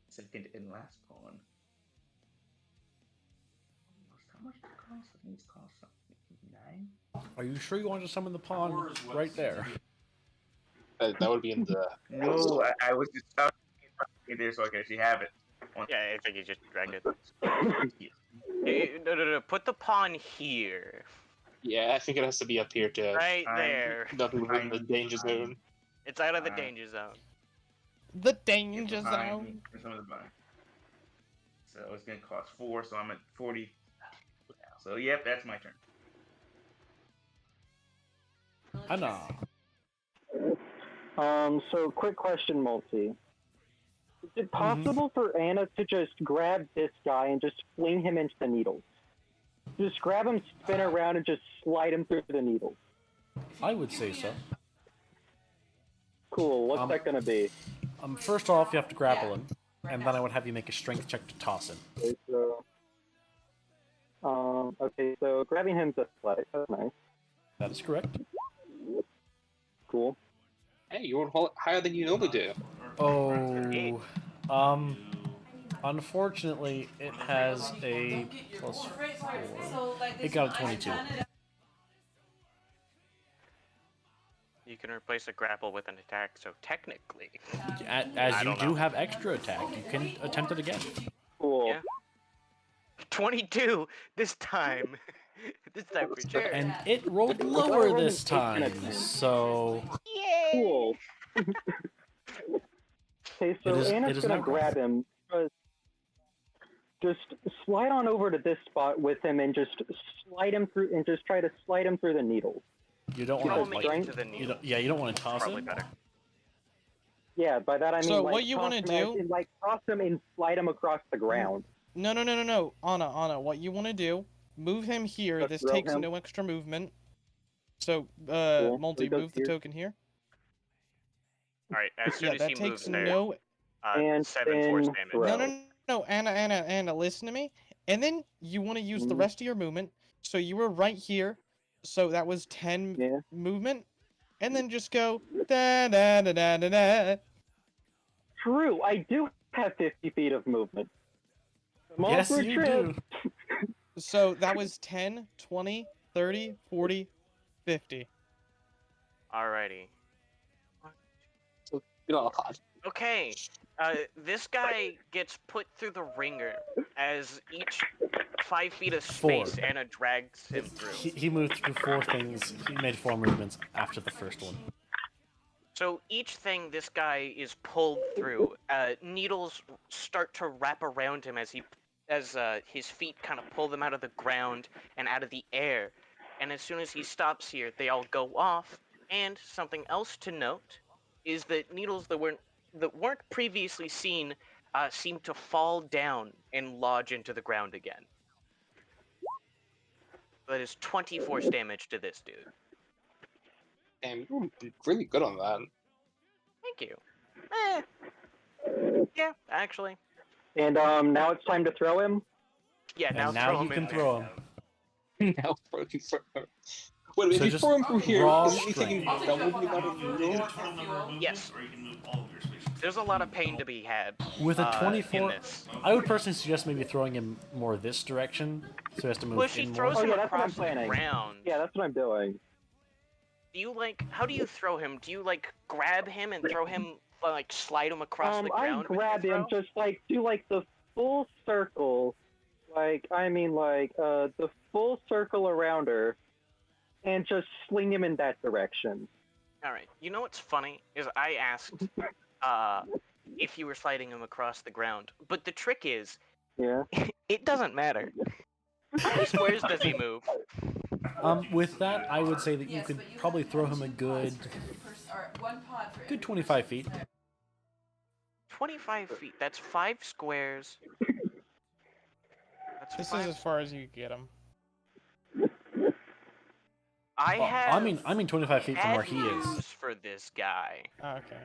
Second and last pawn. How much does it cost? I think it's cost something 9. Are you sure you want to summon the pawn right there? That would be in the. No, I was just out there so I could actually have it. Yeah, I think you just dragged it. No. Put the pawn here. Yeah, I think it has to be up here too. Right there. Nothing within the danger zone. It's out of the danger zone. The danger zone. So it's gonna cost 4, so I'm at 40. So yep, that's my turn. Anna. So quick question, Multi. Is it possible for Anna to just grab this guy and just fling him into the needles? Just grab him, spin around, and just slide him through the needles. I would say so. Cool. What's that gonna be? First off, you have to grapple him, and then I would have you make a strength check to toss him. Okay, so grabbing him's athletic. That's nice. That is correct. Cool. Hey, you rolled higher than you normally do. Oh, unfortunately, it has a plus 4. It got a 22. You can replace a grapple with an attack, so technically... As you do have extra attack, you can attempt it again. Cool. Yeah. 22 this time. This time for sure. And it rolled lower this time, so... Yay! Cool. Okay, so Anna's gonna grab him. Just slide on over to this spot with him and just slide him through, and just try to slide him through the needles. You don't want to into the needle. You don't want to toss Probably him. better. Yeah, by that I mean So like, what you toss want to him as do? in, like toss him and slide him across the ground. No. Anna, what you want to do? Move him here. Just This throw takes him. no extra movement. So, Cool. Multi, So he move the goes token here. Alright, as soon Yeah, as that he takes moves there, no. And 7 force then damage. throw. No, Anna, listen to me. And then you want to use the rest of your movement. So you were right here. So that was 10 movement. And then just go da da da da da da. True, I do have 50 feet of movement. I'm all Yes, for a you trip. do. So that was 10, 20, 30, 40, 50. Alrighty. God. Okay, this guy gets put through the ringer as each 5 feet of space 4. Anna drags him through. He moved through 4 things. He made 4 movements after the first one. So each thing this guy is pulled through, needles start to wrap around him as his feet kind of pull them out of the ground and out of the air. And as soon as he stops here, they all go off. And something else to note is that needles that weren't previously seen seem to fall down and lodge into the ground again. That is 20 force damage to this dude. And you were really good on that. Thank you. Yeah, actually. And now it's time to throw him. Yeah, And now throw you him can in throw him. Now throw him. Wait, So if you just throw him from here, raw is anything strength. double the amount of movement? Yes. There's a lot of pain to be had. With a in 24, this. I would personally suggest maybe throwing him more this direction, so he has to move Well, she in throws more. Oh him yeah, that's what I'm across the planning. ground. Yeah, that's what I'm doing. Do you how do you throw him? Do you grab him and throw him, slide him across the ground? I grab him, just do the full circle, the full circle around her, and just sling him in that direction. All right. You know what's funny is I asked if you were sliding him across the ground, but the trick is, Yeah. it doesn't matter. How many squares does he move? With that, I would say that you Yes, could but you probably have throw him a two good, pods for every or one pod for every good 25 person feet. there. 25 feet. That's 5 squares. That's This 5. is as far as you get him. I Well, have. I mean 25 feet from where bad he is. news for this guy. Oh, okay.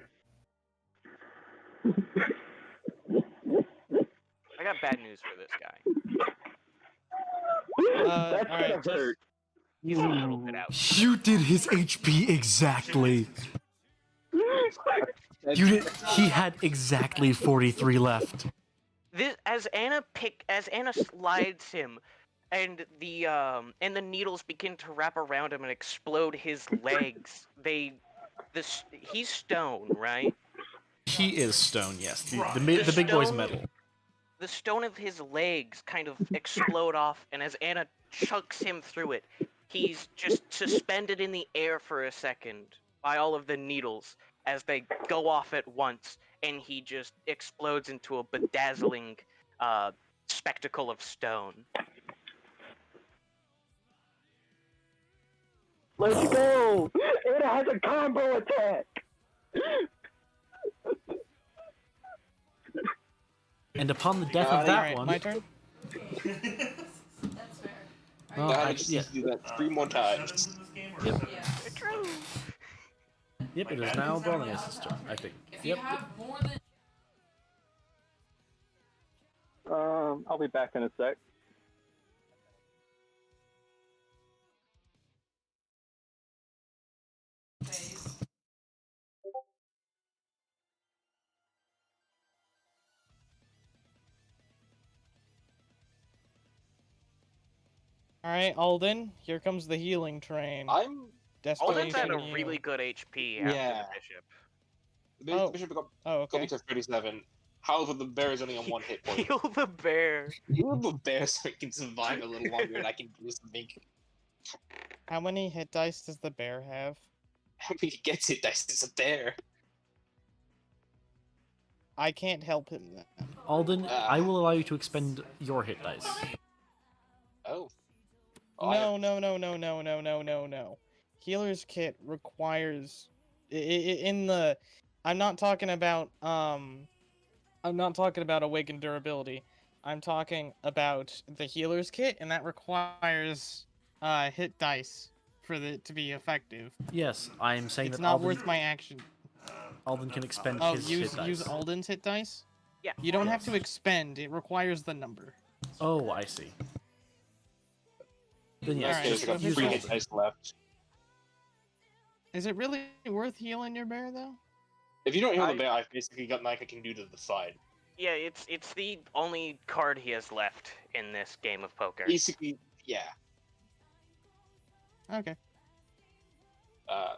I got bad news for this guy. That's alright, gonna hurt. He's a little bit out. You did his HP exactly. You did. He had exactly 43 left. This as Anna slides him, and the needles begin to wrap around him and explode his legs. He's stone, right? He is stone, yes. The big boy's stone- metal. The stone of his legs kind of explode off, and as Anna chucks him through it, he's just suspended in the air for a second by all of the needles as they go off at once, and he just explodes into a bedazzling spectacle of stone. Let's go! It has a combo attack! And upon the death of that Alright, one, my turn? That's fair. well, Now I actually, just yeah. need to do that 3 more times. Yep. Yeah. True. Yep, it is now Bronius' turn, I think. If you Yep. have more than I'll be back in a sec. phase, Alright, Alden, here comes the healing train. I'm. Alden's Desperation at a you. really good HP after Yeah. the bishop. The Oh. bishop got Oh, me okay. to 37. However, the bear is only on 1 hit point. Heal the bear. You the bear so it can survive a little longer and I can do something. How many hit dice does the bear have? How many gets it dice? It's a bear. I can't help him then. Alden, I will allow you to expend your hit dice. Oh. No. Healer's kit requires in the I'm not talking about awakened durability. I'm talking about the healer's kit, and that requires hit dice for it to be effective. Yes, I am saying It's that not Alden, worth my action. Alden can expend Oh, his use hit dice. use Alden's hit dice? Yeah. You don't have to expend, it requires the number. Oh, I see. Then yes, Alright, Yes, I got so 3 this hit is- dice left. Is it really worth healing your bear though? If you don't heal the bear, I've basically got nothing I can do to the side. Yeah, it's the only card he has left in this game of poker. Basically, yeah. Okay.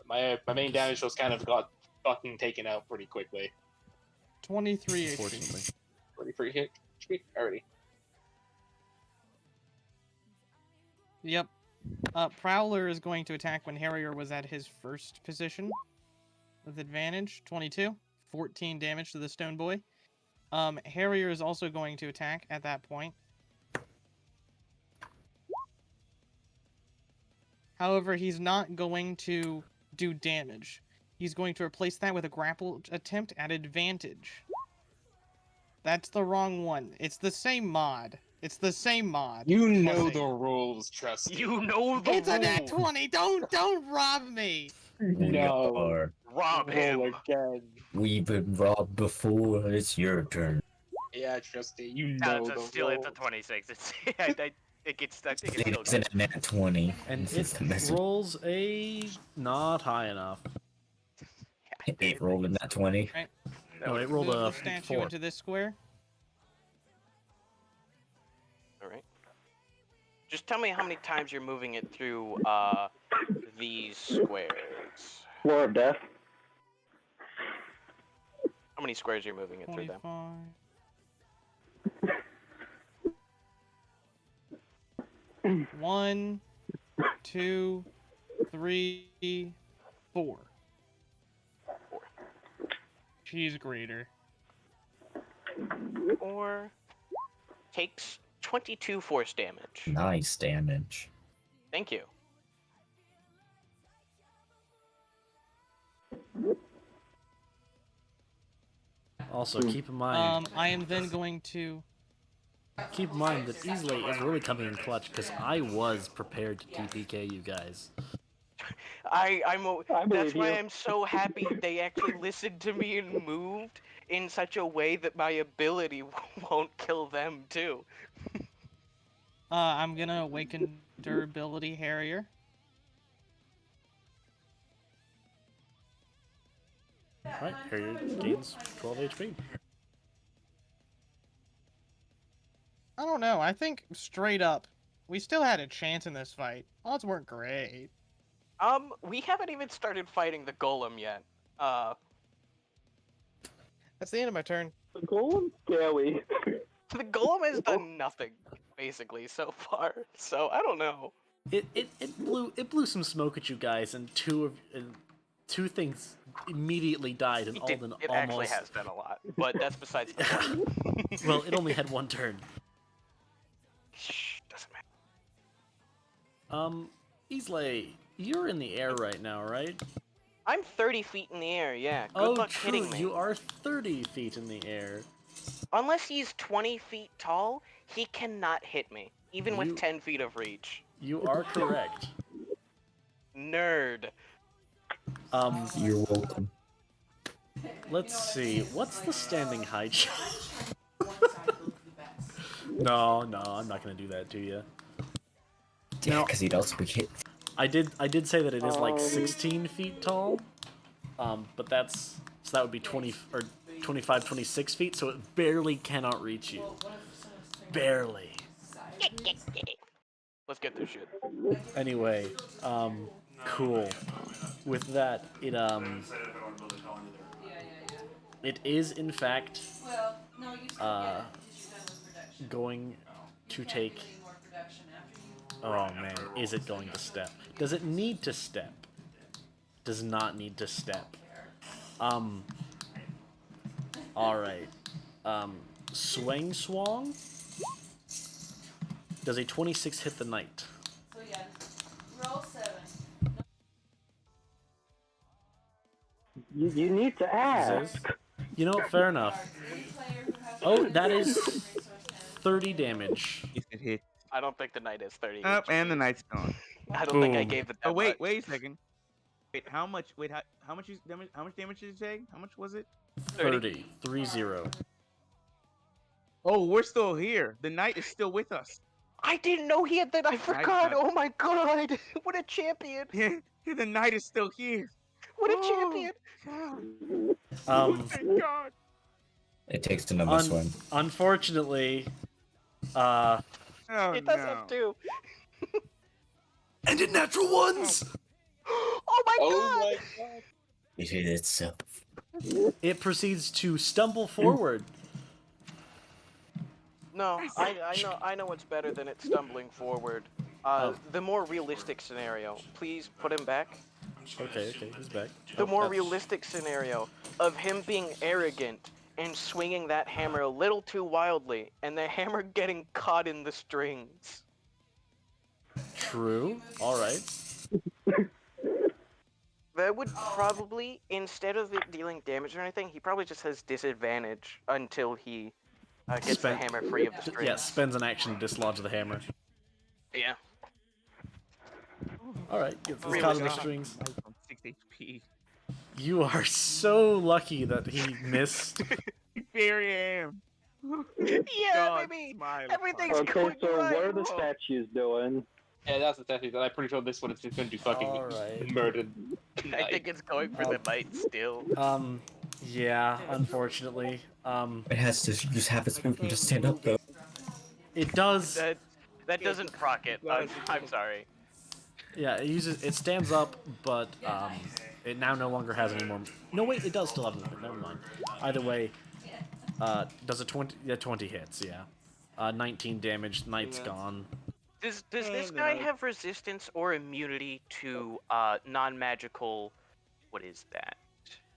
My main damage was kind of got fucking taken out pretty quickly. 23 HP. Unfortunately. 23 hit HP already. Yep. Prowler is going to attack when Harrier was at his first position. With advantage, 22. 14 damage to the stone boy. Harrier is also going to attack at that point. However, he's not going to do damage. He's going to replace that with a grapple attempt at advantage. That's the wrong one. It's the same mod. It's the same mod. You know Trust the me. rules, trust me. You know the It's a nat rules. 20. Don't rob me. No. Or Rob him. Roll again. we've been robbed before. It's your turn. Yeah, trust me. You No, know it's the still it's a rules. 26. It's I think it's still It's good. a nat 20. And This is it the message. rolls a not high enough. It rolled a nat 20. No, it rolled Move a the statue 4. into this square. All right. Just tell me how many times you're moving it through these squares. Floor of Death. How many squares you're moving it through them? 25. 1, 2, 3, 4. She's greater. Or takes 22 force damage. Nice damage. Thank you. Also, keep in mind. I am then going to. Keep in mind that Easley is really coming in clutch because I was prepared to TPK you guys. That's why you. I'm so happy they actually listened to me and moved in such a way that my ability won't kill them too. I'm gonna awaken durability Harrier. Alright, Harrier gains 12 HP. I don't know. I think straight up, we still had a chance in this fight. Odds weren't great. We haven't even started fighting the golem yet. That's the end of my turn. The golem scary. The golem has done nothing basically so far. So I don't know. It blew some smoke at you guys, and two things immediately died, and Alden It almost. actually has done a lot, but that's besides the point. Well, it only had one turn. Shh, doesn't matter. Easley, you're in the air right now, right? I'm 30 feet in the air, yeah. Good Oh, luck true. hitting me. You are 30 feet in the air. Unless he's 20 feet tall, he cannot hit me, even with 10 feet of reach. You are correct. Nerd. You're welcome. Let's see. What's the standing height? No, I'm not gonna do that to you. Yeah, because he'd also be hit. I did say that it is like 16 feet tall. But that would be 20 or 25, 26 feet, so it barely cannot reach you. Barely. Let's get this shit. Anyway, cool. With that, it is in fact going to take. Oh man, is it going to step? Does it need to step? Does not need to step. Alright. Swang Swang? Does a 26 hit the knight? So yeah, roll 7. You need to ask. You know, fair enough. Oh, that is 30 damage. It hit. I don't think the knight is 30. Up, and the knight's gone. I don't think I Boom. gave it that Oh wait, much. wait a second. Wait, how much? Wait, how much damage? How much damage did you say? How much was it? 30. 3-0. Oh, we're still here. The knight is still with us. I didn't know he had that. I forgot. Oh my god. What a champion. Yeah, the knight is still here. What a champion. Thank God. It takes another swing. Unfortunately, Oh, It does no. have two. and in natural ones! Oh my god. God. It hit itself. It proceeds to stumble forward. No, I know what's better than it stumbling forward. The more realistic scenario. Please put him back. Okay, he's back. The more realistic scenario of him being arrogant and swinging that hammer a little too wildly, and the hammer getting caught in the strings. True. Alright. That would probably, instead of it dealing damage or anything, he probably just has disadvantage until he gets the hammer free of the strings. Yeah, spends an action to dislodge the hammer. Yeah. Alright, gets Really caught in the good. strings. 6 HP. You are so lucky that he missed. Here I am. Yeah, God, baby. smile. Everything's Okay, going so right. what are the statues doing? Yeah, that's the statue that I'm pretty sure this one is just going to do fucking Alright. murdered. I think it's going for the knight still. Yeah, unfortunately. It has to just have its movement to stand up though. It does. That doesn't proc it. I'm sorry. Yeah, it stands up, but it now no longer has any more. No, wait, it does still have movement. Never mind. Either way, does a 20? Yeah, 20 hits. Yeah, 19 damage. Knight's gone. Does this guy have resistance or immunity to non-magical? What is that?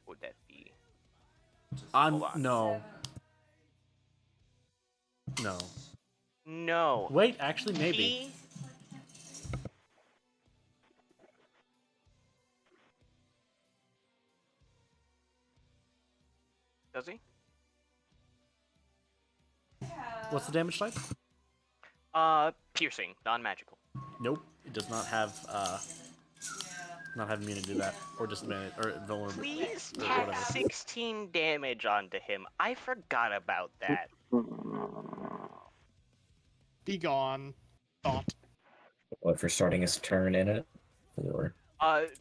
What would that be? Hold on. No. No. No. Wait, actually, maybe. He... Does he? What's the damage type? Piercing, non-magical. Nope, it does not have immunity to that, or disadvantage, or vulnerable. Please or tack whatever. 16 damage onto him. I forgot about that. Be gone. Thought. What, for starting his turn in it? Or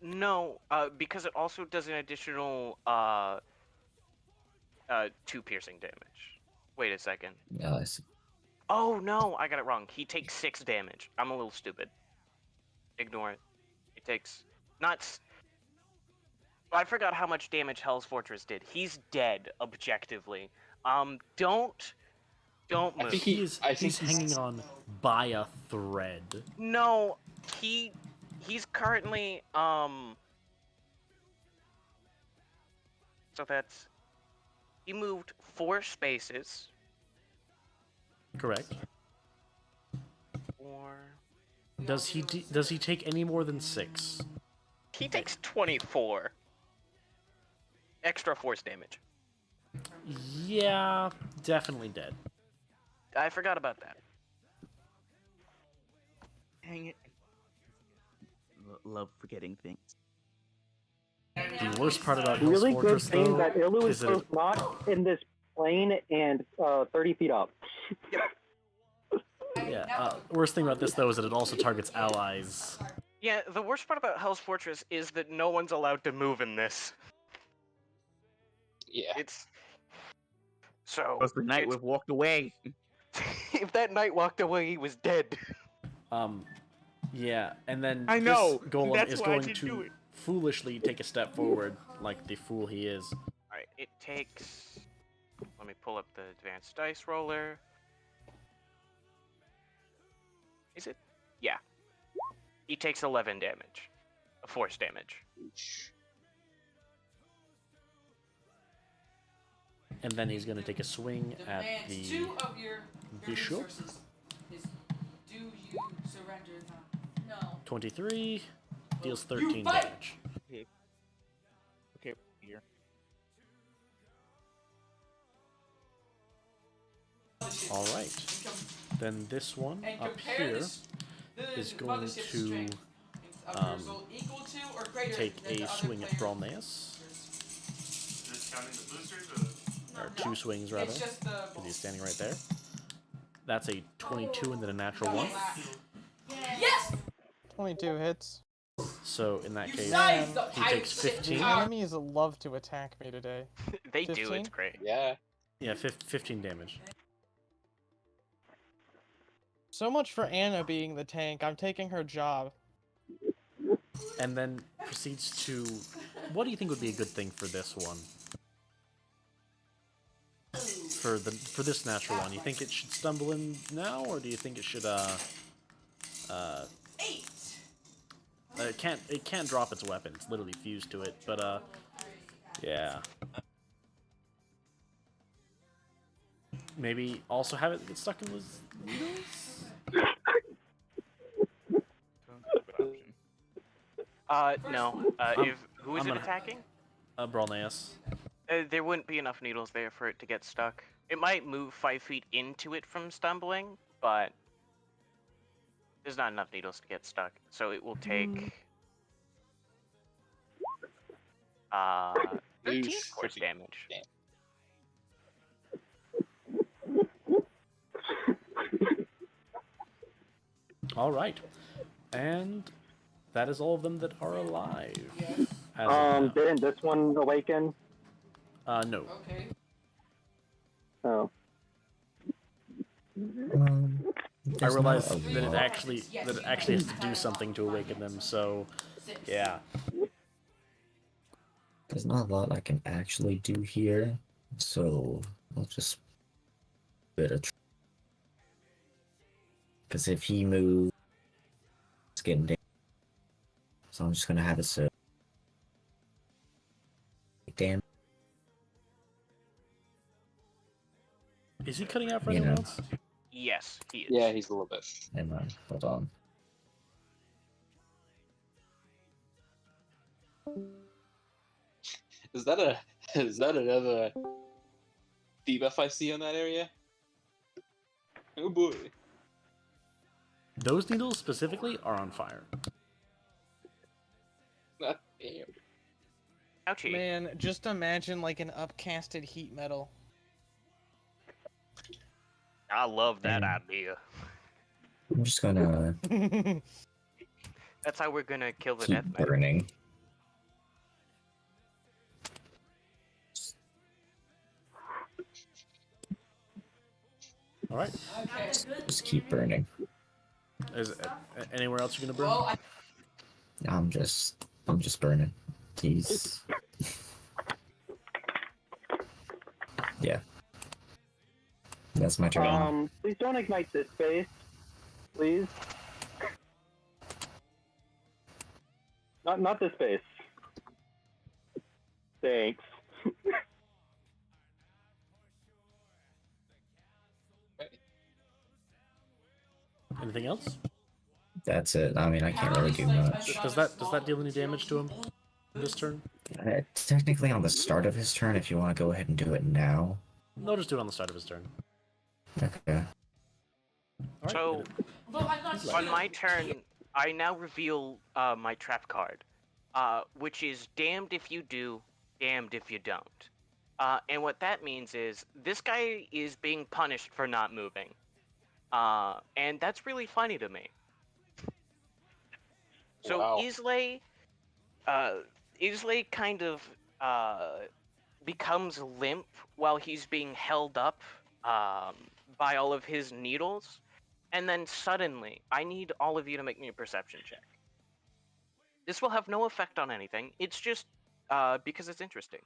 No, because it also does an additional, 2 piercing damage. Wait a second. yeah, I see. Oh, no, I got it wrong. He takes 6 damage. I'm a little stupid. Ignore it. He takes... I forgot how much damage Hell's Fortress did. He's dead, objectively. Don't move. I think he's hanging on by a thread. No, he's currently, so that's... He moved 4 spaces. Correct. 4... Does he take any more than 6? He takes 24. Extra force damage. Yeah, definitely dead. I forgot about that. Hang it. Love forgetting things. The worst part about Hell's Really good Fortress, thing though, that Ilu is is that both not in this plane and 30 feet up. worst thing about this, though, is that it also targets allies. Yeah, the worst part about Hell's Fortress is that no one's allowed to move in this. Yeah. It's... So... Plus the night we've walked away. If that knight walked away, he was dead. Yeah, and then I know, this golem that's is why I going didn't do to it. foolishly take a step forward, like the fool he is. Alright, it takes... Let me pull up the advanced dice roller. Is it? Yeah. He takes 11 damage. Force damage. And then he's going to take a swing at Demands the 2 of your bishop. resources. Do you surrender them? No. 23, deals You 13 fight! damage. Okay, here. Alright. Then this one And up compare here the is going mothership's to strength of the result equal to or greater take than the a other swing at player's Brolneus. Just counting the boosters or? Or 2 swings, rather. It's just the Because he's standing right there. That's a 22 and then a natural 1. Yes! 22 hits. So in that case, Nice, the he takes pirate ship 15. power. Enemies love to attack me today. They do, 15? it's great. Yeah. Yeah, 15 damage. So much for Anna being the tank. I'm taking her job. And then proceeds to... What do you think would be a good thing for this one? For this natural one, you think it should stumble in now, or do you think it should it can't drop its weapon. It's literally fused to it, but yeah. Maybe also have it get stuck in his needles? No. Who is it attacking? Brolneus. There wouldn't be enough needles there for it to get stuck. It might move 5 feet into it from stumbling, but there's not enough needles to get stuck. So it will take 13 force damage. All right, and that is all of them that are alive. As of now. Didn't this one awaken? No. Okay. Oh. I there's realized not a that it lot. actually has to do something to awaken them. So, yeah. There's not a lot I can actually do here, so I'll just bit of. Because if he moves, it's getting damage. So I'm just gonna have it so. Damn. Is he cutting out for You anyone know. else? Yes, he is. Yeah, he's a little bit. Hang on, hold on. Is that another debuff I see on that area? Oh boy. Those needles specifically are on fire. God damn. Ouchie. Man, just imagine like an upcasted heat metal. I love that Mm. idea. I'm just gonna That's how we're gonna kill the keep death knight. burning. All right. Okay, good. Just keep burning. Is anywhere else you're gonna burn? Well, I'm just burning. He's yeah. That's my turn. Please don't ignite this base. Please. Not this base. Thanks. Anything else? That's it. I mean, I can't really do much. Does that deal any damage to him this turn? Technically on the start of his turn, if you want to go ahead and do it now. No, just do it on the start of his turn. Okay. All So, right. on my turn, I now reveal my trap card, which is damned if you do, damned if you don't. And what that means is this guy is being punished for not moving. And that's really funny to me. So Wow. Islay kind of becomes limp while he's being held up by all of his needles, and then suddenly, I need all of you to make me a perception check. This will have no effect on anything. It's just because it's interesting.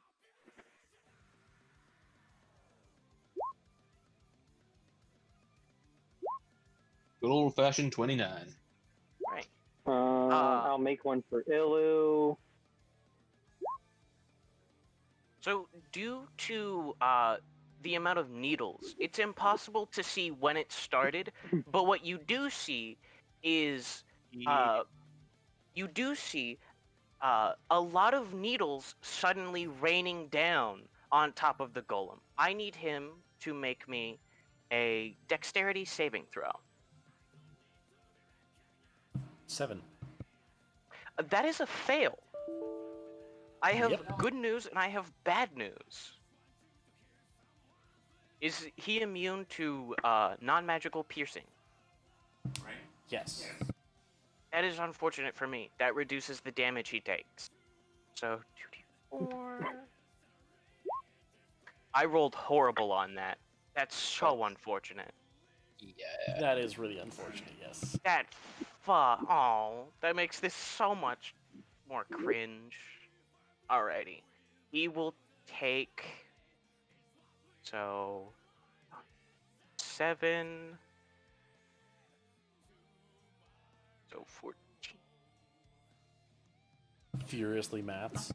Good old fashioned 29. Right. I'll make one for Ilu. So, due to the amount of needles, it's impossible to see when it started, but what you do see is a lot of needles suddenly raining down on top of the golem. I need him to make me a dexterity saving throw. 7. That is a fail. I have good news and I have bad news. Is he immune to non-magical piercing? Right. Yes. That is unfortunate for me. That reduces the damage he takes. So 2d4. I rolled horrible on that. That's so unfortunate. Yeah. That is really unfortunate. Yes. That makes this so much more cringe. Alrighty. He will take... So... 7... So 14... Furiously maths.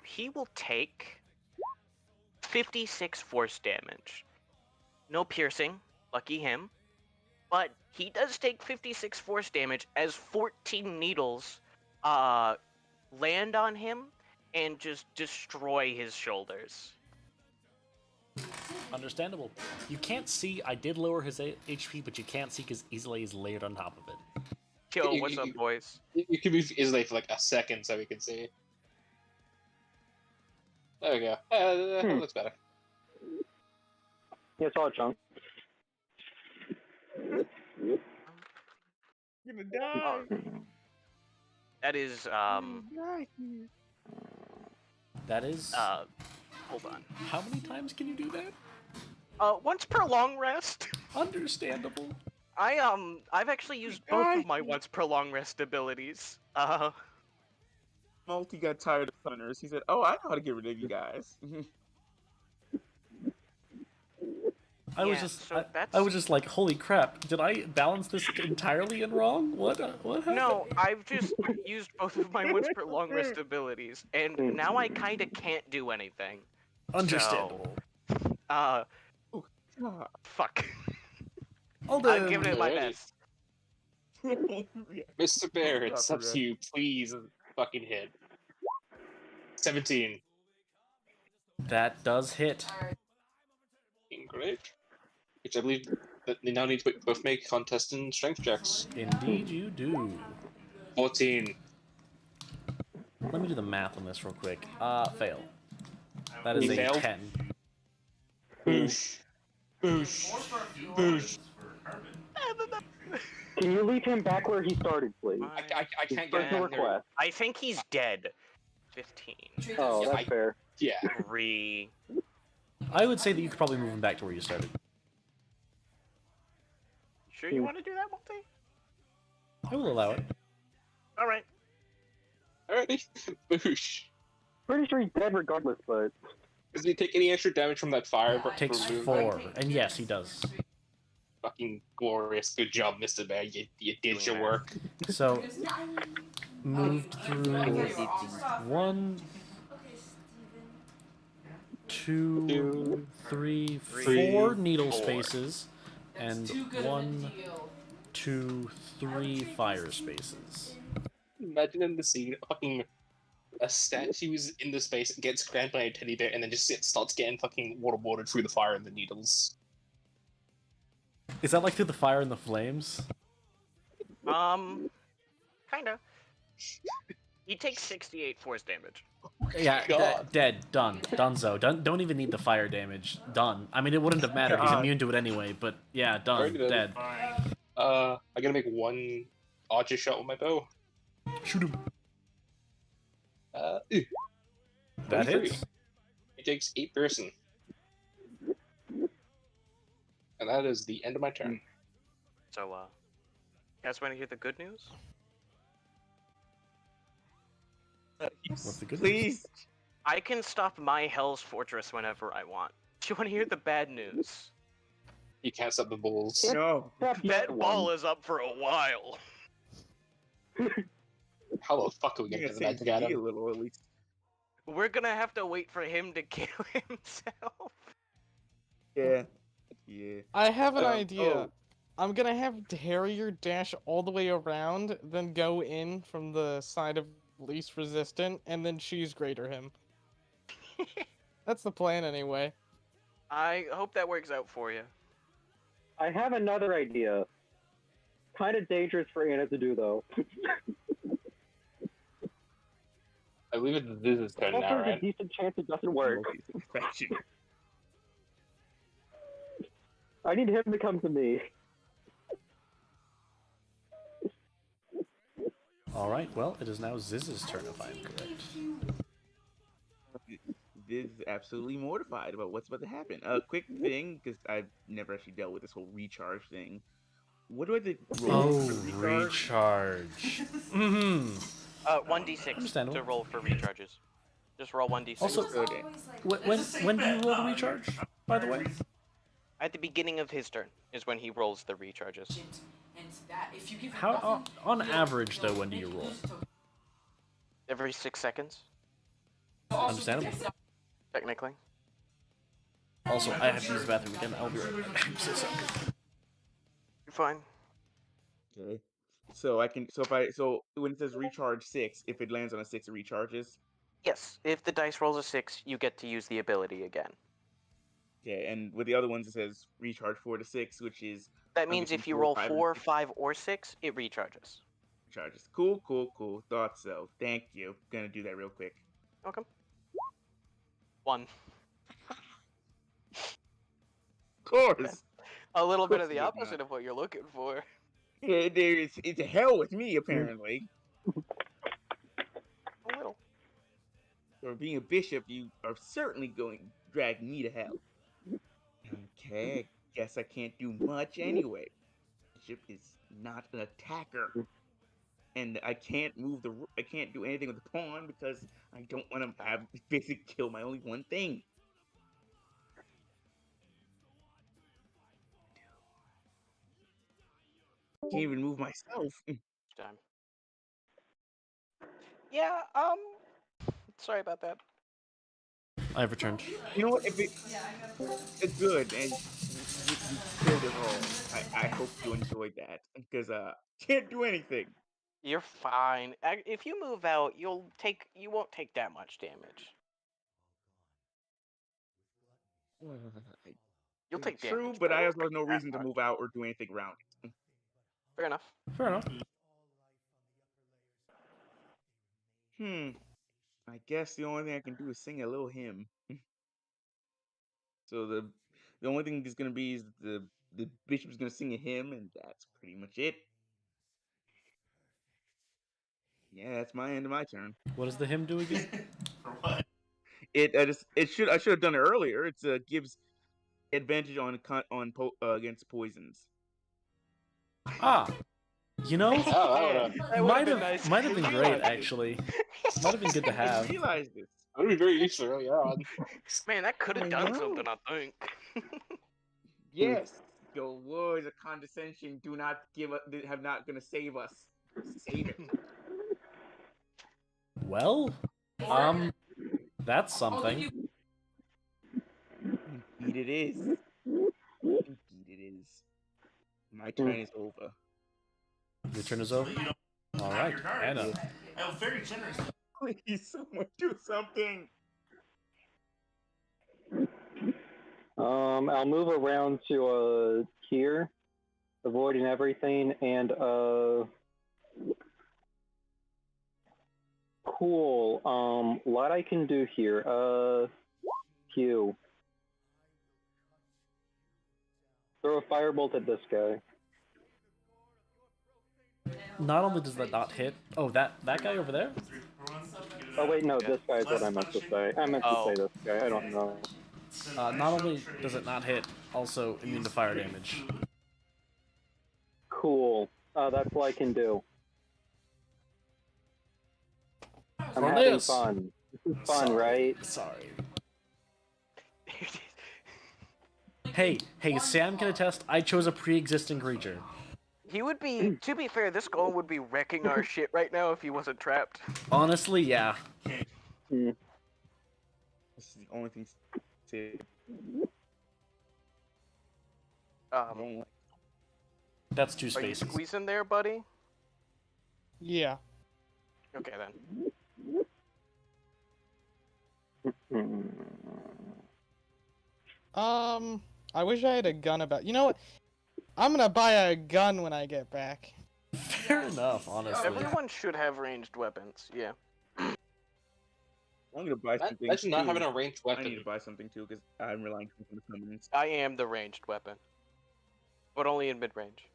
He will take 56 force damage. No piercing, lucky him. But he does take 56 force damage as 14 needles land on him and just destroy his shoulders. Understandable. You can't see. I did lower his HP, but you can't see because Islay is layered on top of it. Yo, what's up, boys? You can move easily for like a second so we can see. There we go. That looks better. Yeah, solid chunk. You're gonna die. That is, That is. hold on. How many times can you do that? Once per long rest. Understandable. I've actually used both of my once per long rest abilities. Multi got tired of hunters. He said, "Oh, I know how to get rid of you guys." I was just like, holy crap! Did I balance this entirely in wrong? What happened? No, I've just used both of my once per long rest abilities, and now I kind of can't do anything. Understandable. Uh, Oh, God. fuck. Hold I'm giving it my Alrighty. best. Mr. Bear, it's Stop up for to you. Please fucking hit. 17. That does hit. Great. Which I believe that they now need to both make contest and strength checks. Indeed you do. 14. Let me do the math on this real quick. Fail. That is He a failed? 10. Boosh. Boosh. Boosh. Can you leave him back where he started, please? I can't get Personal him back there. request. I think he's dead. 15. Oh, Yeah, that's fair. Yeah. 3. I would say that you could probably move him back to where you started. Sure you want to do that, Multi? I will allow it. Alright. Alrighty. Boosh. Pretty sure he's dead regardless, but Does he take any extra damage from that fire? Takes from- 4. And yes, he does. Fucking glorious. Good job, Mr. Bear. You did your work. So, moved through 1, 2, 3, 4 needle spaces, and 1, 2, 3 fire spaces. Imagine in the scene, fucking a statue's in the space, gets grabbed by a teddy bear, and then just starts getting fucking waterboarded through the fire and the needles. Is that like through the fire and the flames? Kinda. He takes 68 force damage. Yeah, God. dead, done, donezo. Don't even need the fire damage. Done. I mean, it wouldn't have mattered. He's God. immune to it anyway. But yeah, done, Already done. dead. I gotta make one archer shot with my bow. Shoot him. Ew. That 23. hits. It takes 8 piercing. And that is the end of my turn. So, you guys want to hear the good news? What's the good Please. I can stop my Hell's Fortress whenever I want. Do you want to hear the bad news? You can't stop the bulls. No. That ball is up for a while. How the fuck are we gonna get that together? A little at least. We're gonna have to wait for him to kill himself. Yeah. Yeah. I have an Um, idea. oh. I'm gonna have Harrier dash all the way around, then go in from the side of least resistant, and then cheese grater him. That's the plan anyway. I hope that works out for you. I have another idea. Kind of dangerous for Anna to do, though. I believe it's Viz's turn Also, now, there's a right? decent chance it doesn't work. I need him to come to me. Alright, well, it is now Ziz's turn if I am correct. This is absolutely mortified about what's about to happen. Quick thing, because I've never actually dealt with this whole recharge thing. What do I do? Oh, recharge. Mm-hmm. 1d6 Understandable. to roll for recharges. Just roll 1d6. Also, Okay. when do you roll the recharge, by the way? At the beginning of his turn is when he rolls the recharges. How on average though, when do you roll? Every 6 seconds, Understandable. technically. Also, I have to use the bathroom again. I'll be right back. I'm so sorry. You're fine. Okay. So when it says recharge 6, if it lands on a 6, it recharges. Yes, if the dice rolls a 6, you get to use the ability again. Okay, and with the other ones it says recharge 4 to 6, which is That means guessing if you 4, roll 5, and 4, 6 5, or 6, it recharges. recharges. Cool. Thought so. Thank you. Gonna do that real quick. Welcome. 1. Of course. A little bit of the Course you did opposite not. of what you're looking for. Yeah, it's a hell with me apparently. A little. For being a bishop, you are certainly going to drag me to hell. Okay, I guess I can't do much anyway. Bishop is not an attacker, and I can't I can't do anything with the pawn because I don't want to have basically kill my only one thing. Can't even move myself. Time. Yeah, sorry about that. I've returned. You know what? If it's good, and you killed it all. I hope you enjoyed that, because can't do anything. You're fine. If you move out, you won't take that much damage. You'll take True, damage. but it I won't also have no be that reason to much. move out or do anything around it. Fair enough. Fair enough. I guess the only thing I can do is sing a little hymn. So the only thing that's gonna be is the bishop's gonna sing a hymn, and that's pretty much it. Yeah, that's my end of my turn. What does the hymn do again? For what? I should have done it earlier. It gives advantage against poisons. Ah, you know, That might have been great actually. Might have been good to I have. realized this. That would be very useful early on. Man, that could have done something, I think. Yes, your words of condescension have not gonna save us. Save it. Well, that's something. Indeed it is. Indeed it is. My turn is over. Your turn is over. All right, Anna. I was very generous. Please, someone do something. I'll move around to here, avoiding everything, and cool. What I can do here? Q. Throw a firebolt at this guy. Not only does that not hit. Oh, that guy over there. Oh wait, no, this guy is what I meant to say. I meant to say this guy. I don't know. Not only does it not hit, also immune to fire damage. Cool. That's what I can do. I'm For having this. fun. This is fun, Sorry. right? Sorry. Hey, Sam can attest. I chose a pre-existing creature. He would be, to be fair, this golem would be wrecking our shit right now if he wasn't trapped. Honestly, yeah. Mm. This is the only thing. That's 2 Are you spaces. squeezing there, buddy? Yeah. Okay then. I wish I had a gun about. You know what? I'm gonna buy a gun when I get back. Fair enough, honestly. Everyone should have ranged weapons. Yeah. I'm gonna buy something. Imagine not too. having a ranged weapon. I need to buy something too because I'm relying on the summons. I am the ranged weapon, but only in mid range.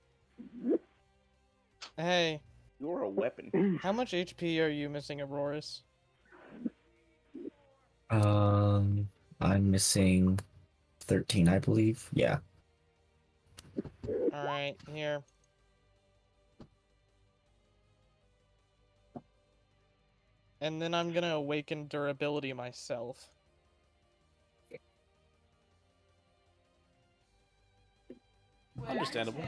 Hey. You're a weapon. How much HP are you missing, Auroras? I'm missing 13, I believe. Yeah. Alright, here. And then I'm gonna awaken durability myself. Understandable.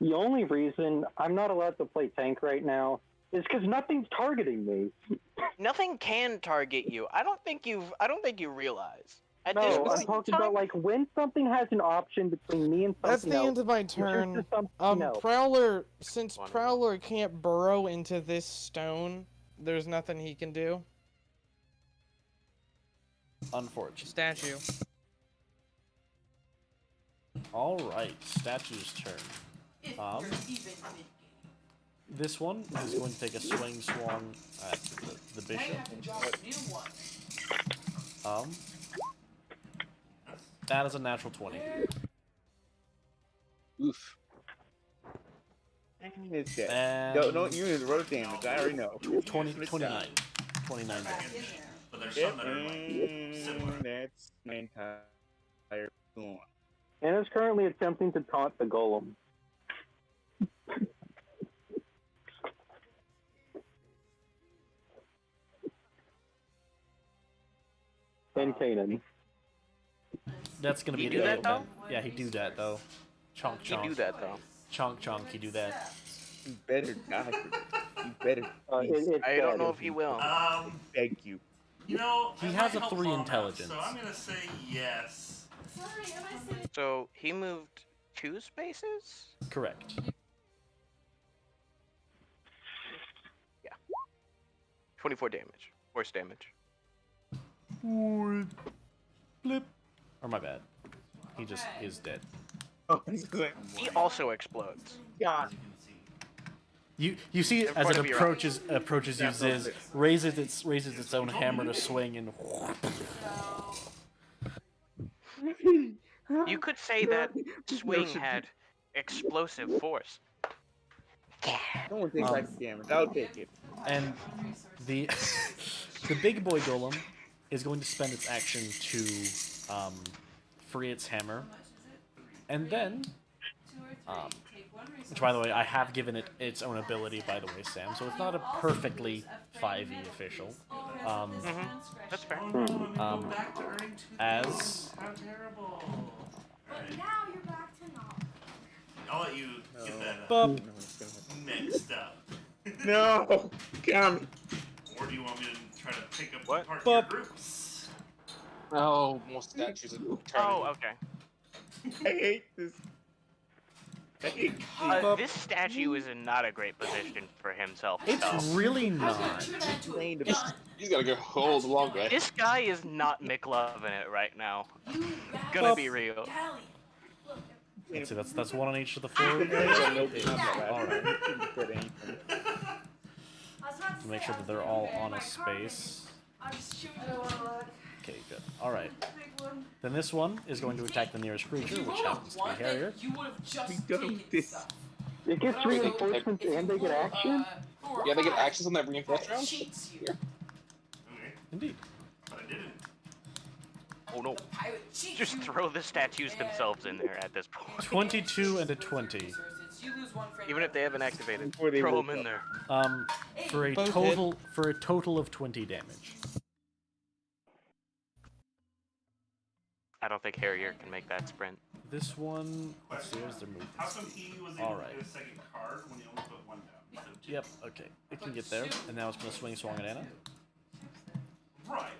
The only reason I'm not allowed to play tank right now is because nothing's targeting me. Nothing can target you. I don't think you realize. At No, this I'm point in talking time, about like when something has an option between me and something That's the else. end of my it's just turn. something else. Prowler, since Prowler can't burrow into this stone, there's nothing he can do. Unfortunate. Statue. Alright, statue's turn. This one is going to take a swing swung at the bishop. That is a natural 20. Oof. And it's dead. And Don't use road damage. I already know. 29. 29 damage. But there's Yep, some that are like similar. that's my entire one. Anna's currently attempting to taunt the golem. And Kanan. That's gonna be He a do that, deal, though? man. Yeah, he do that though. Chonk you chonk. do that though. Chonk chonk, you do that. You better die. You better. I don't know if he will. Beg you. You know, He I has might a help 3 Paul out, intelligence. so I'm gonna say yes. Sorry, am I saying? So he moved 2 spaces? Correct. Yeah. 24 damage. Force damage. Blip. Or my bad. He just is dead. Oh, he's good. He also explodes. God. You see In as front it of you, approaches you, Ziz raises its own hammer to swing and. You could say that swing had explosive force. No one takes like damage. I'll take it. And the the big boy golem is going to spend its action to free its hammer, and then which by the way I have given it its own ability, by the way, Sam. So it's not a perfectly 5e official. That's fair. As How terrible. But now you're back to not. I'll let you get that Bup. mixed up. No! Come! Or do you want me to try to pick up What? part of your Bup. group? Oh, most statues are turning. Oh, okay. I hate this. I hate This statue is in not a great position for himself. It's really not. He's gotta go hold the long way. This guy is not McLovin' it right now. Gonna be real. Let's see, that's one on each of the 4. Alright. Make sure that they're all on a space. Okay, good. Alright. Then this one is going to attack the nearest creature, which happens to be Harrier. You would have just taken this. It gets reinforcements and they get action? Yeah, they get actions on that reinforced round? Cheats you. Okay, Indeed. but I didn't. Oh no. Pirate cheats Just you. throw the statues themselves in there at this point. 22 and a 20. You lose one friend. Even if they haven't activated, Before they throw woke them in up. there. For a Both total of 20 damage. I don't think Harrier can make that sprint. This one, let's see, where's their movement How come speed? he was able Alright. to get a second card when he only put one down? Yep, okay. It can get there, and now it's going to swing Swung at Anna. Right.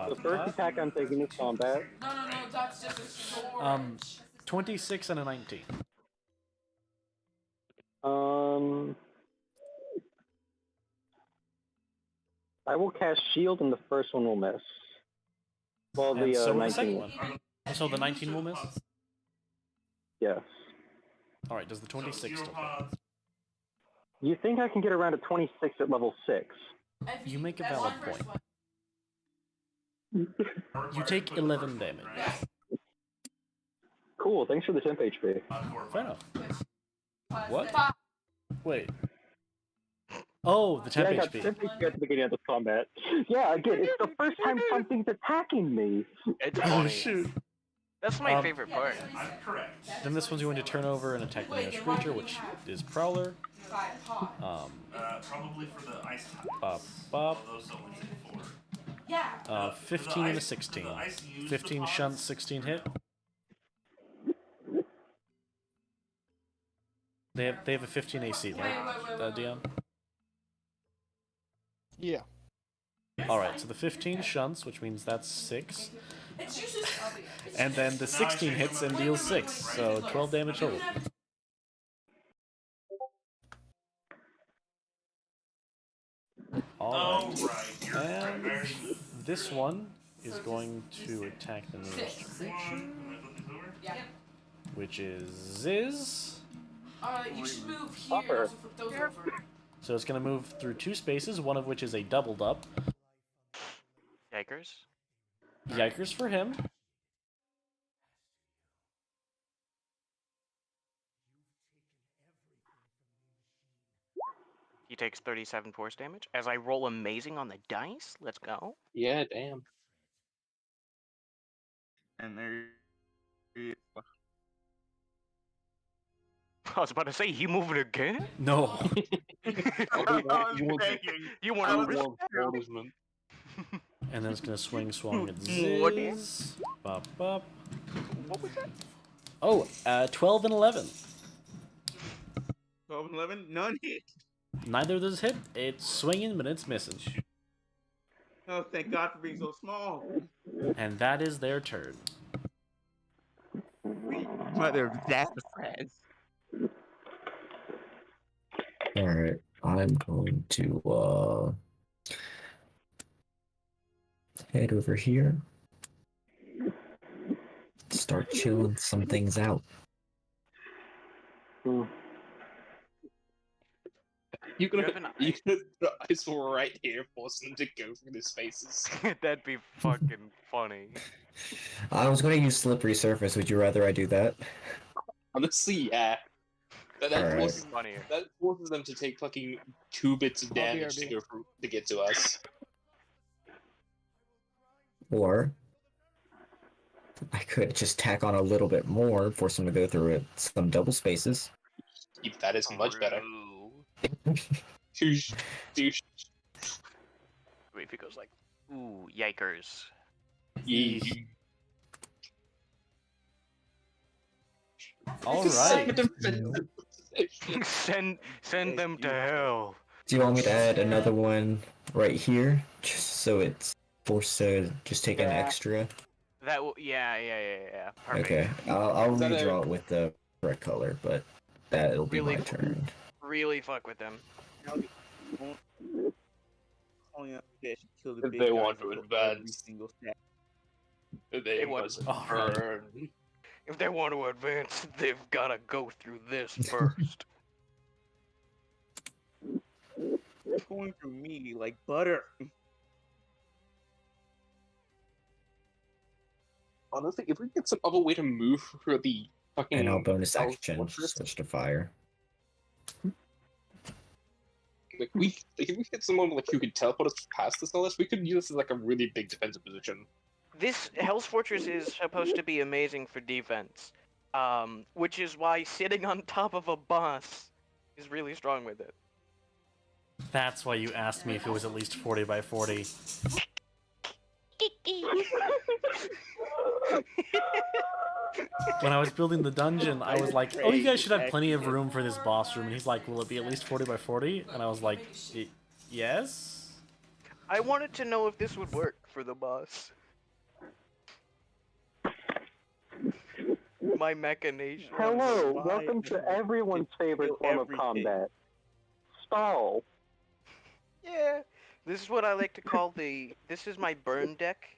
The first attack I'm taking is combat. No, that's just a storage. 26 and a 19. I will cast shield and the first one will miss. Well, And the so will the 19 second will. one. So the 19 will miss? Yes. Alright, does the 26 still count? You think I can get around a 26 at level 6? You make a valid point. You take 11 damage. Cool, thanks for the temp HP. Fair enough. What? Wait. Oh, the temp Yeah, I got HP. temp HP at the beginning of this combat. Yeah, again, it's the first time something's attacking me. It's Oh, funny. shoot. That's my favorite part. I'm correct. Then this one's going to turn over and attack the nearest creature, which is Prowler. Probably for the ice type. Bop, bop. Those only take 4. Yeah. 15 and a 16. 15 shunt, 16 hit. They have a 15 AC, right, Dion? Yeah. Alright, so the 15 shunts, which means that's 6. It's usually And then the 16 hits and deals 6, so 12 damage total. Alright. And this one is going to attack the nearest creature, which is Ziz. you should move here and also flip those over. So it's going to move through 2 spaces, one of which is a doubled up. Yikers. Yikers for him. He takes 37 force damage. As I roll amazing on the dice, let's go. Yeah, damn. And there is. I was about to say, you move it again? No. You want to risk And then it's going to swing Swung at What Ziz. Bop, bop. What was that? Oh, 12 and 11. 12 and 11, none hit. Neither of those hit. It's swinging, but it's missing. Oh, thank God for being so small. And that is their turn. Mother of disaster friends. Alright, I'm going to head over here. Start chilling some things out. You could ice right here, forcing them to go through the spaces. That'd be fucking funny. I was going to use slippery surface. Would you rather I do that? Honestly, yeah. That Alright. forces them to take fucking 2 bits of damage to get to us. Or I could just tack on a little bit more, force them to go through it, some double spaces. That is much better. Douche. Wait, if it goes like, ooh, yikers. All right. Send them to hell. Do you want me to add another one right here, just so it's forced to just take an extra? That will, yeah. Perfect. Okay, I'll redraw it with the correct color, but that'll be Really- my turn. Really fuck with them. If they want to advance. They must Oh, burn. If they want to advance, they've gotta go through this first. It's going through me like butter. Honestly, if we get some other way to move for the fucking... And I'll bonus action, switch to fire. Like, if we get someone like who could teleport us past this all this, we could use this as like a really big defensive position. This Hell's Fortress is supposed to be amazing for defense, which is why sitting on top of a boss is really strong with it. That's why you asked me if it was at least 40 by 40. When I was building the dungeon, I was like, oh, you guys should have plenty of room for this boss room. And he's like, will it be at least 40 by 40? And I was like, yes? I wanted to know if this would work for the boss. My machination. Hello, welcome to everyone's favorite form of combat. Stall. Yeah, this is what I like to call the. This is my burn deck.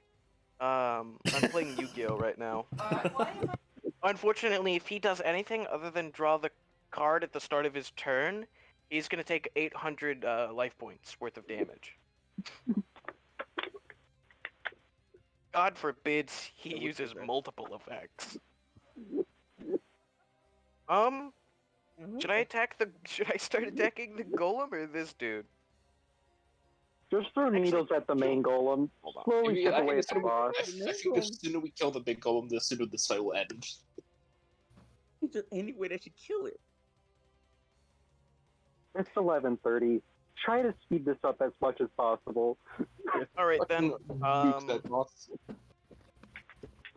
I'm playing Yu-Gi-Oh right now. Unfortunately, if he does anything other than draw the card at the start of his turn, he's gonna take 800 life points worth of damage. God forbids he uses multiple effects. Should I start attacking the golem or this dude? Just throw needles at the main golem. Slowly chip away at the boss. I think the sooner we kill the big golem, the sooner this fight will end. Is there any way that should kill it? It's 11:30. Try to speed this up as much as possible. All right then. That boss. I'm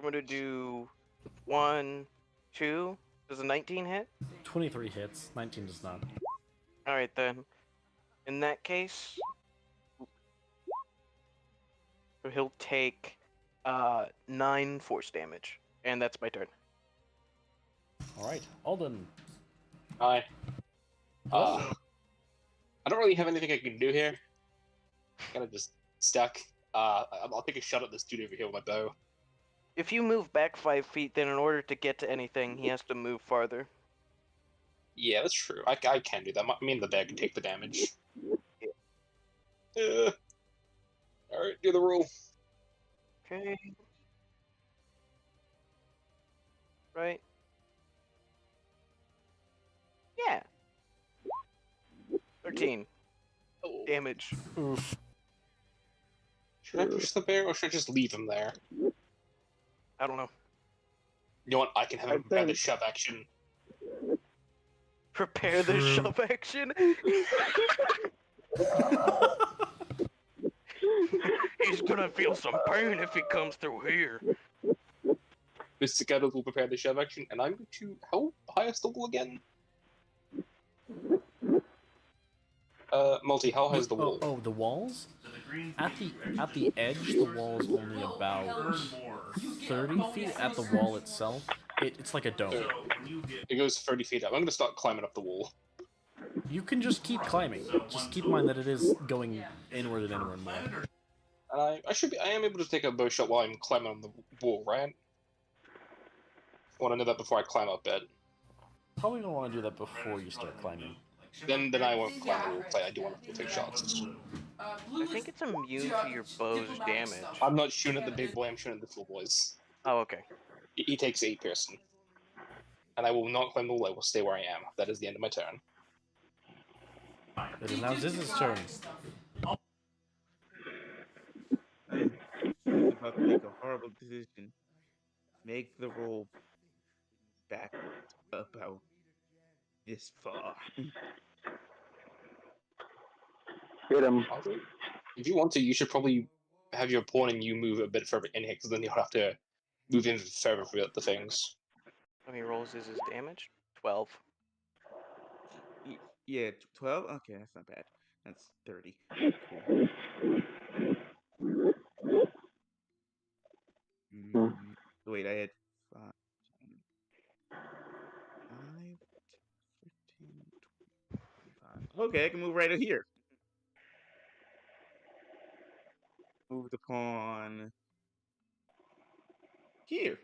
gonna do 1, 2. Does a 19 hit? 23 hits, 19 does not. All right then. In that case, he'll take 9 force damage, and that's my turn. Alright, Alden. Hi. I don't really have anything I can do here. Kind of just stuck. I'll take a shot at this dude over here with my bow. If you move back 5 feet, then in order to get to anything, he has to move farther. Yeah, that's true. I can do that. Me and the bear can take the damage. Alright, do the roll. Okay. Right. Yeah. 13. Oh. Damage. Oof. Should I push the bear or should I just leave him there? I don't know. You know what? I can have him prepare the shove action. Prepare the shove action? He's gonna feel some pain if he comes through here. Mr. Gaddles will prepare the shove action, and I'm going to... How high is the wall again? Multi, how high is the wall? Oh, the walls? So the green At thing the you at the edge, the wall is only about earn more. 30 feet at the wall itself. It's like a dome. So when you get It goes 30 feet up. I'm gonna start climbing up the wall. You can just keep climbing. Just keep in mind that it is going inward and inward more. And I am able to take a bow shot while I'm climbing on the wall, right? I want to know that before I climb up it. Probably don't want to do that before you start climbing. Then I won't climb the wall. I do want to take shots. I think it's immune to your bow's damage. I'm not shooting at the big boy. I'm shooting at the little boys. Oh, okay. He takes 8 piercing. And I will not climb the wall. I will stay where I am. That is the end of my turn. It is now Ziz's turn. I'm about to make a horrible decision. Make the roll backwards about this far. Hit him. If you want to, you should probably have your pawn and you move a bit further in here, because then you'll have to move in further for the things. How many rolls is his damage? 12. Yeah, 12? Okay, that's not bad. That's 30. Cool. Wait, I had 5, 10, 5, 15, 25. Okay, I can move right in here. Move the pawn here.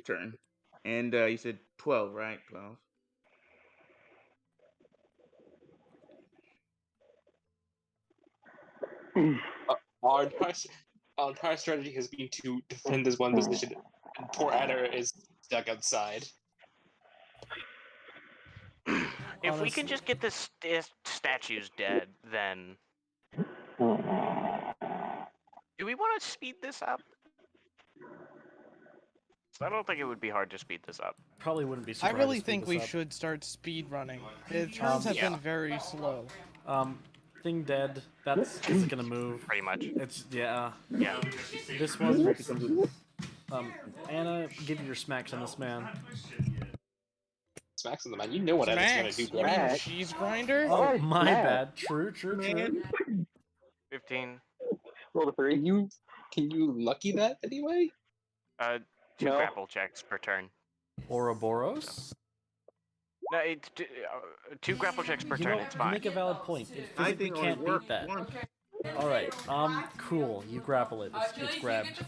Turn. And you said 12, right? 12. Our entire strategy has been to defend this one position, and poor Anna is stuck outside. If we can just get this statues dead, then... Do we want to speed this up? I don't think it would be hard to speed this up. Probably wouldn't be super I hard really to speed think this we up. should start speed running. The turns have been very slow. Thing dead. That's is it gonna move? Pretty much. It's yeah. Yeah. This one. Anna, give you your smacks on this man. Smacks on the man. You know what Anna's gonna do. You mean cheese grinder? Oh, my bad. True. 15. Roll a 3. Can you lucky that anyway? 2 grapple checks per turn. Ouroboros? No, it's 2 grapple checks per turn. It's You fine. make a valid point. It I physically think can't only beat that. work All right. Cool. You grapple it. It's grabbed.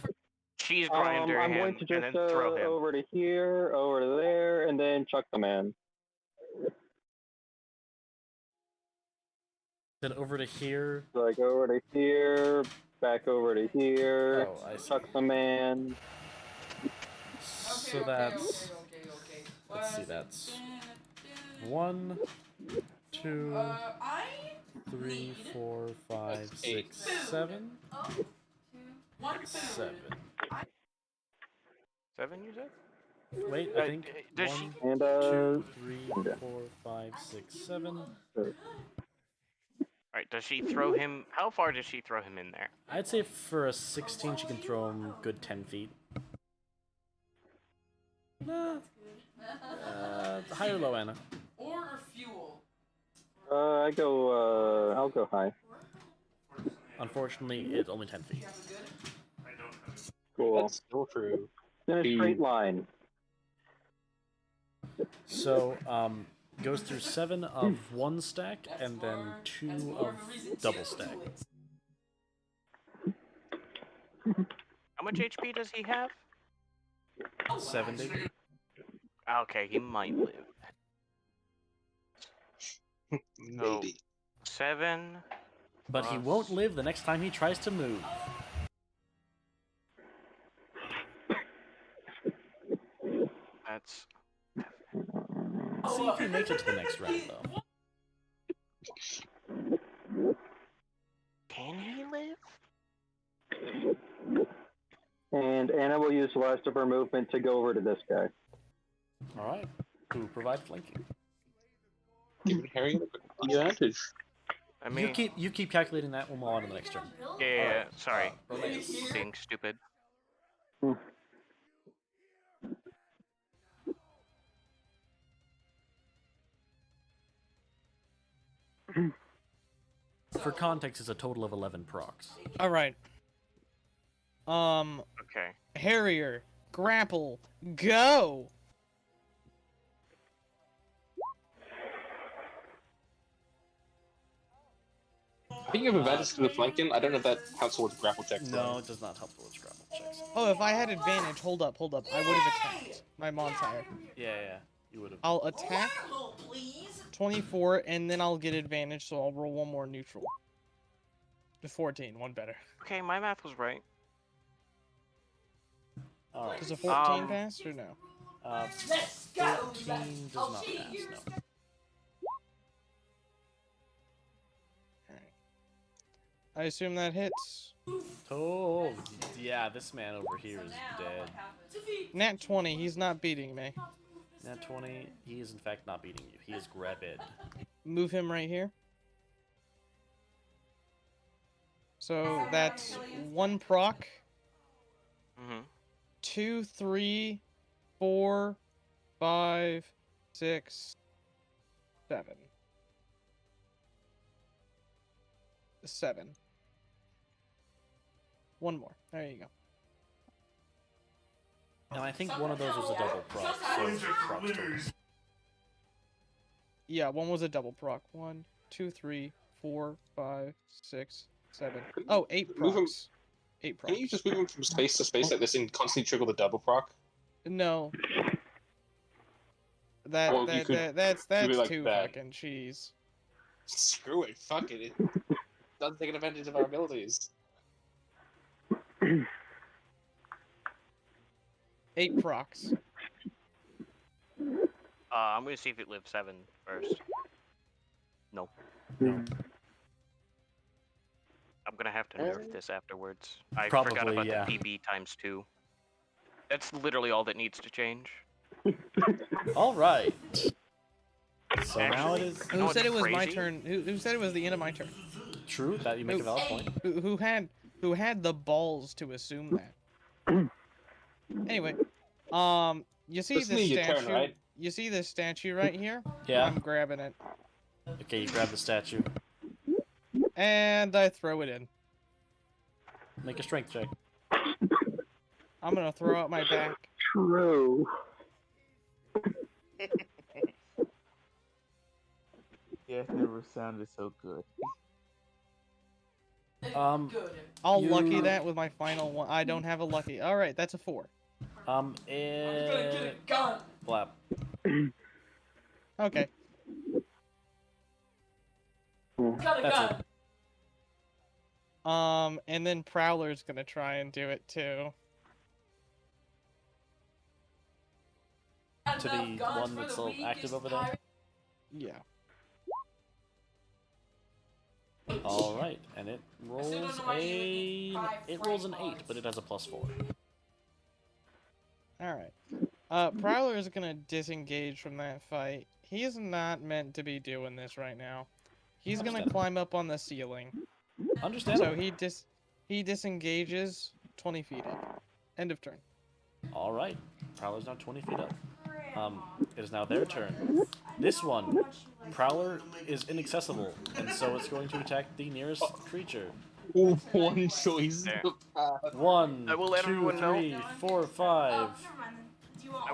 Cheese grinder I'm him going to and then just throw him. over to here, over to there, and then chuck the man. Then over to here. Like over to here, back over to here, Oh, I see. chuck the man. So that's. Let's see. That's 1, 2, 3, 4, 5, 6, 7. 7. 7, you said? Wait, I think does 1, she- And 2, 3, 4, 5, 6, 7. Alright, does she throw him... How far does she throw him in there? I'd say for a 16, she can throw him good 10 feet. Nah. High or low, Anna? Or fuel. I'll go high. Unfortunately, it's only 10 feet. Cool. That's still true. In a straight line. So, goes through 7 of 1 stack, and then 2 of double stack. How much HP does he have? 70. Okay, he might live. Maybe. 7. But he won't live the next time he tries to move. That's... Let's see if he makes it to the next round, though. Can he live? And Anna will use the rest of her movement to go over to this guy. Alright. Who provide flanking? Giving Harry the advantage. I mean... You keep calculating that when we're on to the next turn. Yeah, sorry. Romeus. Being stupid. For context, it's a total of 11 procs. All right. Okay. Harrier, grapple, go. I think you have advantage to the flanking. I don't know if that counts towards grapple checks. No, it does not help towards grapple checks. Oh, if I had advantage, hold up. I would have attacked my Monsire. Yeah, you would have. I'll attack 24, and then I'll get advantage, so I'll roll one more neutral. The 14, one better. Okay, my math was right. Alright. Does a 14 pass or no? 14 does not pass, no. I assume that hits. Oh, yeah, this man over here is dead. Nat 20, he's not beating me. Nat 20, he is in fact not beating you. He is grabbed. Move him right here. So that's 1 proc. 2, 3, 4, 5, 6, 7. 7. One more. There you go. And I think one of those was a double proc, so proc totals. Yeah, one was a double proc. 1, 2, 3, 4, 5, 6, 7. Oh, 8 procs. 8 procs. Can you just move him from space to space like this and constantly trigger the double proc? No. Well, you could That's do it like too that. fucking cheese. Screw it, fuck it. It doesn't take advantage of our abilities. 8 procs. I'm gonna see if it lives 7 first. No. I'm gonna have to nerf this afterwards. I forgot Probably, about yeah. the PB times 2. That's literally all that needs to change. Alright. So now it is. Who said it was my turn? Who said it was the end of my turn? True, that you make a valid point. Who had the balls to assume that? Anyway, you see This this is your statue? turn, right? You see this statue right here? Yeah. I'm grabbing it. Okay, you grab the statue. And I throw it in. Make a strength check. I'm gonna throw out my back. True. Yeah, it never sounded so good. I'll lucky that with my final one. I don't have a lucky. All right, that's a 4. Blap. Okay. That's it. And then Prowler's gonna try and do it too. To the one that's still active over there? Yeah. Alright, and it rolls an 8, but it has a +4. Alright. Prowler is gonna disengage from that fight. He's not meant to be doing this right now. He's gonna climb up on the ceiling. Understandable. So he disengages 20 feet up. End of turn. Alright, Prowler's now 20 feet up. It is now their turn. This one, Prowler is inaccessible, and so it's going to attack the nearest creature. One choice. 1, I will let 2, everyone know. 3, 4, 5.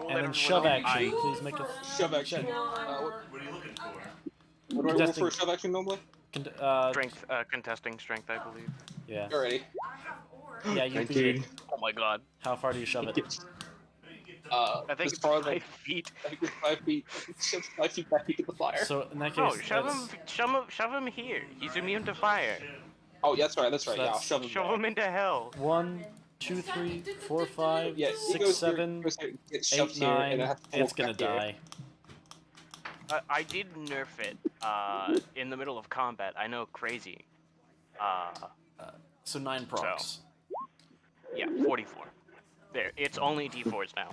And then shove action. Please make a Shove action. check. What are you looking for? What do I roll for a shove action normally? Strength, contesting strength, I believe. Yeah. Alrighty. Yeah, you Thank beat you. it. Oh my god. How far do you shove it? I think as it's far as 5 feet. I think it's 5 feet. Shove 5 feet back into the fire. So in that case, No, shove that's- him here. He's immune to fire. Oh, yeah, that's right. That's right. So Yeah, I'll that's- shove him. Shove back. him into hell. 1, 2, 3, 4, 5, Yeah, he 6, goes 7, here, gets shoved 8, here, 9, and I have to and it's walk gonna back here. die. I did nerf it in the middle of combat. I know, crazy. So 9 procs. Yeah, 44. There, it's only D4s now.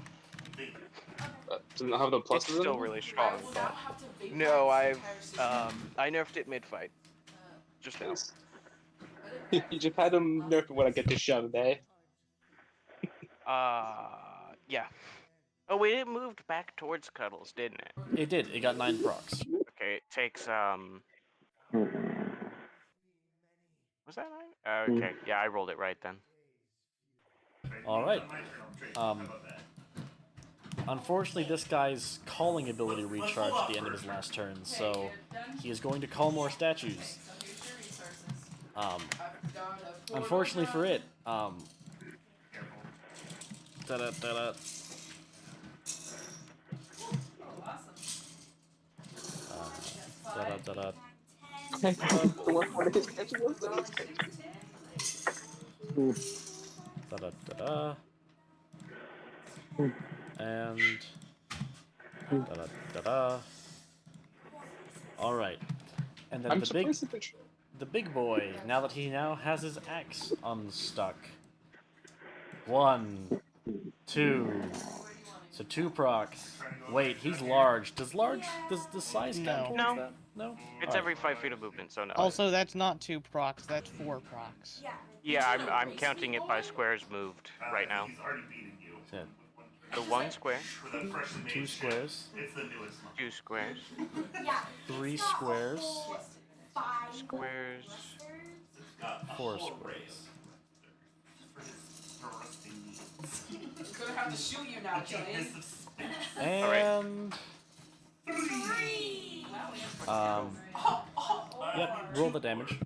Doesn't it have the pluses It's in still it? really strong, but no, I nerfed it mid-fight. Just now. You just had him nerf it when I get to shove, eh? Yeah. Oh wait, it moved back towards Cuddles, didn't it? It did. It got 9 procs. Okay, it takes Was that 9? Okay, yeah, I rolled it right then. All right. Unfortunately, this guy's calling ability recharged at the end of his last turn, so he is going to call more statues. Unfortunately for it, da-da-da-da. Da-da-da-da. Da-da-da-da. And da-da-da-da. Alright. And then the big boy, now that he now has his axe unstuck. 1, 2. So 2 procs. Wait, he's large. Does the size count towards that? No? It's every 5 feet of movement, so no. Also, that's not 2 procs, that's 4 procs. Yeah, I'm counting it by squares moved right now. Yeah. So 1 square. 2 squares. 2 squares. 3 squares. Squares. 4 squares. He's gonna have to shoot you now, Jillian. And... 3! Yep, roll the damage.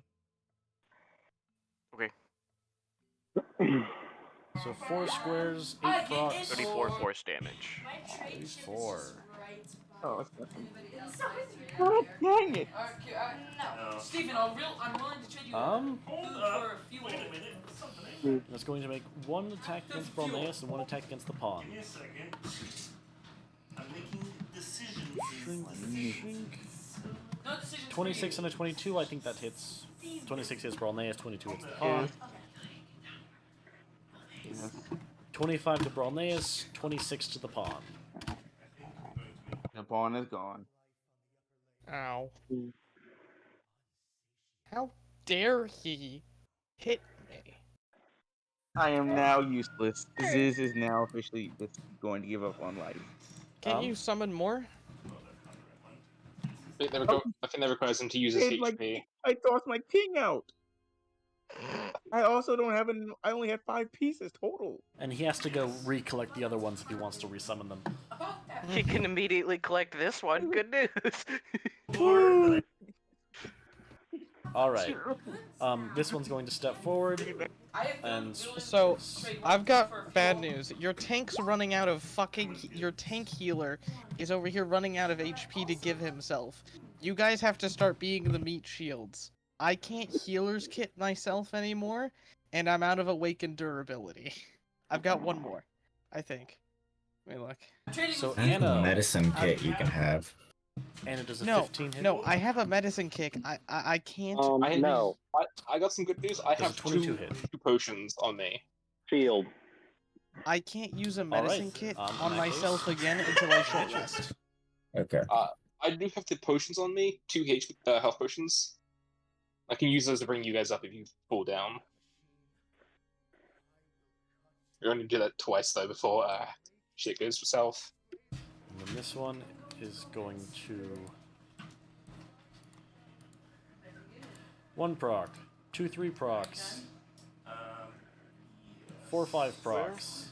Okay. So 4 squares, 8 procs. 34 force damage. 34. Oh, that's nothing. God dang it! No. Stephen, I'm willing to trade you food for fuel. That's going to make 1 attack against Brolneus and 1 attack against the pawn. Give me a second. I'm making decisions. Shrink. No decisions for 26 you. and a 22, I think that hits. 26 hits Brolneus, 22 hits the pawn. 25 to Brolneus, 26 to the pawn. The pawn is gone. Ow. How dare he hit me? I am now useless. This is now officially just going to give up on life. Can you summon more? I think that requires him to use his HP. I tossed my king out. I also don't have I only had 5 pieces total. And he has to go recollect the other ones if he wants to resummon them. He can immediately collect this one. Good news. Alright. This one's going to step forward. And so, I've got bad news. Your tank's running out of your tank healer is over here running out of HP to give himself. You guys have to start being the meat shields. I can't healer's kit myself anymore, and I'm out of awakened durability. I've got 1 more, I think. Let me look. So I have a medicine kit you can have. Anna does a 15 hit. No, I have a medicine kit. I can't. I got some good news. I have 22 two potions on me. Shield. I can't use a medicine Alright, kit in on that myself case- again until I short rest. Okay. I do have the potions on me, 2 health potions. I can use those to bring you guys up if you fall down. You're going to do that twice though before shit goes for south. And then this one is going to 1 proc, 2 3 procs, 4 5 procs.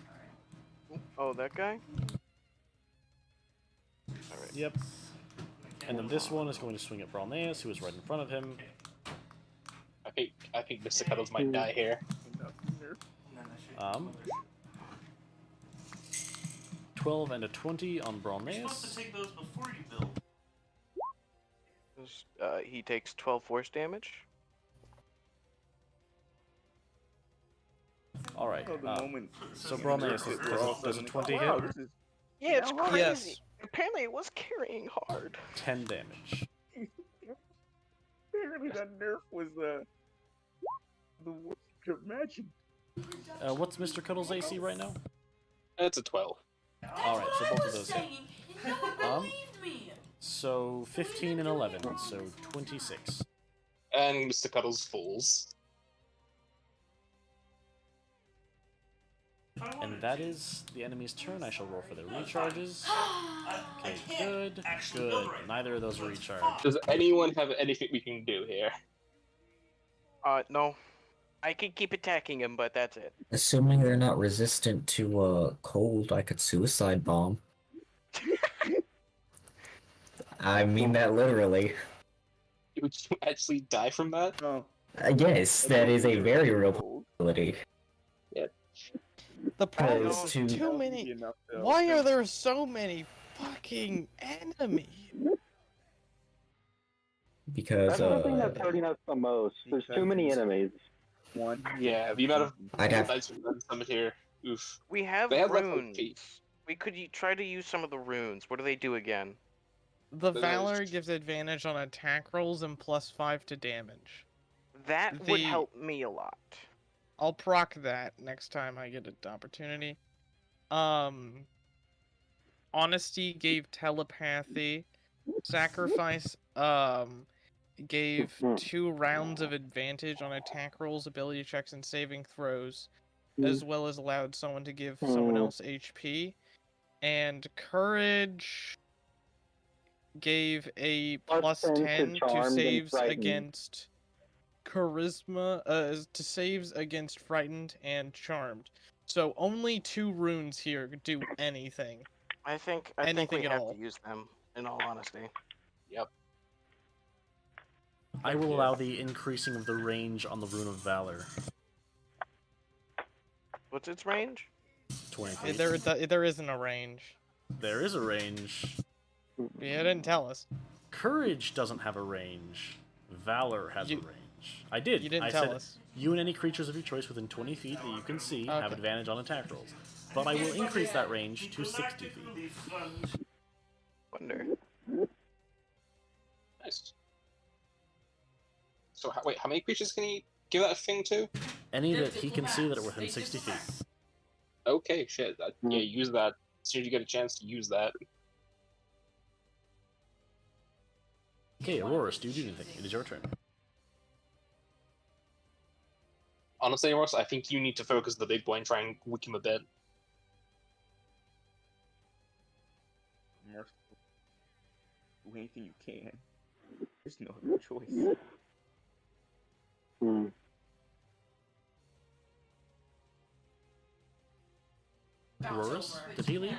Oh, that guy? Alright. Yep. And then this one is going to swing at Brolneus, who is right in front of him. I think Mr. Cuddles might die here. 12 and a 20 on Brolneus. You're supposed to take those before you build. He takes 12 force damage. Alright. Oh, the moment. So Brolneus, does a 20 Wow, hit? this is Yeah, it's crazy. Yes. Apparently it was carrying hard. 10 damage. apparently that nerf was the worst of magic. What's Mr. Cuddle's AC right now? It's a 12. Alright, so both of those hit. So 15 and 11, so 26. And Mr. Cuddles falls. And that is the enemy's turn. I shall roll for their recharges. Okay, good, good. Neither of those are recharged. Does anyone have anything we can do here? No. I could keep attacking him, but that's it. Assuming they're not resistant to cold, I could suicide bomb. I mean that literally. Would you actually die from that? Oh, Yes, that is a very real possibility. Yeah. The problem Because is to- too many. Why are there so many fucking enemies? Because That's the thing that's hurting us the most. There's too many enemies. One. Yeah, the amount of I'd have knights from Summit here. Oof. We have They have less runes. HP. We could try to use some of the runes. What do they do again? The Those- Valor gives advantage on attack rolls and +5 to damage. That would The- help me a lot. I'll proc that next time I get an opportunity. Honesty gave telepathy. Sacrifice gave 2 rounds of advantage on attack rolls, ability checks, and saving throws, as well as allowed someone to give someone else HP. And courage gave a Plus 10 to +10 to charmed and saves frightened. against charisma, to saves against frightened and charmed. So only 2 runes here do anything. I think we Anything at have all. to use them, in all honesty. Yep. I will allow the increasing of the range on the Rune of Valor. What's its range? 20 feet. There isn't a range. There is a range. Yeah, it didn't tell us. Courage doesn't have a range. Valor has a range. I did. You didn't I tell said, us. You and any creatures of your choice within 20 feet that you can see have Okay. advantage on attack rolls. But I will increase that range to 60 feet. Wonder. Nice. So, wait, how many creatures can he give that thing to? Any that he can see that are within 60 feet. Okay, shit. Yeah, use that. As soon as you get a chance to use that. Okay, Aurorus, do you do anything? It is your turn. Honestly, Ross, I think you need to focus the big boy and try and weak him a bit. Merciful. Do anything you can. There's no other choice. Aurorus, did he leave?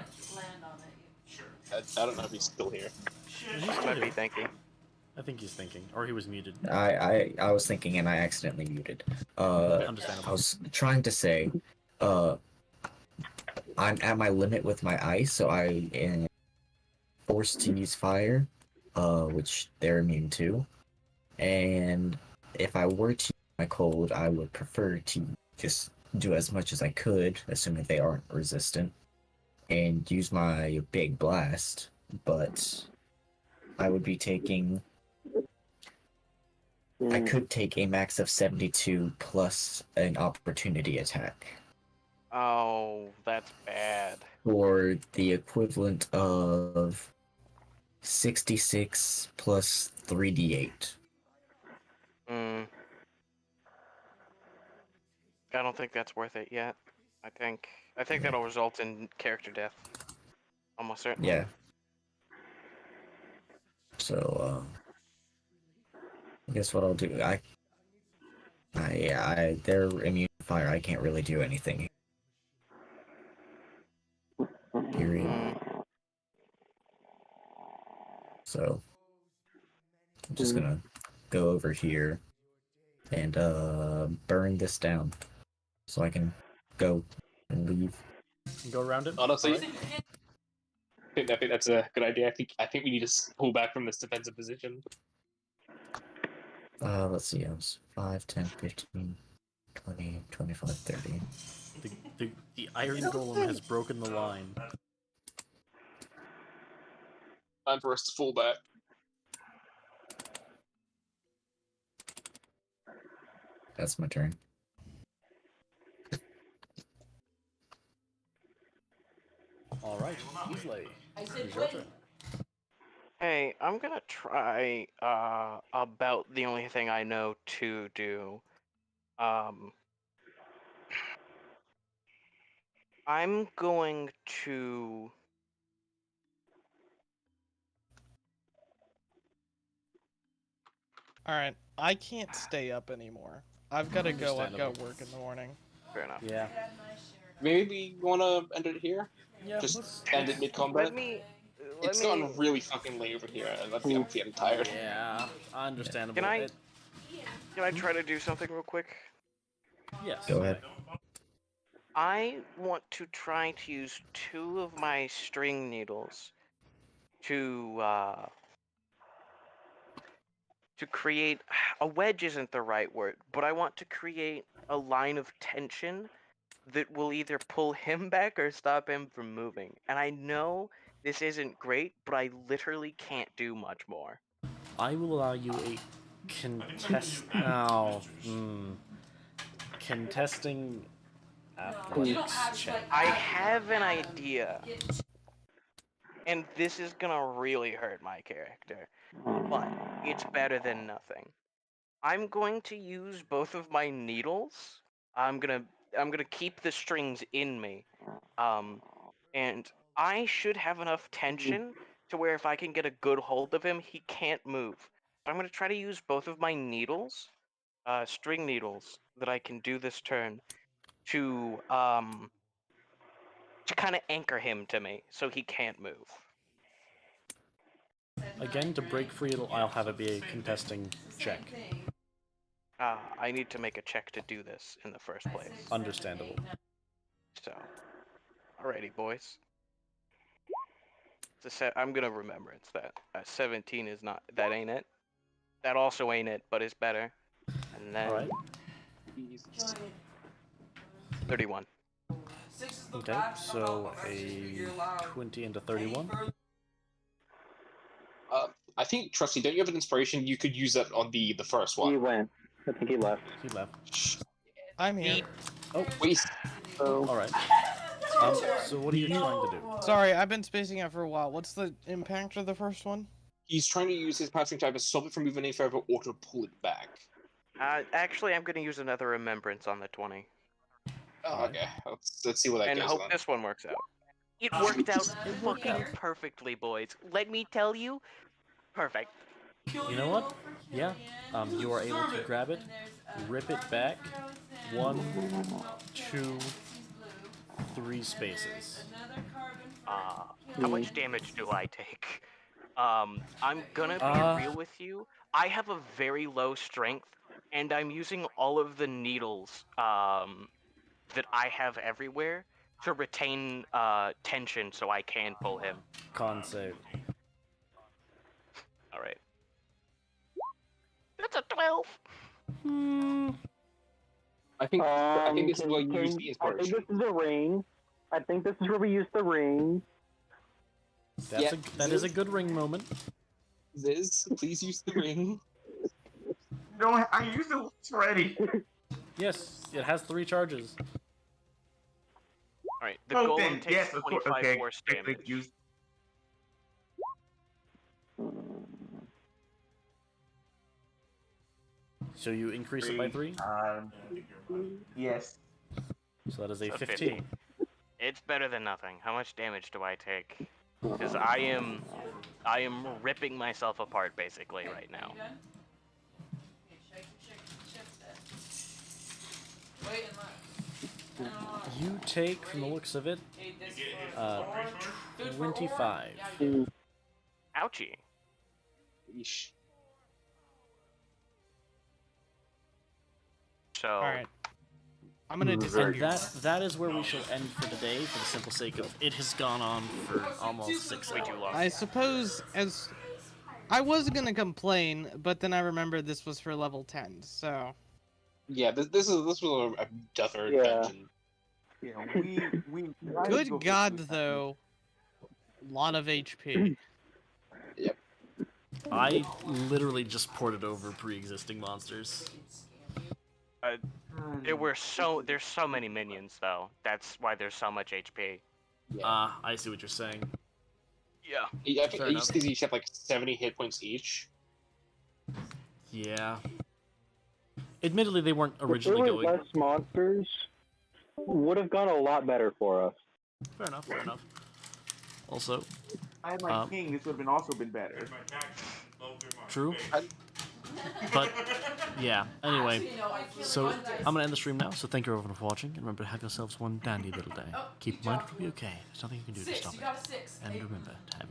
Sure. I don't know if he's still here. He's I still might be here. thinking. I think he's thinking, or he was muted. I was thinking and I accidentally muted. Understandable. I was trying to say, I'm at my limit with my ice, so I am forced to use fire, which they're immune to. And if I were to use my cold, I would prefer to just do as much as I could, assuming they aren't resistant, and use my big blast. But I would be taking. I could take a max of 72 plus an opportunity attack, Oh, that's bad. or the equivalent of 66 plus 3d8. I don't think that's worth it yet. I think that'll result in character death. Almost certainly. Yeah. So, I guess what I'll do, they're immune to fire. I can't really do anything. Period. So, I'm just gonna go over here and burn this down, so I can go and leave. Go around it. Honestly, Alright. I think that's a good idea. I think we need to pull back from this defensive position. Let's see, I was 5, 10, 15, 20, 25, 30. The Iron Golem has broken the line. Time for us to fall back. That's my turn. Alright, Easley. I It said is your wait. turn. Hey, I'm gonna try about the only thing I know to do. I'm going to Alright, I can't stay up anymore. I've got to go. I've got Understandable. work in the morning. Fair enough. Yeah. Maybe we want to end it here? Yeah. Just end it mid-combat? Let me. It's gotten really fucking late over here, and I'm feeling tired. Yeah. Understandable. Can I try to do something real quick? Yes. Go ahead. I want to try to use 2 of my string needles to create a wedge isn't the right word, but I want to create a line of tension that will either pull him back or stop him from moving. And I know this isn't great, but I literally can't do much more. I will allow you a contest. Oh, contesting athletics check. I have an idea. And this is gonna really hurt my character. But it's better than nothing. I'm going to use both of my needles. I'm gonna keep the strings in me. And I should have enough tension to where if I can get a good hold of him, he can't move. I'm gonna try to use both of my needles, string needles, that I can do this turn to kind of anchor him to me so he can't move. Again, to break free, I'll have it be a contesting check. I need to make a check to do this in the first place. Understandable. So, alrighty, boys. I'm gonna remember it's that 17 is not. That ain't it. That also ain't it, but it's better. And then. All right. 31. Okay, so a 20 and a 31. I think, Trusty, don't you have an inspiration? You could use that on the first one. He went. I think he left. He left. I'm here. Oh, wait. All right. So what are you trying to do? Sorry, I've been spacing out for a while. What's the impact of the first one? He's trying to use his passing type to stop it from moving any further or to pull it back. Actually, I'm gonna use another remembrance on the 20. Oh, okay. Let's see what that And goes hope then. this one works out. It worked out fucking perfectly, boys. Let me tell you, perfect. You know what? Yeah. You are able to grab it, rip it back. 1, 2, 3 spaces. How much damage do I take? I'm gonna be real with you. I have a very low strength, and I'm using all of the needles that I have everywhere to retain tension so I can pull him. Con save. Alright. That's a 12! I think this is where you use the I think inspiration. this is a ring. I think this is where we use the ring. That is a good ring moment. Ziz, please use the ring. No, I used it already. Yes, it has 3 charges. Alright, the golem then, takes yes, of course. 25 Okay, force quick damage. use. So you increase it by 3? Yes. So that is a So 15. It's better than nothing. How much damage do I take? Because I am ripping myself apart basically right now. You take, from the looks of it, 25. Ouchie. Yeesh. So. Alright. I'm gonna And disarm you. that is where we shall end for today, for the simple sake of it has gone on for almost 6 hours. I suppose as I was gonna complain, but then I remembered this was for level 10, so Yeah, this was a death-er dungeon. Yeah, we good God though, lot of HP. Yep. I literally just ported over pre-existing monsters. There's so many minions though. That's why there's so much HP. Ah, I see what you're saying. Yeah. I think these each have like 70 hit points each. Yeah. Admittedly, they weren't If originally there were going. less monsters, would have gone a lot better for us. Fair enough. Fair enough. Also, I had my king. This would have also been better. true. But yeah. Anyway, Actually, no, I feel so like one dice. I'm gonna end the stream now. So thank you everyone for watching, and remember to have yourselves one dandy little day. Oh, Keep you in mind dropped it'll be okay. There's nothing you can do to 6. stop You it. got a 6. And Hey. remember to have